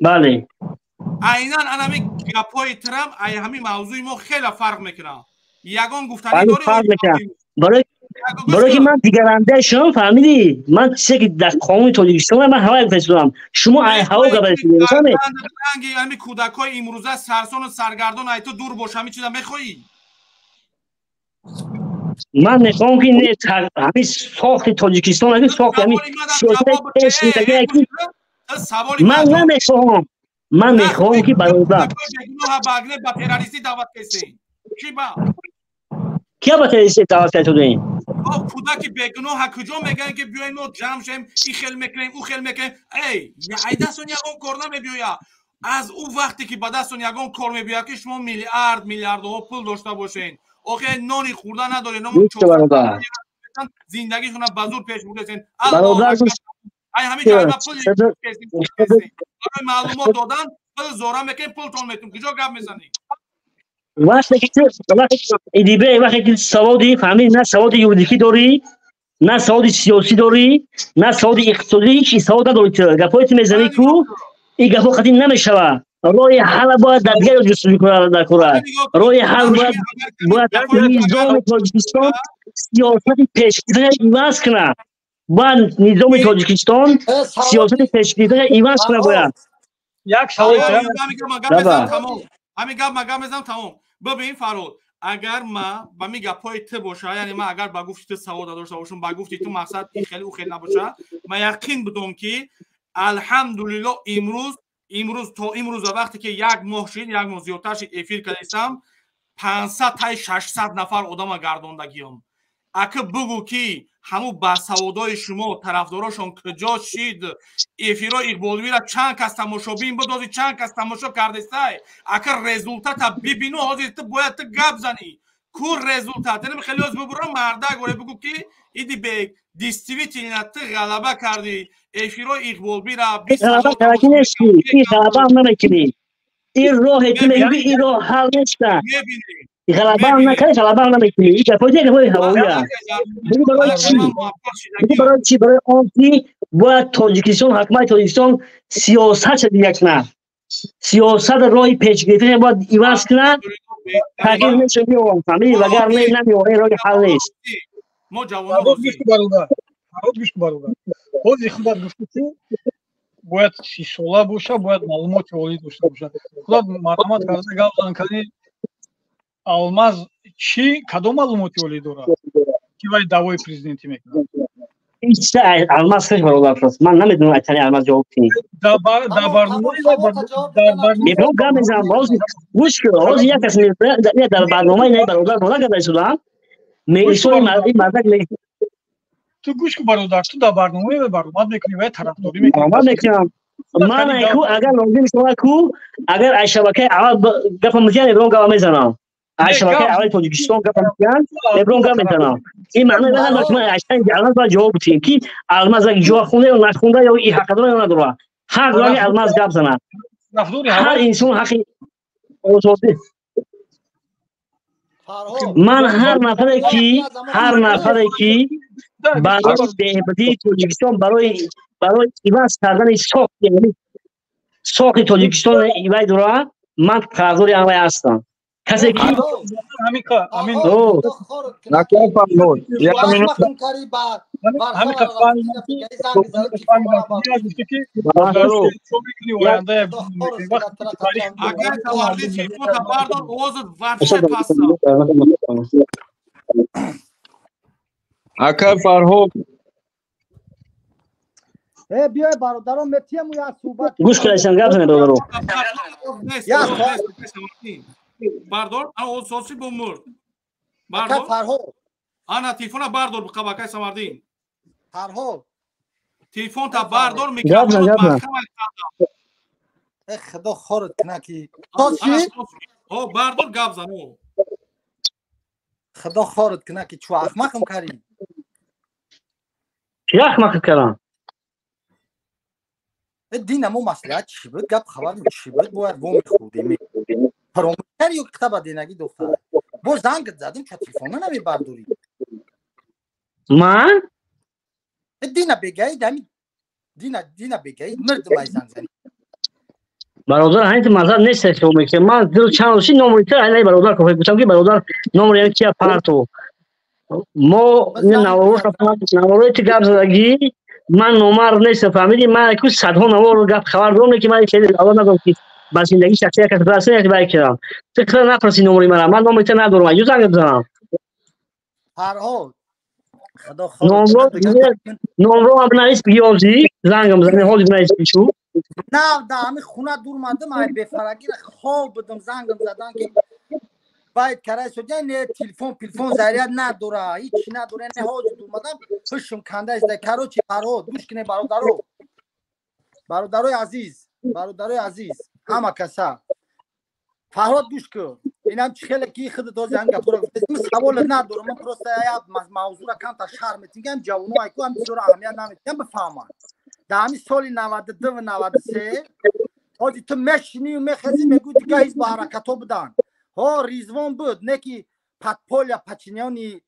بله عیناً همین گپای ترام همین موضوع ما خیلی فرق میکنه یگان گفتنی داره برای که من دیگرنده شما فهمیدی من چیزی که در قانون تاجیکستان من هوا گفتم شما هوا گفتید مثلا همین کودکای امروزه سرسون و سرگردان ای تو دور باش همین چیزا میخوایی من میخوام که نه همین ساخت تاجیکستان اگه ساخت همین سیاست من نمیخوام من میخوام که برادر با تروریستی دعوت کسی کی با کیا با تروریستی دعوت کردین کودکی بیگناه کجا میگن که بیاین ما جمع شیم این خیل میکنیم او خیل میکنیم ای دستون یگان کار نمیبیویا از اون وقتی که با دستون یگان کار میبیویا که شما میلیاردها پول داشته باشین آخه نانی خورده ندارین زندگیشون به زور پیش بردین ای همین جای ما پول معلومات دادن پول زورا میکنیم پول تون میتون کجا گپ میزنی وقتی که سوادی فهمید نه سواد یوریدیکی داری نه سواد سیاسی داری نه سواد اقتصادی هیچ سواد نداری گپایت میزنی کو این گپا خاطی نمیشوه روی حل باید در دیگر جستجو کنه در کره روی حل باید نظام تاجیکستان سیاست پیشگیری ایواز کنه باید نظام تاجیکستان سیاست پیشگیری ایواز کنه باید یک سوال همین گپ میزنم تمام. ببین فرود اگر ما با می گپای تو باشه، یعنی ما اگر با گفتی تو سواد داشته باشم، با گفتی تو مقصد این خیلی او خیلی نباشه، ما یقین بدم که الحمدلله امروز تا امروز وقتی که یک ماه شد، یک ماه زیادتر شد افیر کردم 500 تا 600 نفر آدم گرداندگیم. اگه بگو که همو با سوادای شما طرفداراشون کجا شید، افیرا اقبالوی را چند کس تماشا بین بدازی، چند کس تماشا کرده سای، اگه رزولتات ببینو حاضر تو باید تو گپ زنی کو رزولتات. یعنی خیلی از ببرم مرده گوره بگو که ایدی به دیستریبیوت نت غلبه کردی، افیرا اقبالوی را 20 غلبه کردی نیستی، این غلبه هم نمیکنی، این راه تو میگی این راه حل نیسته، غلبه هم نکنی، غلبه هم نمیکنی. این گپای دیگه های هواییه. بگو برای چی؟ بگو برای چی؟ برای آنکی باید تاجیکستان، حکومت تاجیکستان سیاست شد یک نه، سیاست راه پیچ گرفتن باید ایواز کنه، تغییر نشه میوام فهمی، وگر نمیوام این راه حل نیست. ما جوانان روزی گوش برادر حاضر خودت گفتی که باید 30 ساله باشه، باید معلومات عالی داشته باشه. خودت مرحمت کرده گپ زن کنی алмаз چی کدام معلومات عالی داره که وای دعوای پرزیدنتی میکنه؟ این چیز الماس خیلی برادر فرست من نمیدونم اتنی الماس جواب کنی. در برنامه میبرم گام میزنم باز گوش کن باز یک کسی در برنامه نه برادر مالا گذاشته شدم میسوی مردک میگه تو گوش کن برادر، تو در برنامه میکنی و طرفداری میکنی. من اکو اگر لازم شما کو اگر ای شبکه اول گفتم میگن ابرام گام میزنم، ای شبکه اول تاجیکستان گفتم میگن ابرام گام میزنم. این معنی نداره که من اشتن جلال با جواب بدیم که الماس اگه جواب خونده و نخونده یا این حق داره یا نداره، حق داره الماس گام زنه. هر انسان حقی آزادی. من هر نفری که برای بهبودی تاجیکستان برای ایواز کردن ساخت یعنی ساخت تاجیکستان ایوای داره من قرارداد آنها هستم. کسی که همین نکن فرمود یک منوت همین کفانی اگر تواردی تیفون تباردان اوزد ورشه پاسا اکا فرهود بیای برادران متیم و یا صحبت گوش کنیشن گپ زنه برادرو باردار انا او سوسی بومور باردار فرهود انا تیفون باردار بقباکای سماردین فرهود تیفون تا باردار میکروفون خدا خورت کنه کی تو چی او باردار گپ زنه خدا خورت کنه کی چو احمقم کاری چی احمق کردم دین مو مسئله چی بود گپ خبر چی بود باید وام خودی پرومتر یک کتاب دینگی دختر باز زنگ زدیم چه تلفن نمی برداری من دینا بگی دمی دینا بگی مرد مای زنگ زنی برادر هنیت مزار نیست شما که من دو چند روزی نمره تر علی برادر که گفتم که برادر نمره یعنی چه پارتو ما نمره تی گپ زدگی من نمر نیست فهمیدی من که صدها نمره گپ خبر دارم که من خیلی اول ندارم که با زندگی شخصی که درسته اتباع کردم فکر نپرسی نمره مرا من نمره تی ندارم یه زنگ بزنم فرهاد خدا نمره هم نیست بیازی زنگ بزنی حالی نیست پیشو نه دامی خونه دور ماندم ای بفرگی خواب بدم زنگم زدن که باید کرای شد نه تلفن زریاد نداره هیچ نداره نه حاج دور مادم پشم کنده است کرو چی فرهاد گوش کنه برادرای عزیز همه کسا فرهاد گوش کن اینم چخله کی خود دو زنگ پورا من سوال ندارم من پروسه یا موضوع را کم تا شهر میگم جوانای کو هم چیزا اهمیت نمیدم بفهمن دامی سال 92 و 93 حاجی تو مشنی و مخزی میگو دیگه حزب حرکتو بدن ها ریزوان بود نه کی پاتپولیا پچینیانی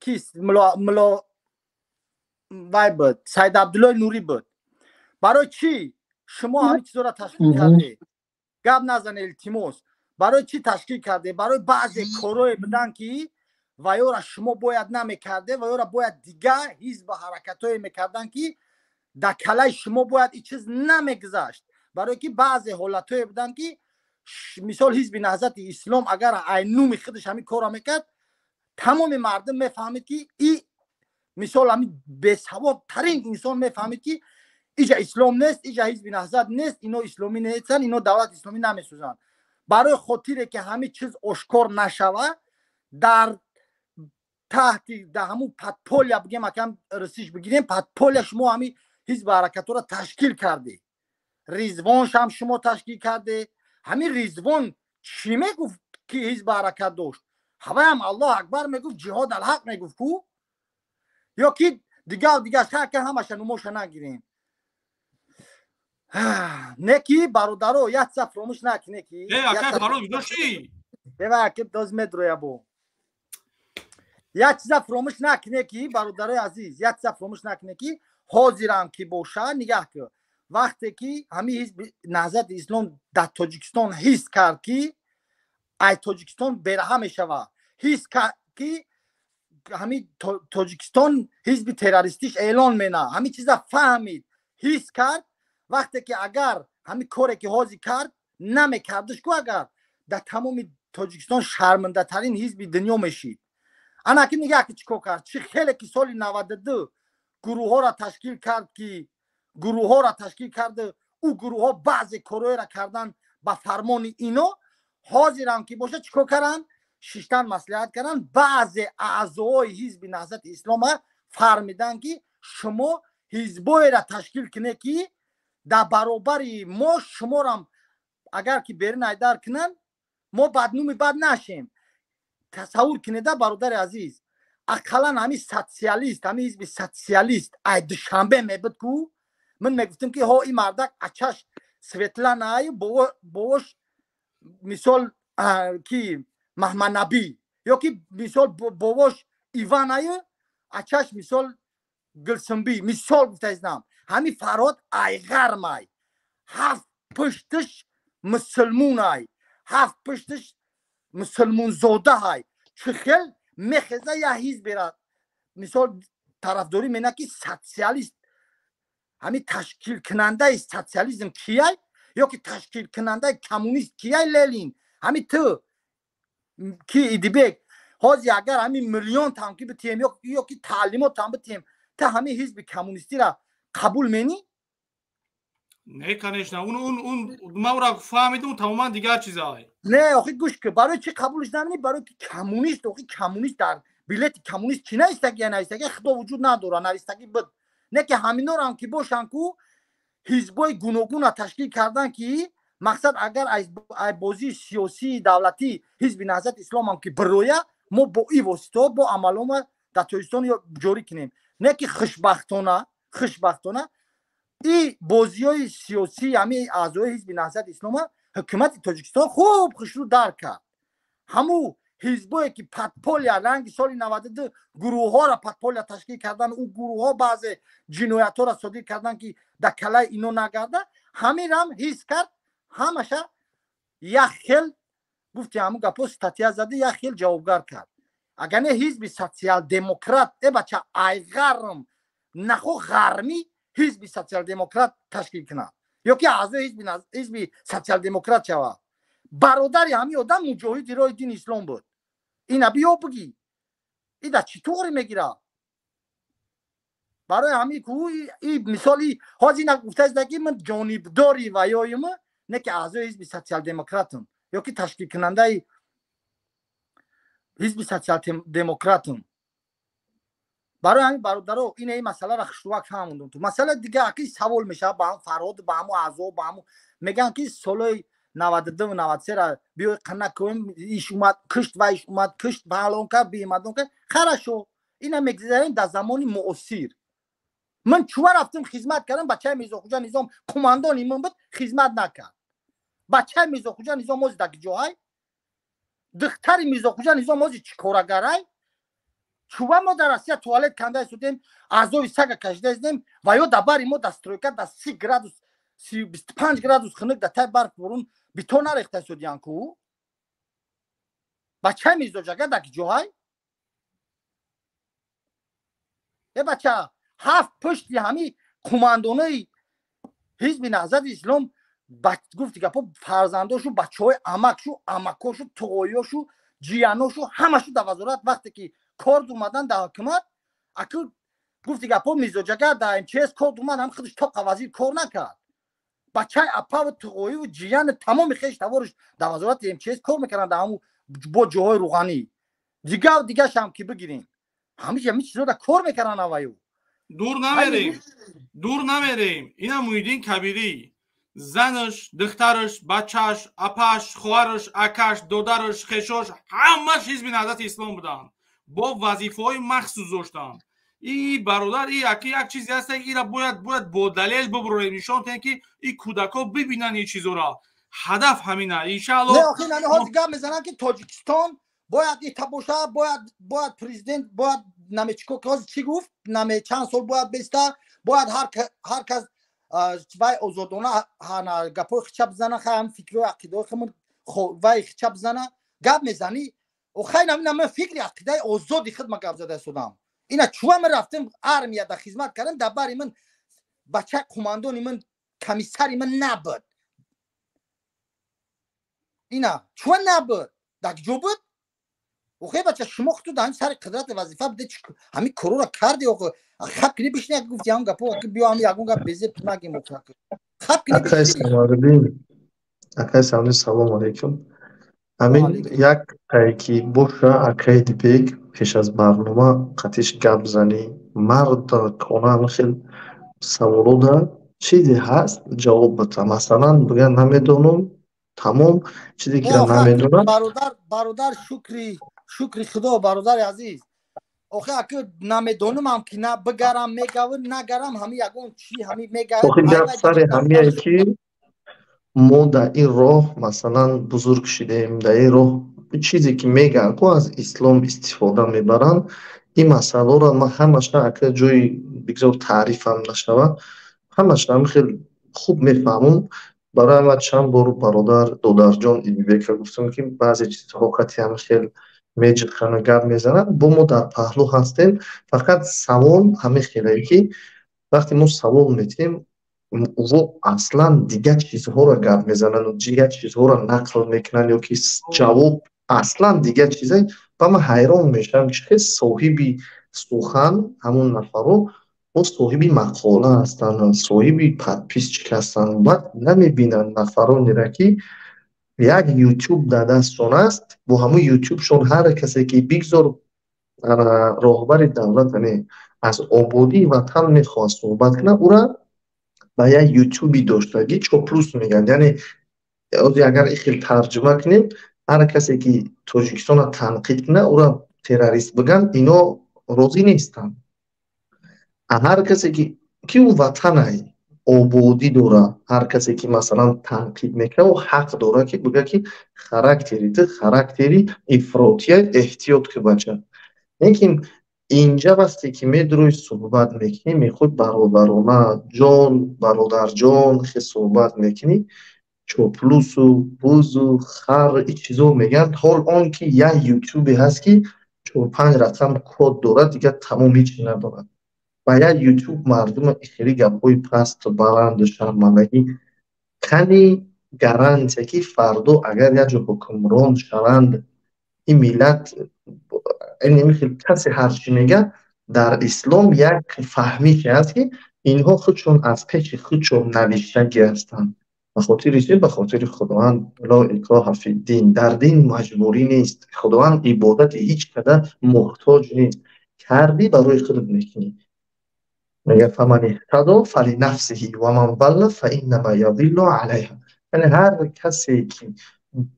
کیست ملا وای بود سید عبدالله نوری بود برای چی شما همین چیزا را تشکیل کرده گپ نزن التماس برای چی تشکیل کرده برای بعضی کارهای بدن که وایو را شما باید نمیکرده وایو را باید دیگه حزب حرکتای میکردن که در کلای شما باید این چیز نمیگذاشت برای که بعضی حالتهای بدن که مثال حزب نهضت اسلام اگر عینوم خودش همین کارا میکرد تمام مردم میفهمید که این مثال همین بی‌سواد ترین انسان میفهمید که اینجا اسلام نیست، اینجا حزب نهضت نیست، اینا اسلامی نیستن، اینا دولت اسلامی نمیسوزن. برای خاطر که همه چیز آشکار نشوه در تحت در همون پتپولیا بگیم اکم رسیش بگیریم پتپولیا شما همین حزب حرکت را تشکیل کرده، ریزوانش هم شما تشکیل کرده. همین ریزوان چی میگفت که حزب حرکت داشت؟ همه هم الله اکبر میگفت، جهاد الحق میگفت کو، یا که دیگه خاک همش نموش نگیریم. نکی برادرو یک چیز فراموش نکنی نکی اکا فراموش داشتی ببین دوز متر بو یک چیز فراموش نکنی که برادرای عزیز یک چیز فراموش نکنی که حاضرم که باشه نگاه کن وقتی که همین حزب نهضت اسلام در تاجیکستان حس کرد که ای تاجیکستان برهم میشوه، حس کرد که همین تاجیکستان حزب تروریستیش اعلان مینه، همین چیزا فهمید حس کرد. وقتی که اگر همین کاری که حاضی کرد نمیکردش که اگر در تمام تاجیکستان شرمنده ترین حزب دنیا میشید. انا که نگاه که چیکار کرد، چه خیلی که سال 92 گروه ها را تشکیل کرد که گروه ها را تشکیل کرده، او گروه ها بعضی کارهای را کردن با فرمان اینا. حاضرم که باشه چیکار کردن، ششتن مصلحت کردن، بعضی اعضای حزب نهضت اسلام فرمیدن که شما حزبای را تشکیل کنه که در برابر ما شما را اگر که برین ایدار کنن ما بدنومی بد نشیم. تصور کنید برادر عزیز، اقلا همین سوسیالیست، همین حزب سوسیالیست ای دوشنبه میبود کو من میگفتم که ها این مردک اچش سویتلان ای باش مثال کی محمد نبی یا که مثال باش ایوان ای اچش مثال گلسنبی مثال گفته ازنم همین فراد ایغر مای هفت پشتش مسلمون ای هفت پشتش مسلمون زاده های چه خیل میخزه یا حزب را مثال طرفداری مینه که سوسیالیست همین تشکیل کننده سوسیالیسم کیه یا که تشکیل کننده کمونیست کیه لالین همین تو کی ایدیبک حاضی اگر همین میلیون تانکی بتیم یا که تعلیمات تام بتیم تا همین حزب کمونیستی را قبول مینی؟ نه کنشنا اون ما را فهمیدم تماما دیگر چیزایی. نه آخه گوش که برای چی قبولش نمی‌کنی؟ برای که کمونیست آخه کمونیست در بلیت کمونیست چی نیستگی یا نیستگی خدا وجود نداره نیستگی بد نه که همینا را هم که باشن کو حزبای گوناگون را تشکیل کردن که مقصد اگر از بازی سیاسی دولتی حزب نهضت اسلام هم که برویه ما با این واسطه با عملام در تاجیکستان جاری کنیم. نه که خوشبختانه این بازی‌های سیاسی همین اعضای حزب نهضت اسلام حکومت تاجیکستان خوب خوشرو درک کرد. همو حزبایی که پتپولیا رنگ سال 92 گروه ها را پتپولیا تشکیل کردن، او گروه ها بعض جنایت ها را صادر کردن که در کلای اینو نگرده، همین هم حس کرد همشه یک خیل گفتی همون گپو ستاتیا زده یک خیل جوابگر کرد. اگر نه حزب سوسیال دموکرات ای بچه ای غرم نخو غرمی حزب سوسیال دموکرات تشکیل کنه یا که اعضای حزب سوسیال دموکرات شوه. برادری همین آدم مجاهد رای دین اسلام بود. اینا بیا بگی این در چطوری میگیره؟ برای همین که این مثالی حاضی نگفته است که من جانبداری و یایم نه که اعضای حزب سوسیال دموکراتم یا که تشکیل کننده حزب سوسیال دموکراتم. برای همین برادرها این مسئله را خشتوک فهموندم. تو مسئله دیگه اکی سوال میشه با هم فراد با هم اعضا با هم میگن که سالای 92 و 93 را بیای قنق کنیم ایش اومد کشت و ایش اومد کشت بحالون کرد بیمدون کرد خرشو اینا میگذاریم در زمان معاصر. من چوه رفتم خدمت کردم بچه میرزا خوجا نظام کماندان ایمان بود خدمت نکرد. بچه میرزا خوجا نظام موز دک جاهای دختر میرزا خوجا نظام موز چیکارگرای چوه ما در آسیا توالت کنده شدیم اعضای سگ کشیده ایستیم و یا دبر ما دسترویکت در 30 گرادوس 25 گرادوس خنک در تای برف برون بیتون ریخته شدیان کو بچه میرزا جگه دک جاهای یه بچه هفت پشتی همی کماندونای حزب نهضت اسلام گفتی که فرزنداشو بچهای عمکشو عمکاشو توغایاشو جیاناشو همشو در وزارت وقتی که کار اومدن در حکومت اکل گفتی که میزوجگر در MCS کار اومد هم خودش طبق وزیر کار نکرد بچه اپا و توغایی و جیان تمام خیش تورش در وزارت MCS کار میکنن در همون با جوهای روغانی دیگه هم که بگیریم همین چیزا در کار میکنن اوایو دور نمیریم اینا محیدین کبیری زنش، دخترش، بچهش، اپش، خواهرش، اکش، دودرش، خشش همش حزب نهضت اسلام بودن با وظیفه های مخصوص داشتن این برادر این یک چیزی هست اینا باید با دلیل ببریم نشان دهیم که این کودکا ببینن این چیزا را هدف همینه انشالله نه آخه نه ها دیگه میزنن که تاجیکستان باید این تباشه باید پرزیدنت باید نمی چی گفت نمی چند سال باید بسته باید هر کس وای آزادانه هانا گپای خچب زنه هم فکر و عقیده خمون وای خچب زنه گپ میزنی و خیلی من فکر عقیده آزادی خود ما گپ زده شدم اینا چوام رفتم ارمیا در خدمت کردم در باری من بچه کماندونی من کمیسری من نبود اینا چون نبود در جو بود و خیلی بچه شما خود در سر قدرت وظیفه بده همین کرو را کردی و خب کنی بشنی گفتی هم گپو بیا هم یکون گپ بزید نگیم مطلق خب کنی بشنی اکای سلام علیکم همین یک پیکی بوشه اکای دیپیک پیش از برنامه قطیش گپ زنی مرد کنه همه خیلی سوالو ده چیزی هست جواب بده مثلا بگن نمیدونم تمام چیزی که نمیدونم برادر شکری خدا برادر عزیز آخه اگه نمیدونم هم که نه بگرم میگوه نگرم همه یکون چی همه میگوه آخه گپ سر همه که ما در این راه مثلا بزرگ شدیم در این راه چیزی که میگن که از اسلام استفاده میبرن این مسئله را ما همش اگه جای بگذار تعریف هم نشوه همش هم خیلی خوب میفهمم برای ما چند بار برادر دودر جان ایبیبکر گفتم که بعضی چیزها قطعی هم خیلی میجد خانه گرد میزنن با ما در پهلو هستیم فقط سوال همه خیلی که وقتی ما سوال میتیم و اصلا دیگه چیزها را گرد میزنن و دیگه چیزها را نقل میکنن یا که جواب اصلا دیگه چیزه با من حیران میشم که صاحبی سخن همون نفرو و صاحبی مقاله هستن صاحبی پدپیس چکستن و نمیبینن نفرانی را که یک یوتیوب در دستشون است با همون یوتیوبشون هر کسی که بگذار راهبر دولت از آبادی وطن میخواد صحبت کنه او را با یک یوتیوبی داشتگی چوپلوس میگن یعنی اگر خیلی ترجمه کنیم هر کسی که تاجیکستان را تنقید کنه او را تروریست بگن اینا راضی نیستن هر کسی که او وطن آبادی داره هر کسی که مثلا تنقید میکنه و حق داره که بگه که خراکتری افراطی احتیاط که بچه لیکن اینجا وقتی که میدروی صحبت میکنی میخواد برادرانه جان برادر جان خیلی صحبت میکنی چوپلوس و بوز و خر این چیزو میگن حال آن که یک یوتیوبی هست که 4-5 رقم کد داره دیگه تمام هیچی نداره و یک یوتیوب مردم خیلی گپوی پست بلند شرمندگی کنی گرانته که فردو اگر یک جو حکمران شوند این ملت این خیلی کسی هرچی میگه در اسلام یک فهمی که هست که اینها خودشون از پیش خودشون نوشتگی هستند به خاطر خداوند لا اکراه فی الدین در دین مجبوری نیست خداوند عبادت هیچ قدر محتاج نیست کردی برای خودت میکنی میگه فمن اهتدی فلنفسه و من ضل فانما یضل علیها یعنی هر کسی که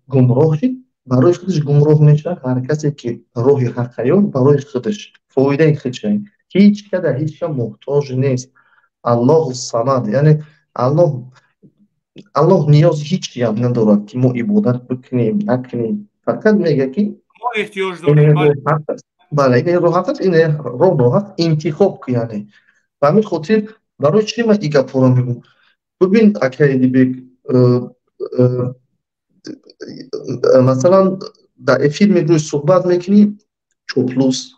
گمراه شد برای خودش گمراه میشه هر کسی که راه حقیقت برای خودش فایده خودشه هیچ کده هیچ محتاج نیست الله الصمد یعنی الله نیاز هیچی هم ندارد که ما عبادت بکنیم نکنیم فقط میگه که ما احتیاج داریم بله این راحت این راحت انتخاب که یعنی و همین خاطر برای چی من ایگه پورا میگم ببین اکیدی بگ مثلا در فیلم روی صحبت میکنی چوپلوس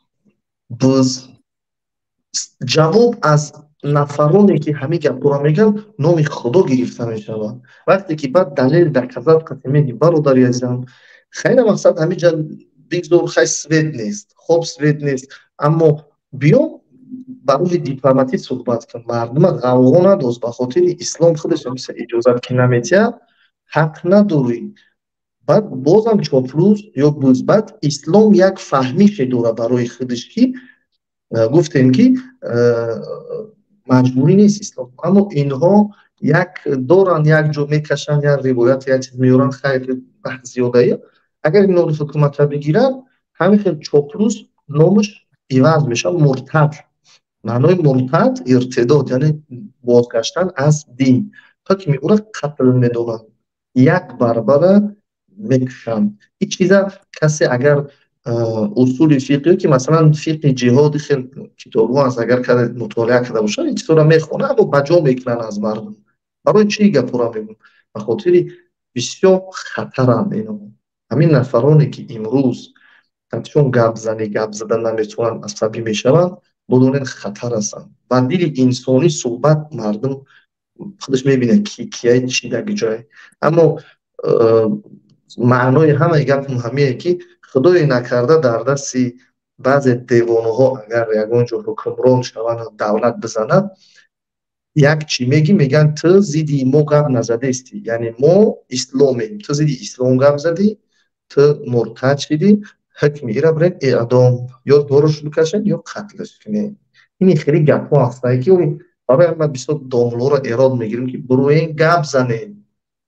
بز جواب از нафароне ки ҳамин гапҳоро мегӯянд номи худо гирифта мешавад. Вақте ки баъд далел доказат қати меги бародари азизам, хайра мақсад ҳаминҷа бигзор, хай свет нест, хоб свет нест, аммо биё барои дипломатӣ суҳбат кун, мардума ғавғо надоз, ба хотири ислом худаш иҷозат ки наметия ҳақ надорӣ. баъд бозам чоплӯс ё бузбат ислом як фаҳмише дора барои худаш ки гуфтем ки маҷбурӣ нест ислом, аммо инҳо як доранд, як ҷо мекашанд, як ривоят як чиз меёранд, хайр баҳс зиёдая. Агар ин номи ҳукуматро бигиранд, ҳамин хел чоплӯс номаш иваз мешавад муртад. маънои муртад иртидод, яъне бозгаштан аз дин. ҳукми ӯро қатл медонанд, як барбара мекушанд. ин чиза касе агар усули фиқҳие ки масалан фиқҳи ҷиҳоди хел китобҳо аст, агар мутолиа карда бошад ин чизора мехонад, аммо ба ҷо мекунанд аз мардум. барои чӣ гапҳоро мегӯям? ба хотири бисёр хатаранд инҳо. ҳамин нафароне ки имрӯз чун гап зада наметавонанд асабӣ мешаванд, بدون خطر هستن و دل انسانی صحبت مردم خودش میبینه کیه چی در جای. اما معنای همه گپ همینه که خدای نکرده در دست بعض دیوانها اگر یگانجا حکمران شوند دولت بزنند یک چی میگن تو زیدی ما گپ نزده استی، یعنی ما اسلامیم، تو زیدی اسلام گپ زدی، تو مرتد شدی، حکم ایرا برن اعدام یا دورش بکشن یا قتلش کنه. این خیلی گپ ها هست که برای ما بسیار داملو را ایراد میگیریم که برای این گپ زنید،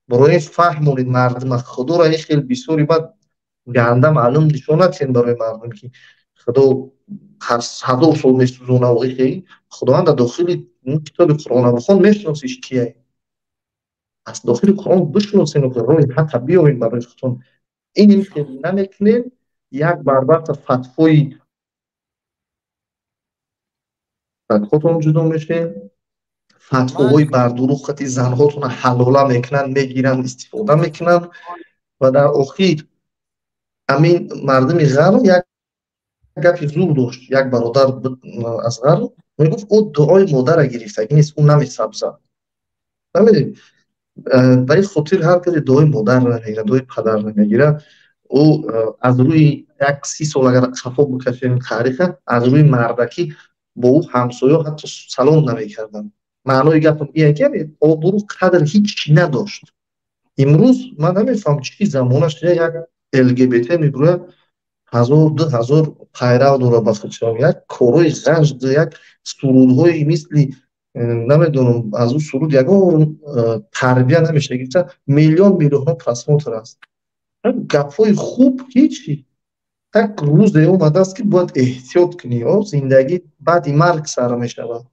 برای این فهمونید مردم خدا را. این خیلی بسیاری بعد گنده معلوم نشونت کن برای مردم که خدا هر 1000 سال میسوزونه و خیلی خداوند داخل کتاب قرآن بخون میشناسیش کیه. از داخل قرآن بشناسین و روی حق بیاوین برای خودتون. این خیلی نمیکنید. یک بربط فتوی خودتون جدا میشه، فتوهای بردروغ خطی زنهاتون حلاله میکنن، میگیرن، استفاده میکنن و در آخر امین مردم غرب یک گپی زور داشت. یک برادر از غرب میگفت او دعای مادر گرفتگی نیست، اون نمیسبزه. نمیدونی برای خاطر هر کسی دعای مادر نمیگیره، دعای پدر نمیگیره. او از روی 30 سال اگر خفا بکشیم تاریخ، از روی مردکی با او همسایه حتی سلام نمیکردن. معنای گفتم اینه که آبرو قدر هیچ نداشت. امروز من نمیفهم چی زمانش یک LGBT میگوید 1000-2000 پیرو داره با خودشان، یک کارهای غنج، یک سرودهای مثل نمیدونم از اون سرود یگان تربیه نمیشه گفته میلیون ها پرسموتر است. گپای خوب هیچی. یک روز اومده است که باید احتیاط کنی. زندگی بعد مرگ سر می شود.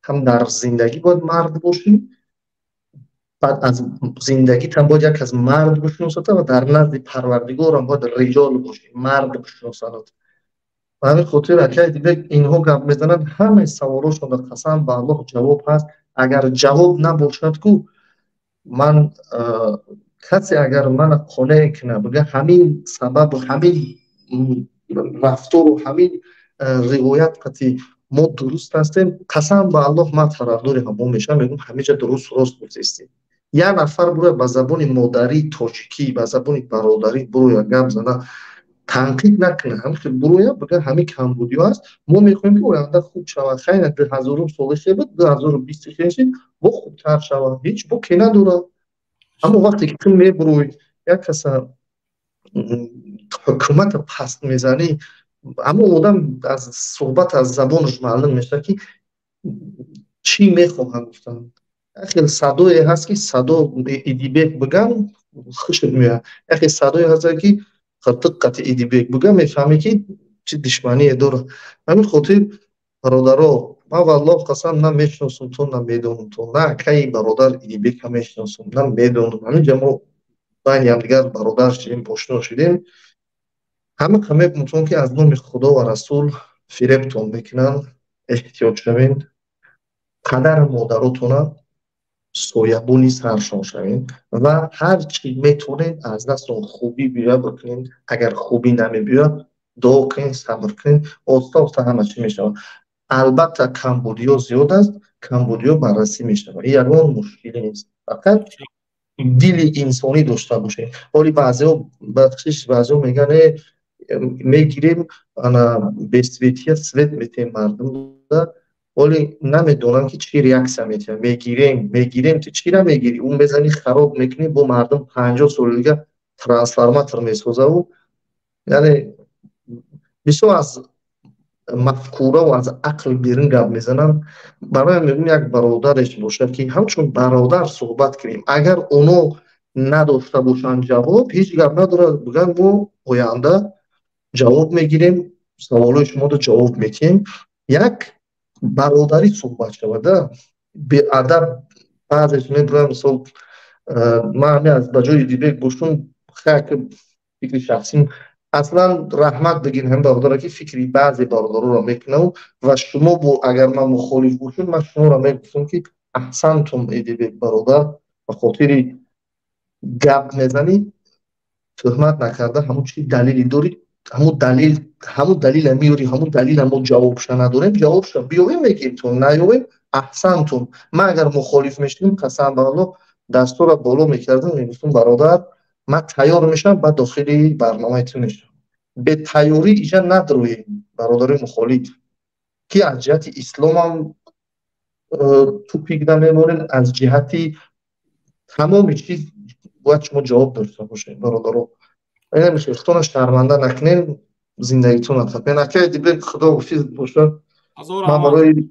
هم در زندگی باید مرد باشی، بعد از زندگی هم باید یک از مرد بشناسد و در نزد پروردگار هم باید رجال باشی، مرد بشناسد. و همین خاطر اگر دیگه اینها گپ میزنند همه سوالاشون در قسم به الله جواب هست. اگر جواب نباشد کو من کسی اگر من قانع کنه بگه همین سبب و همین رفتار و همین روایت قطعی ما درست هستیم، قسم به الله من طرفدار همون میشم، میگم همه جا درست می‌زیستیم. یک نفر بروی به زبان مادری تاجیکی، به زبان برادری بروی گپ زنه تنقید نکنه، همین بروی بگه همین کمبودی هست. ما میخوایم که آینده خوب شود. خیلی 2000 سال بود 2026 با خوبتر شود، هیچ با کی نداره. اما وقتی که تو میبروی یک کس حکومت پست میزنی، اما آدم از صحبت از زبانش معلوم میشه که چی میخواهند گفتن. خیلی صدای هست که صدا ایدیبک بگم خوشت میاد، خیلی صدای هست که دقت ایدیبک بگم میفهمی که چی دشمنی داره. همین خاطر برادرها ما والله قسم نمیشناسم تو نمیدونم تو نه کی برادر ایدیبک هم میشناسم نمیدونم. همینجا ما بین هم دیگر برادر شدیم، آشنا شدیم. همه میتونن که از نام خدا و رسول فریبتون میکنن. احتیاط شوین، قدر مادراتون سویبونی سرشان شوین و هر چی میتونین از دستون خوبی بیا بکنین. اگر خوبی نمی بیاد دعا کنین، صبر کنین، آستا همه چی میشه. البته کمبودیا زیاد است، کمبودیا بررسی میشه و یگان مشکلی نیست، فقط دل انسانی داشته باشه. ولی بعضیا میگن میگیریم انا بسویتی سویت میتیم مردم دا، ولی نمیدونم که چی ریاکسیا میتیم. میگیریم تو چی را میگیری اون بزنی خراب میکنی با مردم 50 سال دیگه ترانسفورماتور میسازه و یعنی بسیار از مفکوره و از عقل بیرون گپ میزنن. برای میگم یک برادرش باشه که همچون برادر صحبت کنیم، اگر اونو نداشته باشن جواب هیچ گپ نداره، بگن ما آینده جواب میگیریم، سوالای شما رو جواب میکنیم. یک برادری صحبت شده به ادب. بعضش میبرم مثال من همین از بجای دیگه گوشون خیلی فکر شخصی اصلا رحمت بگین هم برادر که فکری بعضی برادرها را میکنه و شما اگر من مخالف باشم من شما را میگفتم که احسنتم ایدی برادر و خاطر گپ میزنی تهمت نکرده همون چی دلیلی داری همون دلیل میاری، همون دلیل ما جوابش نداریم، جوابش بیاویم میگیم تو نیاویم احسنتم. من اگر مخالف میشیم قسم به الله دستور را بالا میکردم میگفتم برادر من تیار میشم بعد داخل برنامه تو میشم. به تیاری ایجا نداریم برادر مخالف که از جهت اسلام هم توپیک نمیمونن، از جهتی تمام چیز باید شما جواب داشته باشین برادر. این نمیشه اختون شرمنده نکنین، زندگیتون رو تپین نکنین دیگه. خدا حافظ باشه. من برای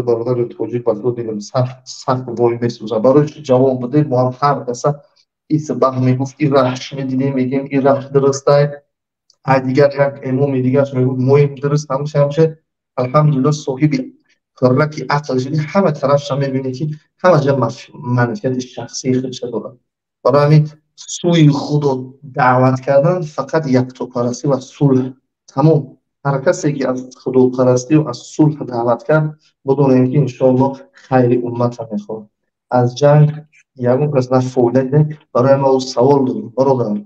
برادر توجیه بسیار دیدم سخت وای میسوزم برای جواب بده. ما هم هر کسا این سبب میگفت این رهش میدیدیم میگیم این رهش درسته، دیگر یک امام دیگرش میگفت مهم درست همشه. الحمدلله صاحب فرلکی عقل جدی همه طرفش میبینی که همه جا منفیت شخصی خودش داره. برای همین سوی خود رو دعوت کردن فقط یکتاپرستی و صلح. تمام هر کسی که از خداپرستی و از صلح دعوت کرد بدون اینکه انشاءالله خیر امت هم میخواد. از جنگ یکون کس نفوله برای ما سوال داریم برادر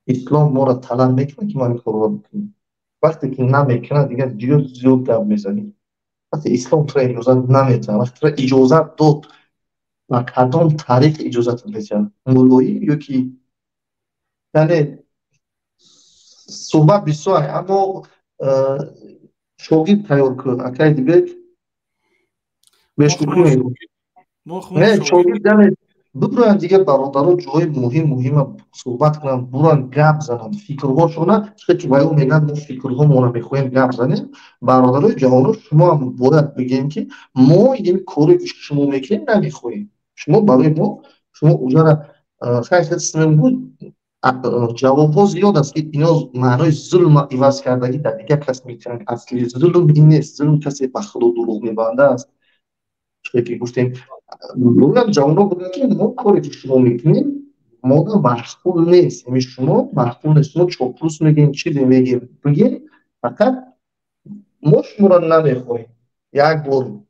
اسلام ما را طلب میکنه که ما این کار رو بکنیم. وقتی که نمیکنه دیگه زیاد گپ میزنیم. وقتی اسلام تو اجازت نمیده، وقتی تو اجازت داد و کدام طریق اجازت میده مولوی یا که یعنی صحبت بسیار اما شاگرد تیار کن اکای دیگه بهش بکنیم نه شاگرد یعنی ببرن دیگه برادرها جای مهم صحبت کنن، برن گپ زنن فکرهاشونه چه که باید میگن ما فکرهامون رو میخوایم گپ زنیم. برادرای جهان شما هم باید بگیم که ما این کاری که شما میکنیم نمیخوایم. شما برای ما شما اونجا خیلی اسمم بود جواب ها زیاد است که اینا معنای ظلم عوض کردگی در دیگه کس میتونن. اصلی ظلم این نیست، ظلم کسی به خدا دروغ میبنده است. چه که گفتیم لونم جوانو بودن که ما کاری که شما میکنیم ما محصول نیست، یعنی شما محصول نیست. ما چاپلوس میگیم چیزی میگیم بگیم فقط ما شما را نمیخوایم. یک بار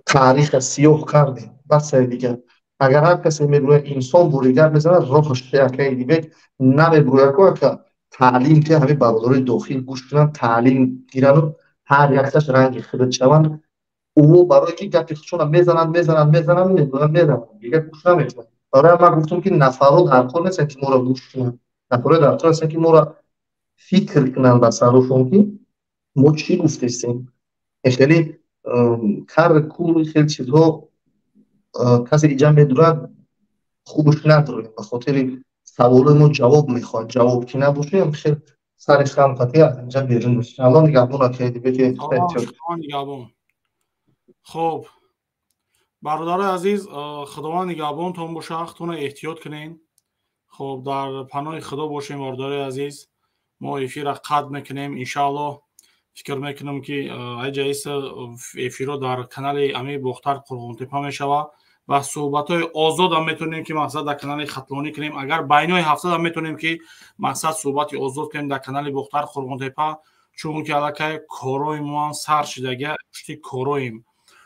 تاریخ سیاه کردیم بس دیگه. اگر هر کسی میگوید انسان بوریگر میزنه راهش یکی دیگه نمیگوید که تعلیم که همه برادرای داخل گوش کنن تعلیم گیرن و هر یکتش رنگ خرد شون او برای که گپی خودشون میزنن دیگه گوش نمیکنن. برای من گفتم که نفرها در کار نیستن که ما را گوش کنن، نفرها در کار هستن که ما را فکر کنن به سرشون که ما چی گفتیم. خیلی کار کول خیلی چیزها کسی اینجا میدونه خوبش نداره، به خاطر سوال ما جواب میخواد، جواب که نباشه هم خیلی سر خمپتی از اینجا بیرون میشه. الان نگهبون را که دیگه خب برادر عزیز خداوند نگهبانتون باشه، خودتون احتیاط کنین. خب در پناه خدا باشیم برادر عزیز. ما افیر قطع میکنیم انشاءالله. فکر میکنم که ایجایس افیرو در کانال امی بختر قرغنتپه میشوه و صحبت های آزاد هم میتونیم که مقصد در کانال خطلانی کنیم. اگر بینای هفته هم میتونیم که مقصد صحبت آزاد کنیم در کانال بختر قرغنتپه، چون که علاقه کاروی ما سر شدگه پشتی کارویم.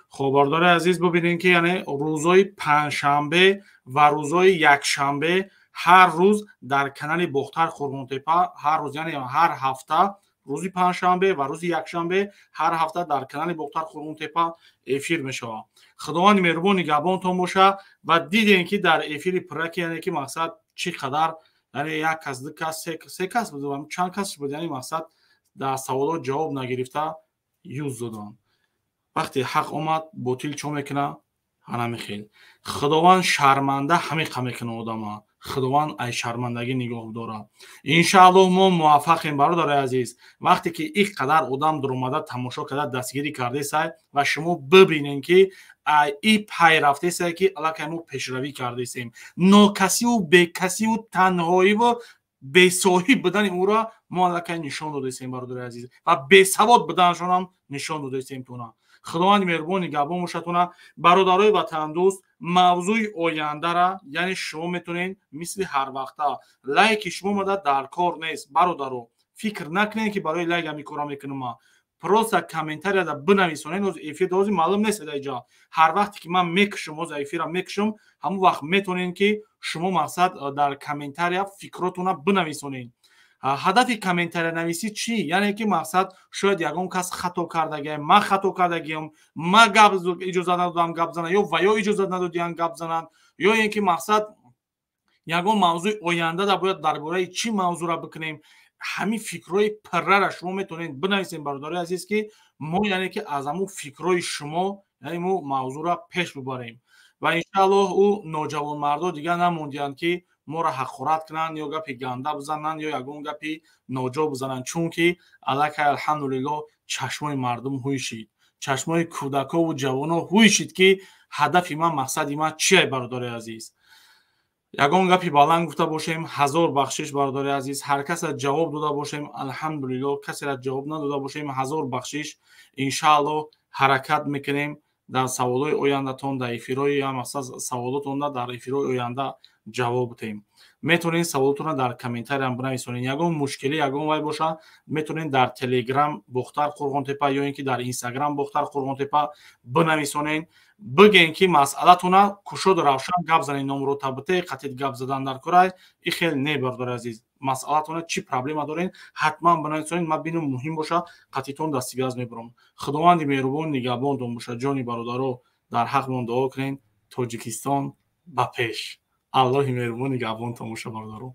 خب برادر عزیز ببینین که یعنی روزهای پنجشنبه و روزهای یکشنبه ҳар рӯз дар канали Бохтар Қурғонтепа ҳар рӯз, яъне ҳар ҳафта рӯзи панҷшанбе ва рӯзи якшанбе ҳар ҳафта дар канали Бохтар Қурғонтепа эфир мешавад. Худованд меҳрубон нигаҳбонтон боша. Ва дидем ки дар эфири пурраки, яъне ки мақсад чӣ қадар, яъне як кас, ду кас, се кас буд, чанд кас буд, яъне мақсад дар саволот ҷавоб нагирифта юз доданд. вақте ҳақ омад ботил чо мекуна ҳанами хел. худованд шарманда ҳамиқа мекуна одама. худованд ай шармандагӣ нигоҳ дорад. иншааллоҳ мо муваффақем бародари азиз. вақте ки ин қадар одам дуромада тамошо карда дастгирӣ кардесай ва шумо бибинем ки ин пайрафтесае ки аллакай мо пешравӣ кардесем. нокасиву бекасиву танҳоиву бесоҳиб будани ӯро мо аллакай нишон додесем бародари азиз ва бесавод буданашонам нишон додесем туна. худованд меҳрубон нигаҳбон бошадтуна. бародарои ватандӯст, мавзӯи ояндара, яъне шумо метавонед мисли ҳар вақта лайки шумо мада дар кор нест. бародаро фикр накунед ки барои лайк ҳамин кора мекунам. просто комментарияда бинависонед. ҳозир эфирда ҳозир маълум нест даиҷа. ҳар вақте ки ман мекушам, ҳозир эфира мекушам, ҳамон вақт метавонед ки шумо мақсад дар комментария фикротуна бинависонед. ҳадафи комментариянависӣ чӣ? яъне ки мақсад шояд ягон кас хато кардагиам, ман хато кардагиам, ман гап иҷозат надодам гап занам, ё ва ё иҷозат надодиам гап зананд, ё ин ки мақсад ягон мавзӯи ояндада бояд дар бораи чӣ мавзӯра бикунем. ҳамин фикрҳои пиррара шумо метавонед бинависем бародари азиз ки мо яъне ки аз ҳамун фикрҳои шумо яъне мо мавзӯра пеш бибарем. ва иншааллоҳ ӯ ноҷавонмардо дигар намондиянд ки моро ҳақорат кунанд ё гапи ганда бизананд ё ягон гапи ноҷо бизананд. чунки аллакай алҳамдулиллоҳ чашмои мардум ҳуйшид, чашмои кӯдакову ҷавоно ҳуйшид ки ҳадафи ман, мақсади ман чие бародари азиз. ягон гапи баланд гуфта бошем, ҳазор бахшиш бародари азиз. ҳар каса ҷавоб дода бошем, алҳамдулиллоҳ. касера ҷавоб надода бошем, ҳазор бахшиш. иншааллоҳ ҳаракат мекунем дар саволҳои ояндатон, дар эфирҳои мақсад саволотонда дар эфирҳои оянда ҷавоб дем. метавонед саволотонро дар комментария бинависонед. ягон мушкилӣ ягон вай боша, метавонед дар телеграм Бохтар Қурғонтепа ё ин ки дар инстаграм Бохтар Қурғонтепа бинависонед. бигем ки масъалатона кушоду равшан гап занед. номуротабитаи қатъи гап задан дар кора ин хел не бародари азиз. масъалатона чӣ проблема доред ҳатман бинависонед. ман бинам муҳим боша қатъитон дастивяз мебурам. худованди меҳрубон нигаҳбондон боша. ҷони бародаро дар ҳақмон дуо кунед. тоҷикистон ба пеш. аллоҳи меҳрубон нигаҳбонтон боша бародаро.